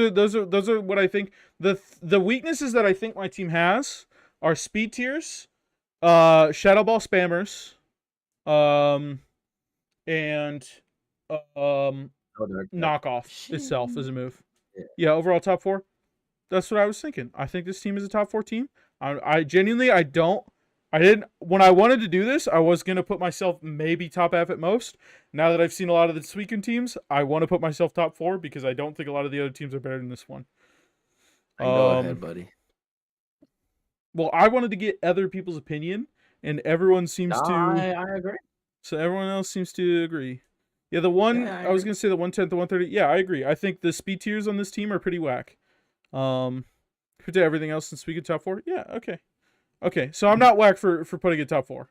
are what I think. The weaknesses that I think my team has are speed tiers, Shadow Ball spammers, and knockoff itself as a move. Yeah, overall top 4. That's what I was thinking. I think this team is a top 4 team. I genuinely when I wanted to do this, I was going to put myself maybe top half at most. Now that I've seen a lot of the Suicune teams, I want to put myself top 4 because I don't think a lot of the other teams are better than this one. Go ahead, buddy. Well, I wanted to get other people's opinion, and everyone seems to... I agree. So everyone else seems to agree. Yeah, the one... Yeah, I was going to say the 110, the 130. Yeah, I agree. I think the speed tiers on this team are pretty whack. Compared to everything else since we get top 4. Yeah, okay. Okay, so I'm not whack for putting it top 4.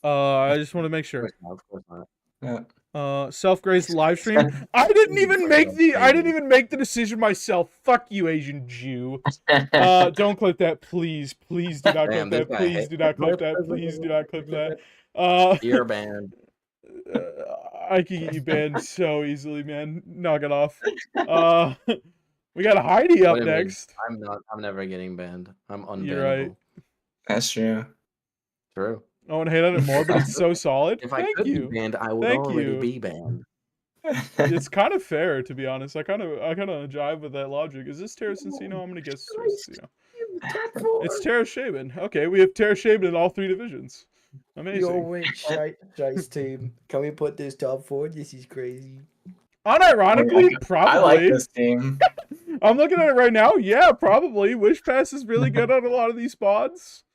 I just want to make sure. Of course not. Yeah. Self-grazed live stream. I didn't even make the decision myself. Fuck you, Asian Jew. Don't clip that, please. Please do not clip Damn, this that. guy Please hates do not clip that. Please do not clip that. You're banned. I can get you banned so easily, man. Knock it off. We got Heidi up What do you mean? next. I'm never getting banned. I'm unbannable. You're right. That's true. True. I want to hate on it more, but it's so solid. If I Thank could you. be banned, I would Thank already you. be banned. It's kind of fair, to be honest. I kind of jive with that logic. Is this Terra Cincino? I'm gonna guess Terra Cincino. It's Terra Shaman. Okay, we have Terra Shaman in all 3 divisions. Amazing. Yo, wait, Shice team. Can we put this top 4? This is crazy. Unironically, probably. I like this team. I'm looking at it right now. Yeah, probably. Wish Pass is really good on a lot of these mods.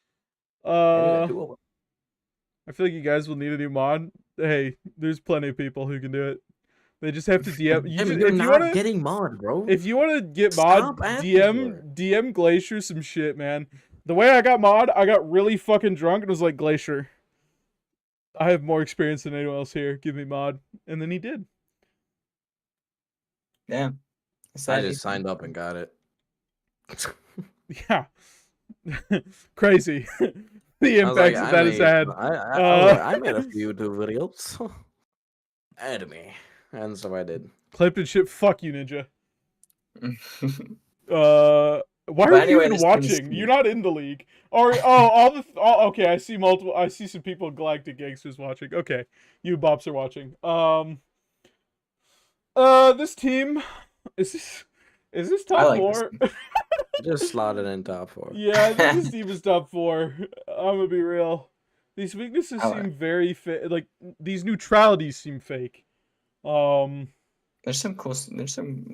I feel like you guys will need a new mod. Hey, there's plenty of people who can do it. They just have to DM. You're not getting mod, bro. If you want to get mod, DM Glacier some shit, man. The way I got mod, I got really fucking drunk and was like, Glacier, I have more experience than anyone else here. Give me mod. And then he did. Yeah. I just signed up and got it. Yeah. Crazy. The impacts that has had. I made a few YouTube videos. Add me. And so I did. Clipped and shit. Fuck you, Ninja. Why are you even watching? You're not in the league. Or okay, I see multiple. I see some people Galactic Gangsters watching. Okay, you bops are watching. This team is this top 4? Just slotted in top 4. Yeah, I think this team is top 4. I'm gonna be real. These weaknesses seem very like these neutralities seem fake. There's some cool.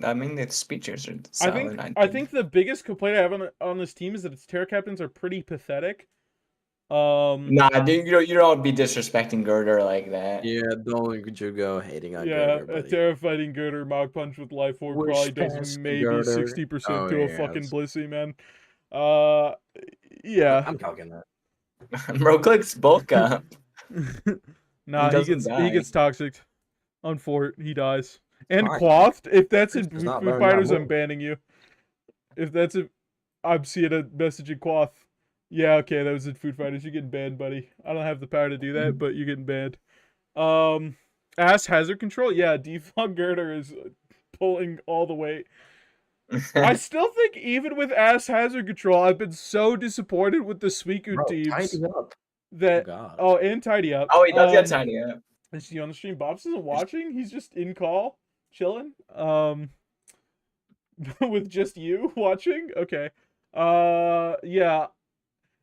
I mean, the speeches are solid. I think the biggest complaint I have on this team is that its Terra captains are pretty pathetic. Nah, dude, you don't be disrespecting Girder like that. Yeah, don't you go hating on Girder. Girder, A Terra fighting Girder Mach Punch with Life Orb probably does maybe 60% to a fucking Blissey, man. Yeah. I'm talking that. Bro, clicks bulk up. Nah, he gets toxic. On Fort, he dies. And Quaffed, if that's in Food Fighters, I'm banning you. If that's I'm seeing a message in Quaff. Yeah, okay, that was in Food Fighters. You're getting banned, buddy. I don't have the power to do that, but you're getting banned. Ass hazard control? Yeah, Defog Girder is pulling all the weight. I still think even with ass hazard control, I've been so disappointed with the Suicune teams. Tidy up. That, and Tidy Up. Oh, he does get Tidy Up. Is he on the stream? Bobs isn't watching. He's just in call, chilling. With just you watching. Okay. Yeah.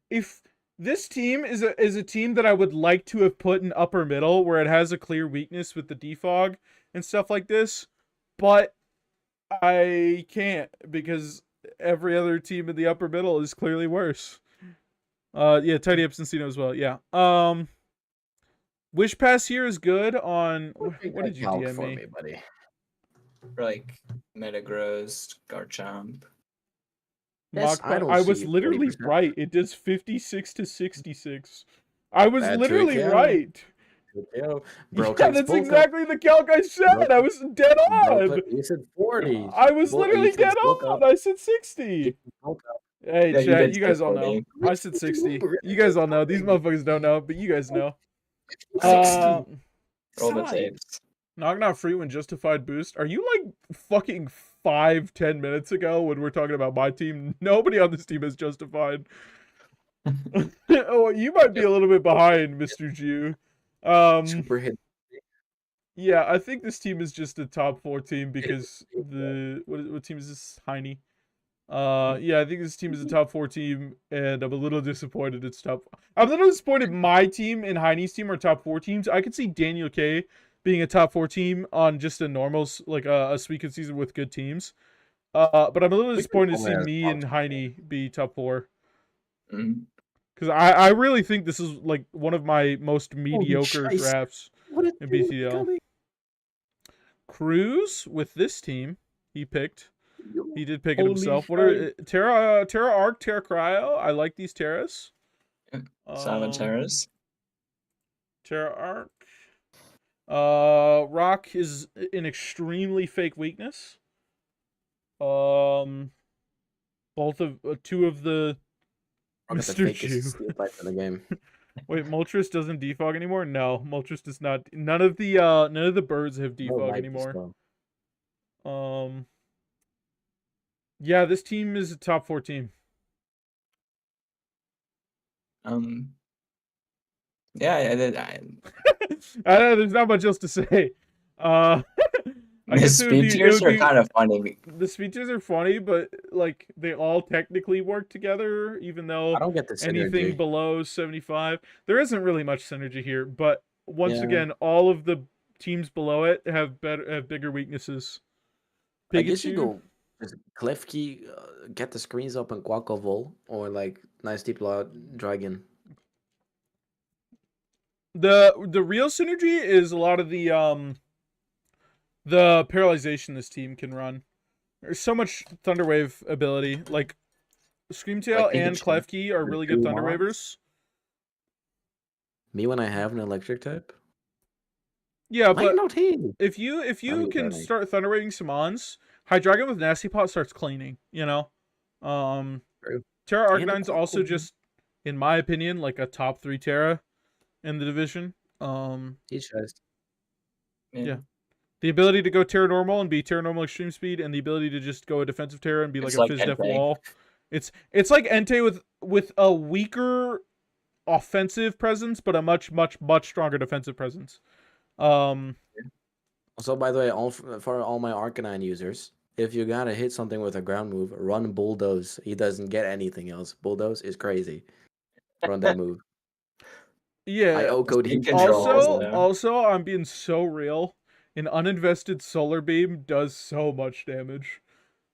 If this team is a team that I would like to have put in upper middle, where it has a clear weakness with the defog and stuff like this, but I can't because every other team in the upper middle is clearly worse. Yeah, Tidy Up Cincino as well. Yeah. Wish Pass here is good on. What did you DM me? Buddy? For like Metagross, Garchomp. I was literally right. It does 56 to 66. I was literally right. Bro, yeah, that's exactly the calc I said. I was dead on. You said 40. I was literally dead on. I said 60. Hey, yeah, chat, you guys all know. I said 60. You guys all know. These motherfuckers don't know, but you guys know. Roll the tapes. Knock Not Free when Justified Boost. Are you like fucking 5-10 minutes ago when we're talking about my team? Nobody on this team is Justified. Oh, you might be a little bit behind, Mr. Jew. Super hit. Yeah, I think this team is just a top 4 team because what team is this? Heine. Yeah, I think this team is a top 4 team, and I'm a little disappointed it's top. I'm a little disappointed my team and Heine's team are top 4 teams. I could see Daniel K being a top 4 team on just a normal, like a Suicune season with good teams. But I'm a little disappointed to see me and Heine be top 4. Because I really think this is like one of my most mediocre drafts in BTDL. Cruz with this team, he picked. He did pick it himself. What are Terra Arc, Terra Cryo? I like these Terras. Silent Terras. Terra Arc. Rock is an extremely fake weakness. Both of two of the Mr. Jew. The game. Wait, Moltres doesn't defog anymore? No, Moltres does not. None of the birds have defog anymore. Yeah, this team is a top 4 team. Yeah, I don't know, there's not much else to say. I his guess it would speed be, tiers are kind of funny. the speeches are funny, but like they all technically work together, even though I don't get the anything synergy. below 75, there isn't really much synergy here. But once Yeah. again, all of the teams below it have bigger weaknesses. I guess you Pikachu, go just Klefki, get the screens up and Gwalker Vol, or like nice deep dragon. the real synergy is a lot of the paralyzation this team can run. There's so much Thunder Wave ability. Like Screamtail Like and Pikachu. Klefki are The really good two Thunder mobs. Wavers. Me when I have an electric type. Yeah, Like but not he. if you mean, can Tony. start Thunder Waving some Mons, Hydreigon with Nasty Pot starts cleaning, you know? True. Terra And the Arcanine's also Gwalker. just, in my opinion, like a top 3 Terra in the division. He's just Yeah. The ability to go Terra Normal and be Terra Normal Extreme Speed, and the ability to just go a defensive Terra and be like It's a like Fizz Def Entei. Wall. It's like Entei with a weaker offensive presence, but a much stronger defensive presence. Also, by the way, for all my Arcanine users, if you gotta hit something with a ground move, run Bulldoze. He doesn't get anything else. Bulldoze is crazy. Run that move. Yeah. I code Speed him. controls, though. Also, I'm being so real. An uninvested Solar Beam does so much damage.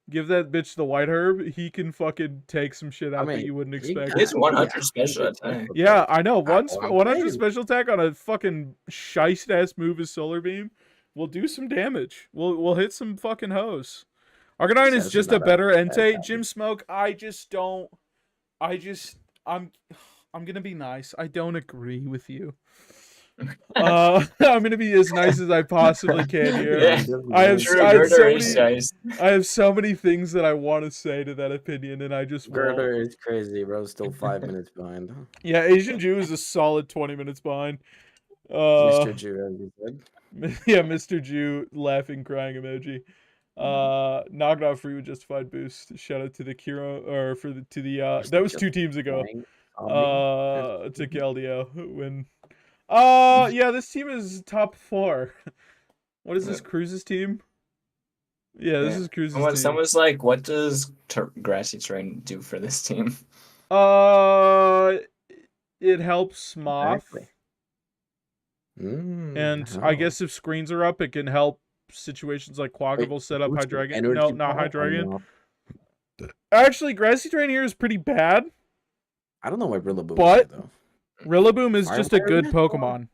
Give that bitch the White Herb, he can fucking take some shit out that you wouldn't expect. It's 100 special attack. Yeah, I know. That's what I'm 100 saying. special attack on a fucking shiest ass move as Solar Beam will do some damage. We'll hit some fucking hoes. Arcanine is Says just not a better bad Entei. damage. Jim Smoke, I'm gonna be nice. I don't agree with you. I'm gonna be as nice as I possibly can here. Yeah. I have True, I have Girder so is many nice. I have so many things that I want to say to that opinion, and I just won't. Girder is crazy, bro. Still 5 minutes behind. Yeah, Asian Jew is a solid 20 minutes behind. Mr. Jew, as you said. Yeah, Mr. Jew laughing, crying emoji. Knocked out free with justified boost. Shout out to the Kiro or that was 2 teams ago. To Galdio when. Yeah, this team is top 4. What is this Cruise's team? Yeah, this is Cruise's team. Someone's like, what does Grassy Terrain do for this team? It helps Moth. Exactly. And I guess if screens are up, it can help situations like Quackable set up Hydreigon. No, not Hydreigon. Actually, Grassy Terrain here is pretty bad. I don't know why Rillaboom But is there, though. Rillaboom is just a Fire good Fire? Pokemon.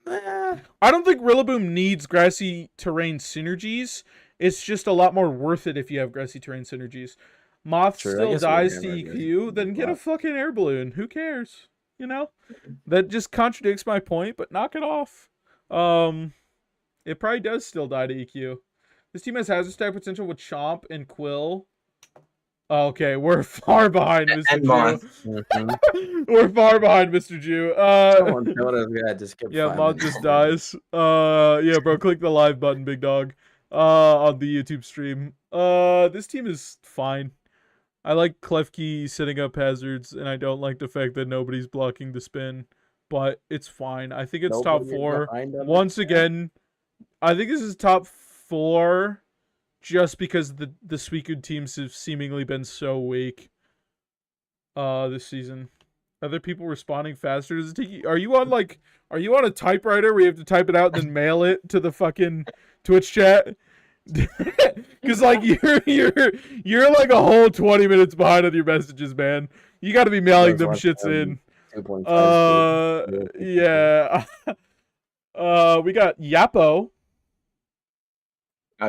I don't think Rillaboom needs Grassy Terrain synergies. It's just a lot more worth it if you have Grassy Terrain synergies. Moth True, I still guess dies to Warhammer EQ, is then get a lot. fucking air balloon. Who cares? You know? That just contradicts my point, but knock it off. It probably does still die to EQ. This team has Hazard Stack potential with Chomp and Quill. Okay, we're far behind Mr. And Jew. Moth. We're far behind Mr. Jew. Someone told us we had to skip Yeah, 5 Mod minutes. just dies. Yeah, bro, click the live button, big dog. On the YouTube stream. This team is fine. I like Klefki setting up hazards, and I don't like the fact that nobody's blocking the spin. But it's fine. I think it's top Nobody is 4. behind them. Once again, I think this is top 4 just because the Suicune teams have seemingly been so weak this season. Other people responding faster. Are you on a typewriter where you have to type it out and then mail it to the fucking Twitch chat? Because like you're like a whole 20 minutes behind on your messages, man. You got to be mailing them shits in. 2.5 Yeah. We got Yappo.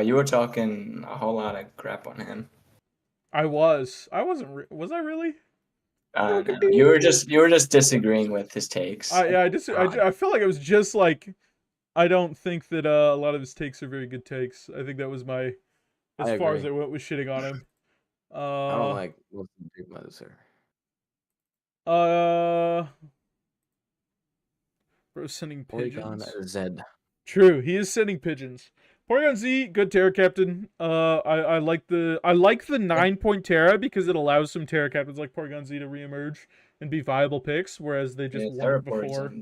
You were talking a whole lot of crap on him. I wasn't. Was I really? No. You were just disagreeing with his takes. I feel like it was just like I don't think that a lot of his takes are very good takes. I think that was as far as I went with shitting on him. I don't like Wilson Big Mother, sir. Bro, sending pigeons. Polygon Z. True, he is sending pigeons. Porygon Z, good Terra Captain. I like the 9-point Terra because it allows some Terra Captains like Porygon Z to reemerge and be viable picks, whereas they just weren't before.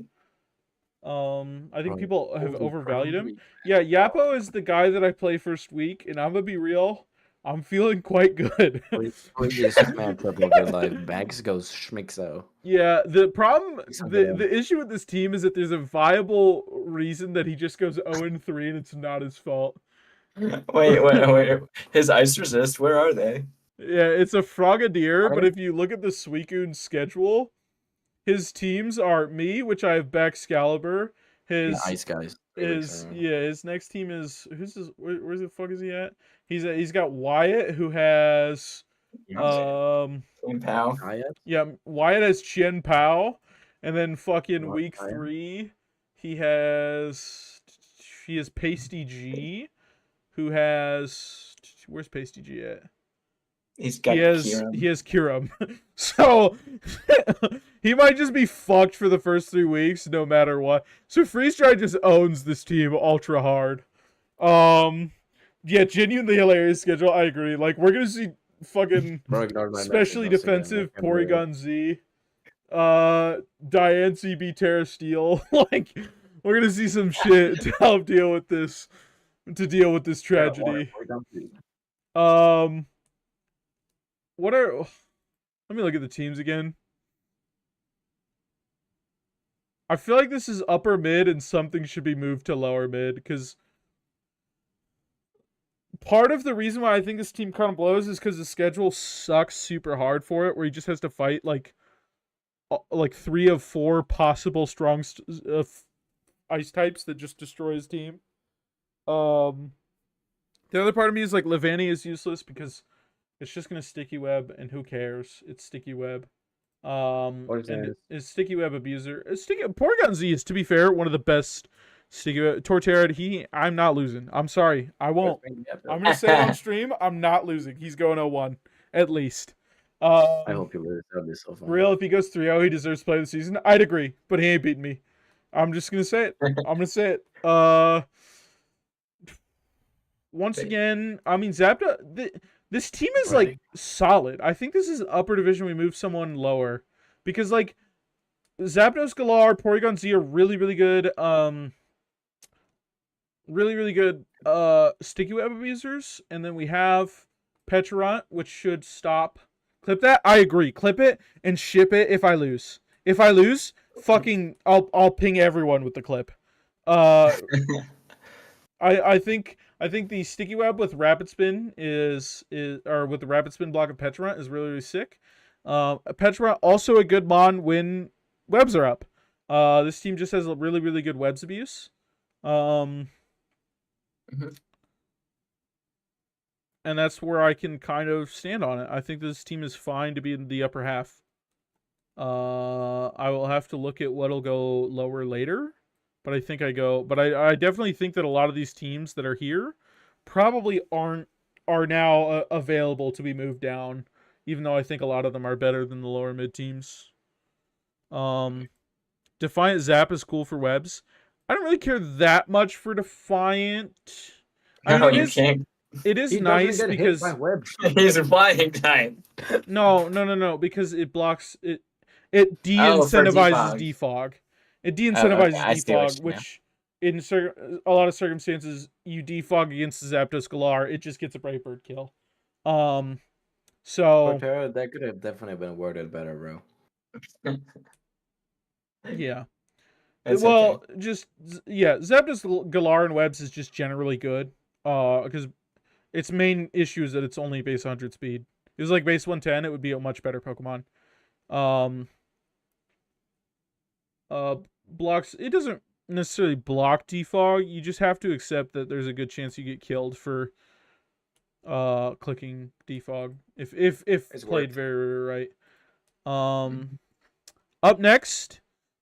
I think people have overvalued him. Yeah, Yappo is the guy that I play first week, and I'm gonna be real. I'm feeling quite good. Previous matchup of your life, Bags goes Schmixo. Yeah, the problem, the issue with this team is that there's a viable reason that he just goes 0-3, and it's not his fault. Wait. His ice resist, where are they? Yeah, it's a Frogadier, but if you look at the Suicune schedule, his teams are me, which I have Baxcalibur. His Ice guys. his next team is where's the fuck is he at? He's got Wyatt, who has Chien Pao. yeah, Wyatt has Chien Pao, and then fucking week 3 he has Pasty G, who has where's Pasty G at? He has Kiram. So he might just be fucked for the first 3 weeks, no matter what. So Freeze Dry just owns this team ultra hard. Yeah, genuinely hilarious schedule. I agree. Like, we're gonna see fucking especially defensive Porygon Z, Diane CB Terra Steel. Like, we're gonna see some shit to help deal with this tragedy. Let me look at the teams again. I feel like this is upper mid and something should be moved to lower mid, because part of the reason why I think this team kind of blows is because the schedule sucks super hard for it, where he just has to fight like 3 of 4 possible strong ice types that just destroy his team. The other part of me is like Levani is useless because it's just gonna sticky web, and who cares? It's sticky web. And is sticky web abuser. Porygon Z is, to be fair, one of the best sticky web. Torterra, I'm not losing. I'm sorry. I won't. I'm gonna say it on stream. I'm not losing. He's going 0-1 at least. I hope he loses. That'd be so fun. Real, if he goes 3-0, he deserves to play the season. I'd agree, but he ain't beating me. I'm just gonna say it. I'm gonna say it. Once again, I mean, Zapdos. This team is like solid. I think this is upper division. We move someone lower because like Zapdos, Galar, Porygon Z are really, really good. Really good sticky web abusers, and then we have Petrarunt, which should stop. Clip that. I agree. Clip it and ship it if I lose. If I lose, fucking, I'll ping everyone with the clip. I think the sticky web with rapid spin or with the rapid spin block of Petrarunt is really, really sick. Petrarunt also a good mon when webs are up. This team just has a really, really good webs abuse. And that's where I can kind of stand on it. I think this team is fine to be in the upper half. I will have to look at what'll go lower later. But I think I definitely think that a lot of these teams that are here probably are now available to be moved down, even though I think a lot of them are better than the lower mid teams. Defiant Zap is cool for webs. I don't really care that much for Defiant. It is nice because he's flying type. No, because it blocks it. It de-incentivizes defog. It de-incentivizes defog, which in a lot of circumstances you defog against the Zapdos Galar, it just gets a Brave Bird kill. So Torterra, that could have definitely been worded better, bro. Yeah. Okay. Zapdos Galar and webs is just generally good. Because its main issue is that it's only base 100 speed. If it was like base 110, it would be a much better Pokemon. Blocks, it doesn't necessarily block defog. You just have to accept that there's a good chance you get killed for clicking defog if it's played very right. Up next,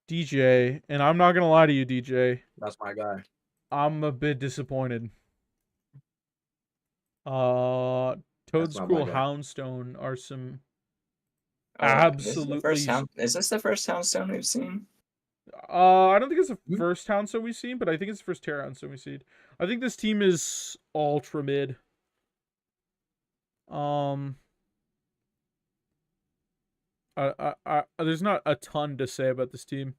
DJ, and I'm not gonna lie to you, DJ. That's my guy. I'm a bit disappointed. Toadscruel, Houndstone are some absolutely. Is this the first Houndstone we've seen? I don't think it's the first Houndstone we've seen, but I think it's the first Terra Houndstone we've seen. I think this team is ultra mid. There's not a ton to say about this team.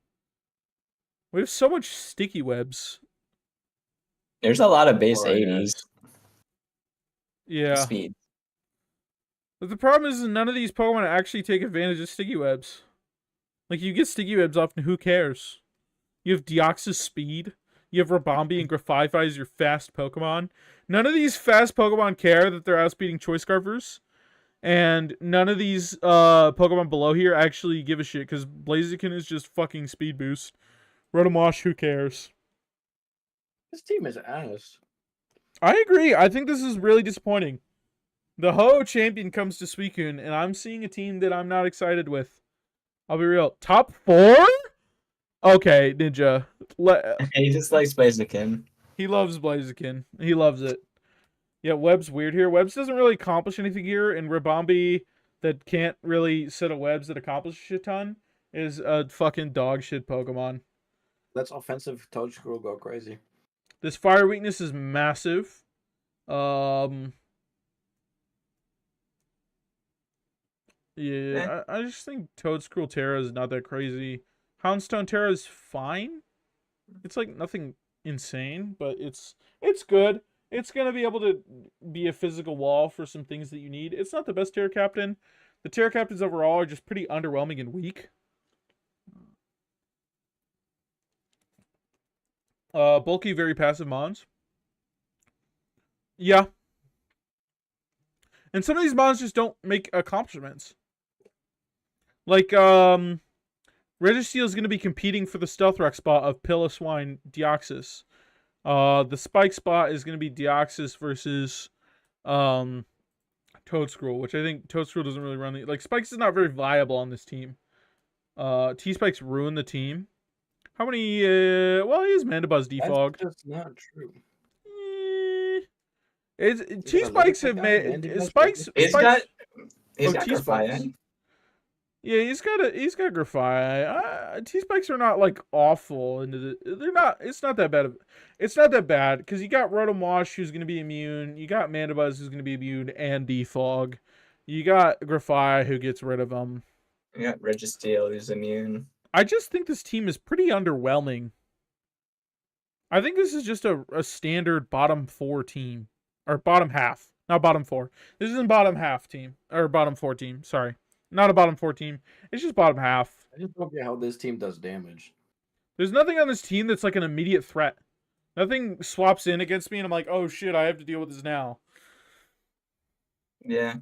We have so much sticky webs. There's a lot of base 80s. Yeah. Speed. But the problem is none of these Pokemon actually take advantage of sticky webs. Like, you get sticky webs off, and who cares? You have Deoxys speed. You have Rabombi and Grafify as your fast Pokemon. None of these fast Pokemon care that they're outspeeding Choice Scarfers. And none of these Pokemon below here actually give a shit, because Blaziken is just fucking speed boost. Rotomosh, who cares? This team is ass. I agree. I think this is really disappointing. The Ho champion comes to Suicune, and I'm seeing a team that I'm not excited with. I'll be real. Top 4? Okay, Ninja. He just likes Blaziken. He loves Blaziken. He loves it. Yeah, Web's weird here. Webs doesn't really accomplish anything here, and Rabombi that can't really set a Webs that accomplish a shit ton is a fucking dog shit Pokemon. Let's offensive Toadscrew go crazy. This fire weakness is massive. Yeah, I just think Toadscruel Terra is not that crazy. Houndstone Terra is fine. It's like nothing insane, but it's good. It's going to be able to be a physical wall for some things that you need. It's not the best Terra Captain. The Terra Captains overall are just pretty underwhelming and weak. Bulky, very passive mons. Yeah. And some of these mons just don't make accomplishments. Like, Registeel is going to be competing for the Stealth Rock spot of Piloswine Deoxys. The Spike spot is going to be Deoxys versus Toadscruel, which I think Toadscruel doesn't really run the... Like, Spikes is not very viable on this team. T-Spikes ruin the team. How many... well, he has Mandibuzz Defog. That's just not true. T-Spikes have made... Spikes... He's got T-Spikes. Grafify. Yeah, he's got Grafify. T-Spikes are not like awful they're not. It's not that bad. It's not that bad because you got Rotomosh who's gonna be immune. You got Mandibuzz who's gonna be immune and Defog. You got Grafify who gets rid of them. You got Registeel who's immune. I just think this team is pretty underwhelming. I think this is just a standard bottom 4 team or bottom half, not bottom 4. This isn't bottom half team or bottom 4 team. Sorry. Not a bottom 4 team. It's just bottom half. I just don't get how this team does damage. There's nothing on this team that's like an immediate threat. Nothing swaps in against me and I'm like, oh shit, I have to deal with this now. Yeah.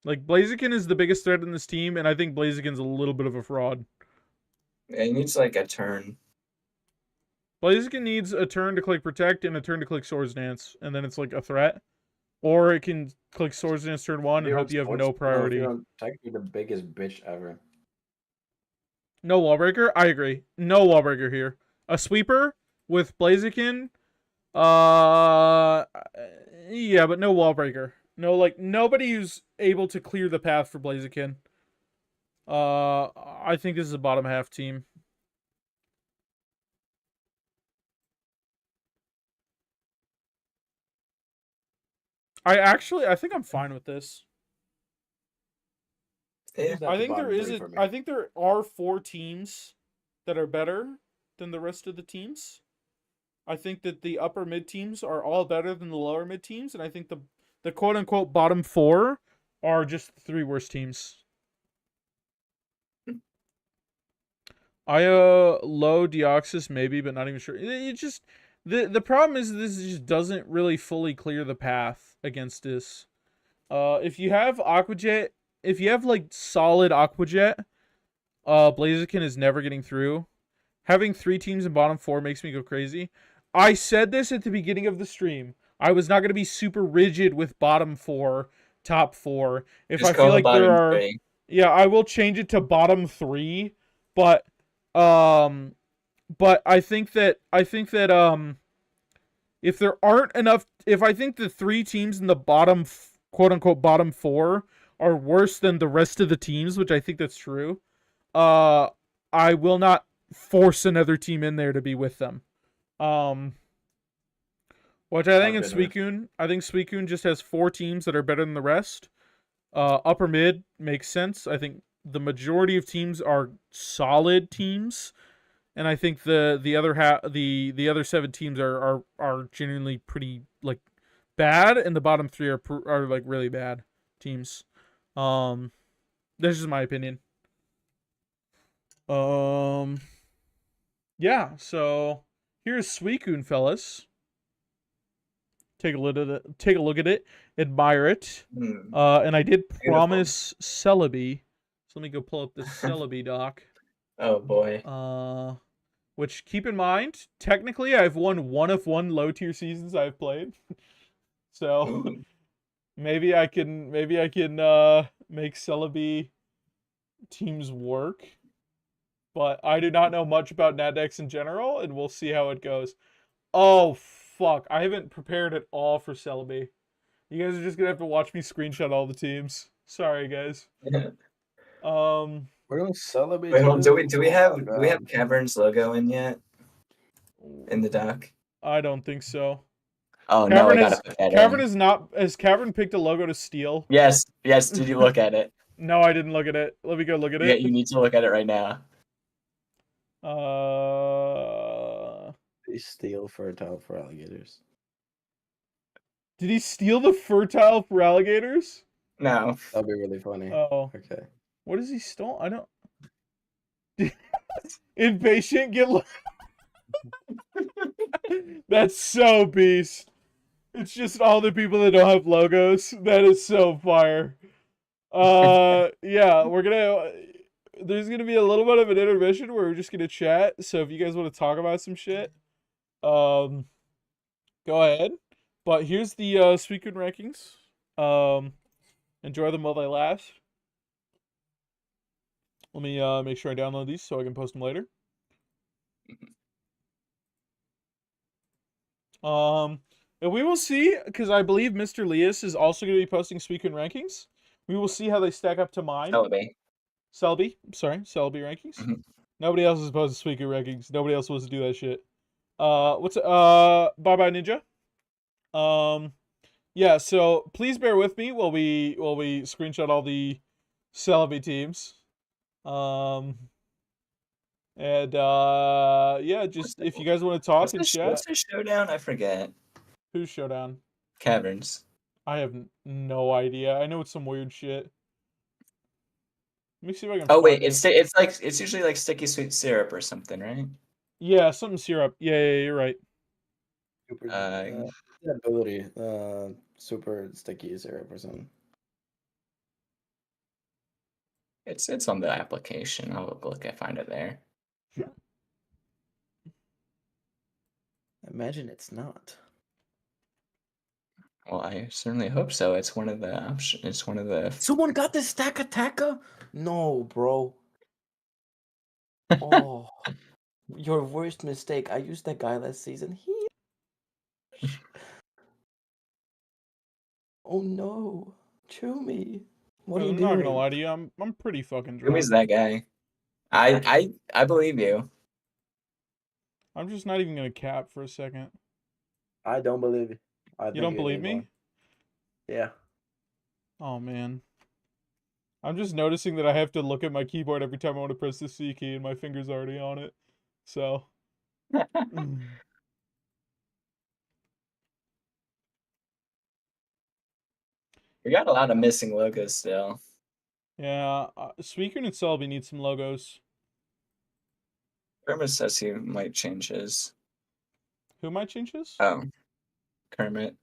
Like, Blaziken is the biggest threat in this team, and I think Blaziken's a little bit of a fraud. Yeah, he needs like a turn. Blaziken needs a turn to click Protect and a turn to click Swords Dance, and then it's like a threat. Or it can click Swords Dance turn 1 and hope you have no priority. Technically the biggest bitch ever. No Wallbreaker? I agree. No Wallbreaker here. A Sweeper with Blaziken? Yeah, but no Wallbreaker. No, like, nobody who's able to clear the path for Blaziken. I think this is a bottom half team. I think I'm fine with this. Yeah. I think there are 4 teams that are better than the rest of the teams. I think that the upper mid teams are all better than the lower mid teams, and I think the quote unquote bottom 4 are just the 3 worst teams. Low Deoxys maybe, but not even sure. It just the problem is this just doesn't really fully clear the path against this. If you have Aquajet, if you have like solid Aquajet, Blaziken is never getting through. Having 3 teams in bottom 4 makes me go crazy. I said this at the beginning of the stream. I was not going to be super rigid with bottom 4, top 4. If Just I feel like there are, 3. yeah, I will change it to bottom 3. But I think that if there aren't enough, if I think the 3 teams in the bottom, quote unquote, bottom 4 are worse than the rest of the teams, which I think that's true, I will not force another team in there to be with them. Which I think in Suicune, Suicune just has 4 teams that are better than the rest. Upper mid makes sense. I think the majority of teams are solid teams, and I think the other 7 teams are genuinely pretty like bad, and the bottom 3 are like really bad teams. This is my opinion. Yeah. So here's Suicune, fellas. Take a look at it. Admire it. And I did promise Celebi. So let me go pull up the Celebi doc. Oh boy. Which, keep in mind, technically I've won 1 of 1 low tier seasons I've played. So maybe I can make Celebi teams work. But I do not know much about Nadex in general, and we'll see how it goes. Oh fuck, I haven't prepared at all for Celebi. You guys are just gonna have to watch me screenshot all the teams. Sorry, guys. We're gonna celebrate. Wait, hold on. Do we have Cavern's logo in yet? In the doc? I don't think so. Oh Cavern no, I gotta put that Cavern in. is not. Has Cavern picked a logo to steal? Yes. Did you look at it? No, I didn't look at it. Let me go look at Yeah, it. you need to look at it right now. They steal fertile for alligators. Did he steal the fertile for alligators? No. That'd be really funny. Oh. Okay. What has he stolen? I don't. Impatient, get. That's so beast. It's just all the people that don't have logos. That is so fire. Yeah, there's gonna be a little bit of an intermission where we're just gonna chat. So if you guys want to talk about some shit, go ahead. But here's the Suicune rankings. Enjoy them while they last. Let me make sure I download these so I can post them later. And we will see, because I believe Mr. Leas is also going to be posting Suicune rankings. We will see how they stack up to mine. Selby rankings. Mhm. Nobody else is posting Suicune rankings. Nobody else wants to do that shit. Bye bye Ninja. Yeah, so please bear with me while we screenshot all the Celebi teams. Yeah, just if you guys want to talk and chat. What's the showdown? I forget. Who's showdown? Caverns. I have no idea. I know it's some weird shit. Let me see if I can. Oh wait, find it's usually like sticky sweet syrup or something, right? Yeah, something syrup. Yeah, you're right. Super ability. Super sticky syrup or something. It's on the application. I'll look. I find it there. Imagine it's not. Well, I certainly hope so. It's one of the options. It's one of the. Someone got this stack attacker? No, bro. Oh, your worst mistake. I used that guy last season. Oh no, Chumi. What are you doing? I'm not gonna lie to you. I'm pretty fucking drunk. Who is that guy? I believe you. I'm just not even gonna cap for a second. I don't believe you. You don't believe me? Yeah. Oh man. I'm just noticing that I have to look at my keyboard every time I want to press the C key, and my finger's already on it. So. We got a lot of missing logos still. Yeah, Suicune and Celebi need some logos. Kermit says he might change his. Who might change his? Oh, Kermit.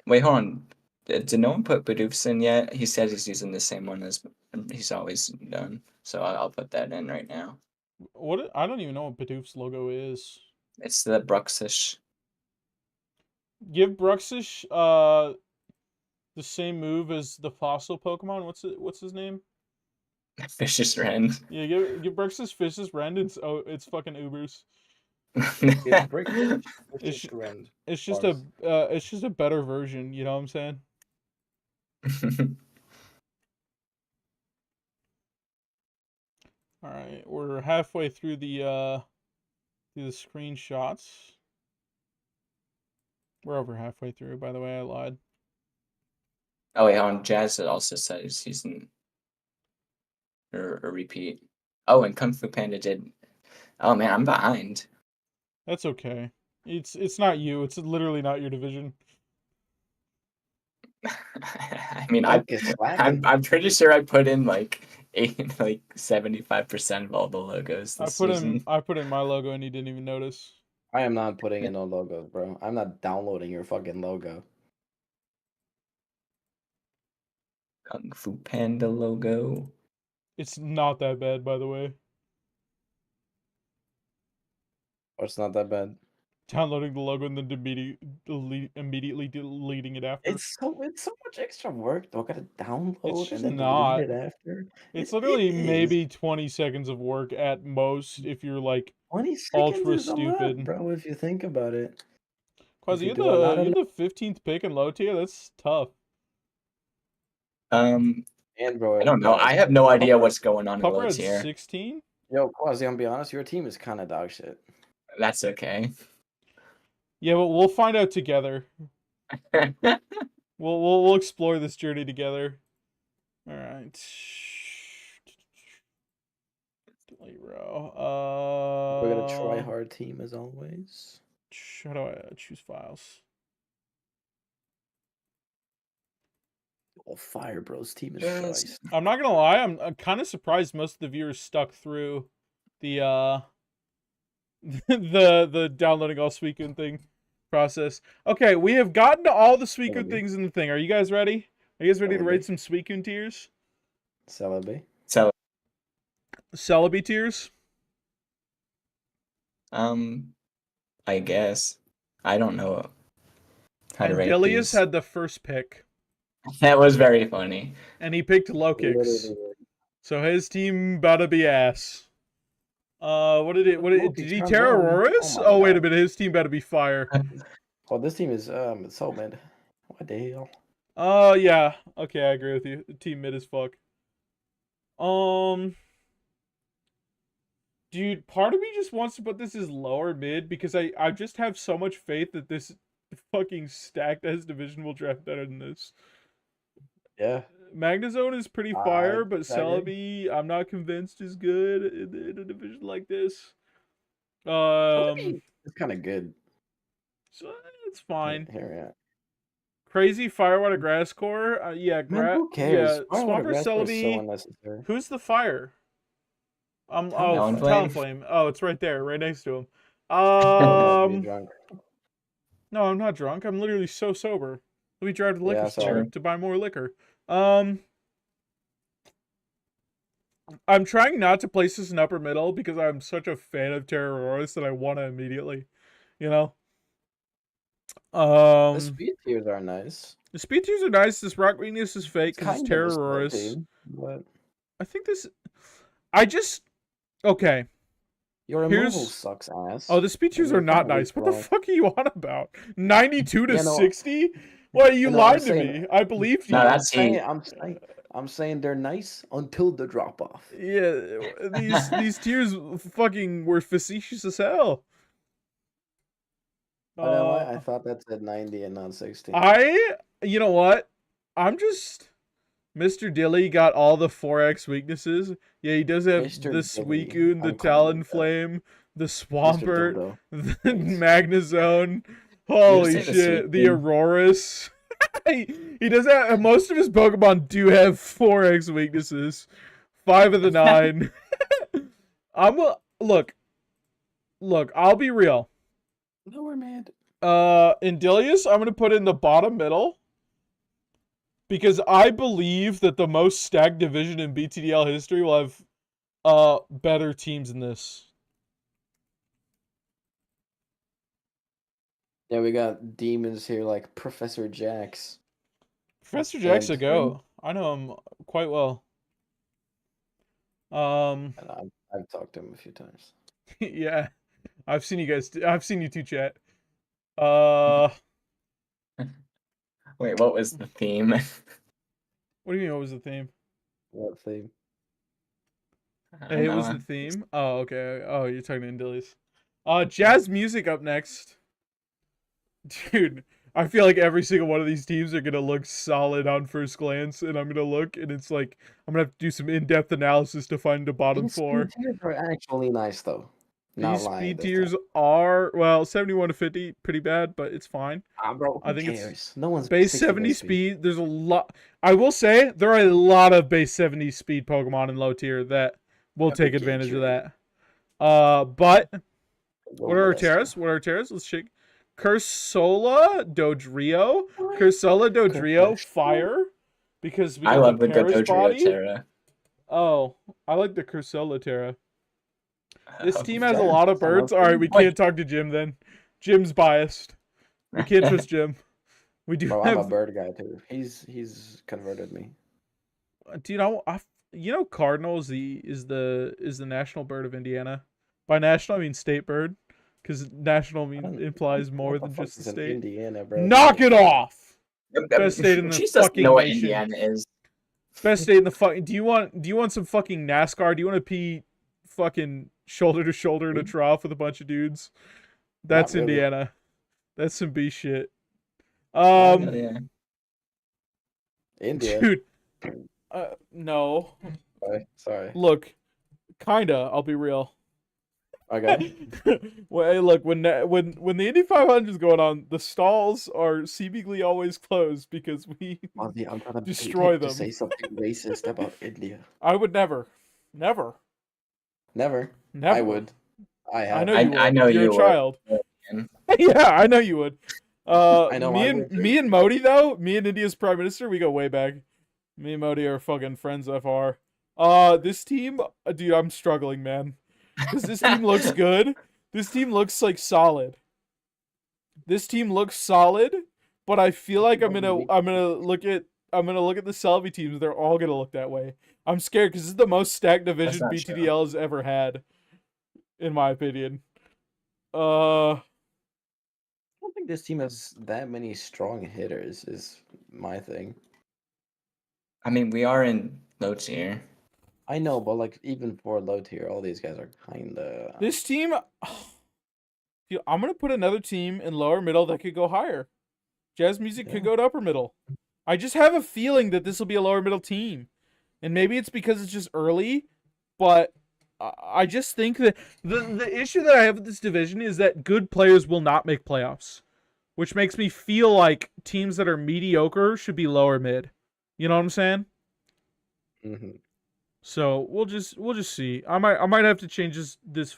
Wait, hold on. Did no one put Bidoofs in yet? He says he's using the same one as he's always done. So I'll put that in right now. What? I don't even know what Bidoof's logo is. It's the Bruxish. Give Bruxish the same move as the fossil Pokemon. What's his name? Fish's Rend. Yeah, give Bruxish Fish's Rend. It's fucking Ubers. It's just a better version. You know what I'm saying? All right, we're halfway through the screenshots. We're over halfway through, by the way. I lied. Oh wait, on Jazz it also says season or a repeat. Oh, and Kung Fu Panda did. Oh man, I'm behind. That's okay. It's not you. It's literally not your division. I mean, Luck is slacking. I'm pretty sure I put in like 75% of all the logos this season. I put in my logo and he didn't even notice. I am not putting in no logos, bro. I'm not downloading your fucking logo. Kung Fu Panda logo. It's not that bad, by the way. Or it's not that bad. Downloading the logo and then immediately deleting it after. It's so much extra work. Do I gotta download just and then not. delete it after? It's It literally is. maybe 20 seconds of work at most if you're like 20 seconds ultra is a lot, stupid. bro, if you think about it. Quasi, you you're do a lot of the 15th pick in low tier. That's tough. Android. I don't know. I have no idea what's going on in low Cuphead tier. 16. Yo, Quasi, I'm gonna be honest, your team is kind of dog shit. That's okay. Yeah, but we'll find out together. We'll explore this journey together. All right. Delete row. We're gonna try hard team as always. How do I choose files? Oh, Fire Bros team is nice. I'm not gonna lie. I'm kind of surprised most of the viewers stuck through the the downloading all Suicune thing process. Okay, we have gotten to all the Suicune things in the thing. Are you guys ready? Are you guys ready to rate some Suicune tiers? Celebi. Celebi tiers? I guess. I don't know how to And rate Dilius these. had the first pick. That was very funny. And he picked Lokix. So his team better be ass. Did he tear Auroras? Oh, wait a minute, his team better be fire. Oh, this team is so mid. What the hell? Oh, yeah. Okay, I agree with you. Team mid as fuck. Dude, part of me just wants to put this as lower mid because I just have so much faith that this fucking stacked as division will draft better than this. Yeah. Magnezone is pretty fire, but Celebi, I'm not convinced is good in a division like this. It's kind of good. So it's fine. Here, yeah. Crazy Firewater Grass Core. Yeah, Man, who cares? Yeah, Swampert Celebi. So unnecessary. Who's the fire? Talonflame. Talonflame. Oh, it's right there, right next to him. No, I'm not drunk. I'm literally so sober. Let me drive to the liquor store to buy more liquor. I'm trying not to place this in upper middle because I'm such a fan of Terrororis that I want to immediately, you know. The speed tiers are nice. The speed tiers are nice. This rock weakness is fake because it's Kind of a slow Terrororis. team, but I think this. Okay. Your removal sucks ass. Oh, the speed tiers are not nice. What the fuck are you on about? 92 to 60? What, you lied to me. I believed you. No, that's I'm saying they're nice until the drop off. Yeah, these tiers fucking were facetious as hell. I thought that said 90 and not 60. You know what? I'm just... Mr. Dilly got all the 4x weaknesses. Yeah, he does have the Suicune, the Talonflame, the Swampert, the Magnezone. Holy shit, the Auroras. He does have... Most of his Pokemon do have 4x weaknesses. 5 of the 9. Look, I'll be real. No, we're mad. In Dilius, I'm gonna put in the bottom middle. Because I believe that the most stacked division in BTDL history will have better teams than this. Yeah, we got demons here like Professor Jax. Professor Jax a go. I know him quite well. And I've talked to him a few times. Yeah. I've seen you two chat. Wait, what was the theme? What do you mean, what was the theme? What theme? Hey, it was the theme. Oh, okay. Oh, you're talking to Indilies. Jazz music up next. Dude, I feel like every single one of these teams are gonna look solid on first glance, and I'm gonna look, and it's like I'm gonna have to do some in-depth analysis to find the bottom These four. speed tiers are actually nice though. Not These lying speed this tiers time. are, well, 71 to 50, pretty bad, but it's fine. Bro, I who think cares? it's No one's base 60 70 base speed. There's a lot. I will say there are a lot of base 70 speed Pokemon in low tier that will Yeah, take we advantage of can't that. But Go what are our molester. teras? What are our teras? Let's check. Cursola, Dodrio, Cursola, Dodrio, Fire, because we I have love the the Paris Gododrio body. Terra. Oh, I like the Cursola Terra. This team has a Yeah, lot of I love birds. All right, we Wait. can't talk to Jim then. Jim's biased. We can't trust Jim. We do Bro, I'm a have, bird guy too. He's converted me. dude. Cardinal is the national bird of Indiana. By national, I mean state bird, because national implies more What the than fuck just the is in state. Indiana, bro? Knock it off! Best state in the She doesn't fucking know what nation. Indiana is. Best state in the fucking. Do you want some fucking NASCAR? Do you want to pee fucking shoulder to shoulder in a trough with a bunch of dudes? That's Not really. Indiana. That's some B shit. Yeah. India. Dude. No. Sorry. Look, kinda. I'll be real. Okay. Well, hey, look, when the Indy 500 is going on, the stalls are seemingly always closed because we Ozzy, I'm gonna destroy to them. say something racist about India. I would never. Never. Never. Never. I would. I have. I know you would. I know You're you a would. child. Yeah, I know you would. I know me I and would too. me and Modi though, me and India's prime minister, we go way back. Me and Modi are fucking friends FR. This team, dude, I'm struggling, man. Because this team looks good. This team looks like solid. This team looks solid, but I feel like I'm gonna look at the Selby teams. They're all gonna look that way. I'm scared because this is the most stacked division not BTDL has ever had, in my opinion. I don't think this team has that many strong hitters. Is my thing. I mean, we are in low tier. I know, but like even for low tier, all these guys are kinda. This team, dude, I'm gonna put another team in lower middle that could go higher. Jazz Music could go to upper middle. I just have a feeling that this will be a lower middle team, and maybe it's because it's just early, but I just think that the issue that I have with this division is that good players will not make playoffs, which makes me feel like teams that are mediocre should be lower mid. You know what I'm saying? Mm-hmm. So we'll just see. I might have to change this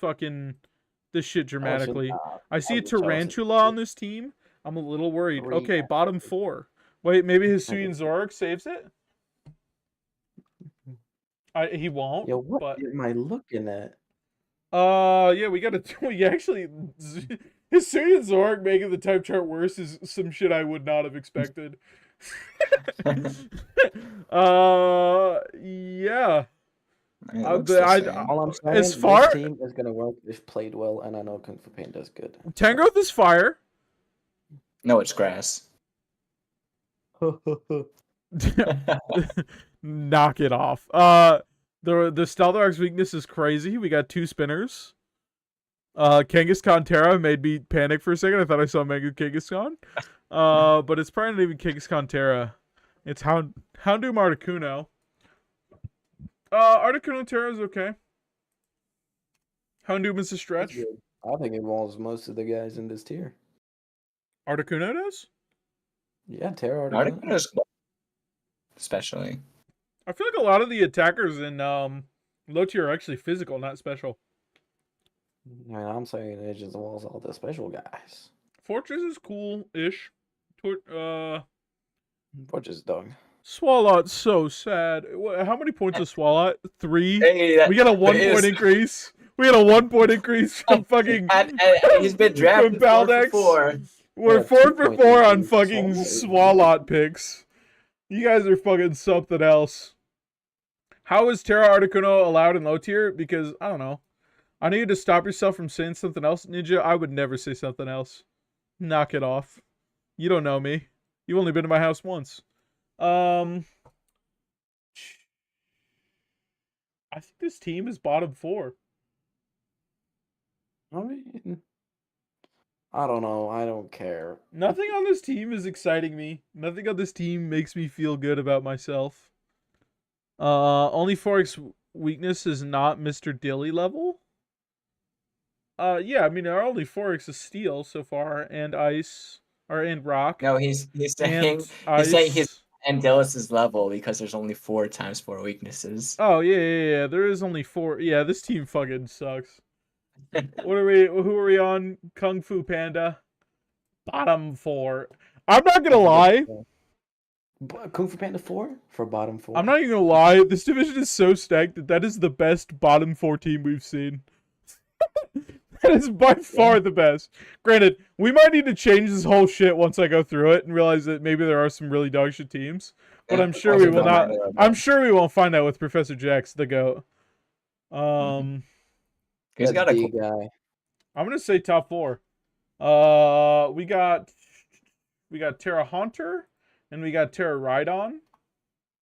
shit dramatically. I see a Tarantula on this team. I'm a little worried. Okay, bottom 4. Wait, maybe Hisuian Zorak saves it? He won't. Yo, what but... am I looking at? Yeah, we actually Hisuian Zorak making the type chart worse is some shit I would not have expected. Yeah. All I'm saying, as far this team is gonna work if played well, and I know Kung Fu Pain does good. Tangrowth is fire. No, it's grass. Knock it off. The Stealthark's weakness is crazy. We got 2 spinners. Kangaskhan Terra made me panic for a second. I thought I saw Mega Kangaskhan. But it's probably not even Kangaskhan Terra. It's Houndoom Articuno. Articuno Terra is okay. Houndoom is a stretch. I think it involves most of the guys in this tier. Articuno does? Yeah, Terra Articuno Articuno. is especially. I feel like a lot of the attackers in low tier are actually physical, not special. I mean, I'm saying it just involves all the special guys. Fortress is cool-ish. Fortress dog. Swalot's so sad. How many points is Swalot? 3? Hey, We got a 1 point increase. We got a 1 point increase from fucking he's been drafted from Paldex. 4 for 4. We're Yeah, 4 2 for point 4 on increase. fucking Swalot picks. You guys are fucking something else. How is Terra Articuno allowed in low tier? Because, I don't know. I need you to stop yourself from saying something else, Ninja. I would never say something else. Knock it off. You don't know me. You've only been to my house once. I I think this team is bottom 4. I mean, I don't know. I don't care. Nothing on this team is exciting me. Nothing on this team makes me feel good about myself. Only Forex weakness is not Mr. Dilly level. Yeah, I mean our only Forex is steel so far, and ice, and rock. No, he's saying his Andillis' level because there's only 4 times 4 weaknesses. Oh yeah. There is only 4. Yeah, this team fucking sucks. What are we? Who are we on? Kung Fu Panda. Bottom 4. I'm not gonna lie. Kung Fu Panda 4 for bottom 4. I'm not even gonna lie. This division is so stacked that is the best bottom 4 team we've seen. That is by far the best. Granted, we might need to change this whole shit once I go through it and realize that maybe there are some really dog shit teams. But I'm sure we will not. I'm sure we won't find that with Professor Jax, the GOAT. He's got a guy. I'm gonna say top 4. We got Terra Haunter and we got Terra Rhydon.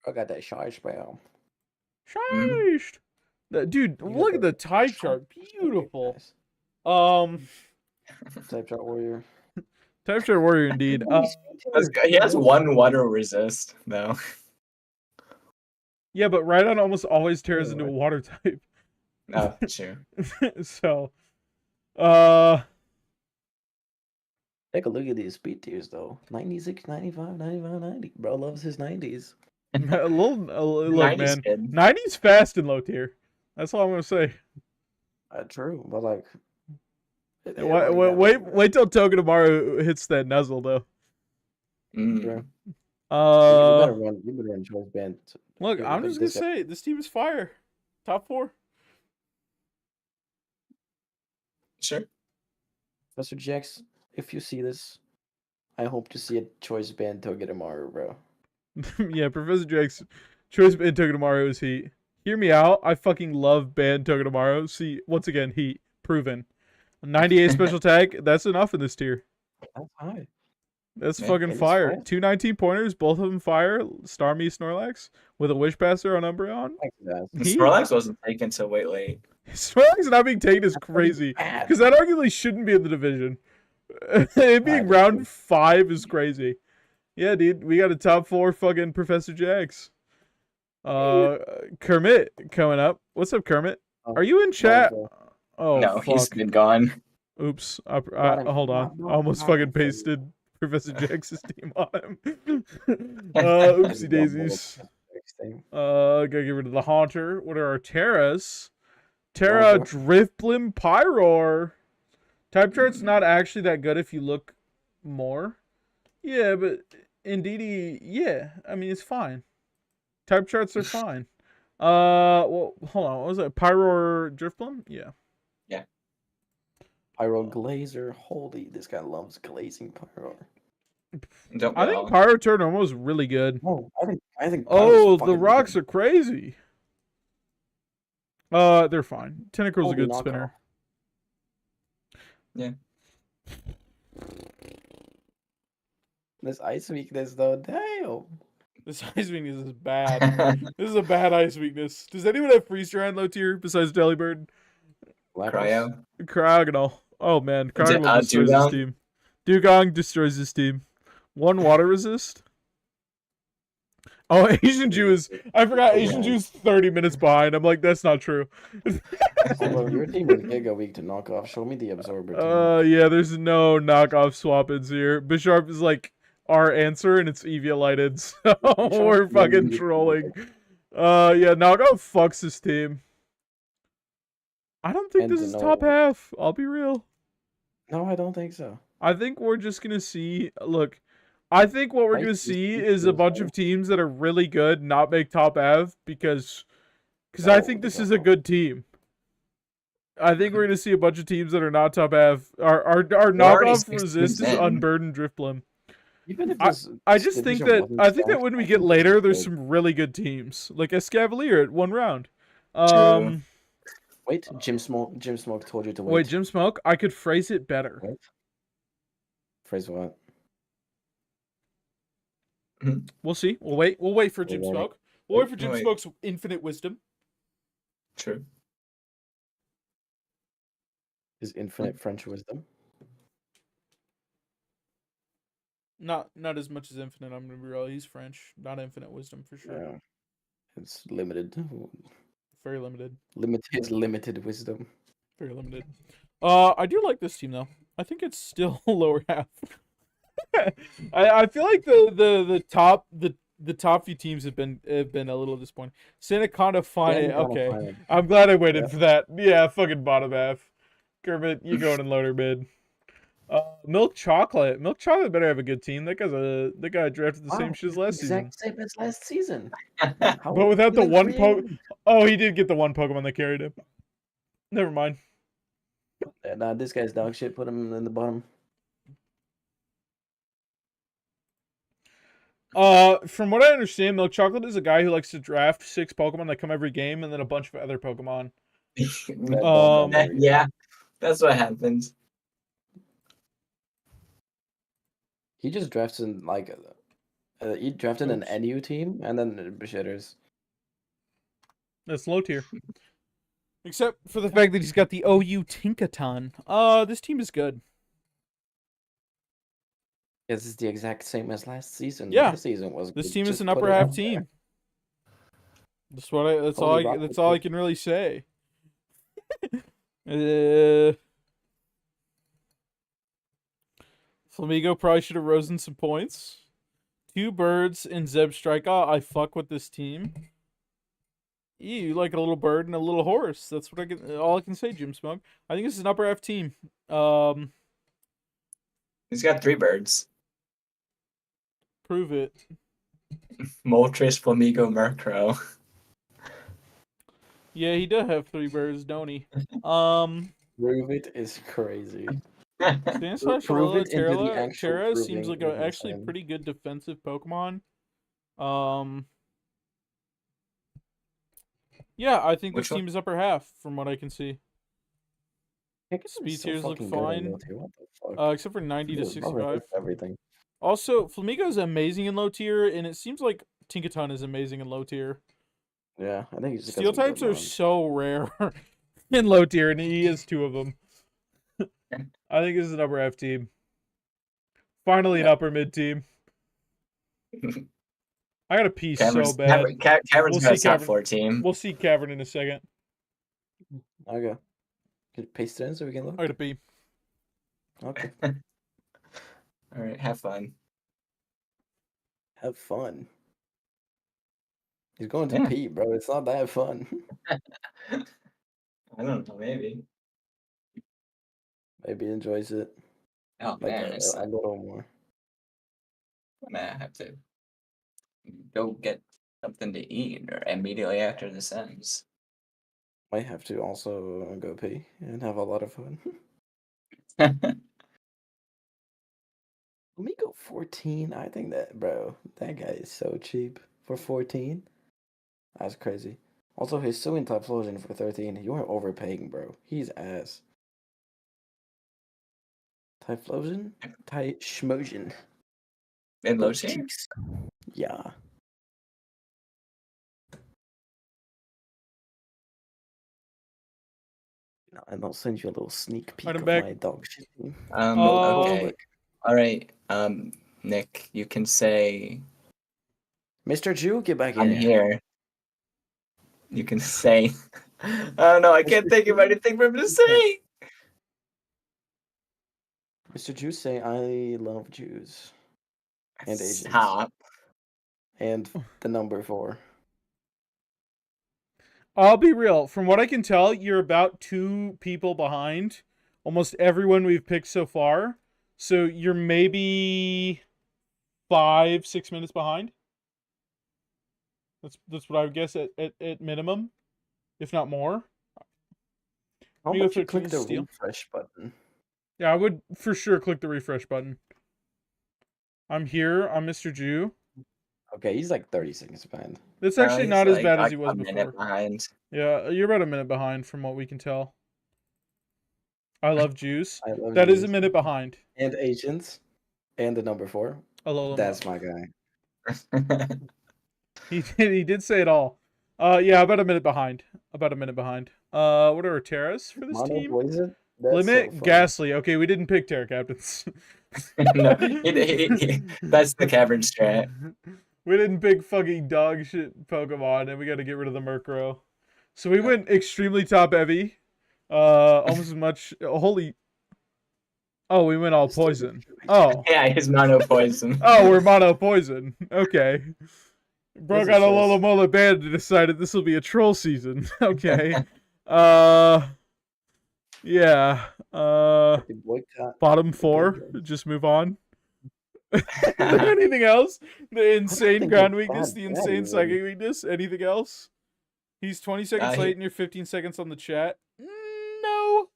I got that shy spell. Shiest. Dude, look at the type chart. Beautiful. Type chart warrior. Type chart warrior indeed. He has 1 water resist though. Yeah, but Rhydon almost always tears into a water type. Oh, true. So, take a look at these speed tiers though. 96, 95, 95, 90. Bro loves his 90s. look, 90's man. good. 90's fast in low tier. That's all I'm gonna say. True, but like. Wait till Togedemaru hits that nuzzle though. True. You better run choice band. Look, I'm just gonna say this team is fire. Top 4. Sure. Professor Jax, if you see this, I hope to see a choice band Togedemaru, bro. Yeah, Professor Jax, choice band Togedemaru is heat. Hear me out. I fucking love band Togedemaru. See, once again, heat proven. 98 special tag. That's enough in this tier. That's high. That's fucking fire. 2 19 pointers, both of them fire. Starmie Snorlax with a Wish Passer on Umbreon. Snorlax wasn't taken till way late. Snorlax not being taken is crazy because that arguably shouldn't be in the division. It being round 5 is crazy. Yeah, dude, we got a top 4 fucking Professor Jax. Kermit coming up. What's up, Kermit? Are you in chat? Oh, no, fuck. He's been gone. Oops. Hold on. I almost fucking pasted Professor Jax's team on him. Oopsie daisies. Gotta get rid of the Haunter. What are our Terras? Terra, Driftblim, Pyroar. Type chart's not actually that good if you look more. Yeah, but Indeedee, yeah. I mean, it's fine. Type charts are fine. Well, hold on. What was that? Pyroar, Driftblim? Yeah. Yeah. Pyro Glazer. Holy, this guy loves glazing Pyro. I think Pyro Turnormo is really good. Oh, I think. Oh, the rocks are crazy. They're fine. Tentacruel's a good spinner. Yeah. This ice weakness though, damn. This ice weakness is bad. This is a bad ice weakness. Does anyone have freeze dry low tier besides Delibird? Cryogonal. Oh man, Cryogonal destroys this team. Dugong destroys this team. 1 water resist. Oh, Asian Jew is. I forgot Asian Jew's 30 minutes behind. I'm like, that's not true. Your team is giga weak to knock off. Show me the absorber. Yeah, there's no knockoff swap-ins here. Bisharp is like our answer, and it's Evia lighted, so we're fucking trolling. Yeah, knockoff fucks this team. I don't think this is top half. I'll be real. No, I don't think so. I think we're just gonna see. Look, I think what we're gonna see is a bunch of teams that are really good not make top half because I think this is a good team. I think we're gonna see a bunch of teams that are not top half. Our knockoff resist is Unburdened Driftblim. I just think that when we get later, there's some really good teams like Escavalier at 1 round. Wait, Jim Smoke told you to wait. Wait, Jim Smoke? I could phrase it better. Wait. Phrase what? We'll see. We'll wait for Jim Smoke. We'll wait for Jim Smoke's infinite wisdom. True. His infinite French wisdom. Not as much as Infinite. I'm gonna be real. He's French. Not Infinite Wisdom for sure. Yeah. It's limited. Very limited. Limited wisdom. Very limited. I do like this team though. I think it's still lower half. I feel like the top few teams have been a little disappointing. Sanakanda fine. Okay. I'm glad I waited for that. Yeah, fucking bottom half. Kermit, you going in lower mid. Milk Chocolate. Milk Chocolate better have a good team. That guy drafted the same shit as last season. Exact same as last season. But without the one Oh, he did get the one Pokemon that carried him. Never mind. Yeah, nah, this guy's dog shit. Put him in the bottom. From what I understand, Milk Chocolate is a guy who likes to draft 6 Pokemon that come every game and then a bunch of other Pokemon. Yeah, that's what happens. He just drafts in like he drafted an NU team and then shitters. That's low tier. Except for the fact that he's got the OU Tinkaton. This team is good. This is the exact same as last season. Yeah. Last season was This good. team is Just an put upper it half out there. team. That's all I can really say. Flamigo probably should have risen some points. 2 birds and Zeb Strike. I fuck with this team. You like a little bird and a little horse. That's what all I can say, Jim Smoke. I think this is an upper half team. He's got 3 birds. Prove it. Moltres, Flamigo, Murkrow. Yeah, he does have 3 birds, don't he? Prove it is crazy. Sandslash Prove it into the Terra actual seems like proving a actually insane. pretty good defensive Pokemon. Yeah, I think Which this team is upper half from what I can see. Speed tiers look fine. Except for 90 to 65. Everything. Also, Flamigo is amazing in low tier, and it seems like Tinkaton is amazing in low tier. Yeah, I think he's just got Steel some good types are runs. so rare in low tier, and he has 2 of them. I think this is an upper half team. Finally, an upper mid team. I got to pee so bad. Cavern's got a top 4 team. We'll see Cavern in a second. Okay. Can you paste it in so we can look? I got to pee. Okay. All right, have fun. Have fun. He's going to pee, bro. It's not that fun. I don't know, maybe. Maybe he enjoys it. Oh Like man, a little more. I'm gonna have to go get something to eat or immediately after this ends. Might have to also go pee and have a lot of fun. Let me go 14. I think that, bro, that guy is so cheap for 14. That's crazy. Also, his Suin Typhlosion for 13. You are overpaying, bro. He's ass. Typhlosion? Schmosion. In low Those tier? cheeks. Yeah. And I'll send you a little sneak peek Alright, I'm of back. my dog shit team. Okay. All right. Nick, you can say Mr. Jew, get back I'm in here. You can say I don't know, I can't think of anything for him to say. Mr. Jew, say I love Jews. And Asians. Stop. And the number 4. I'll be real. From what I can tell, you're about 2 people behind almost everyone we've picked so far. So you're maybe 5-6 minutes behind. That's what I would guess at minimum, if not more. How Let me go about you 13 click the steel. refresh button? Yeah, I would for sure click the refresh button. I'm here. I'm Mr. Jew. Okay, he's like 30 seconds behind. That's actually not as bad as he was a before. minute behind. Yeah, you're about a minute behind from what we can tell. I love Jews. I love That is Jews. a minute behind. And Asians. And the number 4. Alola. That's my guy. He did say it all. Yeah, about a minute behind. About a minute behind. What are our Terras for this Mono team? poison? That's Limit, so funny. Ghastly. Okay, we didn't pick Terra Captains. No, that's the cavern strat. We didn't pick fucking dog shit Pokemon, and we got to get rid of the Murkrow. So we went extremely top heavy. Almost as much. Holy. Oh, we went all poison. Oh. Yeah, he's mono poison. Oh, we're mono poison. Okay. Bro This got is a just- Lola Mola band and decided this will be a troll season. Okay. Yeah. Bottom 4. Just move on. Anything else? The insane think ground it's weakness, bad the bad insane even. psychic weakness. Anything else? He's 20 seconds he- late and you're 15 seconds on the chat. No.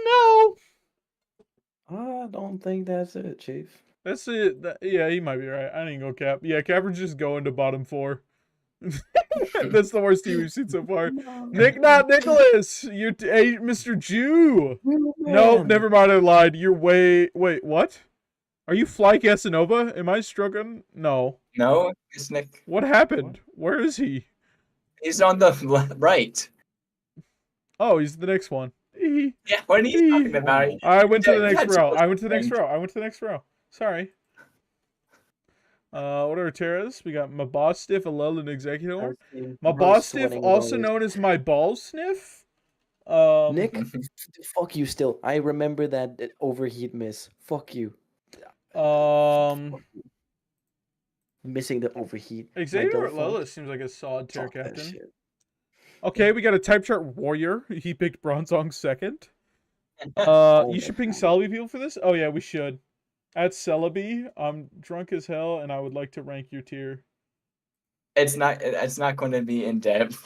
No. I don't think that's it, Chief. That's it. Yeah, he might be right. I didn't go Cap. Yeah, Cap's just going to bottom 4. That's the worst team we've seen so far. Nick, not Nicholas. You, Mr. Jew. No, never mind. I lied. You're way. Wait, what? Are you Fly Casanova? Am I struggling? No. No, it's Nick. What happened? Where is he? He's on the right. Oh, he's the next one. Yeah, what are you talking about? I went to the Yeah, next row. that's I went to the next strange. row. I went to the next row. Sorry. What are our Terras? We got my boss stiff, a lull, and executor. My boss stiff, also known as my ball sniff. Nick, fuck you still. I remember that overheat miss. Fuck you. Missing the overheat. Executor My Lola seems like a solid Terra Fuck that captain. shit. Okay, we got a type chart warrior. He picked Bronzong second. Oh You my should ping Celebi people for this? Oh yeah, we should. At Celebi, I'm drunk as hell and I would like to rank your tier. It's not going to be in depth.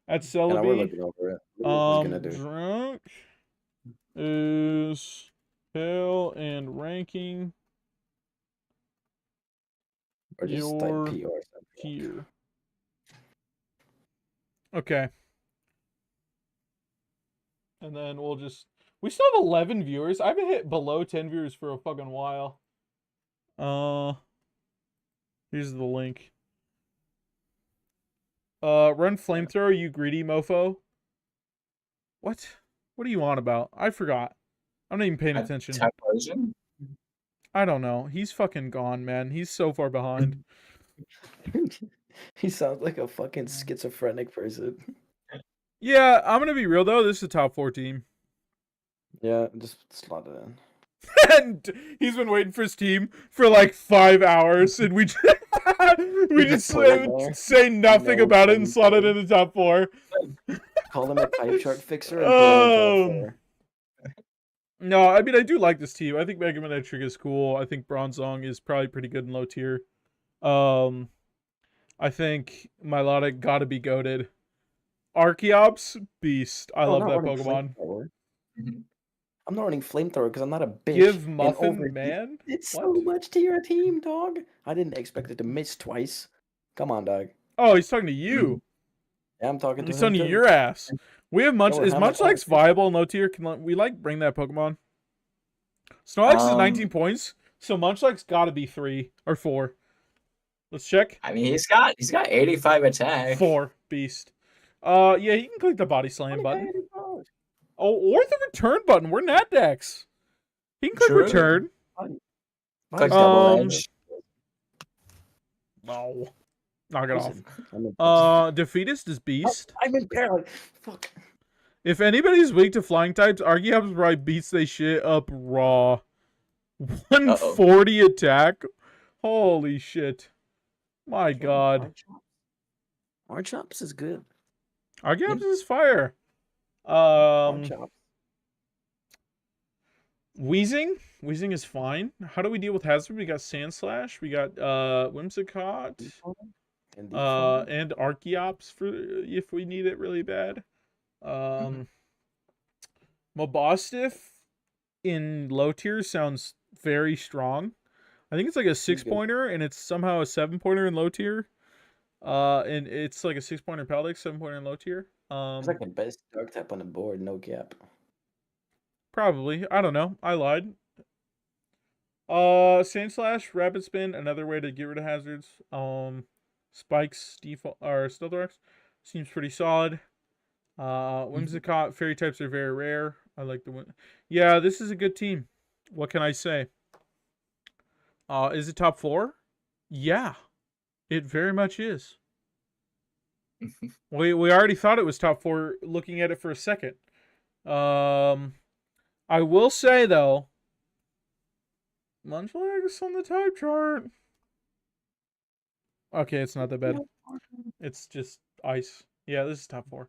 At And we're Celebi, looking over it. What he's gonna do. drunk is hell and ranking Or just your type P or something. tier. Okay. And then we'll just... We still have 11 viewers. I haven't hit below 10 viewers for a fucking while. Here's the link. Run flamethrower, you greedy mofo. What? What are you on about? I forgot. I'm not even paying attention. Tap version? I don't know. He's fucking gone, man. He's so far behind. He sounds like a fucking schizophrenic person. Yeah, I'm gonna be real though. This is a top 4 team. Yeah, just slot it in. And he's been waiting for his team for like 5 hours, and we just, we just Put it there. say nothing No about it and slot it anything. in the top 4. Call him a type chart fixer and put him in top 4. No, I mean I do like this team. I think Mega Man Electric is cool. I think Bronzong is probably pretty good in low tier. I think Milotic gotta be goated. Archeops, beast. I love that Pokemon. I'm not running flamethrower because I'm not a bitch. Give and Muffin overheat- Man. It's so What? much to your team, dog. I didn't expect it to miss twice. Come on, dog. Oh, he's talking to you. Yeah, I'm talking to He's him talking to too. your ass. We have Munch. we're Is having a Munchlax conversation. viable in low tier? Can we like bring that Pokemon? Snorlax is 19 points, so Munchlax gotta be 3 or 4. Let's check. I mean, he's got 85 attack. 4 beast. Yeah, he can click the body slam button. Oh, or the return button. We're Natdex. He can click True. return. Click Um, double edge. No. Knock it off. Listen, Defeatist is beast. I'm in paralyzed. Fuck. If anybody's weak to flying types, Archeops probably beats they shit up raw. 140 attack. Holy shit. My god. Archops is good. Archeops is fire. Archops. Wheezing? Wheezing is fine. How do we deal with Hazard? We got Sandslash. We got Whimsicott. And And Archeops for if we need it really bad. Mobostiff in low tier sounds very strong. I think it's like a 6-pointer, and it's somehow a 7-pointer in low tier. And it's like a 6-pointer Paldex, 7-pointer in low tier. it's like the best dark type on the board, no cap. Probably. I don't know. I lied. Sandslash, Rapid Spin, another way to get rid of hazards. Spikes default or Stealthorx seems pretty solid. Whimsicott, fairy types are very rare. I like the Yeah, this is a good team. What can I say? Is it top 4? Yeah, it very much is. We already thought it was top 4 looking at it for a second. I will say though, Munchlax on the type chart. Okay, it's not that bad. It's just ice. Yeah, this is top 4.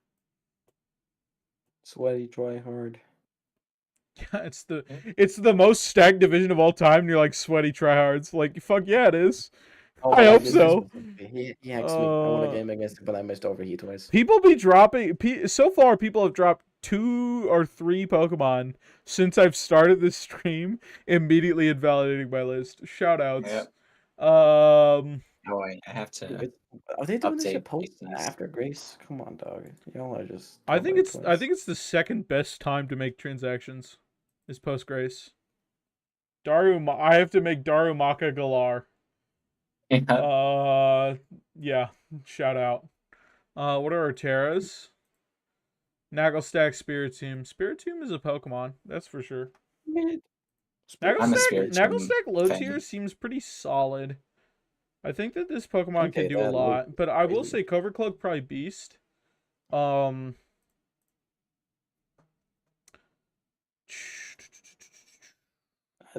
Sweaty, try hard. Yeah, it's the most stacked division of all time. And you're like sweaty tryhards. Like fuck yeah, it is. Oh, I but hope this so. He hacks me. I won a game against him, but I missed overheat twice. People be dropping. So far, people have dropped 2 or 3 Pokemon since I've started this stream, immediately invalidating my list. Shoutouts. Yep. Oh, I have to. Dude, are they doing this update shit post these. after Grace? Come on, dog. Y'all are just. I think it's twins. the second best time to make transactions is post Grace. I have to make Darumaka Galar. Yeah. Yeah, shout out. What are our Terras? Naglestack, Spiritomb. Spiritomb is a Pokemon, that's for sure. I'm a Spiritomb Naglestack low fan. tier seems pretty solid. I think that this Pokemon Okay, can do a that lot, look but I will crazy. say Cover Cloak probably beast. A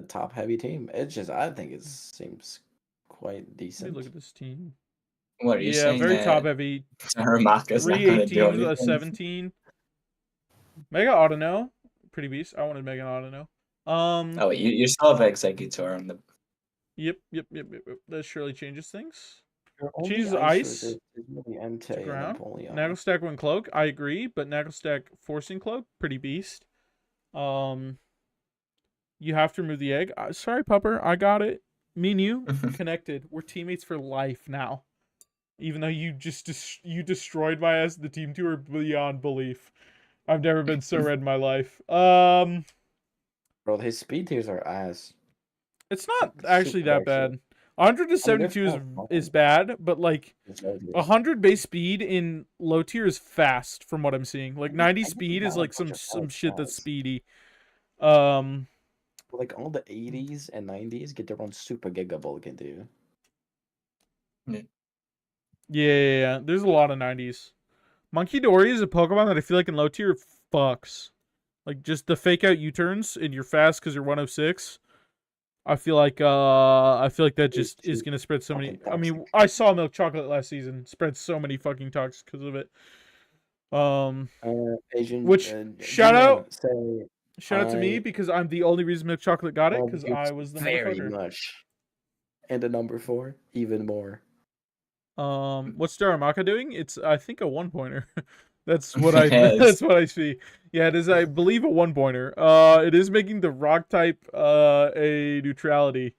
top heavy team. It's just I think it seems quite Let me decent. look at this team. What are you Yeah, saying? very top heavy. Darumaka's not 3 gonna do 18s, a anything. 17. Mega Autono. Pretty beast. I wanted Mega Autono. Oh, you still have Executor on the. Yep. That surely changes things. Your only Changes ice ice resist is really Entei to and ground. Napoleon. Naglestack win Cloak. I agree, but Naglestack forcing Cloak, pretty beast. You have to remove the egg. Sorry, Pupper. I got it. Me and you connected. We're teammates for life now. Even though you just you destroyed my ass, the team tour beyond belief. I've never been so red in my life. Bro, his speed tiers are ass. It's not Like, actually super that bad. excellent. 172 is bad, but like It's low tiers. 100 base speed in low tier is fast from what I'm seeing. Like 90 I get speed the is like balance some of shit that's stats. speedy. Like all the 80s and 90s get their own super Giga Vulcan, dude. Yeah. There's a lot of 90s. Monkey Dory is a Pokemon that I feel like in low tier fucks. Like just the fake out U-turns and you're fast because you're 106. I feel like that just is gonna spread so many. I mean, I saw Milk Chocolate last season spread so many fucking talks because of it. Asian, Which shout out say to me because I'm the only reason Milk Chocolate got it because you I was the very motherfucker. much. And a number 4, even more. What's Darumaka doing? It's I think a 1-pointer. That's what that's what I see. Yeah, it is I believe a 1-pointer. It is making the rock type a neutrality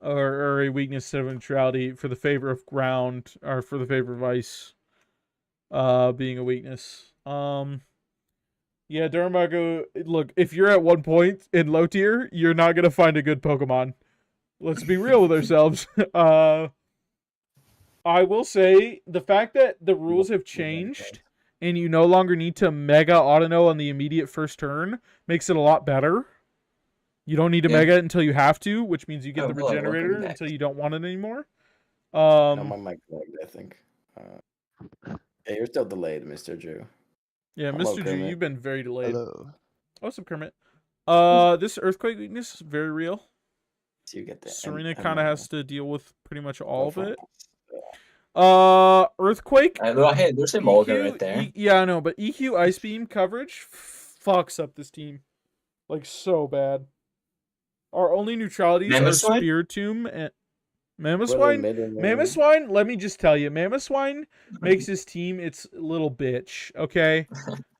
or a weakness instead of a neutrality for the favor of ground or for the favor of ice being a weakness. Yeah, Darumaka, look, if you're at 1 point in low tier, you're not gonna find a good Pokemon. Let's be real with ourselves. I will say the fact that the rules have changed and you no longer need to Mega Autono on the immediate first turn makes it a lot better. You don't need to Mega it until you have to, which means you get the regenerator until you don't want it anymore. No, my mic lagged, I think. Hey, you're still delayed, Mr. Drew. Yeah, Hello, Mr. Drew, Kermit. you've been very delayed. Hello. What's up, Kermit? This earthquake weakness is very real. So you get that. Serena kind of has to deal with pretty much all of it. Earthquake. Hey, there's a Mulga right there. Yeah, I know, but EQ Ice Beam coverage fucks up this team, like so bad. Our only neutralities are Spiritomb and Mamoswine. Mamoswine, let me just tell you, Mamoswine makes his team its little bitch. Okay.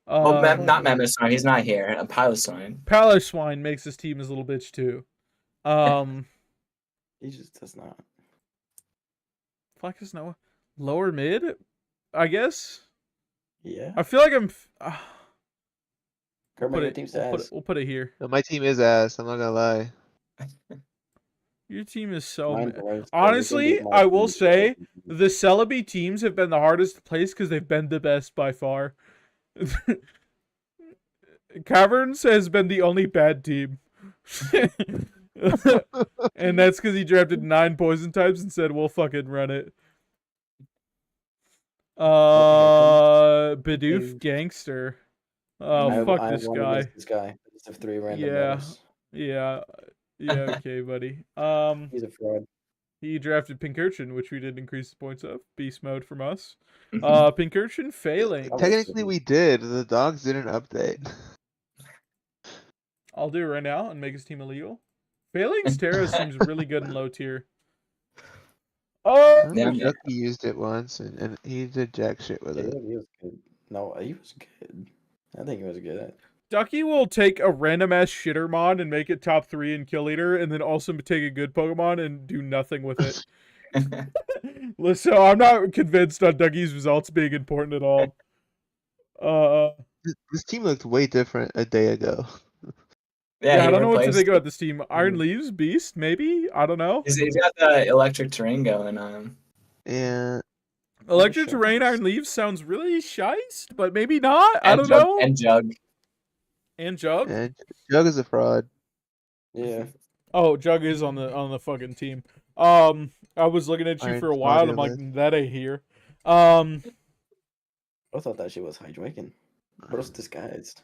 Well, not Mamoswine. He's not here. Piloswine. Piloswine makes his team his little bitch too. He just does not. Fuck is no lower mid, I guess. Yeah. I feel like I'm. Kermit, your team's ass. We'll put it here. No, my team is ass. I'm not gonna lie. Your team is so. Mine was- Honestly, I will say the Celebi teams have been the hardest to place because they've been the best by far. Caverns has been the only bad team. And that's because he drafted 9 poison types and said, we'll fucking run it. Bidoof Gangster. Oh, fuck I this won guy. against this guy. It's of 3 random Yeah. bonus. Yeah. Yeah, okay, buddy. He's a fraud. He drafted Pinkerton, which we did increase the points of. Beast mode from us. Mhm. Pinkerton failing. Technically, we did. The dogs didn't update. I'll do it right now and make his team illegal. Failing's Terra seems really good in low tier. I Oh! remember Yeah. Ducky used it once, and he did jack shit with Yeah, it. he was good. No, he was good. I think he was good. Ducky will take a random ass shittermon and make it top 3 in kill leader, and then also take a good Pokemon and do nothing with it. So I'm not convinced on Ducky's results being important at all. This team looked way different a day ago. Yeah, I he don't know what to replaced think it. about this team. Iron Leaves, Beast, maybe? I don't know. He's got the electric terrain going on him. And Electric Sure. Terrain Iron Leaves sounds really shiced, but maybe not. I And don't Jug- know. And Jug. And Jug? and Jug is a fraud. Yeah. Oh, Jug is on the fucking team. I was looking at you Iron for a while, and I'm like, fraudulent. that ain't here. I thought that shit was hijacking. But it's disguised.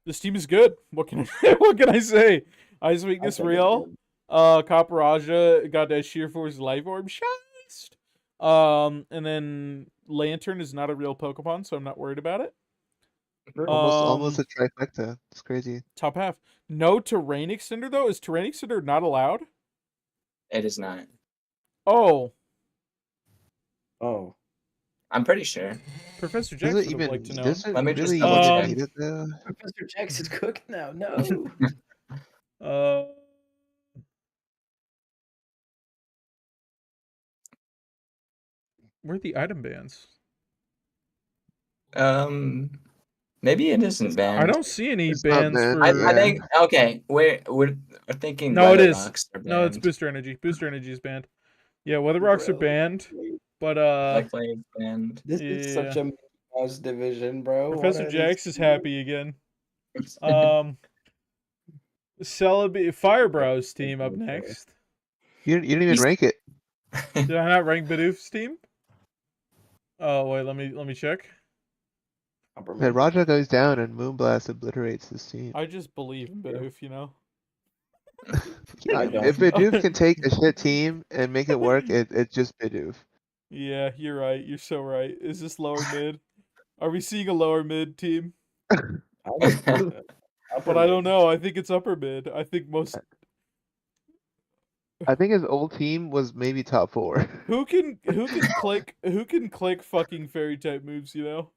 This team is good. What can what can I say? Ice Weakness think it's real. good. Caparajah got that Sheer Force Life Orb shiced. And then Lantern is not a real Pokemon, so I'm not worried about it. Almost a trifecta. It's crazy. Top half. No Terrain Extender though. Is Terrain Extender not allowed? It is not. Oh, Oh. I'm pretty sure. Professor Does Jackson it would even like to know. does it Let me just really double check. need it though? Professor Jackson's cooking now. No. Where are the item bans? Maybe it isn't banned. I don't see any It's not bans banned. for. I think okay. We're thinking. No, it Weather is. Rocks are No, it's banned. Booster Energy. Booster Energy is banned. Yeah, Weather Rocks are Bro. banned, but Black Blade banned. This is such a mouse division, bro. What Professor are Jax these is happy again. Celebi Firebrow's team up next. You didn't even He's- rank it. Did I not rank Bidoof's team? Oh wait, let me check. upper Yeah, mid? Raja goes down and Moonblast obliterates this team. I just believe in Bidoof, you know. Yeah, I don't. if Bidoof can take a shit team and make it work, it's just Bidoof. Yeah, you're right. You're so right. Is this lower mid? Are we seeing a lower mid team? I would say that. Upper But I don't mid. know. I think it's upper mid. I think most. I think his old team was maybe top 4. Who can click fucking fairy type moves, you know?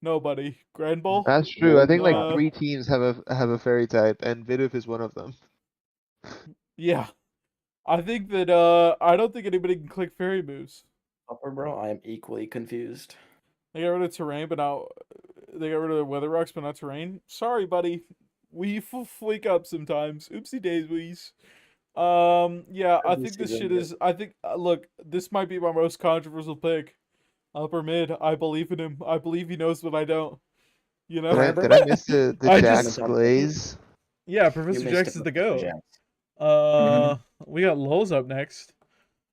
Nobody. Grand Ball? That's true. I think like Uh, 3 teams have a fairy type, and Bidoof is one of them. Yeah. I think that I don't think anybody can click fairy moves. Upper, bro. I am equally confused. They got rid of terrain, but now they got rid of the weather rocks, but not terrain. Sorry, buddy. We wake up sometimes. Oopsie daisies. Yeah, I Every think this season, shit yeah. is. I think look, this might be my most controversial pick. Upper mid. I believe in him. I believe he knows what I don't. You know. Did I miss the I Jax just- Blaze? Yeah, You Professor missed Jax it, is the Professor go. Jax. We got Lulz up next.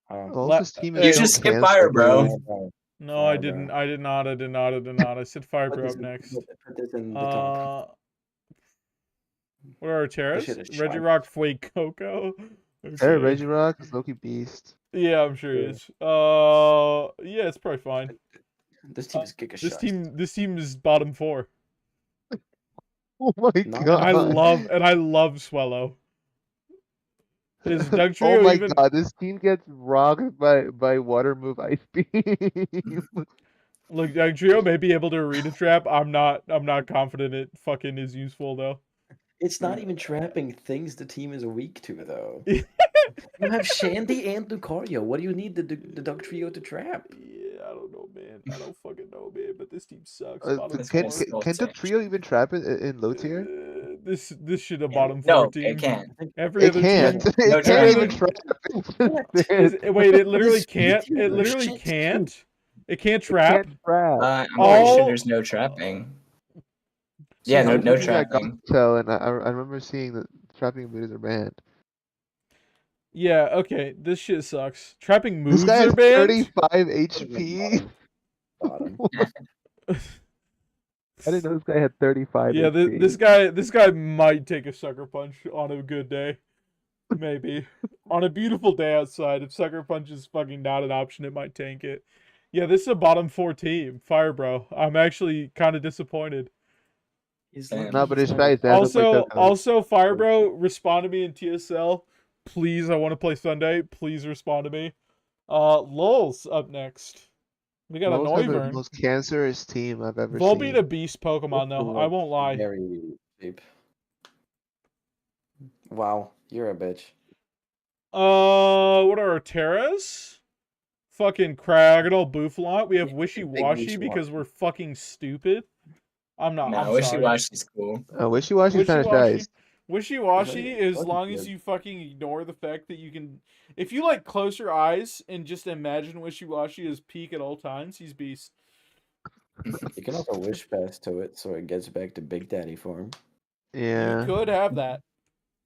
Lulz's team You is just so skip canceled, fire, bro. dude. No, I Fire, didn't. bro. I did not. I did not. I did not. I said Fire Put Bro this up in- next. Put this in the top. What are our terras? shit is Reggie shy. Rock, Fuecoco. Hey, Regirock is Loki Beast. Yeah, I'm sure he Yeah. is. Yeah, it's probably fine. This team is giga This team is bottom 4. Oh my No, god. I love Swallow. Is Doug Trio Oh my even? god, this team gets rocked by water move ice beam. Look, Doug Trio may be able to arena trap. I'm not confident it fucking is useful though. It's not even trapping things the team is weak to, though. You have Shandy and Lucario. What do you need the Duck Trio to trap? Yeah, I don't know, man. I don't fucking know, man. But this team sucks. Can This guy's still the sick. trio even trap it in low tier? This should have bottom No, 14. it can't. Every It other can't. team. No It can't even trap. trap. Wait, it literally This can't. B-tier It literally shit, can't. It can't It trap. can't trap. I'm pretty All- sure there's no trapping. So Yeah, I no, was no looking at trapping. Gothel, and I remember seeing that trapping abilities are banned. Yeah, okay. This shit sucks. Trapping moves This guy are has banned. 35 HP. Bottom. I didn't know this guy had 35 Yeah, HP. this guy might take a sucker punch on a good day. Maybe. On a beautiful day outside, if sucker punch is fucking not an option, it might tank it. Yeah, this is a bottom 4 team. Fire bro. I'm actually kind of disappointed. He's Damn. lucky No, but he's his not face does look like Also, Coco. also, Fire bro, respond to me in TSL. Please, I want to play Sunday. Please respond to me. Lulz up next. We got a Lulz have the Noivern. most cancerous team I've ever Volbeat seen. a beast Pokemon though. I won't lie. Very cheap. Wow, you're a bitch. What are our Terras? Fucking Craggle, Bouffalant. We have Big Wishy-Washy because we're fucking stupid. I'm not. No, I'm Wishy sorry. Washy's cool. Wishy-Washy's kind of Wishy-Washy. shy. Wishy-Washy, Right. as Fucking long as good. you fucking ignore the fact that you can... If you, like, close your eyes and just imagine Wishy-Washy as peak at all times, he's beast. You can also wish pass to it so it gets back to Big Daddy form. Yeah. You could have that.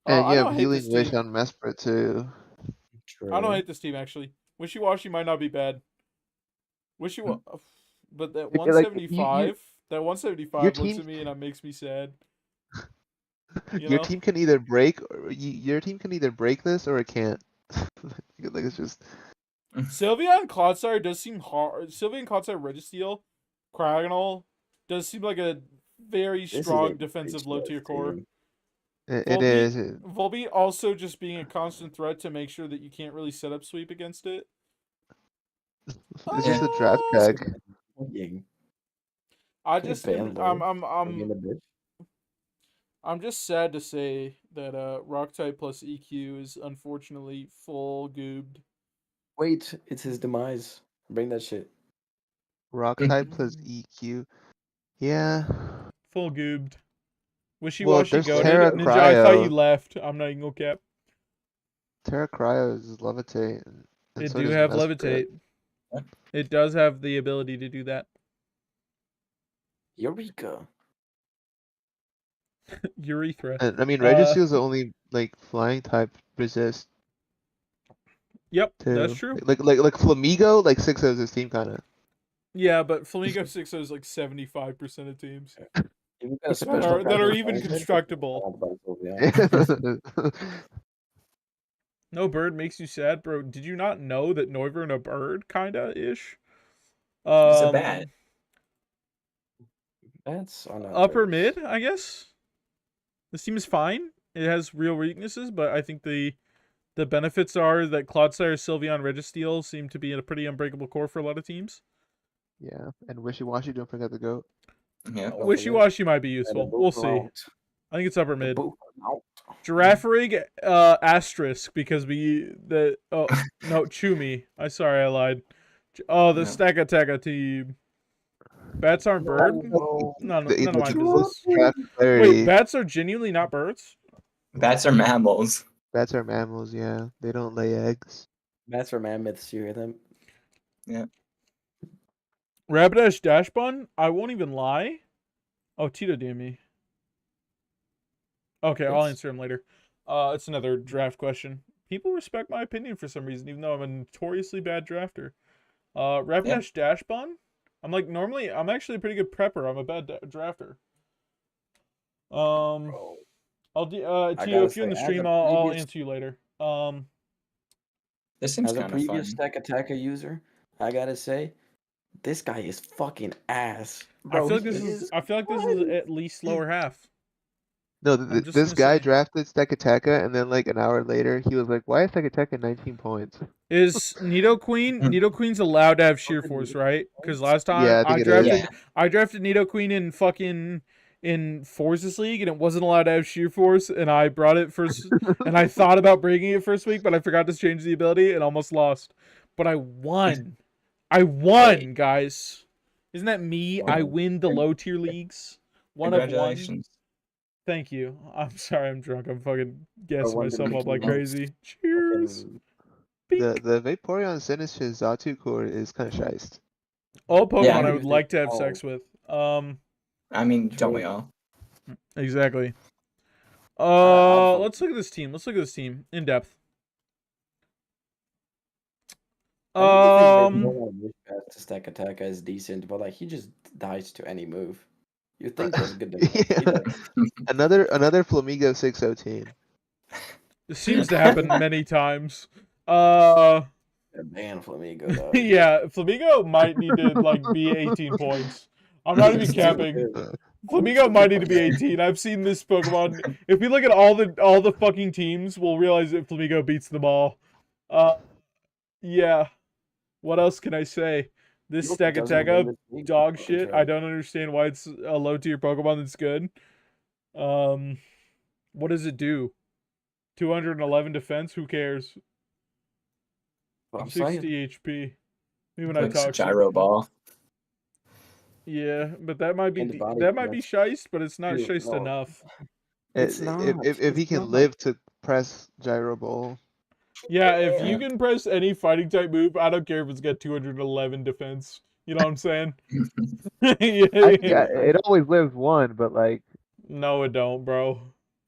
And I you don't have hate Healing this Wish team. on Mesprit too. True. I don't hate this team, actually. Wishy-Washy might not be bad. Wishy-Washy... But that If you're like, 175... That 175 Your looks team- at me and it makes me sad. Your know? team can either break, or your team can either break this or it can't. Like it's just. Sylvia and Clodsire does seem hard. Sylvia and Clodsire Registeel, Cragonal does seem like a very This is strong a defensive pretty low tier slow core. team. It Volbeat- is. Volbeat also just being a constant threat to make sure that you can't really set up sweep against it. It's just a draft tag. Fucking I Can't just ban being a bitch. I'm just sad to say that Rock type plus EQ is unfortunately full goobed. Wait, it's his demise. Bring that shit. Rock type plus EQ. Yeah. Full goobed. Wishy Well, washy there's goated. Terra Ninja, I thought you Cryo. left. I'm not even gonna cap. Terra Cryo is Levitate. And It so do does have Mesprit. levitate. What? It does have the ability to do that. Eureka. Urethra. And I mean, Uh, Registeel's the only like flying type resist Yep, too. that's true. Like Flamigo, like 6 of his team kind of. Yeah, but Flamingo 6 is like 75% of teams If you got a that special are, that are card, even it's constructible. Yeah. No bird makes you sad, bro. Did you not know that Noivern a bird, kinda ish? It's a bat. That's on Upper mid, I guess. This team is fine. It has real weaknesses, but I think the benefits are that Clodsire, Sylveon, Registeel seem to be in a pretty unbreakable core for a lot of teams. Yeah, and Wishy Washy, don't forget the goat. Yeah. Wishy-Washy might be useful. We'll see. I think it's upper mid. Girafarig, asterisk, because oh, no, Chumi. I lied. Oh, the No. Stakataka team. Bats aren't bird? None of my business. Draft Wait, clarity. bats are genuinely not birds? Bats are mammals. Bats are mammals, yeah. They don't lay eggs. That's for mammoths. You hear them? Rapidash Dash Bun? I won't even lie. Oh, Tito DM me. Okay, I'll answer him later. It's another draft question. People respect my opinion for some reason, even though I'm a notoriously bad drafter. Rapidash Dash Bun? I'm actually a pretty good prepper. I'm a bad drafter. Tio, if you're in the stream, I'll answer you later. This seems As a kind of fun. previous Stack Attacker user, I gotta say, this guy is fucking ass. Bro, I feel like this is at least lower half. No, I'm just this gonna guy say. drafted Stakataka, and then like an hour later, he was like, "Why is Stakataka 19 points?" Is Nidoqueen's allowed to have sheer force, right? Because last time Yeah, I think it is. I drafted Nidoqueen in fucking Forces League, and it wasn't allowed to have sheer force, and I brought it first, and I thought about breaking it first week, but I forgot to change the ability and almost lost. But I won. Guys. Isn't that me? I win the low tier leagues. One of one. Congratulations. Thank you. I'm sorry, I'm drunk. I'm fucking gassing wonder myself up Mickey like Mouse crazy. Cheers. Fucking- The Vaporeon Sinistcha Zatu core is kind of shiced. All Pokemon Yeah, I would like to have Oh. sex with. I mean, don't we True. all? Exactly. I'd Let's look at this team. Let's look at this team in depth. I don't think Wish Pass to stack attack is decent, but like he just dies to any move. You think that's good enough? He Yeah. doesn't. Another Flamigo 6-0 team. This seems to happen many times. Uh, Man, Flamigo though. yeah, Flamigo might need to like be 18 points. I'm not even He's too capping. good. Flamigo might need to be 18. I've seen this Pokemon. If we look at all the fucking teams, we'll realize that Flamigo beats them all. Yeah. What else can I say? This Yoke stack doesn't attack up, win this league, dog but shit. I don't understand why it's a low tier Pokemon that's good. What does it do? 211 defense. Who cares? I'm 60 saying. HP. Me when I Like talk. gyro ball. Yeah, but that might be And body that might be press. shiced, but it's not Dude, shiced no. enough. It's not. If he It's can not. live to press Gyro Ball. Yeah, if you can press any fighting type move, I don't care if it's got 211 defense. You know what I'm saying? Yeah, Yeah. it always lives one, but like No, it don't, bro.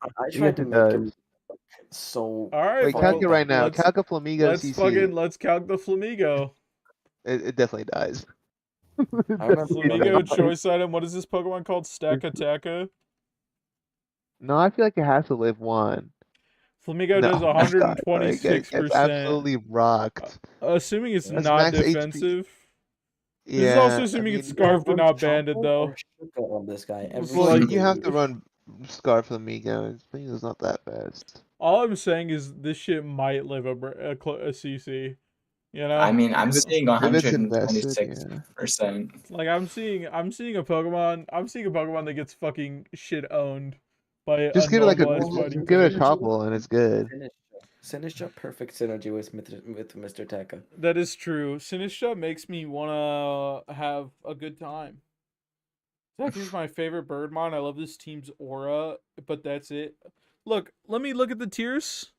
I tried to it make him does. so. All right, Wait, well, calc it right now. let's- Calc a Flamigo CC. let's calc the Flamigo. It definitely dies. I remember Flamigo choice item. What is this Pokemon called? Stakataka. No, I feel like it has to live one. Flamigo No, does it's not. Like, 126%. it's absolutely rocked. Assuming it's That's not max HP. defensive. This is Yeah, also assuming it's scarfed and not banded, though. On this guy every Well, like- single you have to move. run Scarf Flamigo. Flamigo's not that fast. All I'm saying is this shit might live a CC. You know? I mean, I'm seeing If it's invested, 126%. Like I'm seeing a Pokemon that gets fucking shit owned by Just give it like unnormalized fighting give it a type. Chopple and it's good. Sinistcha perfect synergy with Mr. Tekka. That is true. Sinistcha makes me wanna have a good time. Tekka's my favorite Birdmon. I love this team's aura, but that's it. Look, let me look at the tiers.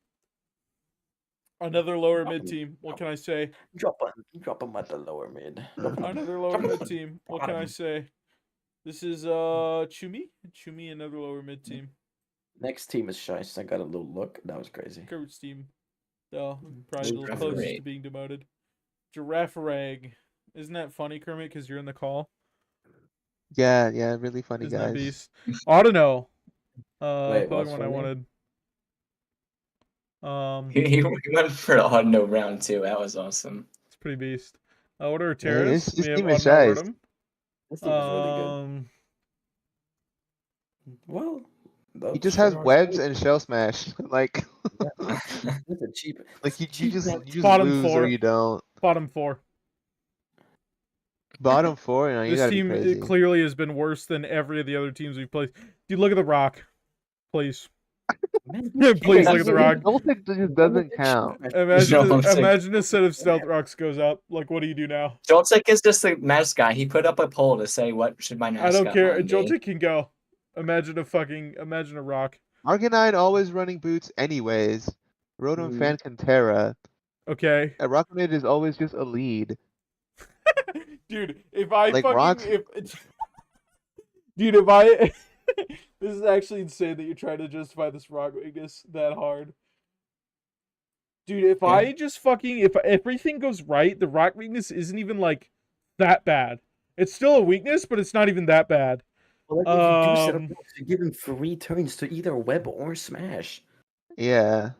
Another lower mid team. What can I say? Drop him at the lower mid. Another lower mid team. What can I say? This is Chumi. Chumi, another lower mid team. Next team is Shice. I got a little look. That was crazy. Kurt's team. Though probably a little Giraffe closest Rag. to being demoted. Giraffe Rag. Isn't that funny, Kermit? Because you're in the call. Yeah, really funny Isn't that guys. beast? Autono. Wait, what's Pokemon I funny? wanted. He went for the odd no round too. That was awesome. It's pretty beast. What are Yeah, Terrace? this We have team is Autono shite. Rotom. This team is really good. Well, He just has webs and shell smash. Like, It's a cheap. like you just Bottom lose four. or you don't. Bottom 4. Bottom 4, you know, you This gotta team be crazy. clearly has been worse than every of the other teams we've played. Dude, look at the Rock. Please. Please look at the Rock. Joltik just doesn't count. Imagine a set of Stealth Rocks goes up. Like, what do you do now? Joltik is just the mascot. He put up a poll to say what should my mascot I don't care. line be. Joltik can go. Imagine a Rock. Arcanine always running boots anyways. Rotom Fan Cantera. Okay. A Rockmid is always just a lead. Dude, if I Like fucking Rock- Dude, if I this is actually insane that you're trying to justify this Rock weakness that hard. Dude, if I just fucking if everything goes right, the Rock weakness isn't even like that bad. It's still a weakness, but it's not even that bad. Well, like, if you do set up rocks, you give him 3 turns to either web or smash. Yeah.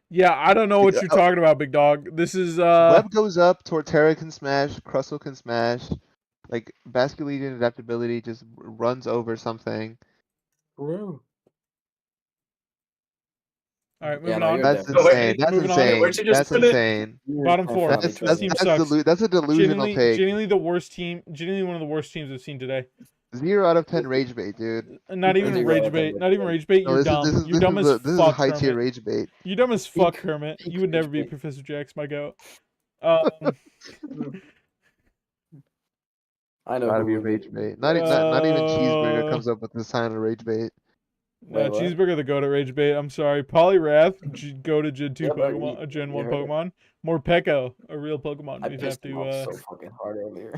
Yeah, I don't know what you're talking about, big dog. This is Web goes up, Torterra can smash, Crustle can smash. Like, Basculegion adaptability just runs over something. Bro. Alright, Yeah, moving no, on. you're That's definitely- insane. That's Moving on. insane. Where'd you just That's put it? insane. Bottom 4. That's This team sucks. that's a delusional take. Genuinely the worst team. Genuinely one of the worst teams I've seen today. 0 out of 10 rage bait, dude. Not even Zero rage out of bait. 10. Not even rage bait. No, You're this dumb. is You're dumb as this is fuck, high tier Kermit. rage bait. You're dumb as fuck, Peak- Kermit. peak You would never rage be bait. Professor Jax, my goat. I know Gotta who be would rage win. bait. Not even Cheeseburger comes up with this kind of rage bait. Wait, what? Cheeseburger the goat at Rage Bait. I'm sorry. Poliwrath, go to Gen 2 Yeah, but Pokemon, Gen you 1 heard it. Pokemon. More Pekko, a real Pokemon. I We'd have pissed him off to. so fucking hard earlier.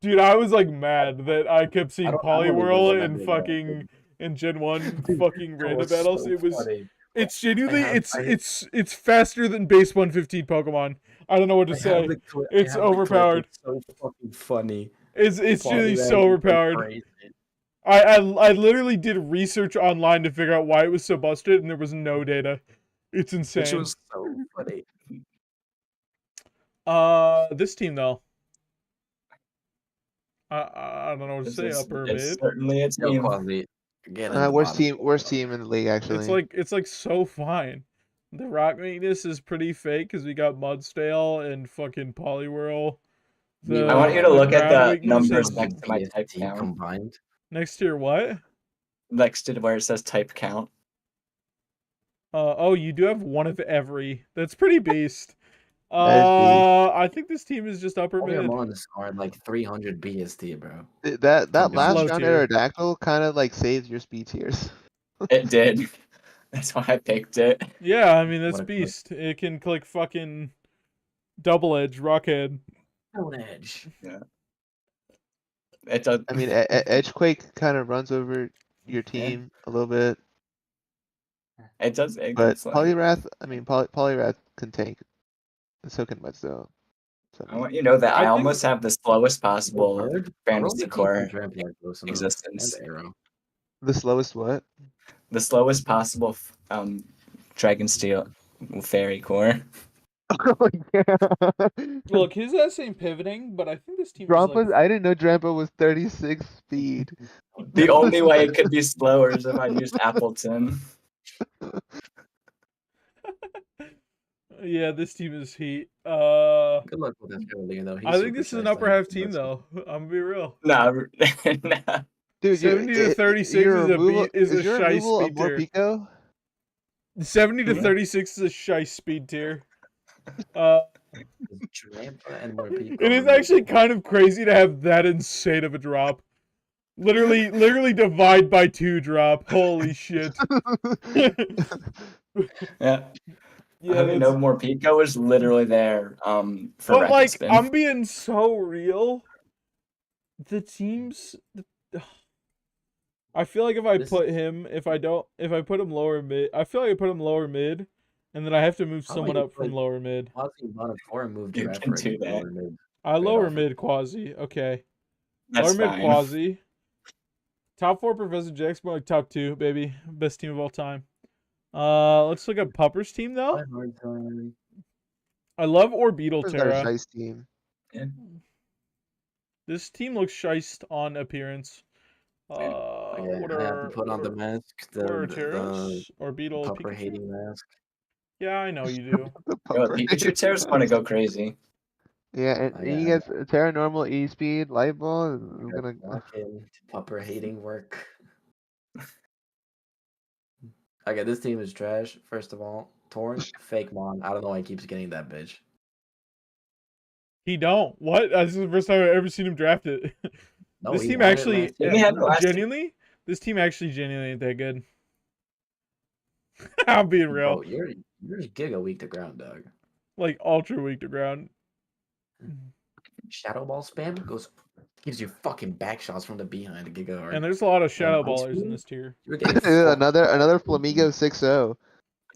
Dude, I was like mad that I kept seeing I don't even Poliwhirl in remember fucking in Gen 1 fucking That random was battles. so It was funny. it's genuinely I have- it's faster than base 115 Pokemon. I don't know what to I have say. the clip. It's overpowered. It's so fucking funny. It's really Poliwrath so is so overpowered. crazy. I literally did research online to figure out why it was so busted, and there was no data. It's insane. Which was so funny. This team though. I don't know what to say. Upper It's mid. certainly a Yo, team. Quasi, get in the worst bottom. team in the league actually. It's like so fine. The rock weakness is pretty fake because we got Mudstale and fucking Poliwhirl. I want you to look at ground the weakness numbers is- next to my type BST count. combined. Next to your what? Next to where it says type count. Oh, you do have one of every. That's pretty beast. That is beast. I think this team is just upper All your mid. mons are like 300 BST, bro. That low last round tier. Aerodactyl kind of like saves your speed tiers. It did. That's why I picked it. Yeah, I mean that's What a click. beast. It can click fucking double edge rockhead. Stone Edge. It does. I mean, Edgequake kind of runs over your team a little bit, It does. It but gets, like, Poliwrath, I mean, Poliwrath can tank, and so can Mudstone. So, I want you to know that I I think- almost have the slowest possible Word? fantasy core Existence. existence. And Arrow. the slowest what? The slowest possible Dragon Steel Fairy core. Oh yeah. Look, his that same pivoting, but I think this team is Drampa, like I didn't know Drampa was 36 speed. The only way it could be slower is if I used Appleton. yeah, this team is heat. Good luck with that earlier, though. I think this is an upper half team though. I'm gonna be real. No, no. Dude, 70 to 36 your is a removal, is a your shy removal of speed more tier. Pico? 70 to Yeah. 36 is a shy speed tier. Uh, Drampa and more people. it is actually kind of crazy to have that insane of a drop. Literally divide by 2 drop. Holy shit. Yeah. Yeah, I mean, no more Pico is literally there. For but rapid like, spin. I'm being so real. The teams. I feel like if I This- put him, if I put him lower mid, I feel like I put him lower mid, and then I have to move How someone about you up from put- lower mid. Quasi bottom 4 and moved You Giraffe can right do into that. lower mid. I Right lower off. mid Quasi. Okay. That's Lower mid fine. Quasi. Top 4 Professor Jax, more like top 2, baby. Best team of all time. Let's look at Pupper's team though. Hard time. I love Orbeetle Who's got a Terra. nice team. This team looks shiced on appearance. Okay, What I have are to put on the mask. The, what are the Terras? Orbeetle pupper Pikachu? hating mask. Yeah, I know you do. Yo, Pikachu Terra's gonna go crazy. Yeah, and I he got- gets Terra Normal, E Speed, Light Ball. Is gonna. Walk in to pupper hating work. Okay, this team is trash. First of all, Torn, fake mon. I don't know why he keeps getting that bitch. He don't. What? This is the first time I've ever seen him drafted. No, this he team won it actually, last year. He had it last year. genuinely, this team actually genuinely ain't that good. I'm being real. Bro, you're giga weak to ground, dog. Like ultra weak to ground. Shadow ball spam gives you fucking back shots from the behind to giga hard. And there's a lot of shadow Ice ballers in Beam? this tier. You're getting fucked. another Flamingo 6-0.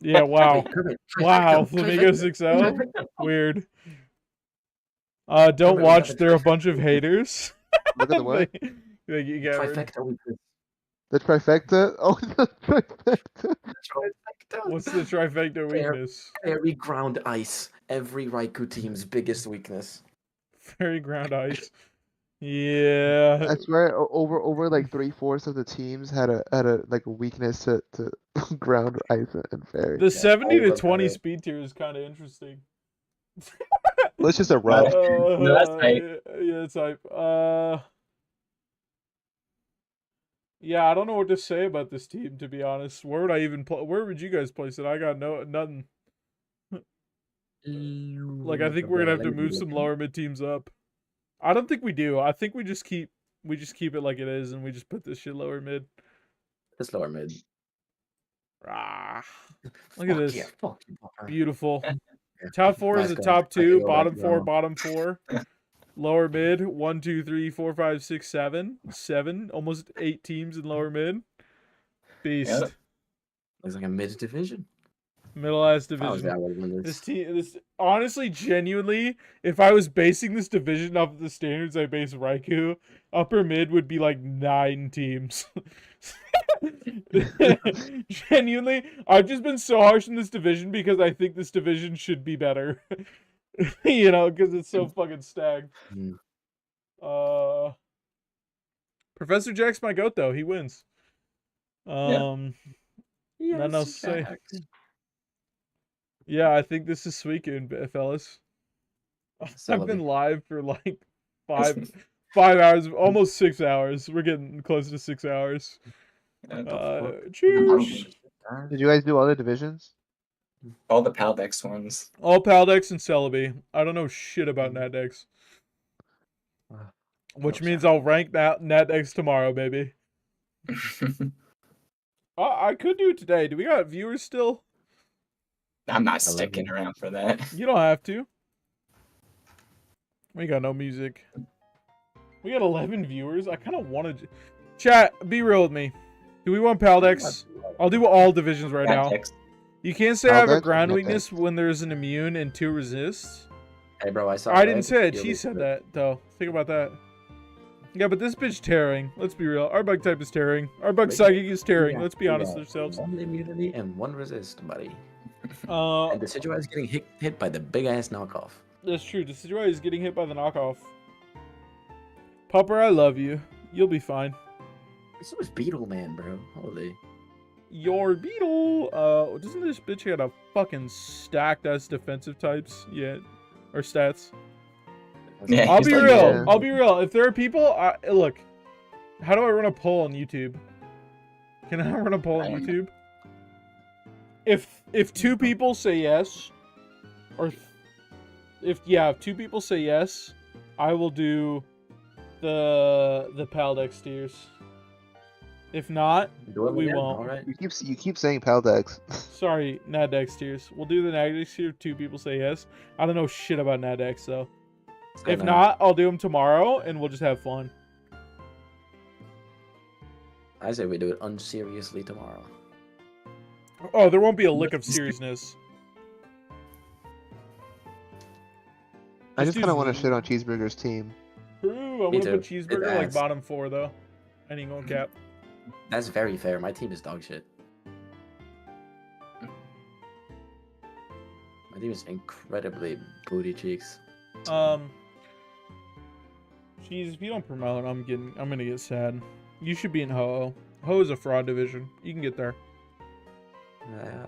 Yeah, wow. Perfect. Wow, Trifecta, Flamingo trifecta, 6-0? trifecta. Weird. Don't Perfect, watch, perfect, they're a trifecta. bunch of haters. Look at the what? You get rid- Trifecta weakness. The trifecta. Oh, the trifecta. Trifecta. What's the trifecta weakness? Fairy ground ice. Every Raichu team's biggest weakness. Fairy ground ice. Yeah. I swear, over like 3/4 of the teams had a like a weakness to ground ice and fairy. The 70 to all of 20 that. speed tier is kind of interesting. Well, it's just a rough. No, that's hype. Yeah, it's hype. Yeah, I don't know what to say about this team, to be honest. Where would I even where would you guys place it? I got nothing. Like, I think we're gonna have to move some lower mid teams up. I don't think we do. I think we just keep we just keep it like it is, and we just put this shit lower mid. It's lower mid. Ah, look at this. Yeah, fuck you, Popper. Beautiful. Yeah. Top 4 is Nice the going. top I can 2. go Bottom back 4, down. bottom 4. Lower mid, 1, 2, 3, 4, 5, 6, 7. 7. Almost 8 teams in lower mid. Beast. Yep. Looks like a mid division. Middle ass I was division. that would win This this. team, this honestly, genuinely, if I was basing this division off of the standards I base Raichu, upper mid would be like 9 teams. Genuinely, I've just been so harsh in this division because I think this division should be better. You know, because it's so fucking stacked. Mm. Professor Jack's my goat though. He wins. Nothing else to say. Yeah, I think this is weekend, fellas. I've been live for like 5 hours, almost 6 hours. We're getting close to 6 hours. Cheers. Did you guys do all the divisions? All the Paldex ones. All Paldex and Celebi. I don't know shit about Natdex. Which means I'll rank Natdex tomorrow, baby. I could do it today. Do we got viewers still? I'm not sticking around for that. You don't have to. We got no music. We got 11 viewers. I kind of want to... Chat, be real with me. Do we want Paldex? I'll do all divisions right now. You can't say I have a ground weakness when there's an immune and 2 resists. Hey, bro, I saw I didn't say it. She said that, though. Think about that. Yeah, but this bitch tearing. Let's be real. Our bug type is tearing. Our bug psychic is tearing. Let's be honest with ourselves. 1 immunity and 1 resist, buddy. And the Decidueye is getting hit by the big ass knockoff. That's true. Decidueye is getting hit by the knockoff. Pupper, I love you. You'll be fine. So is Beetle Man, bro. Holy. Your Beetle. Doesn't this bitch got a fucking stacked ass defensive types yet? Or stats? Yeah, I'll be like, real. yeah. I'll be real. If there are people, look. How do I run a poll on YouTube? Can I run a poll on YouTube? If 2 people say yes, or if 2 people say yes, I will do the Paldex tiers. If not, we won't. Right. You keep saying Paldex. Sorry, Natdex tiers. We'll do the Natdex tier if 2 people say yes. I don't know shit about Natdex though. If not, I'll do them tomorrow and we'll just have fun. I say we do it unseriously tomorrow. Oh, there won't be a lick of seriousness. I just kind of want to shit on Cheeseburger's team. True, I'm Me gonna put too. Cheeseburger It like adds. bottom 4 though. I ain't gonna cap. That's very fair. My team is dog shit. My team is incredibly booty cheeks. Cheese, if you don't promote, I'm gonna get sad. You should be in Ho-Oh. Ho is a fraud division. You can get there.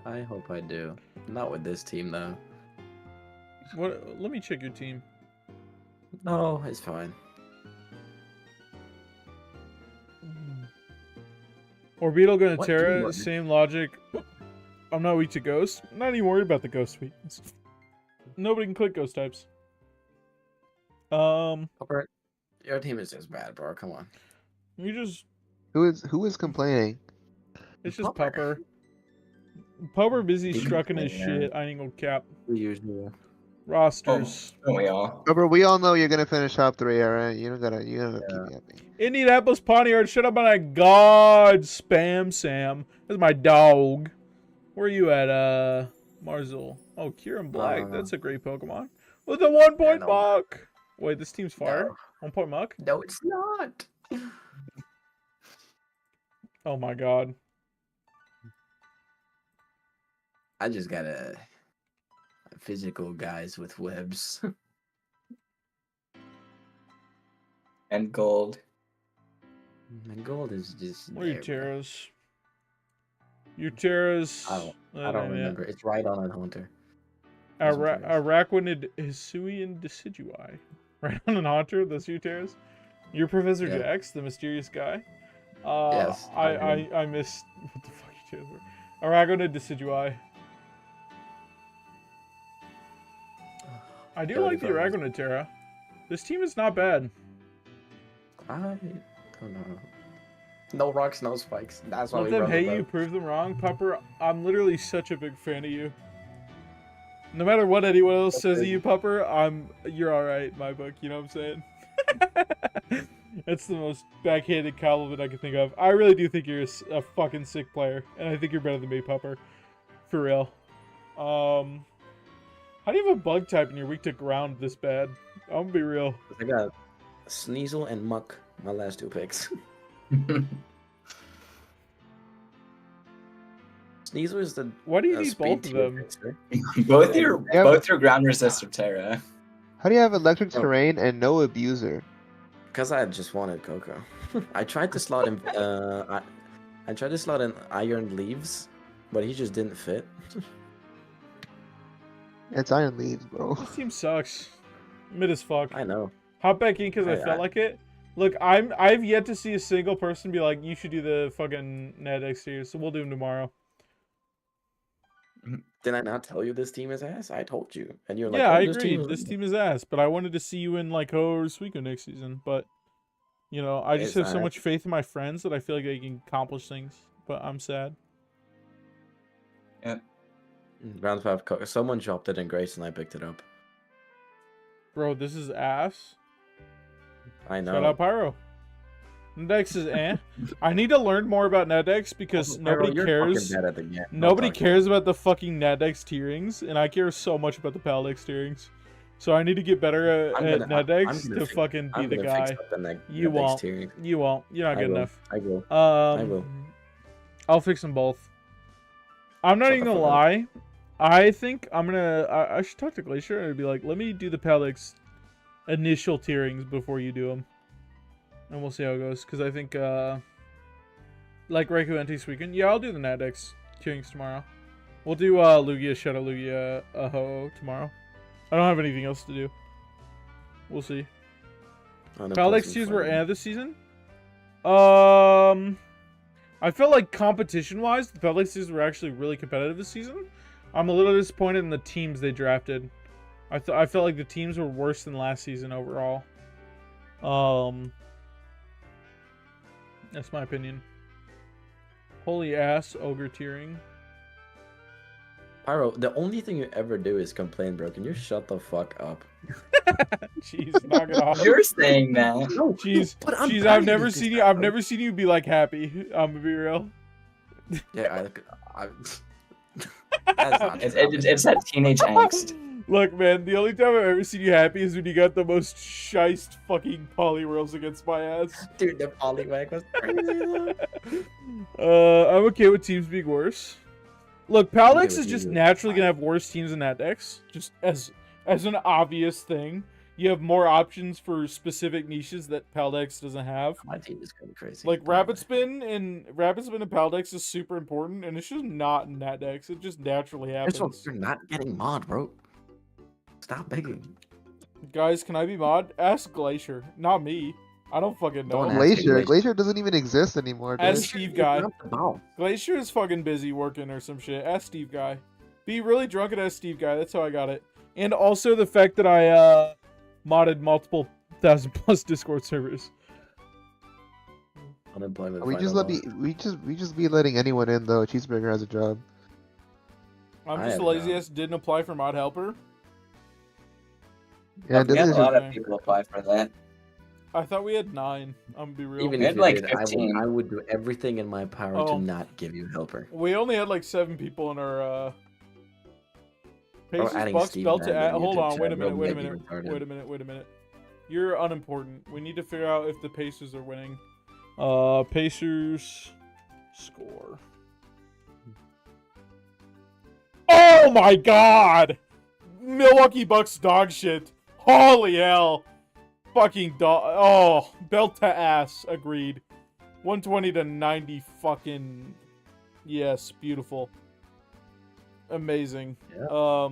I hope I do. Not with this team though. What? Let me check your team. No, it's fine. Orbital gonna What Terra, team? same logic. I'm not weak to ghost. I'm not even worried about the ghost weakness. Nobody can click ghost types. Popper, your team is just bad, bro. Come on. You just Who is complaining? it's just Popper. Pupper busy He can strucking his complain, shit. I ain't gonna cap. We usually. Rosters. Don't we all? But we all know you're gonna finish top 3, alright? You don't gotta keep me happy. Indianapolis Pontiac, shut up on that god spam Sam. That's my dog. Where are you at, Marzul? Oh, Kieran Black. That's a great Pokemon. With a 1 point no. muck. Wait, this team's fire? No. 1 point muck? No, it's not. Oh my god. I just got a physical guys with webs. And gold. My gold is just. What are your there, bro. Terras? Your Terras. I don't remember. It's right on a hunter. Araquanid Hisui and Decidueye. Right on an Haunter, those your Terras? You're Professor Yeah. Jax, the mysterious guy. Yes, I missed what the fuck your Terras were. Araquanid Decidueye. I do like the Araquanid Terra. This team is not bad. I don't know. No rocks, no spikes. That's why Let we them run hate with you, that. prove them wrong. Pupper, I'm literally such a big fan of you. No matter what anyone else says of you, Pupper, you're alright in my book, you know what I'm saying? That's the most backhanded compliment I can think of. I really do think you're a fucking sick player, and I think you're better than me, Pupper. For real. How do you have a bug type and you're weak to ground this bad? I'm gonna be real. I got Sneasel and Muck, my last 2 picks. Sneasel is the Why do you need speed both of tier them? fixer. both your Yeah, both your ground resist are Terra. How do you have electric Oh. terrain and no abuser? Because I just wanted Coco. I tried to slot in I tried to slot in Iron Leaves, but he just didn't fit. It's Iron Leaves, bro. This team sucks. Mid as fuck. I know. Hop back in because I I- felt like it. Look, I've yet to see a single person be like, you should do the fucking Nadex tier, so we'll do them tomorrow. Did I not tell you this team is ass? I told you. And you're like, Yeah, oh, I this agree. team This team is ass, but I wanted to see you in like Ho or Suiko next season. But you know, I just It's have so alright. much faith in my friends that I feel like they can accomplish things. But I'm sad. Round 5 Coco. Someone dropped it in Grace and I picked it up. Bro, this is ass. I know. Shout out Pyro. Nadex is eh. I need to learn more about Nadex because Also, Pyro, nobody you're cares. fucking bad at the game. Nobody Don't talk to cares about the fucking Nadex tierings, and I care so much about the Paldex tierings. So I need to get better I'm at gonna- I'm Nadex gonna to fix- fucking be I'm the gonna guy. fix up the You Nadex won't. tiering. You won't. You're not I good will. enough. I will. I will. I'll fix them both. I'm not Shut even the gonna fuck up. lie. I think I'm gonna. I should talk to Glacier and be like, let me do the Paldex initial tierings before you do them, and we'll see how it goes. Because I think, like Raichu Entes weekend, yeah, I'll do the Nadex tierings tomorrow. We'll do Lugia, Shadow Lugia, Ho tomorrow. I don't have anything else to do. We'll see. Paldex tiers were this season. I felt like competition-wise, the Paldex tiers were actually really competitive this season. I'm a little disappointed in the teams they drafted. I felt like the teams were worse than last season overall. That's my opinion. Holy ass, ogre tiering. Pyro, the only thing you ever do is complain, bro. Can you shut the fuck up? Jeez, knock it off. You're saying that. No, Jeez, but I'm jeez, telling I've you never this seen is you. I've bad, never seen you be like happy. I'm gonna be real. Yeah, that's not It's that teenage angst. Look, man, the only time I've ever seen you happy is when you got the most shiced fucking poly rolls against my ass. Dude, the polywag was crazy. I'm okay with teams being worse. Look, Paldex is with just you. naturally gonna have worse teams in that decks. Just as an obvious thing. You have more options for specific niches that Paldex doesn't have. My team is kind of crazy. Like Rapid Spin and Paldex is super important, and it's just not in that decks. It just naturally happens. You're not getting mod, bro. Stop begging. Guys, can I be mod? Ask Glacier, not me. I don't fucking know. Don't ask Glacier. Glacier. Glacier doesn't even exist anymore, dude. Ask Steve Guy. Not the ball. Glacier is fucking busy working or some shit. Ask Steve Guy. Be really drunk and ask Steve Guy. That's how I got it. And also the fact that I modded multiple 1,000+ Discord servers. Unemployment. We final just let law. we just be letting anyone in though. Cheeseburger has a job. I'm I just have the lazy not. ass didn't apply for mod helper. Yeah, We had this a is lot just- of people apply for that. I thought we had 9. I'm gonna be real. Even We if had you like did, 15. I would do everything in my power Oh. to not give you helper. We only had like 7 people in our Patience adding Bucks Steve belt to Madden add. Hold into on, wait a chat, minute, they'll wait a make you minute, retarded. wait a minute. You're unimportant. We need to figure out if the Pacers are winning. Pacers score. Oh my god! Milwaukee Bucks dog shit. Holy hell. Fucking dog. Oh, belt to ass. Agreed. 120 to 90 fucking. Yes, beautiful. Amazing. Yeah.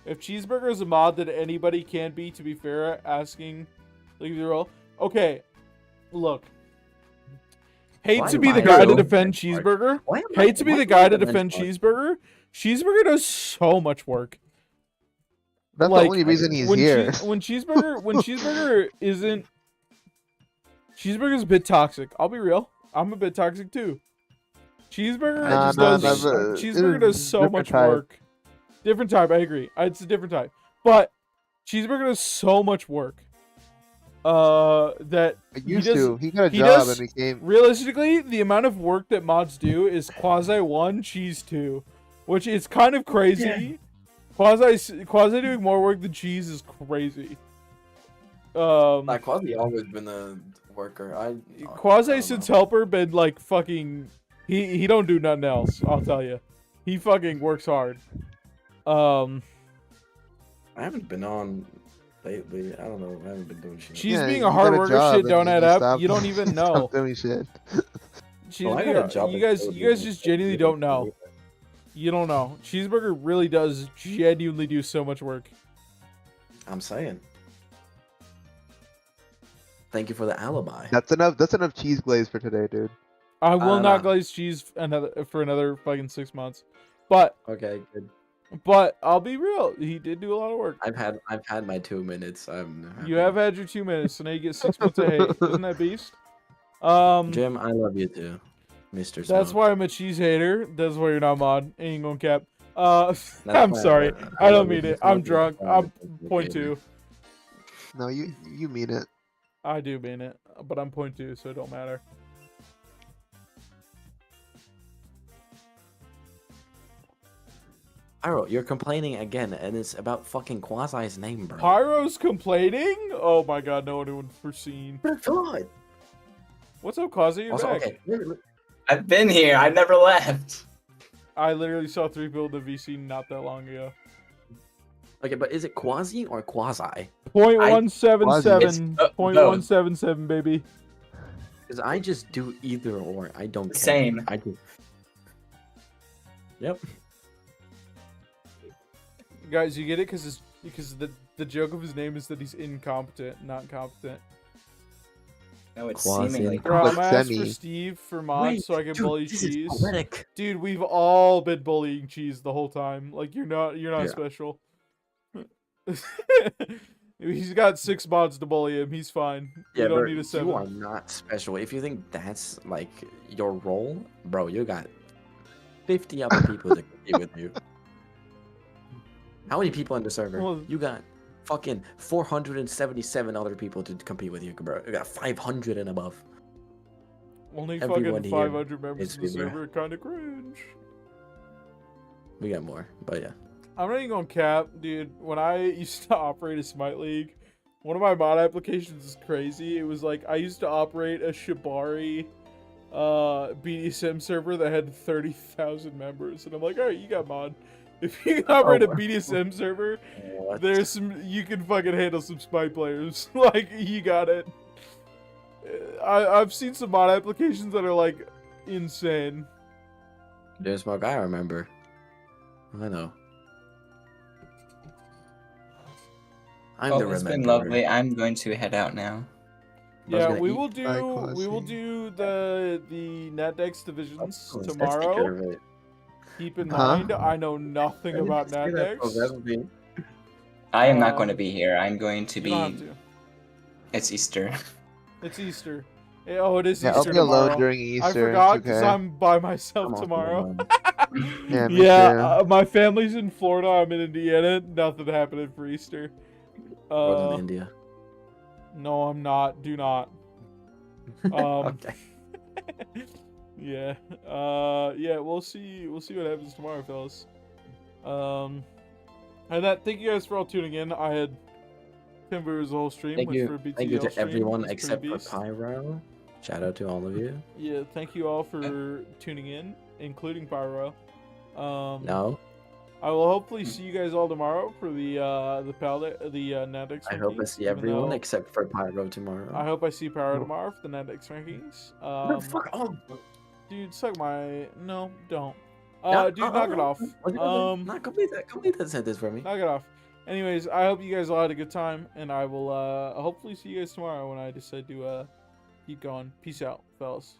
If Cheeseburger is a mod that anybody can be, to be fair, asking leave the role. Okay, look. Hate Why to am be I the guy to so defend benchmarked? Cheeseburger. Why am I- Hate to be why the am guy I to the defend benchmark? Cheeseburger. Cheeseburger does so much work. That's Like, the only reason he's when here. Cheeseburger isn't Cheeseburger's a bit toxic. I'll be real. I'm a bit toxic too. Cheeseburger I just just does. don't Cheeseburger does so different much type. work. Different type. I agree. It's a different type. But Cheeseburger does so much work. That I he used does. to. He got a he job does- and became. Realistically, the amount of work that mods do is Quasi 1, Cheese 2, which is kind of crazy. Quasi doing more work than Cheese is crazy. Like Quasi always been a worker. I Quasi don't since know. Helper been like fucking. He don't do nothing else. I'll tell you. He fucking works hard. I haven't been on lately. I don't know. I haven't been doing shit. Cheese Yeah, being you a hard got a worker job shit and don't you add up. stopped- You don't even you know. stopped doing shit. Cheese Well, I being got a job you in guys Philippines. just genuinely don't know. You don't know. Cheeseburger really does genuinely do so much work. I'm saying. Thank you for the alibi. That's enough. That's enough cheese glaze for today, dude. I will don't not know. glaze cheese for another fucking 6 months. But Okay, good. I'll be real. He did do a lot of work. I've had my 2 minutes. I'm You happy. have had your 2 minutes, so now you get 6 months of hate. Isn't that beast? Jim, I love you too, Mr. That's Smoke. why I'm a cheese hater. That's why you're not mod. Ain't gonna cap. That's I'm why sorry. I don't love you, mean it. Smoke. I'm drunk. I'm Okay. point two. No, you mean it. I do mean it, but I'm point two, so it don't matter. Pyro, you're complaining again, and it's about fucking Quasi's name, bro. Pyro's complaining? Oh my god, no one would have foreseen. God. What's up, Quasi? You're Also, back. okay. I've been here. I never left. I literally saw 3 people in the VC not that long ago. Okay, but is it Quasi or Quasi? 0.177. It's both. 0.177, baby. Because I just do either or. I don't care. Same. I do. Yep. Guys, you get it? Because the joke of his name is that he's incompetent, not competent. No, it's Quasi. seemingly. Bro, I'm Like gonna ask for semi. Steve for mods Wait, so I can dude, bully this Cheese. is poetic. Dude, we've all been bullying Cheese the whole time. Like you're not Yeah. special. He's got 6 mods to bully him. He's fine. Yeah, you don't bro, need a 7. you are not special. If you think that's like your role, bro, you got 50 other people to compete with you. How many people in the server? Well- You got fucking 477 other people to compete with you, bro. You got 500 and above. Only everyone fucking here 500 members is of the Bieber. server. Kind of cringe. We got more, but yeah. I'm not even gonna cap, dude. When I used to operate a Smite League, one of my mod applications is crazy. It was like I used to operate a Shibari BDSM server that had 30,000 members, and I'm like, all right, you got mod. If you can operate a BDSM server, What? there's some you can fucking handle some Smite players. Like you got it. I've seen some mod applications that are like insane. Dude, Smoke, I remember. I know. I'm the Oh, it's been rememberer. lovely. I'm going to head out now. I was Yeah, gonna we eat will do Quasi. the NetDex divisions Let's take tomorrow. care of it. Keep in Huh? mind, I know nothing about NetDex. I am not going to be here. I'm going to You don't be. have to. It's Easter. It's Easter. Oh, it is Yeah, I'll Easter be alone tomorrow. during Easter. I forgot it's because okay. I'm by myself I'm tomorrow. Yeah, me too. My family's in Florida. I'm in Indiana. Nothing happening for Easter. Go to India. No, I'm not. Do not. Okay. Yeah. Yeah. We'll see. We'll see what happens tomorrow, fellas. And thank you guys for all tuning in. I had 10 viewers the whole stream. Thank which you. for a BTDL Thank you to stream everyone is pretty except for beast. Pyro. Shout out to all of you. Yeah. Thank you all for tuning in, including Pyro. No, I will hopefully see you guys all tomorrow for the NetDex. I hope I see everyone except for Pyro tomorrow. I hope I see Pyro tomorrow for the NetDex rankings. Fuck off. Dude, suck my no, don't. No, Dude, knock it off. Not complete that sentence for me. Knock it off. Anyways, I hope you guys all had a good time, and I will hopefully see you guys tomorrow when I decide to keep going. Peace out, fellas.